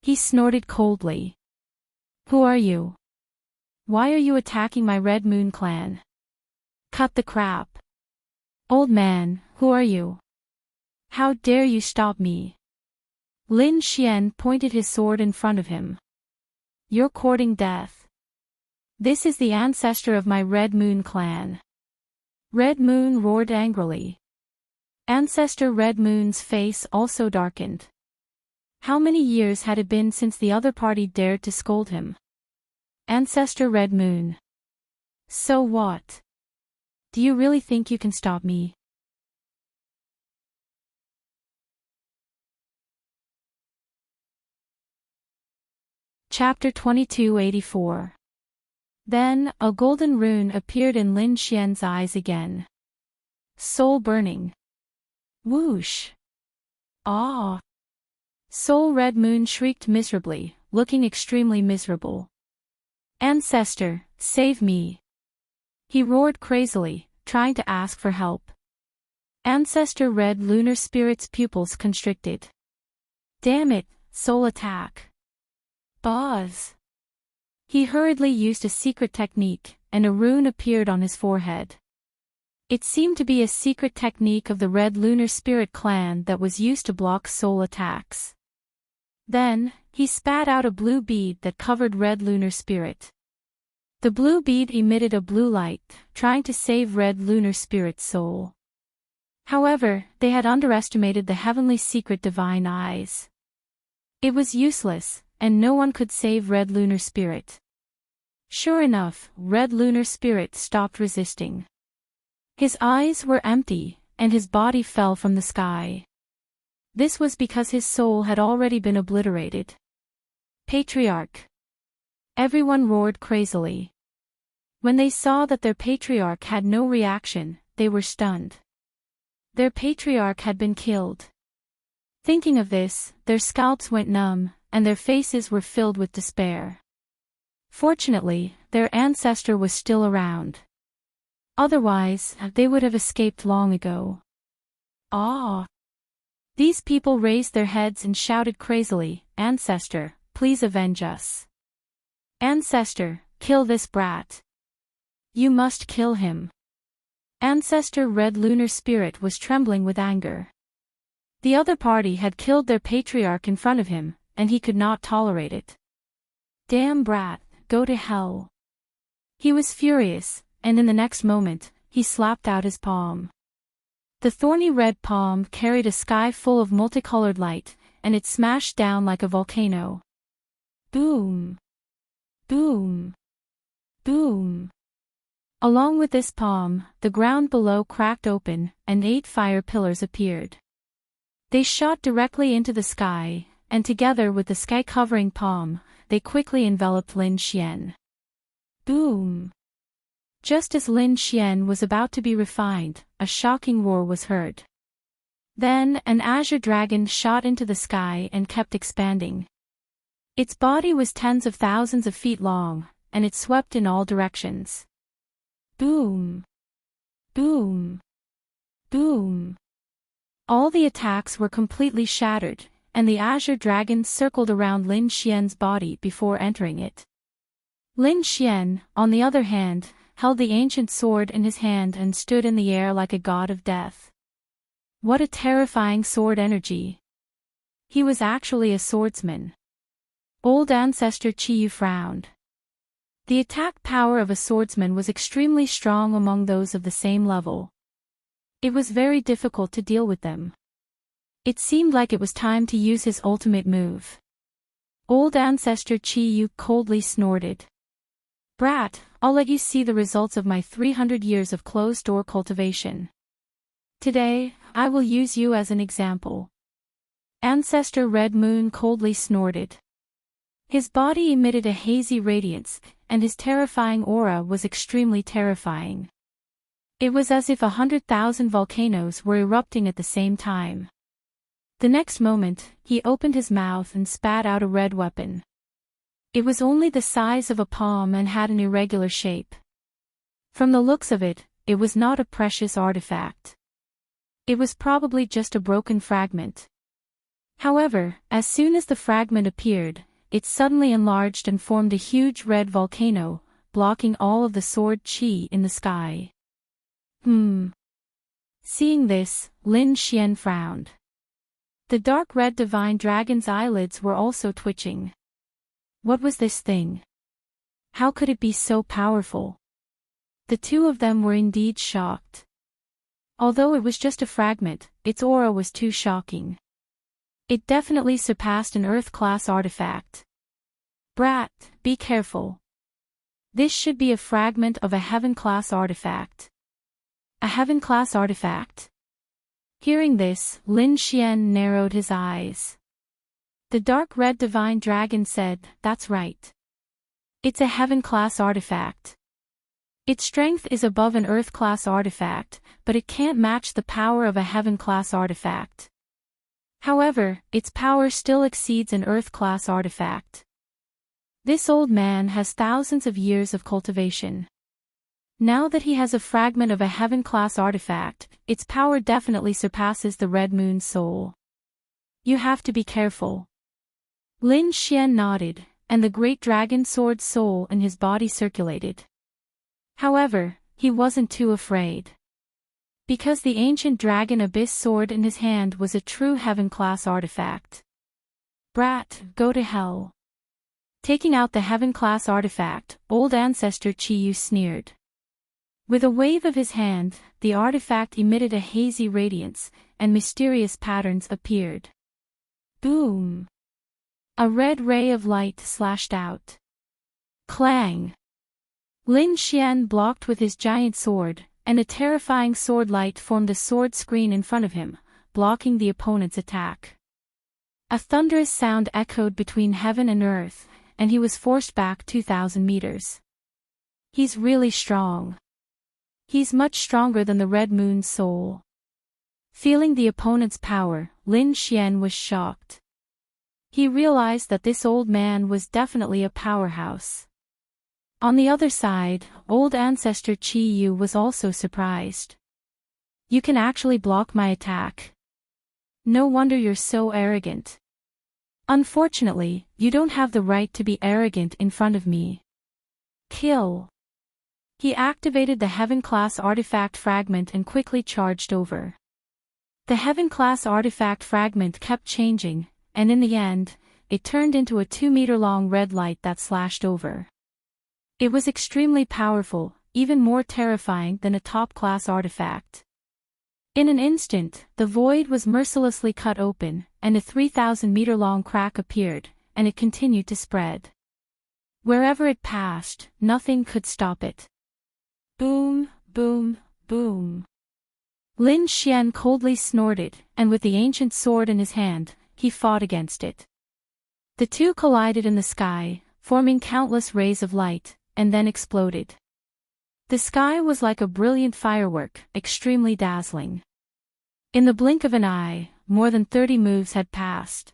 He snorted coldly. Who are you? Why are you attacking my Red Moon clan? Cut the crap. Old man, who are you? How dare you stop me? Lin Xian pointed his sword in front of him. You're courting death. This is the ancestor of my Red Moon clan. Red Moon roared angrily. Ancestor Red Moon's face also darkened. How many years had it been since the other party dared to scold him? Ancestor Red Moon. So what? Do you really think you can stop me? Chapter 2284. Then, a golden rune appeared in Lin Xian's eyes again. Soul burning. Whoosh. Ah. Soul Red Moon shrieked miserably, looking extremely miserable. Ancestor, save me. He roared crazily, trying to ask for help. Ancestor Red Lunar Spirit's pupils constricted. Damn it, soul attack. Buzz. He hurriedly used a secret technique, and a rune appeared on his forehead. It seemed to be a secret technique of the Red Lunar Spirit clan that was used to block soul attacks. Then, he spat out a blue bead that covered Red Lunar Spirit. The blue bead emitted a blue light, trying to save Red Lunar Spirit's soul. However, they had underestimated the heavenly secret divine eyes. It was useless, and no one could save Red Lunar Spirit. Sure enough, Red Lunar Spirit stopped resisting. His eyes were empty, and his body fell from the sky. This was because his soul had already been obliterated. Patriarch. Everyone roared crazily. When they saw that their patriarch had no reaction, they were stunned. Their patriarch had been killed. Thinking of this, their scalps went numb, and their faces were filled with despair. Fortunately, their ancestor was still around. Otherwise, they would have escaped long ago. Ah! These people raised their heads and shouted crazily, Ancestor, please avenge us. Ancestor, kill this brat. You must kill him. Ancestor Red Lunar Spirit was trembling with anger. The other party had killed their patriarch in front of him, and he could not tolerate it. Damn brat, go to hell. He was furious, and in the next moment, he slapped out his palm. The thorny red palm carried a sky full of multicolored light, and it smashed down like a volcano. Boom! Boom! Boom! Along with this palm, the ground below cracked open, and 8 fire pillars appeared. They shot directly into the sky, and together with the sky-covering palm, they quickly enveloped Lin Xian. Boom! Just as Lin Xian was about to be refined, a shocking roar was heard. Then an azure dragon shot into the sky and kept expanding. Its body was tens of thousands of feet long, and it swept in all directions. Boom! Boom! Boom! All the attacks were completely shattered, and the azure dragon circled around Lin Xian's body before entering it. Lin Xian, on the other hand, held the ancient sword in his hand and stood in the air like a god of death. What a terrifying sword energy! He was actually a swordsman. Old ancestor Qiyu frowned. The attack power of a swordsman was extremely strong among those of the same level. It was very difficult to deal with them. It seemed like it was time to use his ultimate move. Old ancestor Qiyu coldly snorted. Brat, I'll let you see the results of my 300 years of closed-door cultivation. Today, I will use you as an example. Ancestor Red Moon coldly snorted. His body emitted a hazy radiance, and his terrifying aura was extremely terrifying. It was as if 100,000 volcanoes were erupting at the same time. The next moment, he opened his mouth and spat out a red weapon. It was only the size of a palm and had an irregular shape. From the looks of it, it was not a precious artifact. It was probably just a broken fragment. However, as soon as the fragment appeared, it suddenly enlarged and formed a huge red volcano, blocking all of the sword chi in the sky. Seeing this, Lin Xian frowned. The dark red divine dragon's eyelids were also twitching. What was this thing? How could it be so powerful? The two of them were indeed shocked. Although it was just a fragment, its aura was too shocking. It definitely surpassed an Earth-class artifact. Brat, be careful. This should be a fragment of a Heaven-class artifact. A Heaven-class artifact? Hearing this, Lin Xian narrowed his eyes. The dark red divine dragon said, "That's right. It's a heaven-class artifact. Its strength is above an Earth-class artifact, but it can't match the power of a heaven-class artifact. However, its power still exceeds an Earth-class artifact. This old man has thousands of years of cultivation. Now that he has a fragment of a heaven-class artifact, its power definitely surpasses the Red Moon's soul. You have to be careful." Lin Xian nodded, and the great dragon sword's soul in his body circulated. However, he wasn't too afraid. Because the ancient dragon abyss sword in his hand was a true heaven-class artifact. "Brat, go to hell." Taking out the heaven-class artifact, old ancestor Qiyu sneered. With a wave of his hand, the artifact emitted a hazy radiance, and mysterious patterns appeared. Boom! A red ray of light slashed out. Clang! Lin Xian blocked with his giant sword, and a terrifying sword light formed a sword screen in front of him, blocking the opponent's attack. A thunderous sound echoed between heaven and earth, and he was forced back 2,000 meters. He's really strong. He's much stronger than the Red Moon's soul. Feeling the opponent's power, Lin Xian was shocked. He realized that this old man was definitely a powerhouse. On the other side, old ancestor Qiyu was also surprised. "You can actually block my attack. No wonder you're so arrogant. Unfortunately, you don't have the right to be arrogant in front of me. Kill." He activated the Heaven-class artifact fragment and quickly charged over. The Heaven-class artifact fragment kept changing, and in the end, it turned into a 2-meter-long red light that slashed over. It was extremely powerful, even more terrifying than a top-class artifact. In an instant, the void was mercilessly cut open, and a 3,000-meter-long crack appeared, and it continued to spread. Wherever it passed, nothing could stop it. Boom, boom, boom. Lin Xian coldly snorted, and with the ancient sword in his hand, he fought against it. The two collided in the sky, forming countless rays of light, and then exploded. The sky was like a brilliant firework, extremely dazzling. In the blink of an eye, more than 30 moves had passed.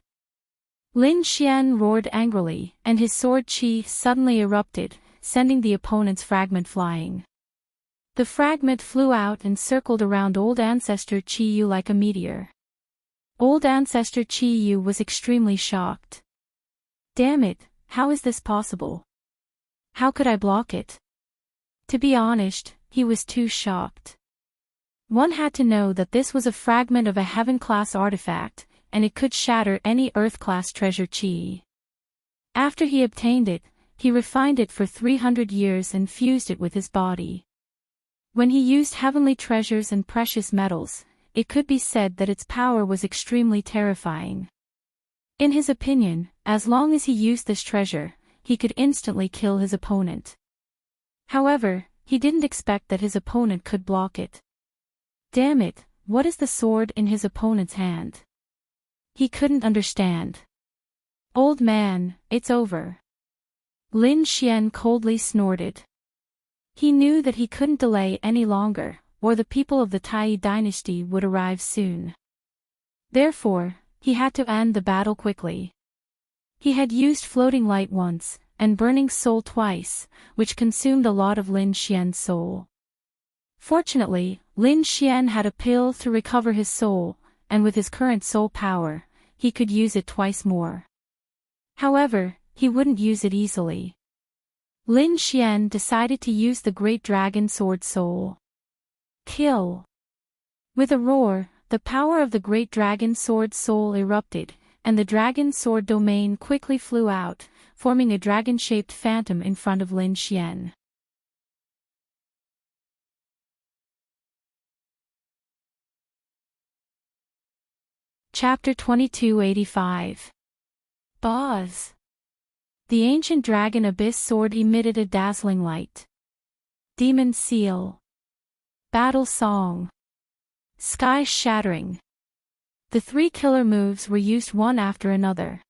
Lin Xian roared angrily, and his sword qi suddenly erupted, sending the opponent's fragment flying. The fragment flew out and circled around old ancestor Qiyu like a meteor. Old ancestor Qiyu was extremely shocked. "Damn it, how is this possible? How could I block it?" To be honest, he was too shocked. One had to know that this was a fragment of a heaven-class artifact, and it could shatter any Earth-class treasure qi. After he obtained it, he refined it for 300 years and fused it with his body. When he used heavenly treasures and precious metals, it could be said that its power was extremely terrifying. In his opinion, as long as he used this treasure, he could instantly kill his opponent. However, he didn't expect that his opponent could block it. Damn it, what is the sword in his opponent's hand? He couldn't understand. "Old man, it's over." Lin Xian coldly snorted. He knew that he couldn't delay any longer, or the people of the Tai dynasty would arrive soon. Therefore, he had to end the battle quickly. He had used floating light once, and burning soul twice, which consumed a lot of Lin Xian's soul. Fortunately, Lin Xian had a pill to recover his soul, and with his current soul power, he could use it twice more. However, he wouldn't use it easily. Lin Xian decided to use the Great Dragon Sword Soul. Kill! With a roar, the power of the Great Dragon Sword Soul erupted, and the Dragon Sword domain quickly flew out, forming a dragon-shaped phantom in front of Lin Xian. Chapter 2285. Boz. The ancient dragon abyss sword emitted a dazzling light. Demon seal. Battle song. Sky shattering. The three killer moves were used one after another.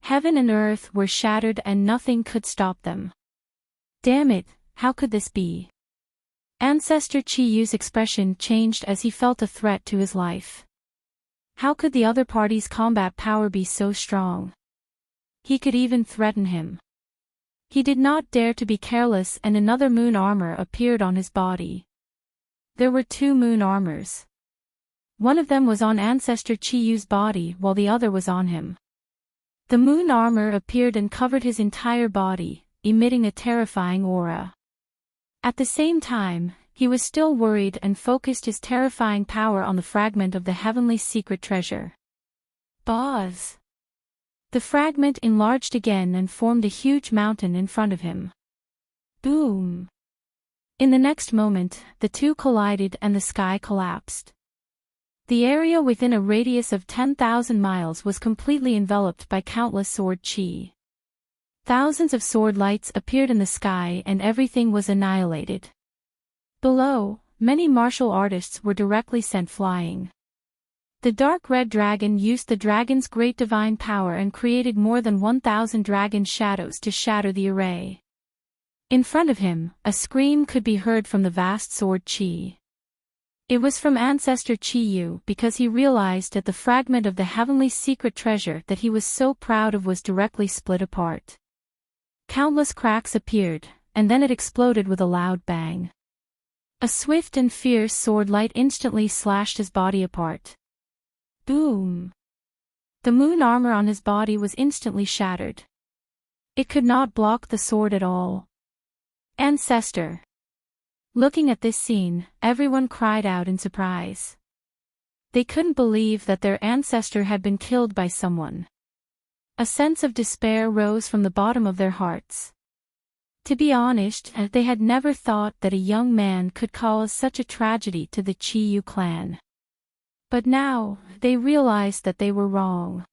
Heaven and earth were shattered and nothing could stop them. Damn it, how could this be? Ancestor Chi Yu's expression changed as he felt a threat to his life. How could the other party's combat power be so strong? He could even threaten him. He did not dare to be careless, and another moon armor appeared on his body. There were 2 moon armors. One of them was on Ancestor Chi Yu's body while the other was on him. The moon armor appeared and covered his entire body, emitting a terrifying aura. At the same time, he was still worried and focused his terrifying power on the fragment of the heavenly secret treasure. Buzz! The fragment enlarged again and formed a huge mountain in front of him. Boom! In the next moment, the two collided and the sky collapsed. The area within a radius of 10,000 miles was completely enveloped by countless sword chi. Thousands of sword lights appeared in the sky and everything was annihilated. Below, many martial artists were directly sent flying. The dark red dragon used the dragon's great divine power and created more than 1,000 dragon shadows to shatter the array. In front of him, a scream could be heard from the vast sword chi. It was from Ancestor Chi Yu because he realized that the fragment of the heavenly secret treasure that he was so proud of was directly split apart. Countless cracks appeared, and then it exploded with a loud bang. A swift and fierce sword light instantly slashed his body apart. Boom! The moon armor on his body was instantly shattered. It could not block the sword at all. Ancestor! Looking at this scene, everyone cried out in surprise. They couldn't believe that their ancestor had been killed by someone. A sense of despair rose from the bottom of their hearts. To be honest, they had never thought that a young man could cause such a tragedy to the Chi Yu clan. But now, they realized that they were wrong.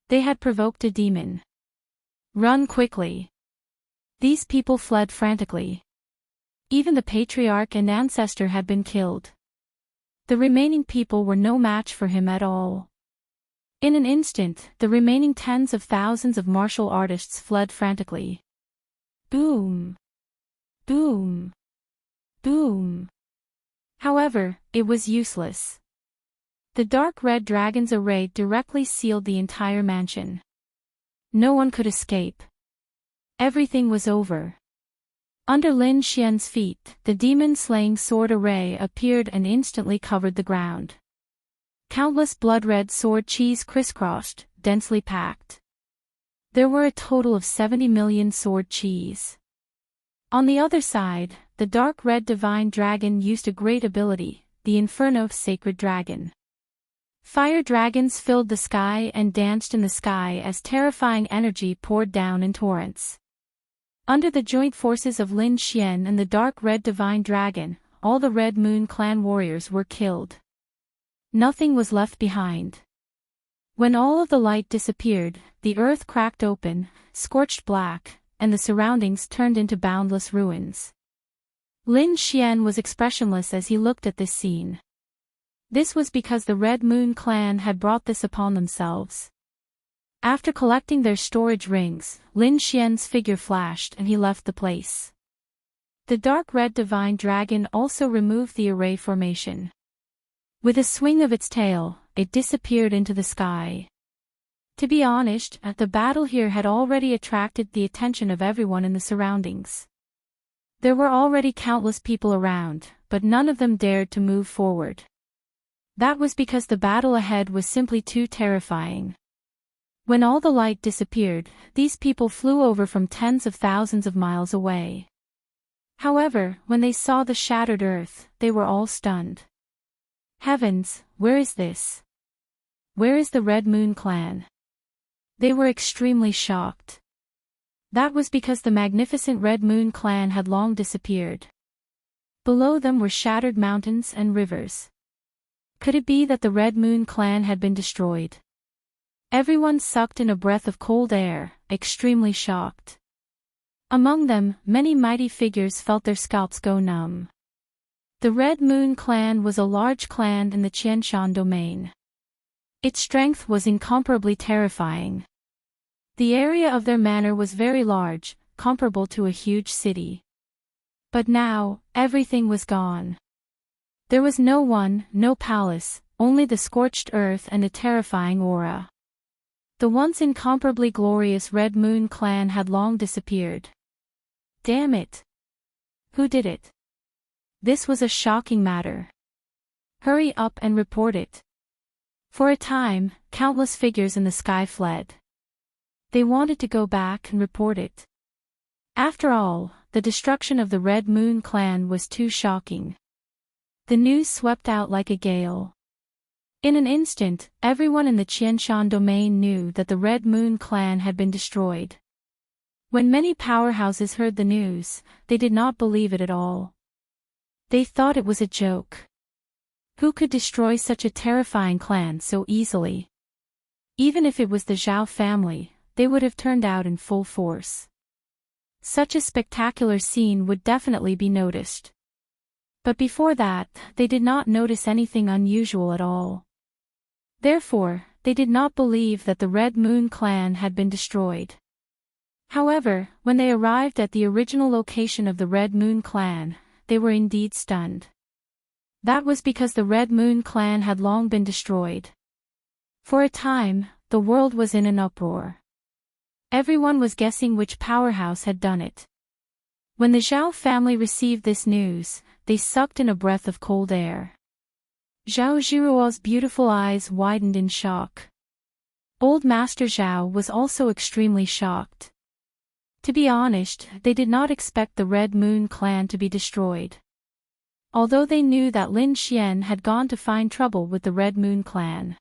They had provoked a demon. Run quickly! These people fled frantically. Even the patriarch and ancestor had been killed. The remaining people were no match for him at all. In an instant, the remaining tens of thousands of martial artists fled frantically. Boom! Boom! Boom! However, it was useless. The dark red dragon's array directly sealed the entire mansion. No one could escape. Everything was over. Under Lin Xian's feet, the demon-slaying sword array appeared and instantly covered the ground. Countless blood-red sword chis crisscrossed, densely packed. There were a total of 70 million sword chis. On the other side, the dark red divine dragon used a great ability, the Inferno Sacred Dragon. Fire dragons filled the sky and danced in the sky as terrifying energy poured down in torrents. Under the joint forces of Lin Xian and the dark red divine dragon, all the Red Moon clan warriors were killed. Nothing was left behind. When all of the light disappeared, the earth cracked open, scorched black, and the surroundings turned into boundless ruins. Lin Xian was expressionless as he looked at this scene. This was because the Red Moon clan had brought this upon themselves. After collecting their storage rings, Lin Xian's figure flashed and he left the place. The dark red divine dragon also removed the array formation. With a swing of its tail, it disappeared into the sky. To be honest, the battle here had already attracted the attention of everyone in the surroundings. There were already countless people around, but none of them dared to move forward. That was because the battle ahead was simply too terrifying. When all the light disappeared, these people flew over from tens of thousands of miles away. However, when they saw the shattered earth, they were all stunned. Heavens, where is this? Where is the Red Moon clan? They were extremely shocked. That was because the magnificent Red Moon clan had long disappeared. Below them were shattered mountains and rivers. Could it be that the Red Moon clan had been destroyed? Everyone sucked in a breath of cold air, extremely shocked. Among them, many mighty figures felt their scalps go numb. The Red Moon clan was a large clan in the Qianshan domain. Its strength was incomparably terrifying. The area of their manor was very large, comparable to a huge city. But now, everything was gone. There was no one, no palace, only the scorched earth and a terrifying aura. The once incomparably glorious Red Moon clan had long disappeared. Damn it! Who did it? This was a shocking matter. Hurry up and report it. For a time, countless figures in the sky fled. They wanted to go back and report it. After all, the destruction of the Red Moon clan was too shocking. The news swept out like a gale. In an instant, everyone in the Qianshan domain knew that the Red Moon clan had been destroyed. When many powerhouses heard the news, they did not believe it at all. They thought it was a joke. Who could destroy such a terrifying clan so easily? Even if it was the Zhao family, they would have turned out in full force. Such a spectacular scene would definitely be noticed. But before that, they did not notice anything unusual at all. Therefore, they did not believe that the Red Moon clan had been destroyed. However, when they arrived at the original location of the Red Moon clan, they were indeed stunned. That was because the Red Moon clan had long been destroyed. For a time, the world was in an uproar. Everyone was guessing which powerhouse had done it. When the Zhao family received this news, they sucked in a breath of cold air. Zhao Jiruo's beautiful eyes widened in shock. Old Master Zhao was also extremely shocked. To be honest, they did not expect the Red Moon clan to be destroyed. Although they knew that Lin Xian had gone to find trouble with the Red Moon clan.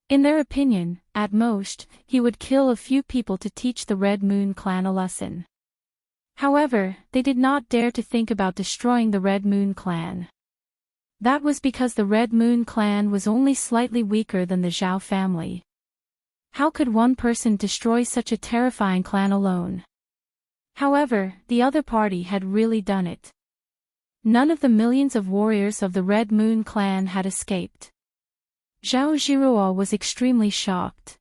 In their opinion, at most, he would kill a few people to teach the Red Moon clan a lesson. However, they did not dare to think about destroying the Red Moon clan. That was because the Red Moon clan was only slightly weaker than the Zhao family. How could one person destroy such a terrifying clan alone? However, the other party had really done it. None of the millions of warriors of the Red Moon clan had escaped. Zhao Jiruo was extremely shocked.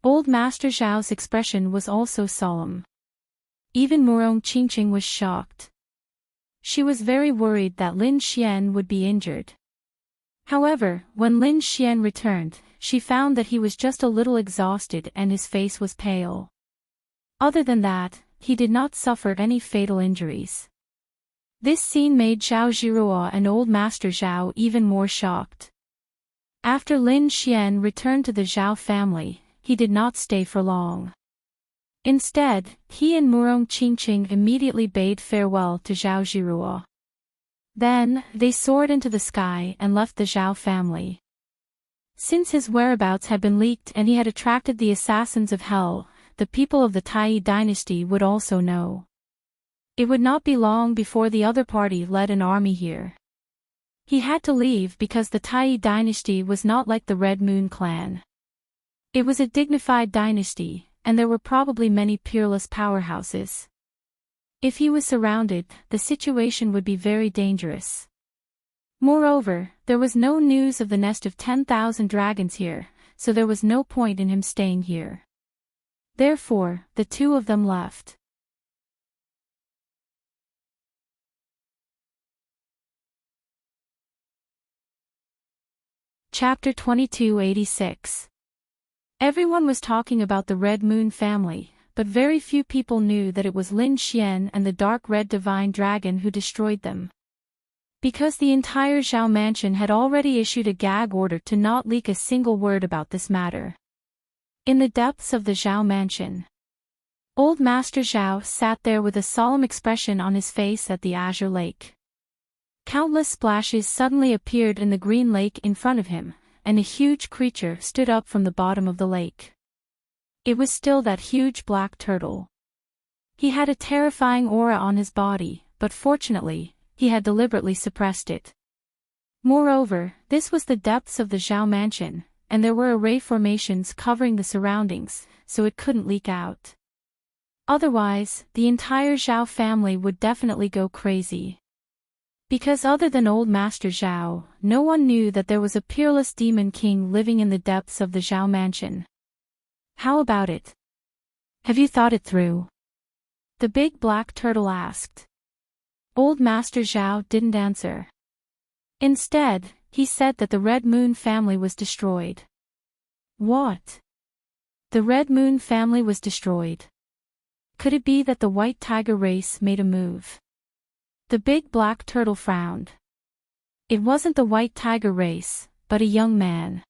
Old Master Zhao's expression was also solemn. Even Murong Qingqing was shocked. She was very worried that Lin Xian would be injured. However, when Lin Xian returned, she found that he was just a little exhausted and his face was pale. Other than that, he did not suffer any fatal injuries. This scene made Zhao Jiruo and Old Master Zhao even more shocked. After Lin Xian returned to the Zhao family, he did not stay for long. Instead, he and Murong Qingqing immediately bade farewell to Zhao Jiruo. Then, they soared into the sky and left the Zhao family. Since his whereabouts had been leaked and he had attracted the assassins of hell, the people of the Tai dynasty would also know. It would not be long before the other party led an army here. He had to leave because the Tai dynasty was not like the Red Moon clan. It was a dignified dynasty, and there were probably many peerless powerhouses. If he was surrounded, the situation would be very dangerous. Moreover, there was no news of the nest of 10,000 dragons here, so there was no point in him staying here. Therefore, the two of them left. Chapter 2286. Everyone was talking about the Red Moon family, but very few people knew that it was Lin Xian and the dark red divine dragon who destroyed them. Because the entire Zhao mansion had already issued a gag order to not leak a single word about this matter. In the depths of the Zhao mansion, Old Master Zhao sat there with a solemn expression on his face at the azure lake. Countless splashes suddenly appeared in the green lake in front of him, and a huge creature stood up from the bottom of the lake. It was still that huge black turtle. He had a terrifying aura on his body, but fortunately, he had deliberately suppressed it. Moreover, this was the depths of the Zhao mansion, and there were array formations covering the surroundings, so it couldn't leak out. Otherwise, the entire Zhao family would definitely go crazy. Because other than Old Master Zhao, no one knew that there was a peerless demon king living in the depths of the Zhao mansion. How about it? Have you thought it through? The big black turtle asked. Old Master Zhao didn't answer. Instead, he said that the Red Moon family was destroyed. What? The Red Moon family was destroyed. Could it be that the White Tiger race made a move? The big black turtle frowned. It wasn't the White Tiger race, but a young man.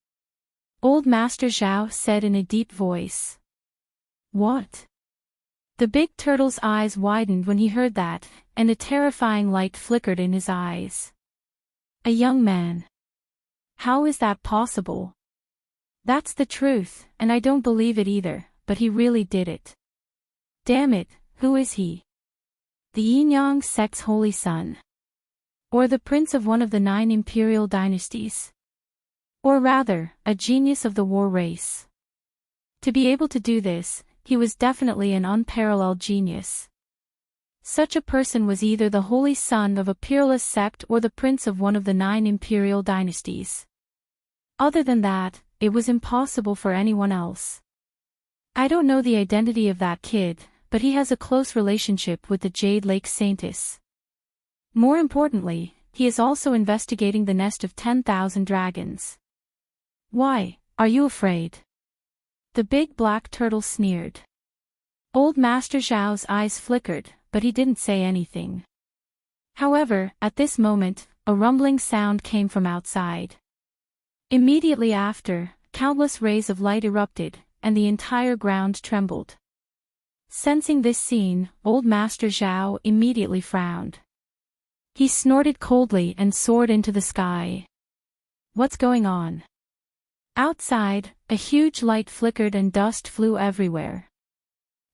Old Master Zhao said in a deep voice. What? The big turtle's eyes widened when he heard that, and a terrifying light flickered in his eyes. A young man. How is that possible? That's the truth, and I don't believe it either, but he really did it. Damn it, who is he? The Yin-Yang sect's holy son. Or the prince of one of the 9 imperial dynasties. Or rather, a genius of the war race. To be able to do this, he was definitely an unparalleled genius. Such a person was either the holy son of a peerless sect or the prince of one of the 9 imperial dynasties. Other than that, it was impossible for anyone else. I don't know the identity of that kid, but he has a close relationship with the Jade Lake Saintess. More importantly, he is also investigating the nest of 10,000 dragons. Why, are you afraid? The big black turtle sneered. Old Master Zhao's eyes flickered, but he didn't say anything. However, at this moment, a rumbling sound came from outside. Immediately after, countless rays of light erupted, and the entire ground trembled. Sensing this scene, Old Master Zhao immediately frowned. He snorted coldly and soared into the sky. What's going on? Outside, a huge light flickered and dust flew everywhere.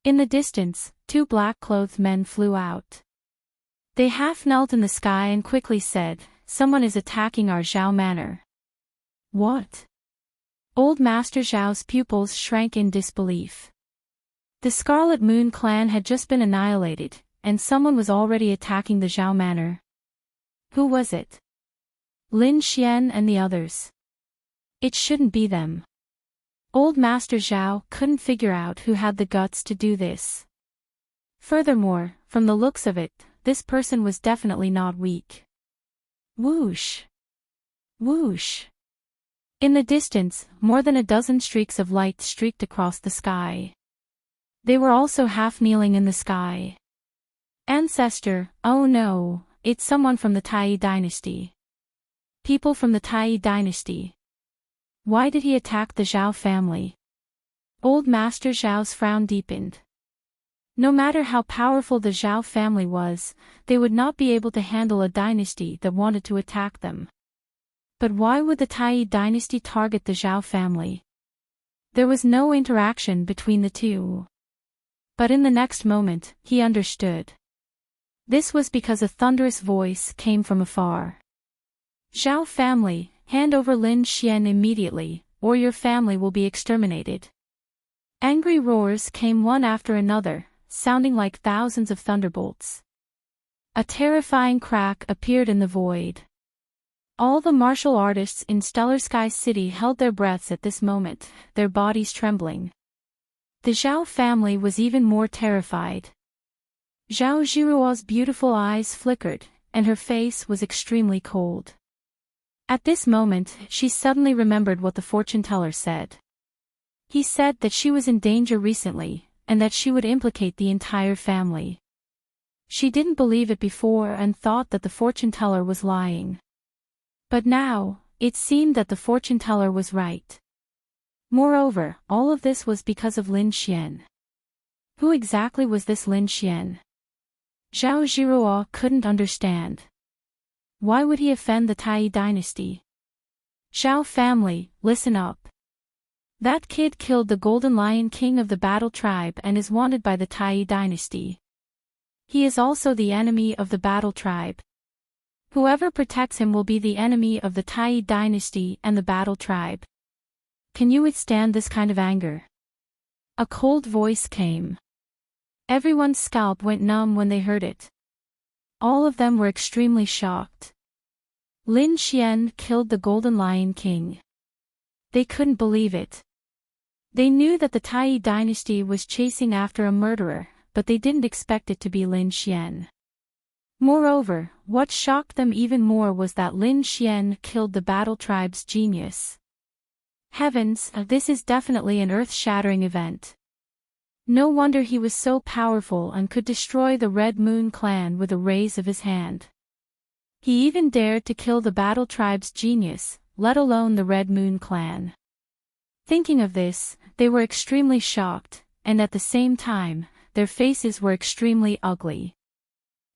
In the distance, 2 black-clothed men flew out. They half knelt in the sky and quickly said, "Someone is attacking our Zhao manor." What? Old Master Zhao's pupils shrank in disbelief. The Scarlet Moon clan had just been annihilated, and someone was already attacking the Zhao manor. Who was it? Lin Xian and the others. It shouldn't be them. Old Master Zhao couldn't figure out who had the guts to do this. Furthermore, from the looks of it, this person was definitely not weak. Whoosh! Whoosh! In the distance, more than a dozen streaks of light streaked across the sky. They were also half kneeling in the sky. Ancestor, oh no, it's someone from the Tai dynasty. People from the Tai dynasty. Why did he attack the Zhao family? Old Master Zhao's frown deepened. No matter how powerful the Zhao family was, they would not be able to handle a dynasty that wanted to attack them. But why would the Tai dynasty target the Zhao family? There was no interaction between the two. But in the next moment, he understood. This was because a thunderous voice came from afar. Zhao family, hand over Lin Xian immediately, or your family will be exterminated. Angry roars came one after another, sounding like thousands of thunderbolts. A terrifying crack appeared in the void. All the martial artists in Stellar Sky City held their breaths at this moment, their bodies trembling. The Zhao family was even more terrified. Zhao Jiruo's beautiful eyes flickered, and her face was extremely cold. At this moment, she suddenly remembered what the fortune teller said. He said that she was in danger recently, and that she would implicate the entire family. She didn't believe it before and thought that the fortune teller was lying. But now, it seemed that the fortune teller was right. Moreover, all of this was because of Lin Xian. Who exactly was this Lin Xian? Zhao Jiruo couldn't understand. Why would he offend the Tai dynasty? Zhao family, listen up. That kid killed the Golden Lion King of the Battle Tribe and is wanted by the Tai dynasty. He is also the enemy of the Battle Tribe. Whoever protects him will be the enemy of the Tai dynasty and the Battle Tribe. Can you withstand this kind of anger? A cold voice came. Everyone's scalp went numb when they heard it. All of them were extremely shocked. Lin Xian killed the Golden Lion King. They couldn't believe it. They knew that the Tai dynasty was chasing after a murderer, but they didn't expect it to be Lin Xian. Moreover, what shocked them even more was that Lin Xian killed the battle tribe's genius. Heavens, this is definitely an earth-shattering event. No wonder he was so powerful and could destroy the Red Moon clan with a raise of his hand. He even dared to kill the battle tribe's genius, let alone the Red Moon clan. Thinking of this, they were extremely shocked, and at the same time, their faces were extremely ugly.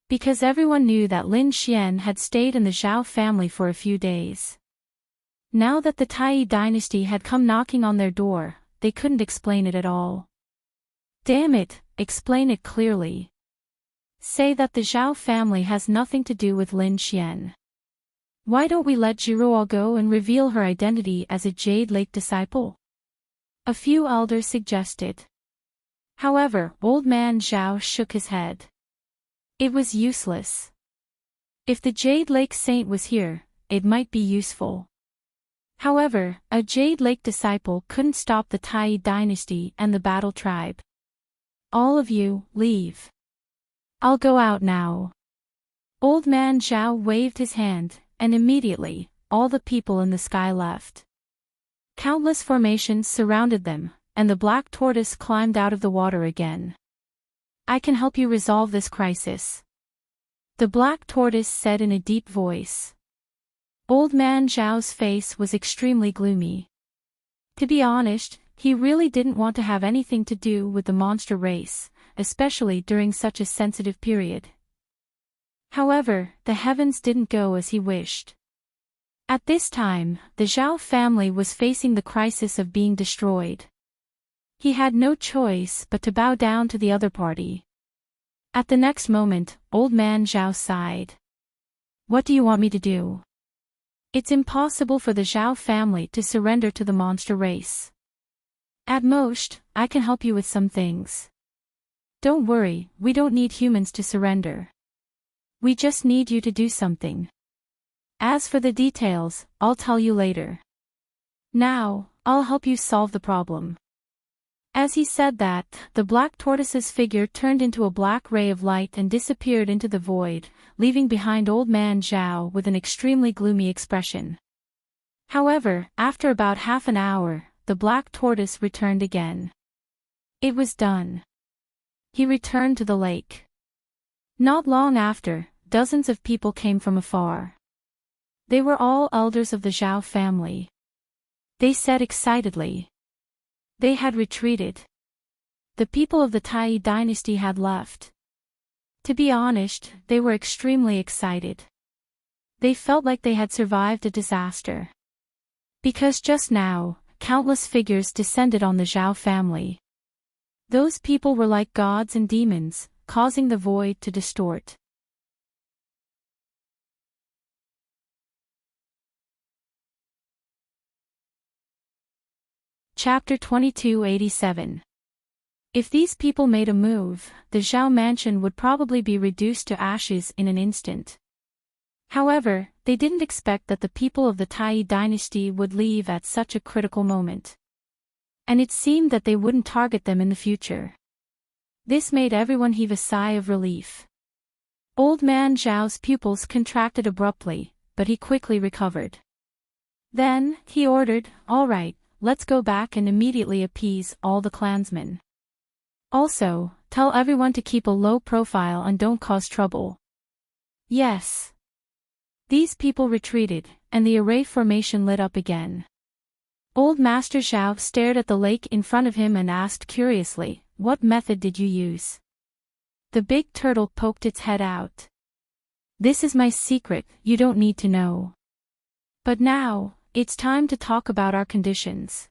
Because everyone knew that Lin Xian had stayed in the Zhao family for a few days. Now that the Tai dynasty had come knocking on their door, they couldn't explain it at all. Damn it, explain it clearly. Say that the Zhao family has nothing to do with Lin Xian. Why don't we let Jiruo go and reveal her identity as a Jade Lake disciple? A few elders suggested. However, old man Zhao shook his head. It was useless. If the Jade Lake Saint was here, it might be useful. However, a Jade Lake disciple couldn't stop the Tai dynasty and the battle tribe. All of you, leave. I'll go out now. Old man Zhao waved his hand, and immediately, all the people in the sky left. Countless formations surrounded them, and the black tortoise climbed out of the water again. I can help you resolve this crisis. The black tortoise said in a deep voice. Old man Zhao's face was extremely gloomy. To be honest, he really didn't want to have anything to do with the monster race, especially during such a sensitive period. However, the heavens didn't go as he wished. At this time, the Zhao family was facing the crisis of being destroyed. He had no choice but to bow down to the other party. At the next moment, old man Zhao sighed. What do you want me to do? It's impossible for the Zhao family to surrender to the monster race. At most, I can help you with some things. Don't worry, we don't need humans to surrender. We just need you to do something. As for the details, I'll tell you later. Now, I'll help you solve the problem. As he said that, the black tortoise's figure turned into a black ray of light and disappeared into the void, leaving behind old man Zhao with an extremely gloomy expression. However, after about half an hour, the black tortoise returned again. It was done. He returned to the lake. Not long after, dozens of people came from afar. They were all elders of the Zhao family. They said excitedly. They had retreated. The people of the Tai dynasty had left. To be honest, they were extremely excited. They felt like they had survived a disaster. Because just now, countless figures descended on the Zhao family. Those people were like gods and demons, causing the void to distort. Chapter 2287. If these people made a move, the Zhao mansion would probably be reduced to ashes in an instant. However, they didn't expect that the people of the Tai dynasty would leave at such a critical moment. And it seemed that they wouldn't target them in the future. This made everyone heave a sigh of relief. Old man Zhao's pupils contracted abruptly, but he quickly recovered. Then, he ordered, "All right, let's go back and immediately appease all the clansmen. Also, tell everyone to keep a low profile and don't cause trouble." Yes. These people retreated, and the array formation lit up again. Old Master Zhao stared at the lake in front of him and asked curiously, "What method did you use?" The big turtle poked its head out. "This is my secret, you don't need to know. But now, it's time to talk about our conditions."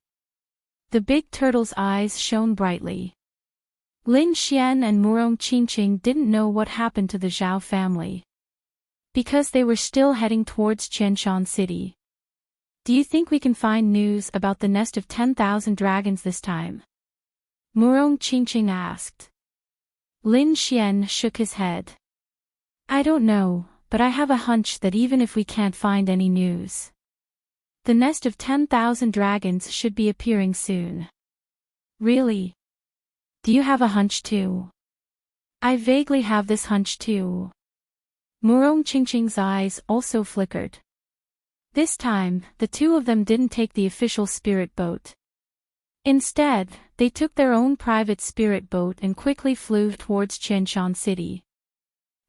The big turtle's eyes shone brightly. Lin Xian and Murong Qingqing didn't know what happened to the Zhao family. Because they were still heading towards Qianshan City. "Do you think we can find news about the nest of 10,000 dragons this time?" Murong Qingqing asked. Lin Xian shook his head. "I don't know, but I have a hunch that even if we can't find any news, the nest of 10,000 dragons should be appearing soon. Really? Do you have a hunch too? I vaguely have this hunch too. Murong Qingqing's eyes also flickered. This time, the two of them didn't take the official spirit boat. Instead, they took their own private spirit boat and quickly flew towards Qianshan City.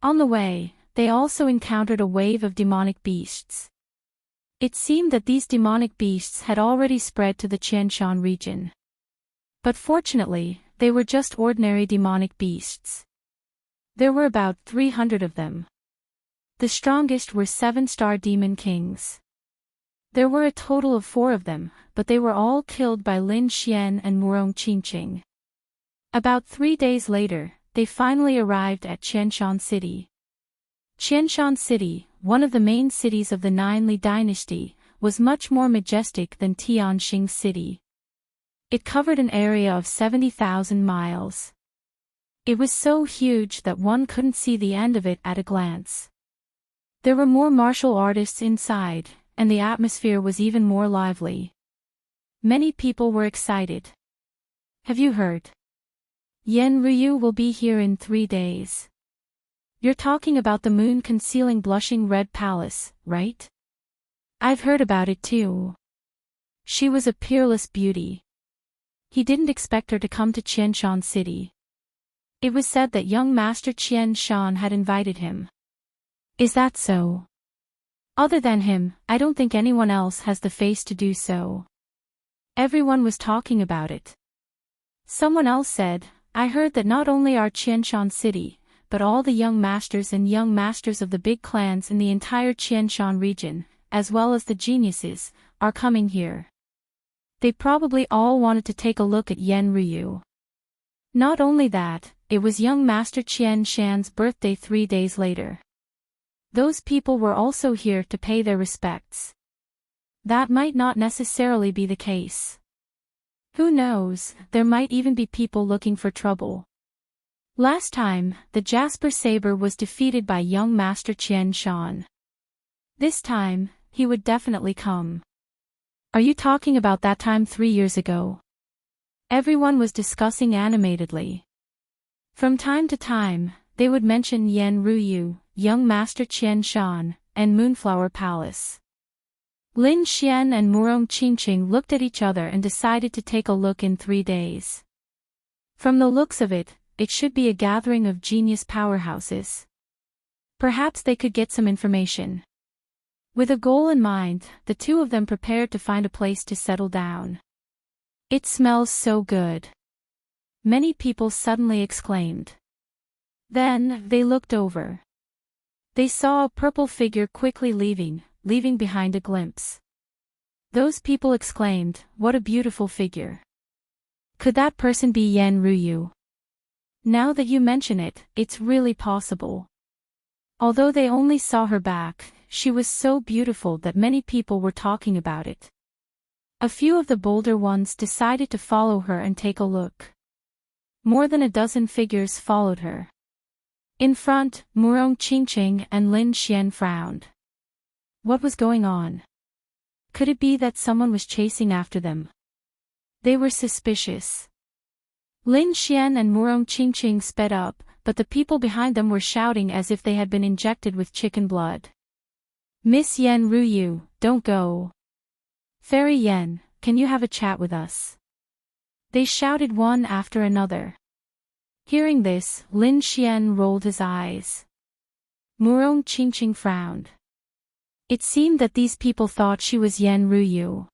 On the way, they also encountered a wave of demonic beasts. It seemed that these demonic beasts had already spread to the Qianshan region. But fortunately, they were just ordinary demonic beasts. There were about 300 of them. The strongest were 7-star demon kings. There were a total of 4 of them, but they were all killed by Lin Xian and Murong Qingqing. About 3 days later, they finally arrived at Qianshan City. Qianshan City, one of the main cities of the Nine Li dynasty, was much more majestic than Tianxing City. It covered an area of 70,000 miles. It was so huge that one couldn't see the end of it at a glance. There were more martial artists inside, and the atmosphere was even more lively. Many people were excited. Have you heard? Yan Ryu will be here in 3 days. You're talking about the moon-concealing blushing red palace, right? I've heard about it too. She was a peerless beauty. He didn't expect her to come to Qianshan City. It was said that young Master Qian Shan had invited him. Is that so? Other than him, I don't think anyone else has the face to do so. Everyone was talking about it. Someone else said, I heard that not only are Qianshan City, but all the young masters and young masters of the big clans in the entire Qianshan region, as well as the geniuses, are coming here. They probably all wanted to take a look at Yan Ryu. Not only that, it was young Master Qian Shan's birthday 3 days later. Those people were also here to pay their respects. That might not necessarily be the case. Who knows, there might even be people looking for trouble. Last time, the Jasper Saber was defeated by young Master Qian Shan. This time, he would definitely come. Are you talking about that time 3 years ago? Everyone was discussing animatedly. From time to time, they would mention Yan Ryu, young Master Qian Shan, and Moonflower Palace. Lin Xian and Murong Qingqing looked at each other and decided to take a look in 3 days. From the looks of it, it should be a gathering of genius powerhouses. Perhaps they could get some information. With a goal in mind, the two of them prepared to find a place to settle down. It smells so good. Many people suddenly exclaimed. Then, they looked over. They saw a purple figure quickly leaving behind a glimpse. Those people exclaimed, what a beautiful figure. Could that person be Yan Ryu? Now that you mention it, it's really possible. Although they only saw her back, she was so beautiful that many people were talking about it. A few of the bolder ones decided to follow her and take a look. More than a dozen figures followed her. In front, Murong Qingqing and Lin Xian frowned. What was going on? Could it be that someone was chasing after them? They were suspicious. Lin Xian and Murong Qingqing sped up, but the people behind them were shouting as if they had been injected with chicken blood. Miss Yan Ryu, don't go. Fairy Yan, can you have a chat with us? They shouted one after another. Hearing this, Lin Xian rolled his eyes. Murong Qingqing frowned. It seemed that these people thought she was Yan Ryu.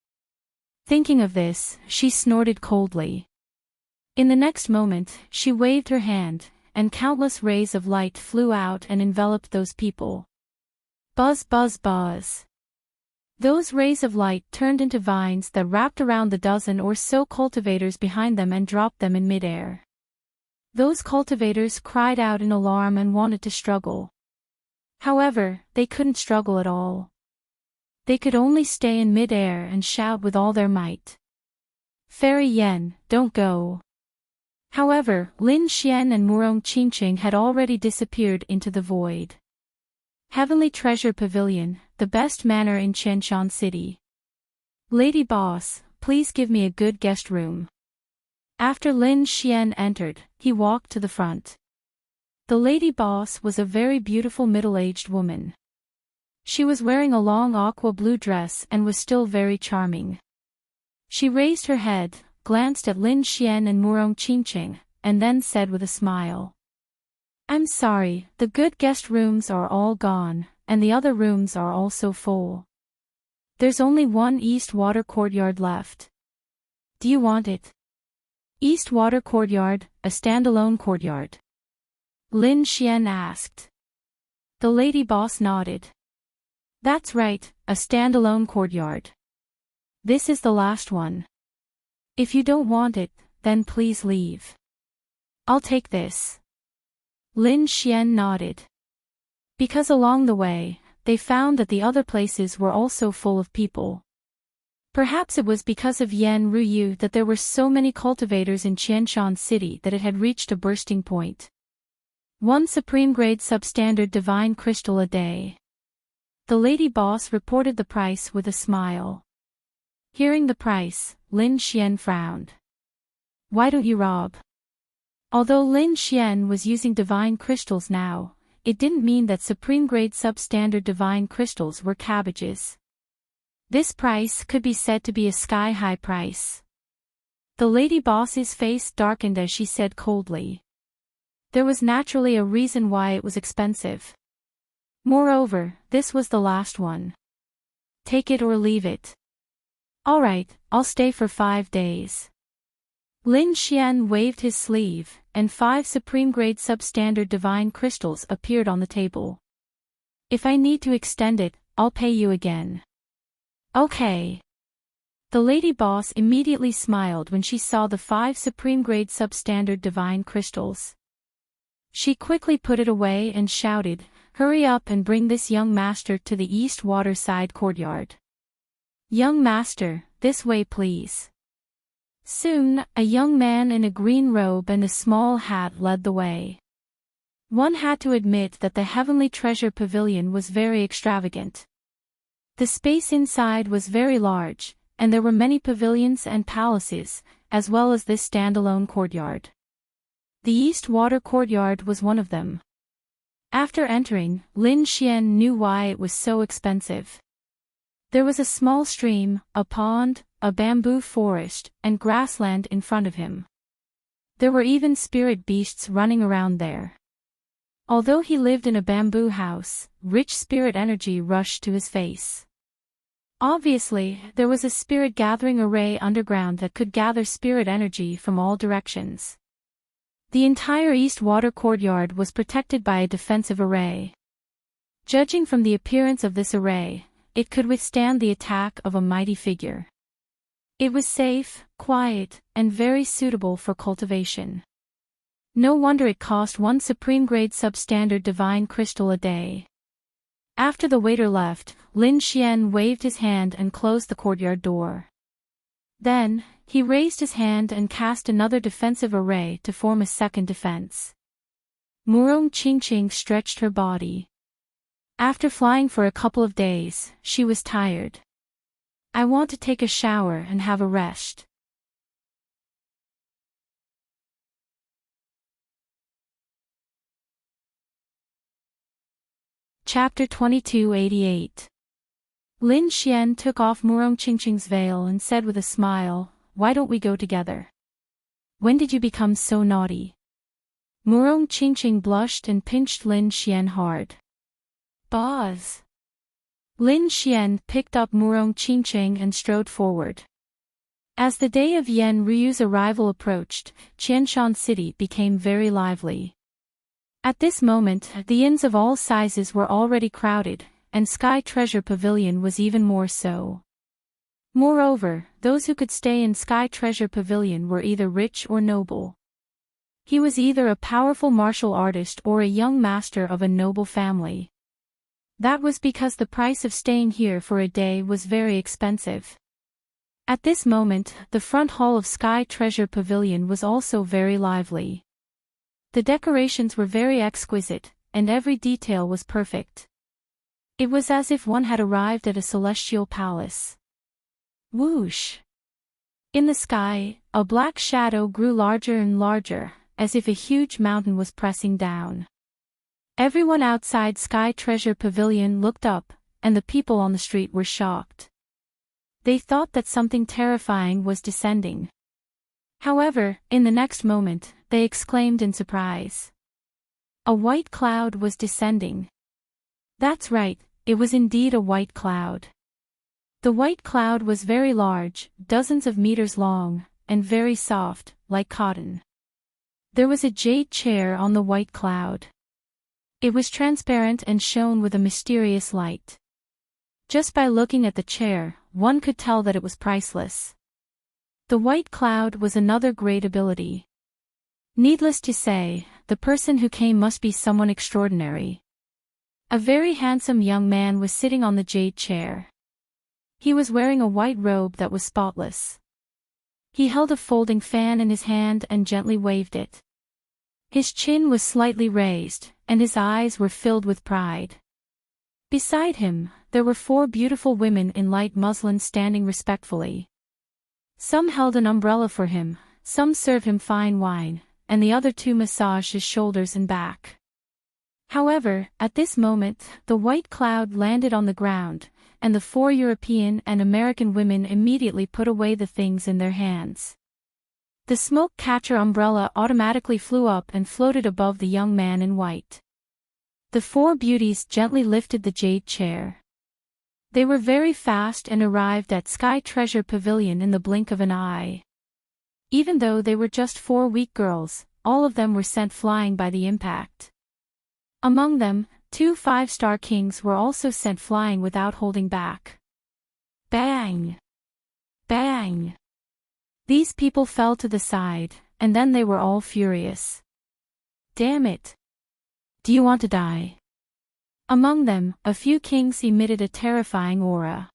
Thinking of this, she snorted coldly. In the next moment, she waved her hand, and countless rays of light flew out and enveloped those people. Buzz, buzz, buzz. Those rays of light turned into vines that wrapped around the dozen or so cultivators behind them and dropped them in midair. Those cultivators cried out in alarm and wanted to struggle. However, they couldn't struggle at all. They could only stay in midair and shout with all their might. Fairy Yan, don't go. However, Lin Xian and Murong Qingqing had already disappeared into the void. Heavenly Treasure Pavilion, the best manor in Qianshan City. Lady Boss, please give me a good guest room. After Lin Xian entered, he walked to the front. The lady boss was a very beautiful middle-aged woman. She was wearing a long aqua blue dress and was still very charming. She raised her head, glanced at Lin Xian and Murong Qingqing, and then said with a smile. "I'm sorry, the good guest rooms are all gone, and the other rooms are also full. There's only one East Water Courtyard left. Do you want it?" "East Water Courtyard, a standalone courtyard?" Lin Xian asked. The lady boss nodded. "That's right, a standalone courtyard. This is the last one. If you don't want it, then please leave. I'll take this." Lin Xian nodded. Because along the way, they found that the other places were also full of people. Perhaps it was because of Yan Ruyu that there were so many cultivators in Qianshan City that it had reached a bursting point. 1 supreme grade substandard divine crystal a day. The lady boss reported the price with a smile. Hearing the price, Lin Xian frowned. "Why don't you rob?" Although Lin Xian was using divine crystals now, it didn't mean that supreme grade substandard divine crystals were cabbages. This price could be said to be a sky-high price. The lady boss's face darkened as she said coldly. There was naturally a reason why it was expensive. Moreover, this was the last one. Take it or leave it. All right, I'll stay for 5 days. Lin Xian waved his sleeve, and 5 supreme-grade substandard divine crystals appeared on the table. If I need to extend it, I'll pay you again. Okay. The lady boss immediately smiled when she saw the 5 supreme-grade substandard divine crystals. She quickly put it away and shouted, "Hurry up and bring this young master to the East Waterside Courtyard. Young master, this way please." Soon, a young man in a green robe and a small hat led the way. One had to admit that the Heavenly Treasure Pavilion was very extravagant. The space inside was very large, and there were many pavilions and palaces, as well as this standalone courtyard. The East Water Courtyard was one of them. After entering, Lin Xian knew why it was so expensive. There was a small stream, a pond, a bamboo forest, and grassland in front of him. There were even spirit beasts running around there. Although he lived in a bamboo house, rich spirit energy rushed to his face. Obviously, there was a spirit gathering array underground that could gather spirit energy from all directions. The entire East Water Courtyard was protected by a defensive array. Judging from the appearance of this array, it could withstand the attack of a mighty figure. It was safe, quiet, and very suitable for cultivation. No wonder it cost 1 supreme-grade substandard divine crystal a day. After the waiter left, Lin Xian waved his hand and closed the courtyard door. Then, he raised his hand and cast another defensive array to form a second defense. Murong Qingqing stretched her body. After flying for a couple of days, she was tired. "I want to take a shower and have a rest." Chapter 2288. Lin Xian took off Murong Qingqing's veil and said with a smile, "Why don't we go together? When did you become so naughty?" Murong Qingqing blushed and pinched Lin Xian hard. "Boss." Lin Xian picked up Murong Qingqing and strode forward. As the day of Yan Ryu's arrival approached, Qianshan City became very lively. At this moment, the inns of all sizes were already crowded, and Sky Treasure Pavilion was even more so. Moreover, those who could stay in Sky Treasure Pavilion were either rich or noble. He was either a powerful martial artist or a young master of a noble family. That was because the price of staying here for a day was very expensive. At this moment, the front hall of Sky Treasure Pavilion was also very lively. The decorations were very exquisite, and every detail was perfect. It was as if one had arrived at a celestial palace. Whoosh! In the sky, a black shadow grew larger and larger, as if a huge mountain was pressing down. Everyone outside Sky Treasure Pavilion looked up, and the people on the street were shocked. They thought that something terrifying was descending. However, in the next moment, they exclaimed in surprise. A white cloud was descending. That's right, it was indeed a white cloud. The white cloud was very large, dozens of meters long, and very soft, like cotton. There was a jade chair on the white cloud. It was transparent and shone with a mysterious light. Just by looking at the chair, one could tell that it was priceless. The white cloud was another great ability. Needless to say, the person who came must be someone extraordinary. A very handsome young man was sitting on the jade chair. He was wearing a white robe that was spotless. He held a folding fan in his hand and gently waved it. His chin was slightly raised, and his eyes were filled with pride. Beside him, there were 4 beautiful women in light muslin standing respectfully. Some held an umbrella for him, some served him fine wine, and the other 2 massaged his shoulders and back. However, at this moment, the white cloud landed on the ground, and the 4 European and American women immediately put away the things in their hands. The smoke catcher umbrella automatically flew up and floated above the young man in white. The 4 beauties gently lifted the jade chair. They were very fast and arrived at Sky Treasure Pavilion in the blink of an eye. Even though they were just 4 weak girls, all of them were sent flying by the impact. Among them, 2 5-star kings were also sent flying without holding back. Bang! Bang! These people fell to the side, and then they were all furious. Damn it! Do you want to die? Among them, a few kings emitted a terrifying aura.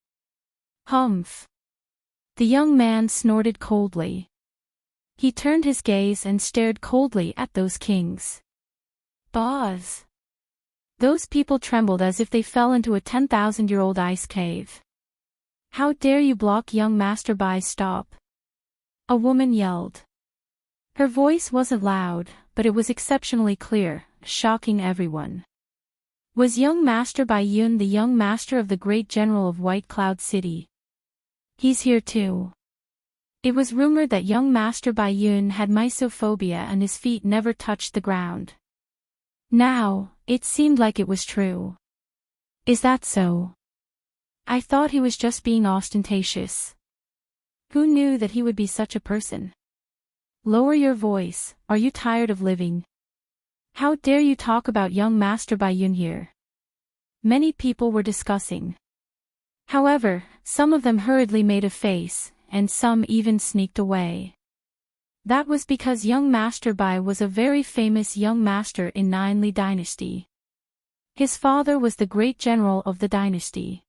Humph! The young man snorted coldly. He turned his gaze and stared coldly at those kings. Boz! Those people trembled as if they fell into a 10,000-year-old ice cave. How dare you block young Master by stop? A woman yelled. Her voice wasn't loud, but it was exceptionally clear, shocking everyone. Was young Master Bai Yun the young master of the great general of White Cloud City? He's here too. It was rumored that young Master Bai Yun had mysophobia and his feet never touched the ground. Now, it seemed like it was true. Is that so? I thought he was just being ostentatious. Who knew that he would be such a person? Lower your voice, are you tired of living? How dare you talk about young Master Bai Yun here? Many people were discussing. However, some of them hurriedly made a face, and some even sneaked away. That was because young Master Bai was a very famous young master in Ninely Dynasty. His father was the great general of the dynasty.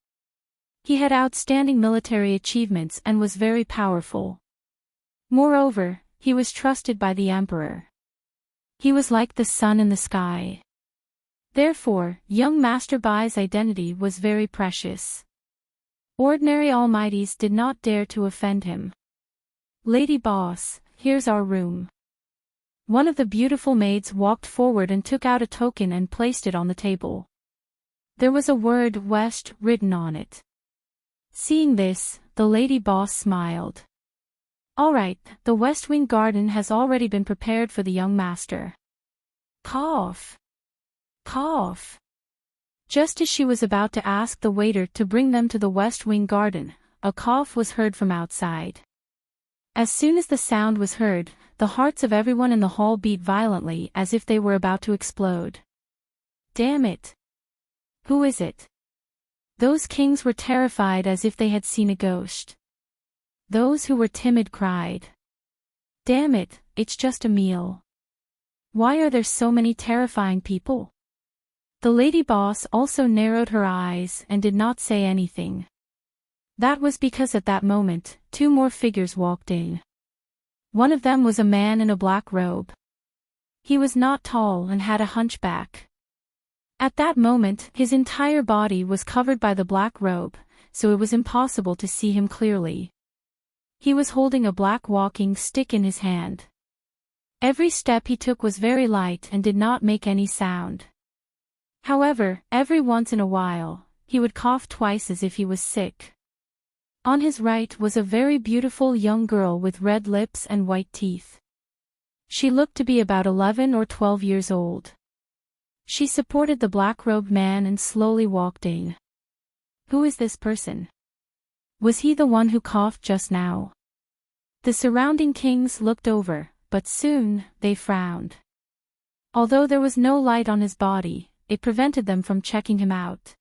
He had outstanding military achievements and was very powerful. Moreover, he was trusted by the emperor. He was like the sun in the sky. Therefore, young Master Bai's identity was very precious. Ordinary almighties did not dare to offend him. Lady Boss, here's our room. One of the beautiful maids walked forward and took out a token and placed it on the table. There was a word West written on it. Seeing this, the Lady Boss smiled. All right, the West Wing garden has already been prepared for the young master. Cough. Cough. Just as she was about to ask the waiter to bring them to the West Wing garden, a cough was heard from outside. As soon as the sound was heard, the hearts of everyone in the hall beat violently as if they were about to explode. Damn it! Who is it? Those kings were terrified as if they had seen a ghost. Those who were timid cried. Damn it, it's just a meal. Why are there so many terrifying people? The Lady Boss also narrowed her eyes and did not say anything. That was because at that moment, 2 more figures walked in. One of them was a man in a black robe. He was not tall and had a hunchback. At that moment, his entire body was covered by the black robe, so it was impossible to see him clearly. He was holding a black walking stick in his hand. Every step he took was very light and did not make any sound. However, every once in a while, he would cough twice as if he was sick. On his right was a very beautiful young girl with red lips and white teeth. She looked to be about 11 or 12 years old. She supported the black-robed man and slowly walked in. Who is this person? Was he the one who coughed just now? The surrounding kings looked over, but soon, they frowned. Although there was no light on his body, it prevented them from checking him out.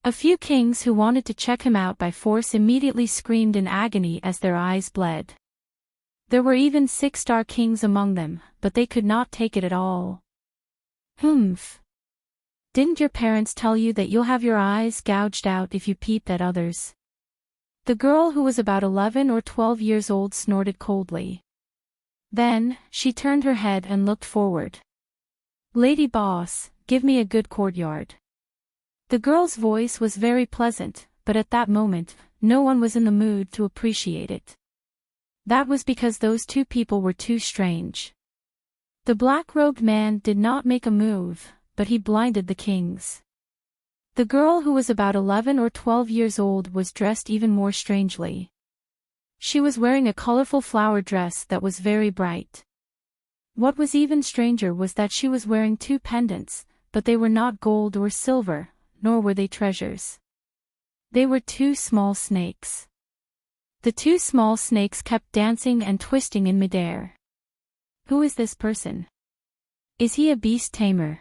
A few kings who wanted to check him out by force immediately screamed in agony as their eyes bled. There were even 6-star kings among them, but they could not take it at all. Humph. Didn't your parents tell you that you'll have your eyes gouged out if you peep at others? The girl who was about 11 or 12 years old snorted coldly. Then, she turned her head and looked forward. Lady boss, give me a good courtyard. The girl's voice was very pleasant, but at that moment, no one was in the mood to appreciate it. That was because those two people were too strange. The black-robed man did not make a move, but he blinded the kings. The girl who was about 11 or 12 years old was dressed even more strangely. She was wearing a colorful flower dress that was very bright. What was even stranger was that she was wearing 2 pendants, but they were not gold or silver, nor were they treasures. They were 2 small snakes. The 2 small snakes kept dancing and twisting in midair. Who is this person? Is he a beast tamer?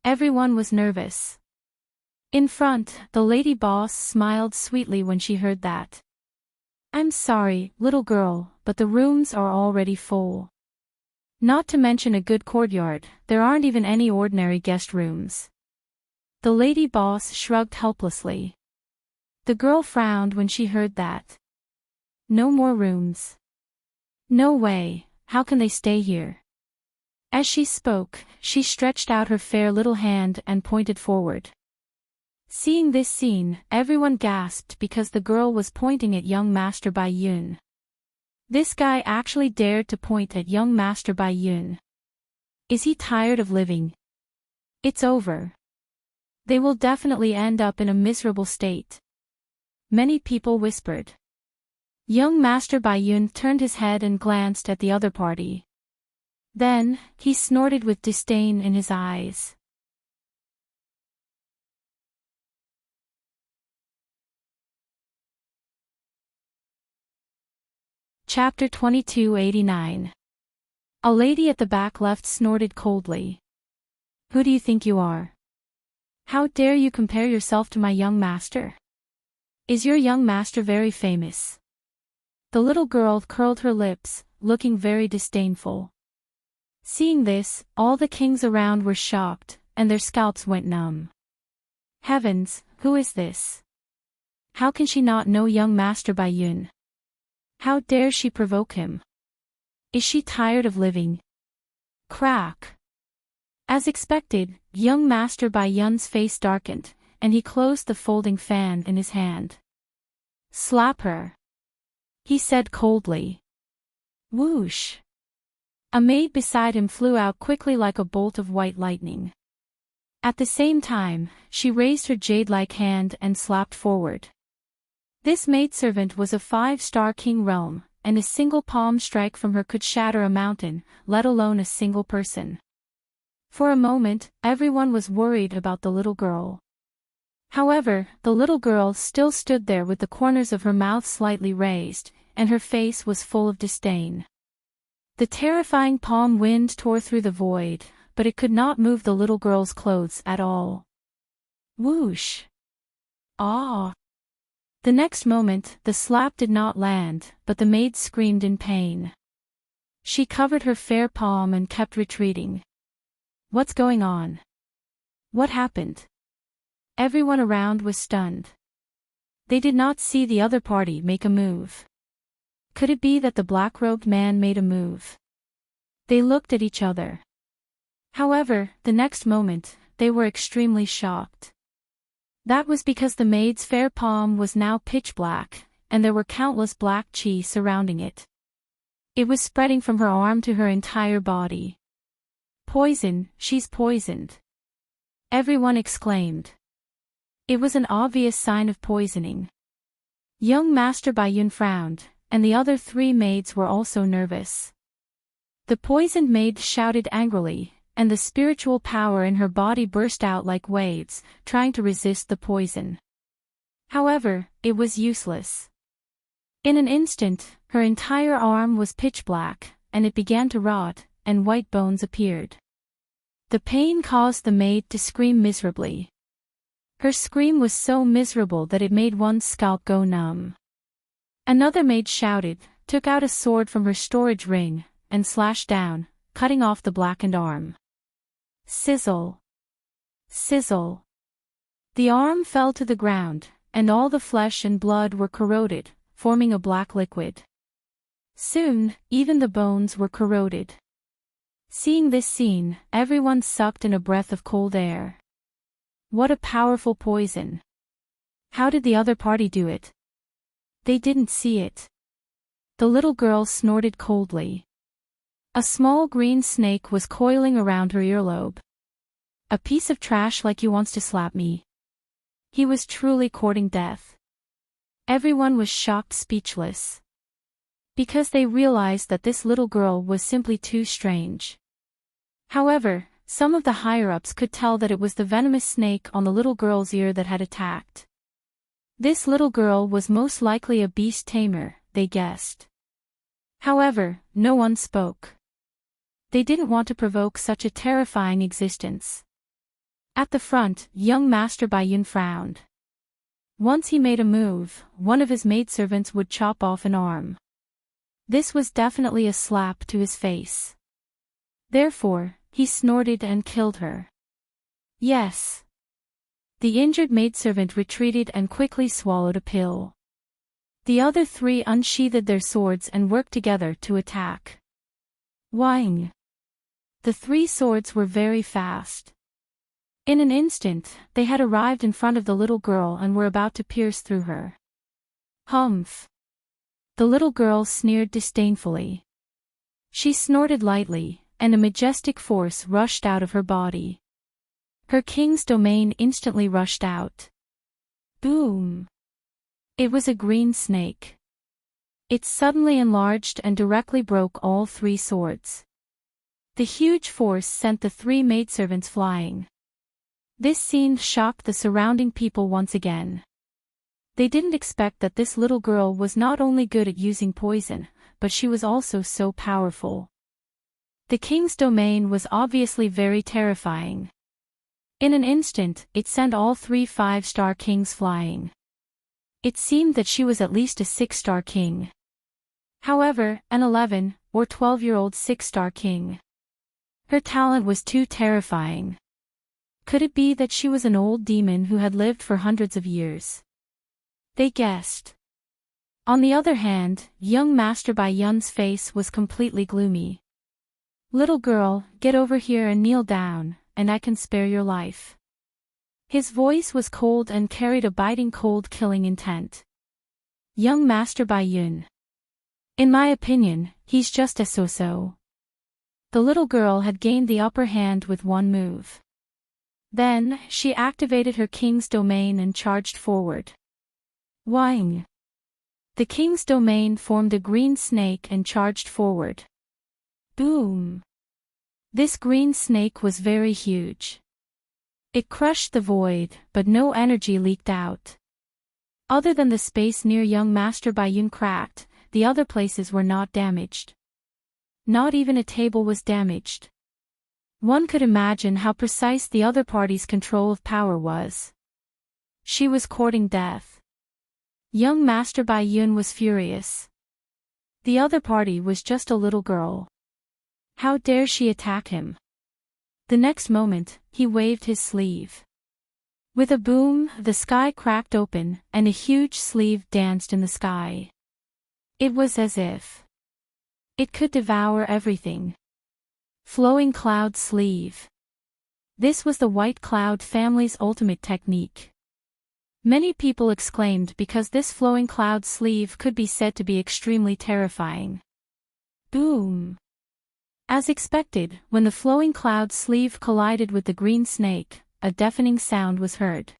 Everyone was nervous. In front, the lady boss smiled sweetly when she heard that. I'm sorry, little girl, but the rooms are already full. Not to mention a good courtyard, there aren't even any ordinary guest rooms. The lady boss shrugged helplessly. The girl frowned when she heard that. No more rooms. No way, how can they stay here? As she spoke, she stretched out her fair little hand and pointed forward. Seeing this scene, everyone gasped because the girl was pointing at young Master Bai Yun. This guy actually dared to point at young Master Bai Yun. Is he tired of living? It's over. They will definitely end up in a miserable state. Many people whispered. Young Master Bai Yun turned his head and glanced at the other party. Then, he snorted with disdain in his eyes. Chapter 2289. A lady at the back left snorted coldly. Who do you think you are? How dare you compare yourself to my young master? Is your young master very famous? The little girl curled her lips, looking very disdainful. Seeing this, all the kings around were shocked, and their scalps went numb. Heavens, who is this? How can she not know young Master Bai Yun? How dare she provoke him? Is she tired of living? Crack! As expected, young Master Bai Yun's face darkened, and he closed the folding fan in his hand. Slap her, he said coldly. Whoosh! A maid beside him flew out quickly like a bolt of white lightning. At the same time, she raised her jade-like hand and slapped forward. This maidservant was a 5-star king realm, and a single palm strike from her could shatter a mountain, let alone a single person. For a moment, everyone was worried about the little girl. However, the little girl still stood there with the corners of her mouth slightly raised, and her face was full of disdain. The terrifying palm wind tore through the void, but it could not move the little girl's clothes at all. Whoosh! Ah! The next moment, the slap did not land, but the maid screamed in pain. She covered her fair palm and kept retreating. What's going on? What happened? Everyone around was stunned. They did not see the other party make a move. Could it be that the black-robed man made a move? They looked at each other. However, the next moment, they were extremely shocked. That was because the maid's fair palm was now pitch black, and there were countless black chi surrounding it. It was spreading from her arm to her entire body. Poison, she's poisoned. Everyone exclaimed. It was an obvious sign of poisoning. Young Master Baiyun frowned, and the other 3 maids were also nervous. The poisoned maid shouted angrily, and the spiritual power in her body burst out like waves, trying to resist the poison. However, it was useless. In an instant, her entire arm was pitch black, and it began to rot, and white bones appeared. The pain caused the maid to scream miserably. Her scream was so miserable that it made one's scalp go numb. Another maid shouted, took out a sword from her storage ring, and slashed down, cutting off the blackened arm. Sizzle! Sizzle! The arm fell to the ground, and all the flesh and blood were corroded, forming a black liquid. Soon, even the bones were corroded. Seeing this scene, everyone sucked in a breath of cold air. What a powerful poison! How did the other party do it? They didn't see it. The little girl snorted coldly. A small green snake was coiling around her earlobe. A piece of trash like you wants to slap me. He was truly courting death. Everyone was shocked, speechless. Because they realized that this little girl was simply too strange. However, some of the higher-ups could tell that it was the venomous snake on the little girl's ear that had attacked. This little girl was most likely a beast tamer, they guessed. However, no one spoke. They didn't want to provoke such a terrifying existence. At the front, young Master Baiyun frowned. Once he made a move, one of his maidservants would chop off an arm. This was definitely a slap to his face. Therefore, he snorted and killed her. Yes. The injured maidservant retreated and quickly swallowed a pill. The other 3 unsheathed their swords and worked together to attack. Whang! The 3 swords were very fast. In an instant, they had arrived in front of the little girl and were about to pierce through her. Humph! The little girl sneered disdainfully. She snorted lightly, and a majestic force rushed out of her body. Her king's domain instantly rushed out. Boom! It was a green snake. It suddenly enlarged and directly broke all 3 swords. The huge force sent the 3 maidservants flying. This scene shocked the surrounding people once again. They didn't expect that this little girl was not only good at using poison, but she was also so powerful. The king's domain was obviously very terrifying. In an instant, it sent all 3 5-star kings flying. It seemed that she was at least a 6-star king. However, an 11 or 12-year-old 6-star king. Her talent was too terrifying. Could it be that she was an old demon who had lived for hundreds of years? They guessed. On the other hand, young Master Baiyun's face was completely gloomy. Little girl, get over here and kneel down, and I can spare your life. His voice was cold and carried a biting cold killing intent. Young Master Baiyun. In my opinion, he's just a so-so. The little girl had gained the upper hand with one move. Then, she activated her king's domain and charged forward. Whang! The king's domain formed a green snake and charged forward. Boom! This green snake was very huge. It crushed the void, but no energy leaked out. Other than the space near young Master Baiyun cracked, the other places were not damaged. Not even a table was damaged. One could imagine how precise the other party's control of power was. She was courting death. Young Master Baiyun was furious. The other party was just a little girl. How dare she attack him? The next moment, he waved his sleeve. With a boom, the sky cracked open, and a huge sleeve danced in the sky. It was as if it could devour everything. Flowing cloud sleeve. This was the White Cloud family's ultimate technique. Many people exclaimed because this flowing cloud sleeve could be said to be extremely terrifying. Boom! As expected, when the flowing cloud sleeve collided with the green snake, a deafening sound was heard.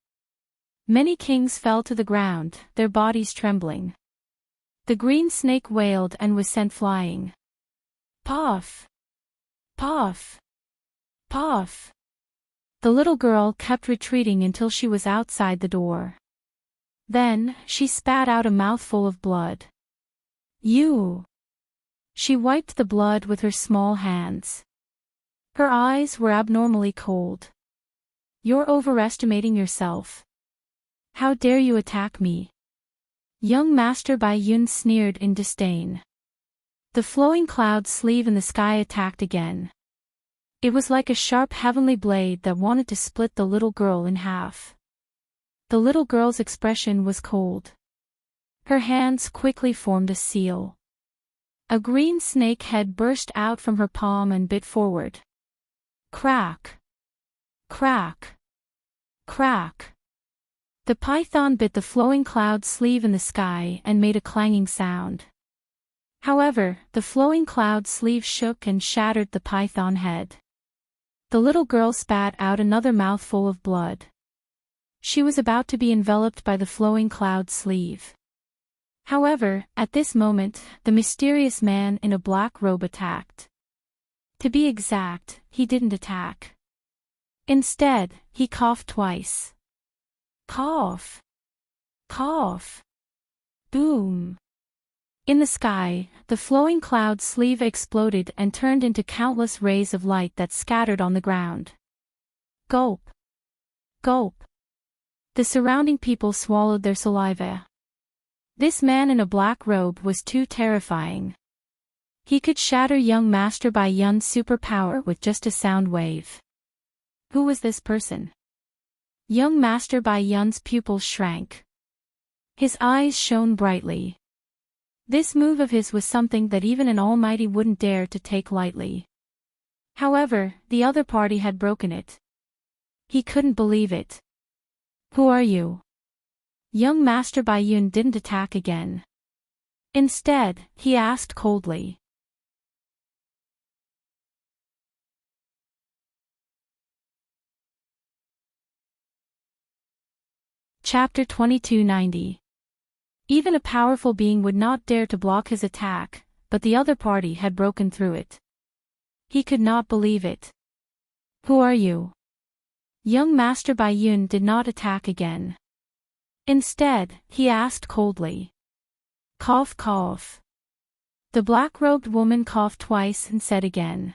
Many kings fell to the ground, their bodies trembling. The green snake wailed and was sent flying. Puff! Puff! Puff! The little girl kept retreating until she was outside the door. Then, she spat out a mouthful of blood. You! She wiped the blood with her small hands. Her eyes were abnormally cold. You're overestimating yourself. How dare you attack me? Young Master Bai Yun sneered in disdain. The flowing cloud sleeve in the sky attacked again. It was like a sharp heavenly blade that wanted to split the little girl in half. The little girl's expression was cold. Her hands quickly formed a seal. A green snake head burst out from her palm and bit forward. Crack! Crack! Crack! The python bit the flowing cloud sleeve in the sky and made a clanging sound. However, the flowing cloud sleeve shook and shattered the python head. The little girl spat out another mouthful of blood. She was about to be enveloped by the flowing cloud sleeve. However, at this moment, the mysterious man in a black robe attacked. To be exact, he didn't attack. Instead, he coughed twice. Cough! Cough! Boom! In the sky, the flowing cloud sleeve exploded and turned into countless rays of light that scattered on the ground. Gulp! Gulp! The surrounding people swallowed their saliva. This man in a black robe was too terrifying. He could shatter young Master Bai Yun's superpower with just a sound wave. Who was this person? Young Master Bai Yun's pupils shrank. His eyes shone brightly. This move of his was something that even an almighty wouldn't dare to take lightly. However, the other party had broken it. He couldn't believe it. Who are you? Young Master Bai Yun didn't attack again. Instead, he asked coldly. Chapter 2290. Even a powerful being would not dare to block his attack, but the other party had broken through it. He could not believe it. Who are you? Young Master Bai Yun did not attack again. Instead, he asked coldly. Cough, cough. The black-robed woman coughed twice and said again.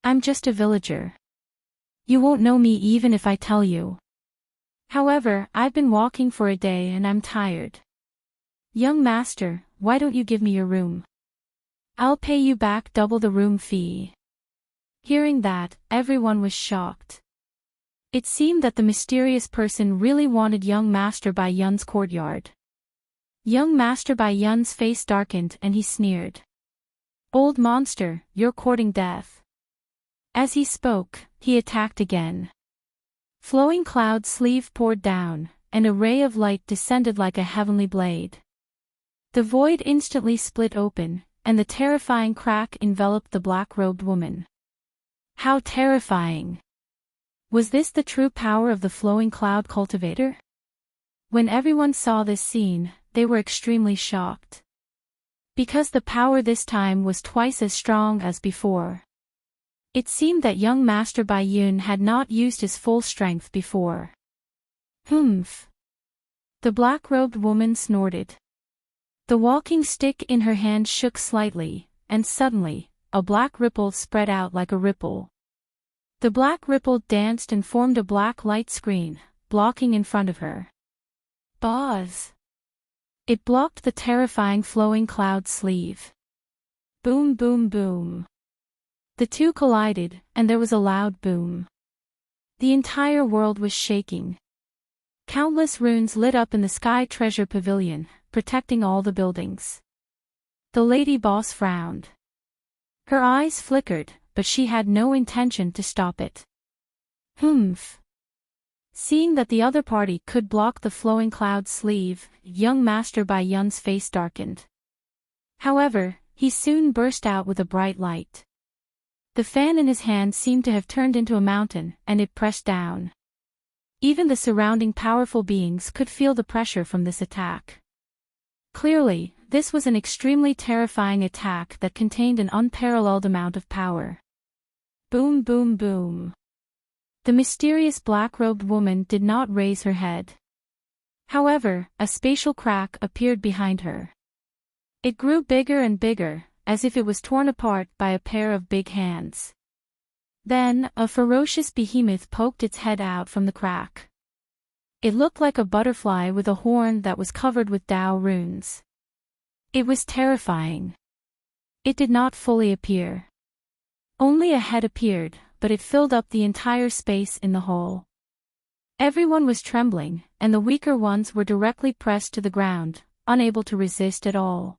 I'm just a villager. You won't know me even if I tell you. However, I've been walking for a day and I'm tired. Young master, why don't you give me your room? I'll pay you back double the room fee. Hearing that, everyone was shocked. It seemed that the mysterious person really wanted young Master Bai Yun's courtyard. Young Master Bai Yun's face darkened and he sneered. Old monster, you're courting death. As he spoke, he attacked again. Flowing cloud sleeve poured down, and a ray of light descended like a heavenly blade. The void instantly split open, and the terrifying crack enveloped the black-robed woman. How terrifying! Was this the true power of the flowing cloud cultivator? When everyone saw this scene, they were extremely shocked. Because the power this time was twice as strong as before. It seemed that young Master Bai Yun had not used his full strength before. Humph! The black-robed woman snorted. The walking stick in her hand shook slightly, and suddenly, a black ripple spread out like a ripple. The black ripple danced and formed a black light screen, blocking in front of her. Buzz! It blocked the terrifying flowing cloud sleeve. Boom, boom, boom. The two collided, and there was a loud boom. The entire world was shaking. Countless runes lit up in the Sky Treasure Pavilion, protecting all the buildings. The lady boss frowned. Her eyes flickered, but she had no intention to stop it. Humph! Seeing that the other party could block the flowing cloud sleeve, young Master Bai Yun's face darkened. However, he soon burst out with a bright light. The fan in his hand seemed to have turned into a mountain, and it pressed down. Even the surrounding powerful beings could feel the pressure from this attack. Clearly, this was an extremely terrifying attack that contained an unparalleled amount of power. Boom, boom, boom. The mysterious black-robed woman did not raise her head. However, a spatial crack appeared behind her. It grew bigger and bigger, as if it was torn apart by a pair of big hands. Then, a ferocious behemoth poked its head out from the crack. It looked like a butterfly with a horn that was covered with Dao runes. It was terrifying. It did not fully appear. Only a head appeared, but it filled up the entire space in the hole. Everyone was trembling, and the weaker ones were directly pressed to the ground, unable to resist at all.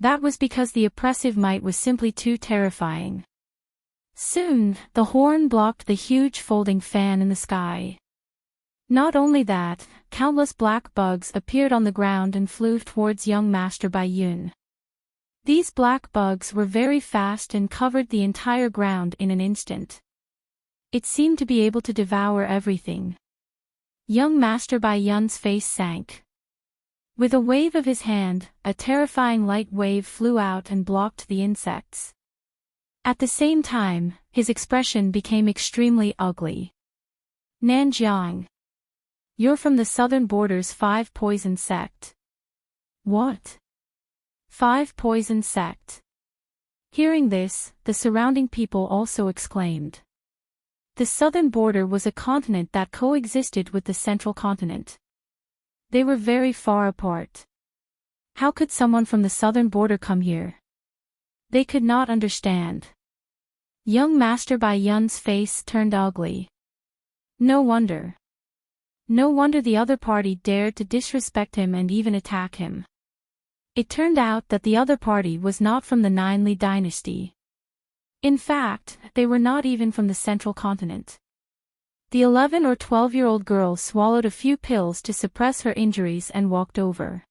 That was because the oppressive might was simply too terrifying. Soon, the horn blocked the huge folding fan in the sky. Not only that, countless black bugs appeared on the ground and flew towards young Master Bai Yun. These black bugs were very fast and covered the entire ground in an instant. It seemed to be able to devour everything. Young Master Bai Yun's face sank. With a wave of his hand, a terrifying light wave flew out and blocked the insects. At the same time, his expression became extremely ugly. Nanjiang. You're from the southern border's 5 poison sect. What? 5 poison sect. Hearing this, the surrounding people also exclaimed. The southern border was a continent that coexisted with the central continent. They were very far apart. How could someone from the southern border come here? They could not understand. Young Master Bai Yun's face turned ugly. No wonder. No wonder the other party dared to disrespect him and even attack him. It turned out that the other party was not from the Nine Li dynasty. In fact, they were not even from the central continent. The 11 or 12-year-old girl swallowed a few pills to suppress her injuries and walked over.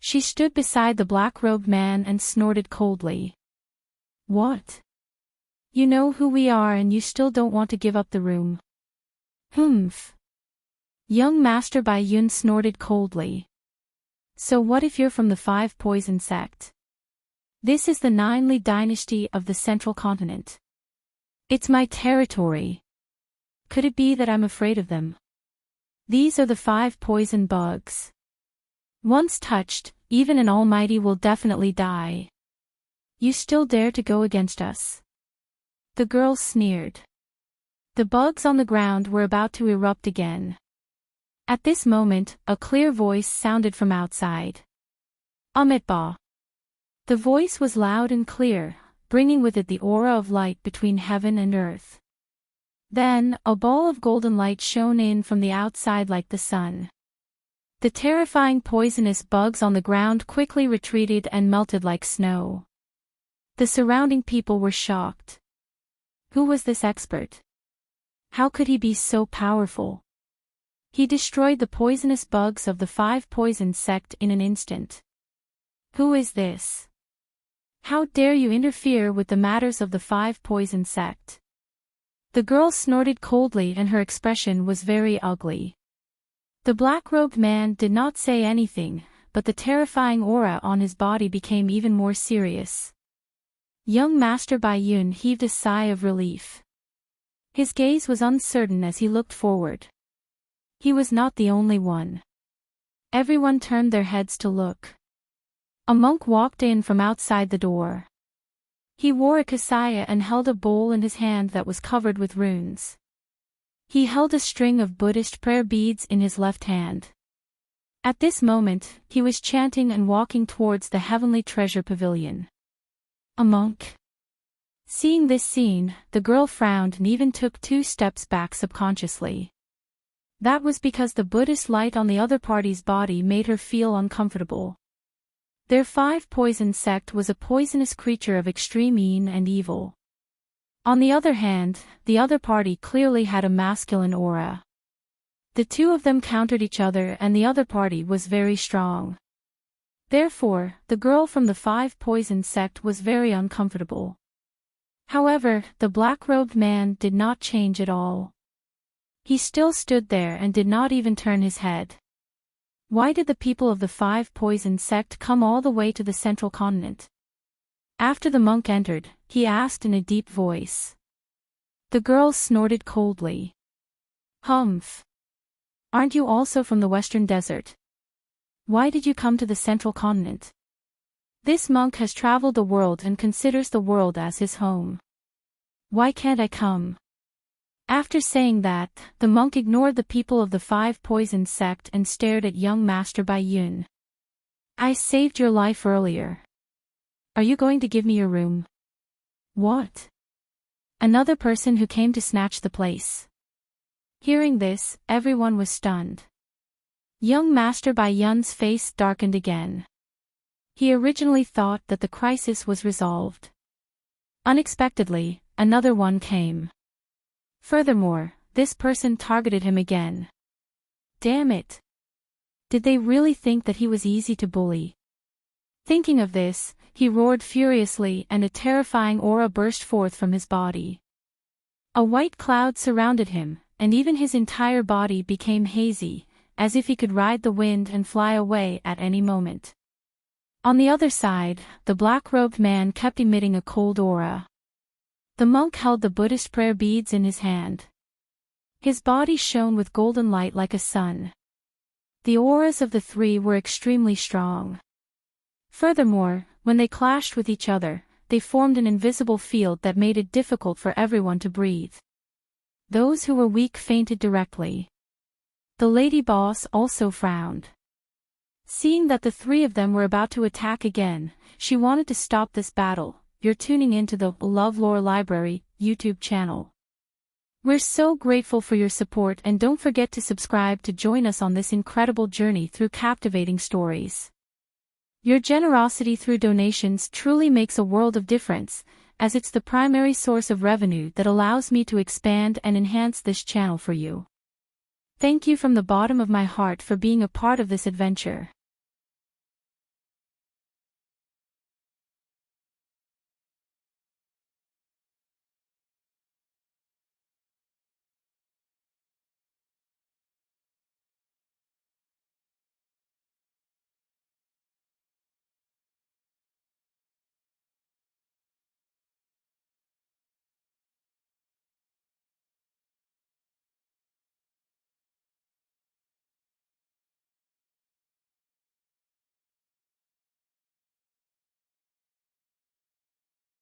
She stood beside the black-robed man and snorted coldly. What? You know who we are and you still don't want to give up the room? Humph. Young Master Bai Yun snorted coldly. So what if you're from the 5 poison sect? This is the Nine Li dynasty of the central continent. It's my territory. Could it be that I'm afraid of them? These are the 5 poison bugs. Once touched, even an almighty will definitely die. You still dare to go against us? The girl sneered. The bugs on the ground were about to erupt again. At this moment, a clear voice sounded from outside. Amitba. The voice was loud and clear, bringing with it the aura of light between heaven and earth. Then, a ball of golden light shone in from the outside like the sun. The terrifying poisonous bugs on the ground quickly retreated and melted like snow. The surrounding people were shocked. Who was this expert? How could he be so powerful? He destroyed the poisonous bugs of the 5 poison sect in an instant. Who is this? How dare you interfere with the matters of the 5 poison sect? The girl snorted coldly and her expression was very ugly. The black-robed man did not say anything, but the terrifying aura on his body became even more serious. Young Master Bai Yun heaved a sigh of relief. His gaze was uncertain as he looked forward. He was not the only one. Everyone turned their heads to look. A monk walked in from outside the door. He wore a kasaya and held a bowl in his hand that was covered with runes. He held a string of Buddhist prayer beads in his left hand. At this moment, he was chanting and walking towards the heavenly treasure pavilion. A monk. Seeing this scene, the girl frowned and even took 2 steps back subconsciously. That was because the Buddhist light on the other party's body made her feel uncomfortable. Their 5 poison sect was a poisonous creature of extreme mean and evil. On the other hand, the other party clearly had a masculine aura. The two of them countered each other and the other party was very strong. Therefore, the girl from the 5 poison sect was very uncomfortable. However, the black-robed man did not change at all. He still stood there and did not even turn his head. Why did the people of the 5 poison sect come all the way to the central continent? After the monk entered, he asked in a deep voice. The girl snorted coldly. Humph. Aren't you also from the western desert? Why did you come to the central continent? This monk has traveled the world and considers the world as his home. Why can't I come? After saying that, the monk ignored the people of the 5 poison sect and stared at young Master Bai Yun. I saved your life earlier. Are you going to give me your room? What? Another person who came to snatch the place. Hearing this, everyone was stunned. Young Master Bai Yun's face darkened again. He originally thought that the crisis was resolved. Unexpectedly, another one came. Furthermore, this person targeted him again. Damn it! Did they really think that he was easy to bully? Thinking of this, he roared furiously and a terrifying aura burst forth from his body. A white cloud surrounded him, and even his entire body became hazy, as if he could ride the wind and fly away at any moment. On the other side, the black-robed man kept emitting a cold aura. The monk held the Buddhist prayer beads in his hand. His body shone with golden light like a sun. The auras of the three were extremely strong. Furthermore, when they clashed with each other, they formed an invisible field that made it difficult for everyone to breathe. Those who were weak fainted directly. The lady boss also frowned. Seeing that the three of them were about to attack again, she wanted to stop this battle. You're tuning into the LoveLore Library YouTube channel. We're so grateful for your support and don't forget to subscribe to join us on this incredible journey through captivating stories. Your generosity through donations truly makes a world of difference, as it's the primary source of revenue that allows me to expand and enhance this channel for you. Thank you from the bottom of my heart for being a part of this adventure.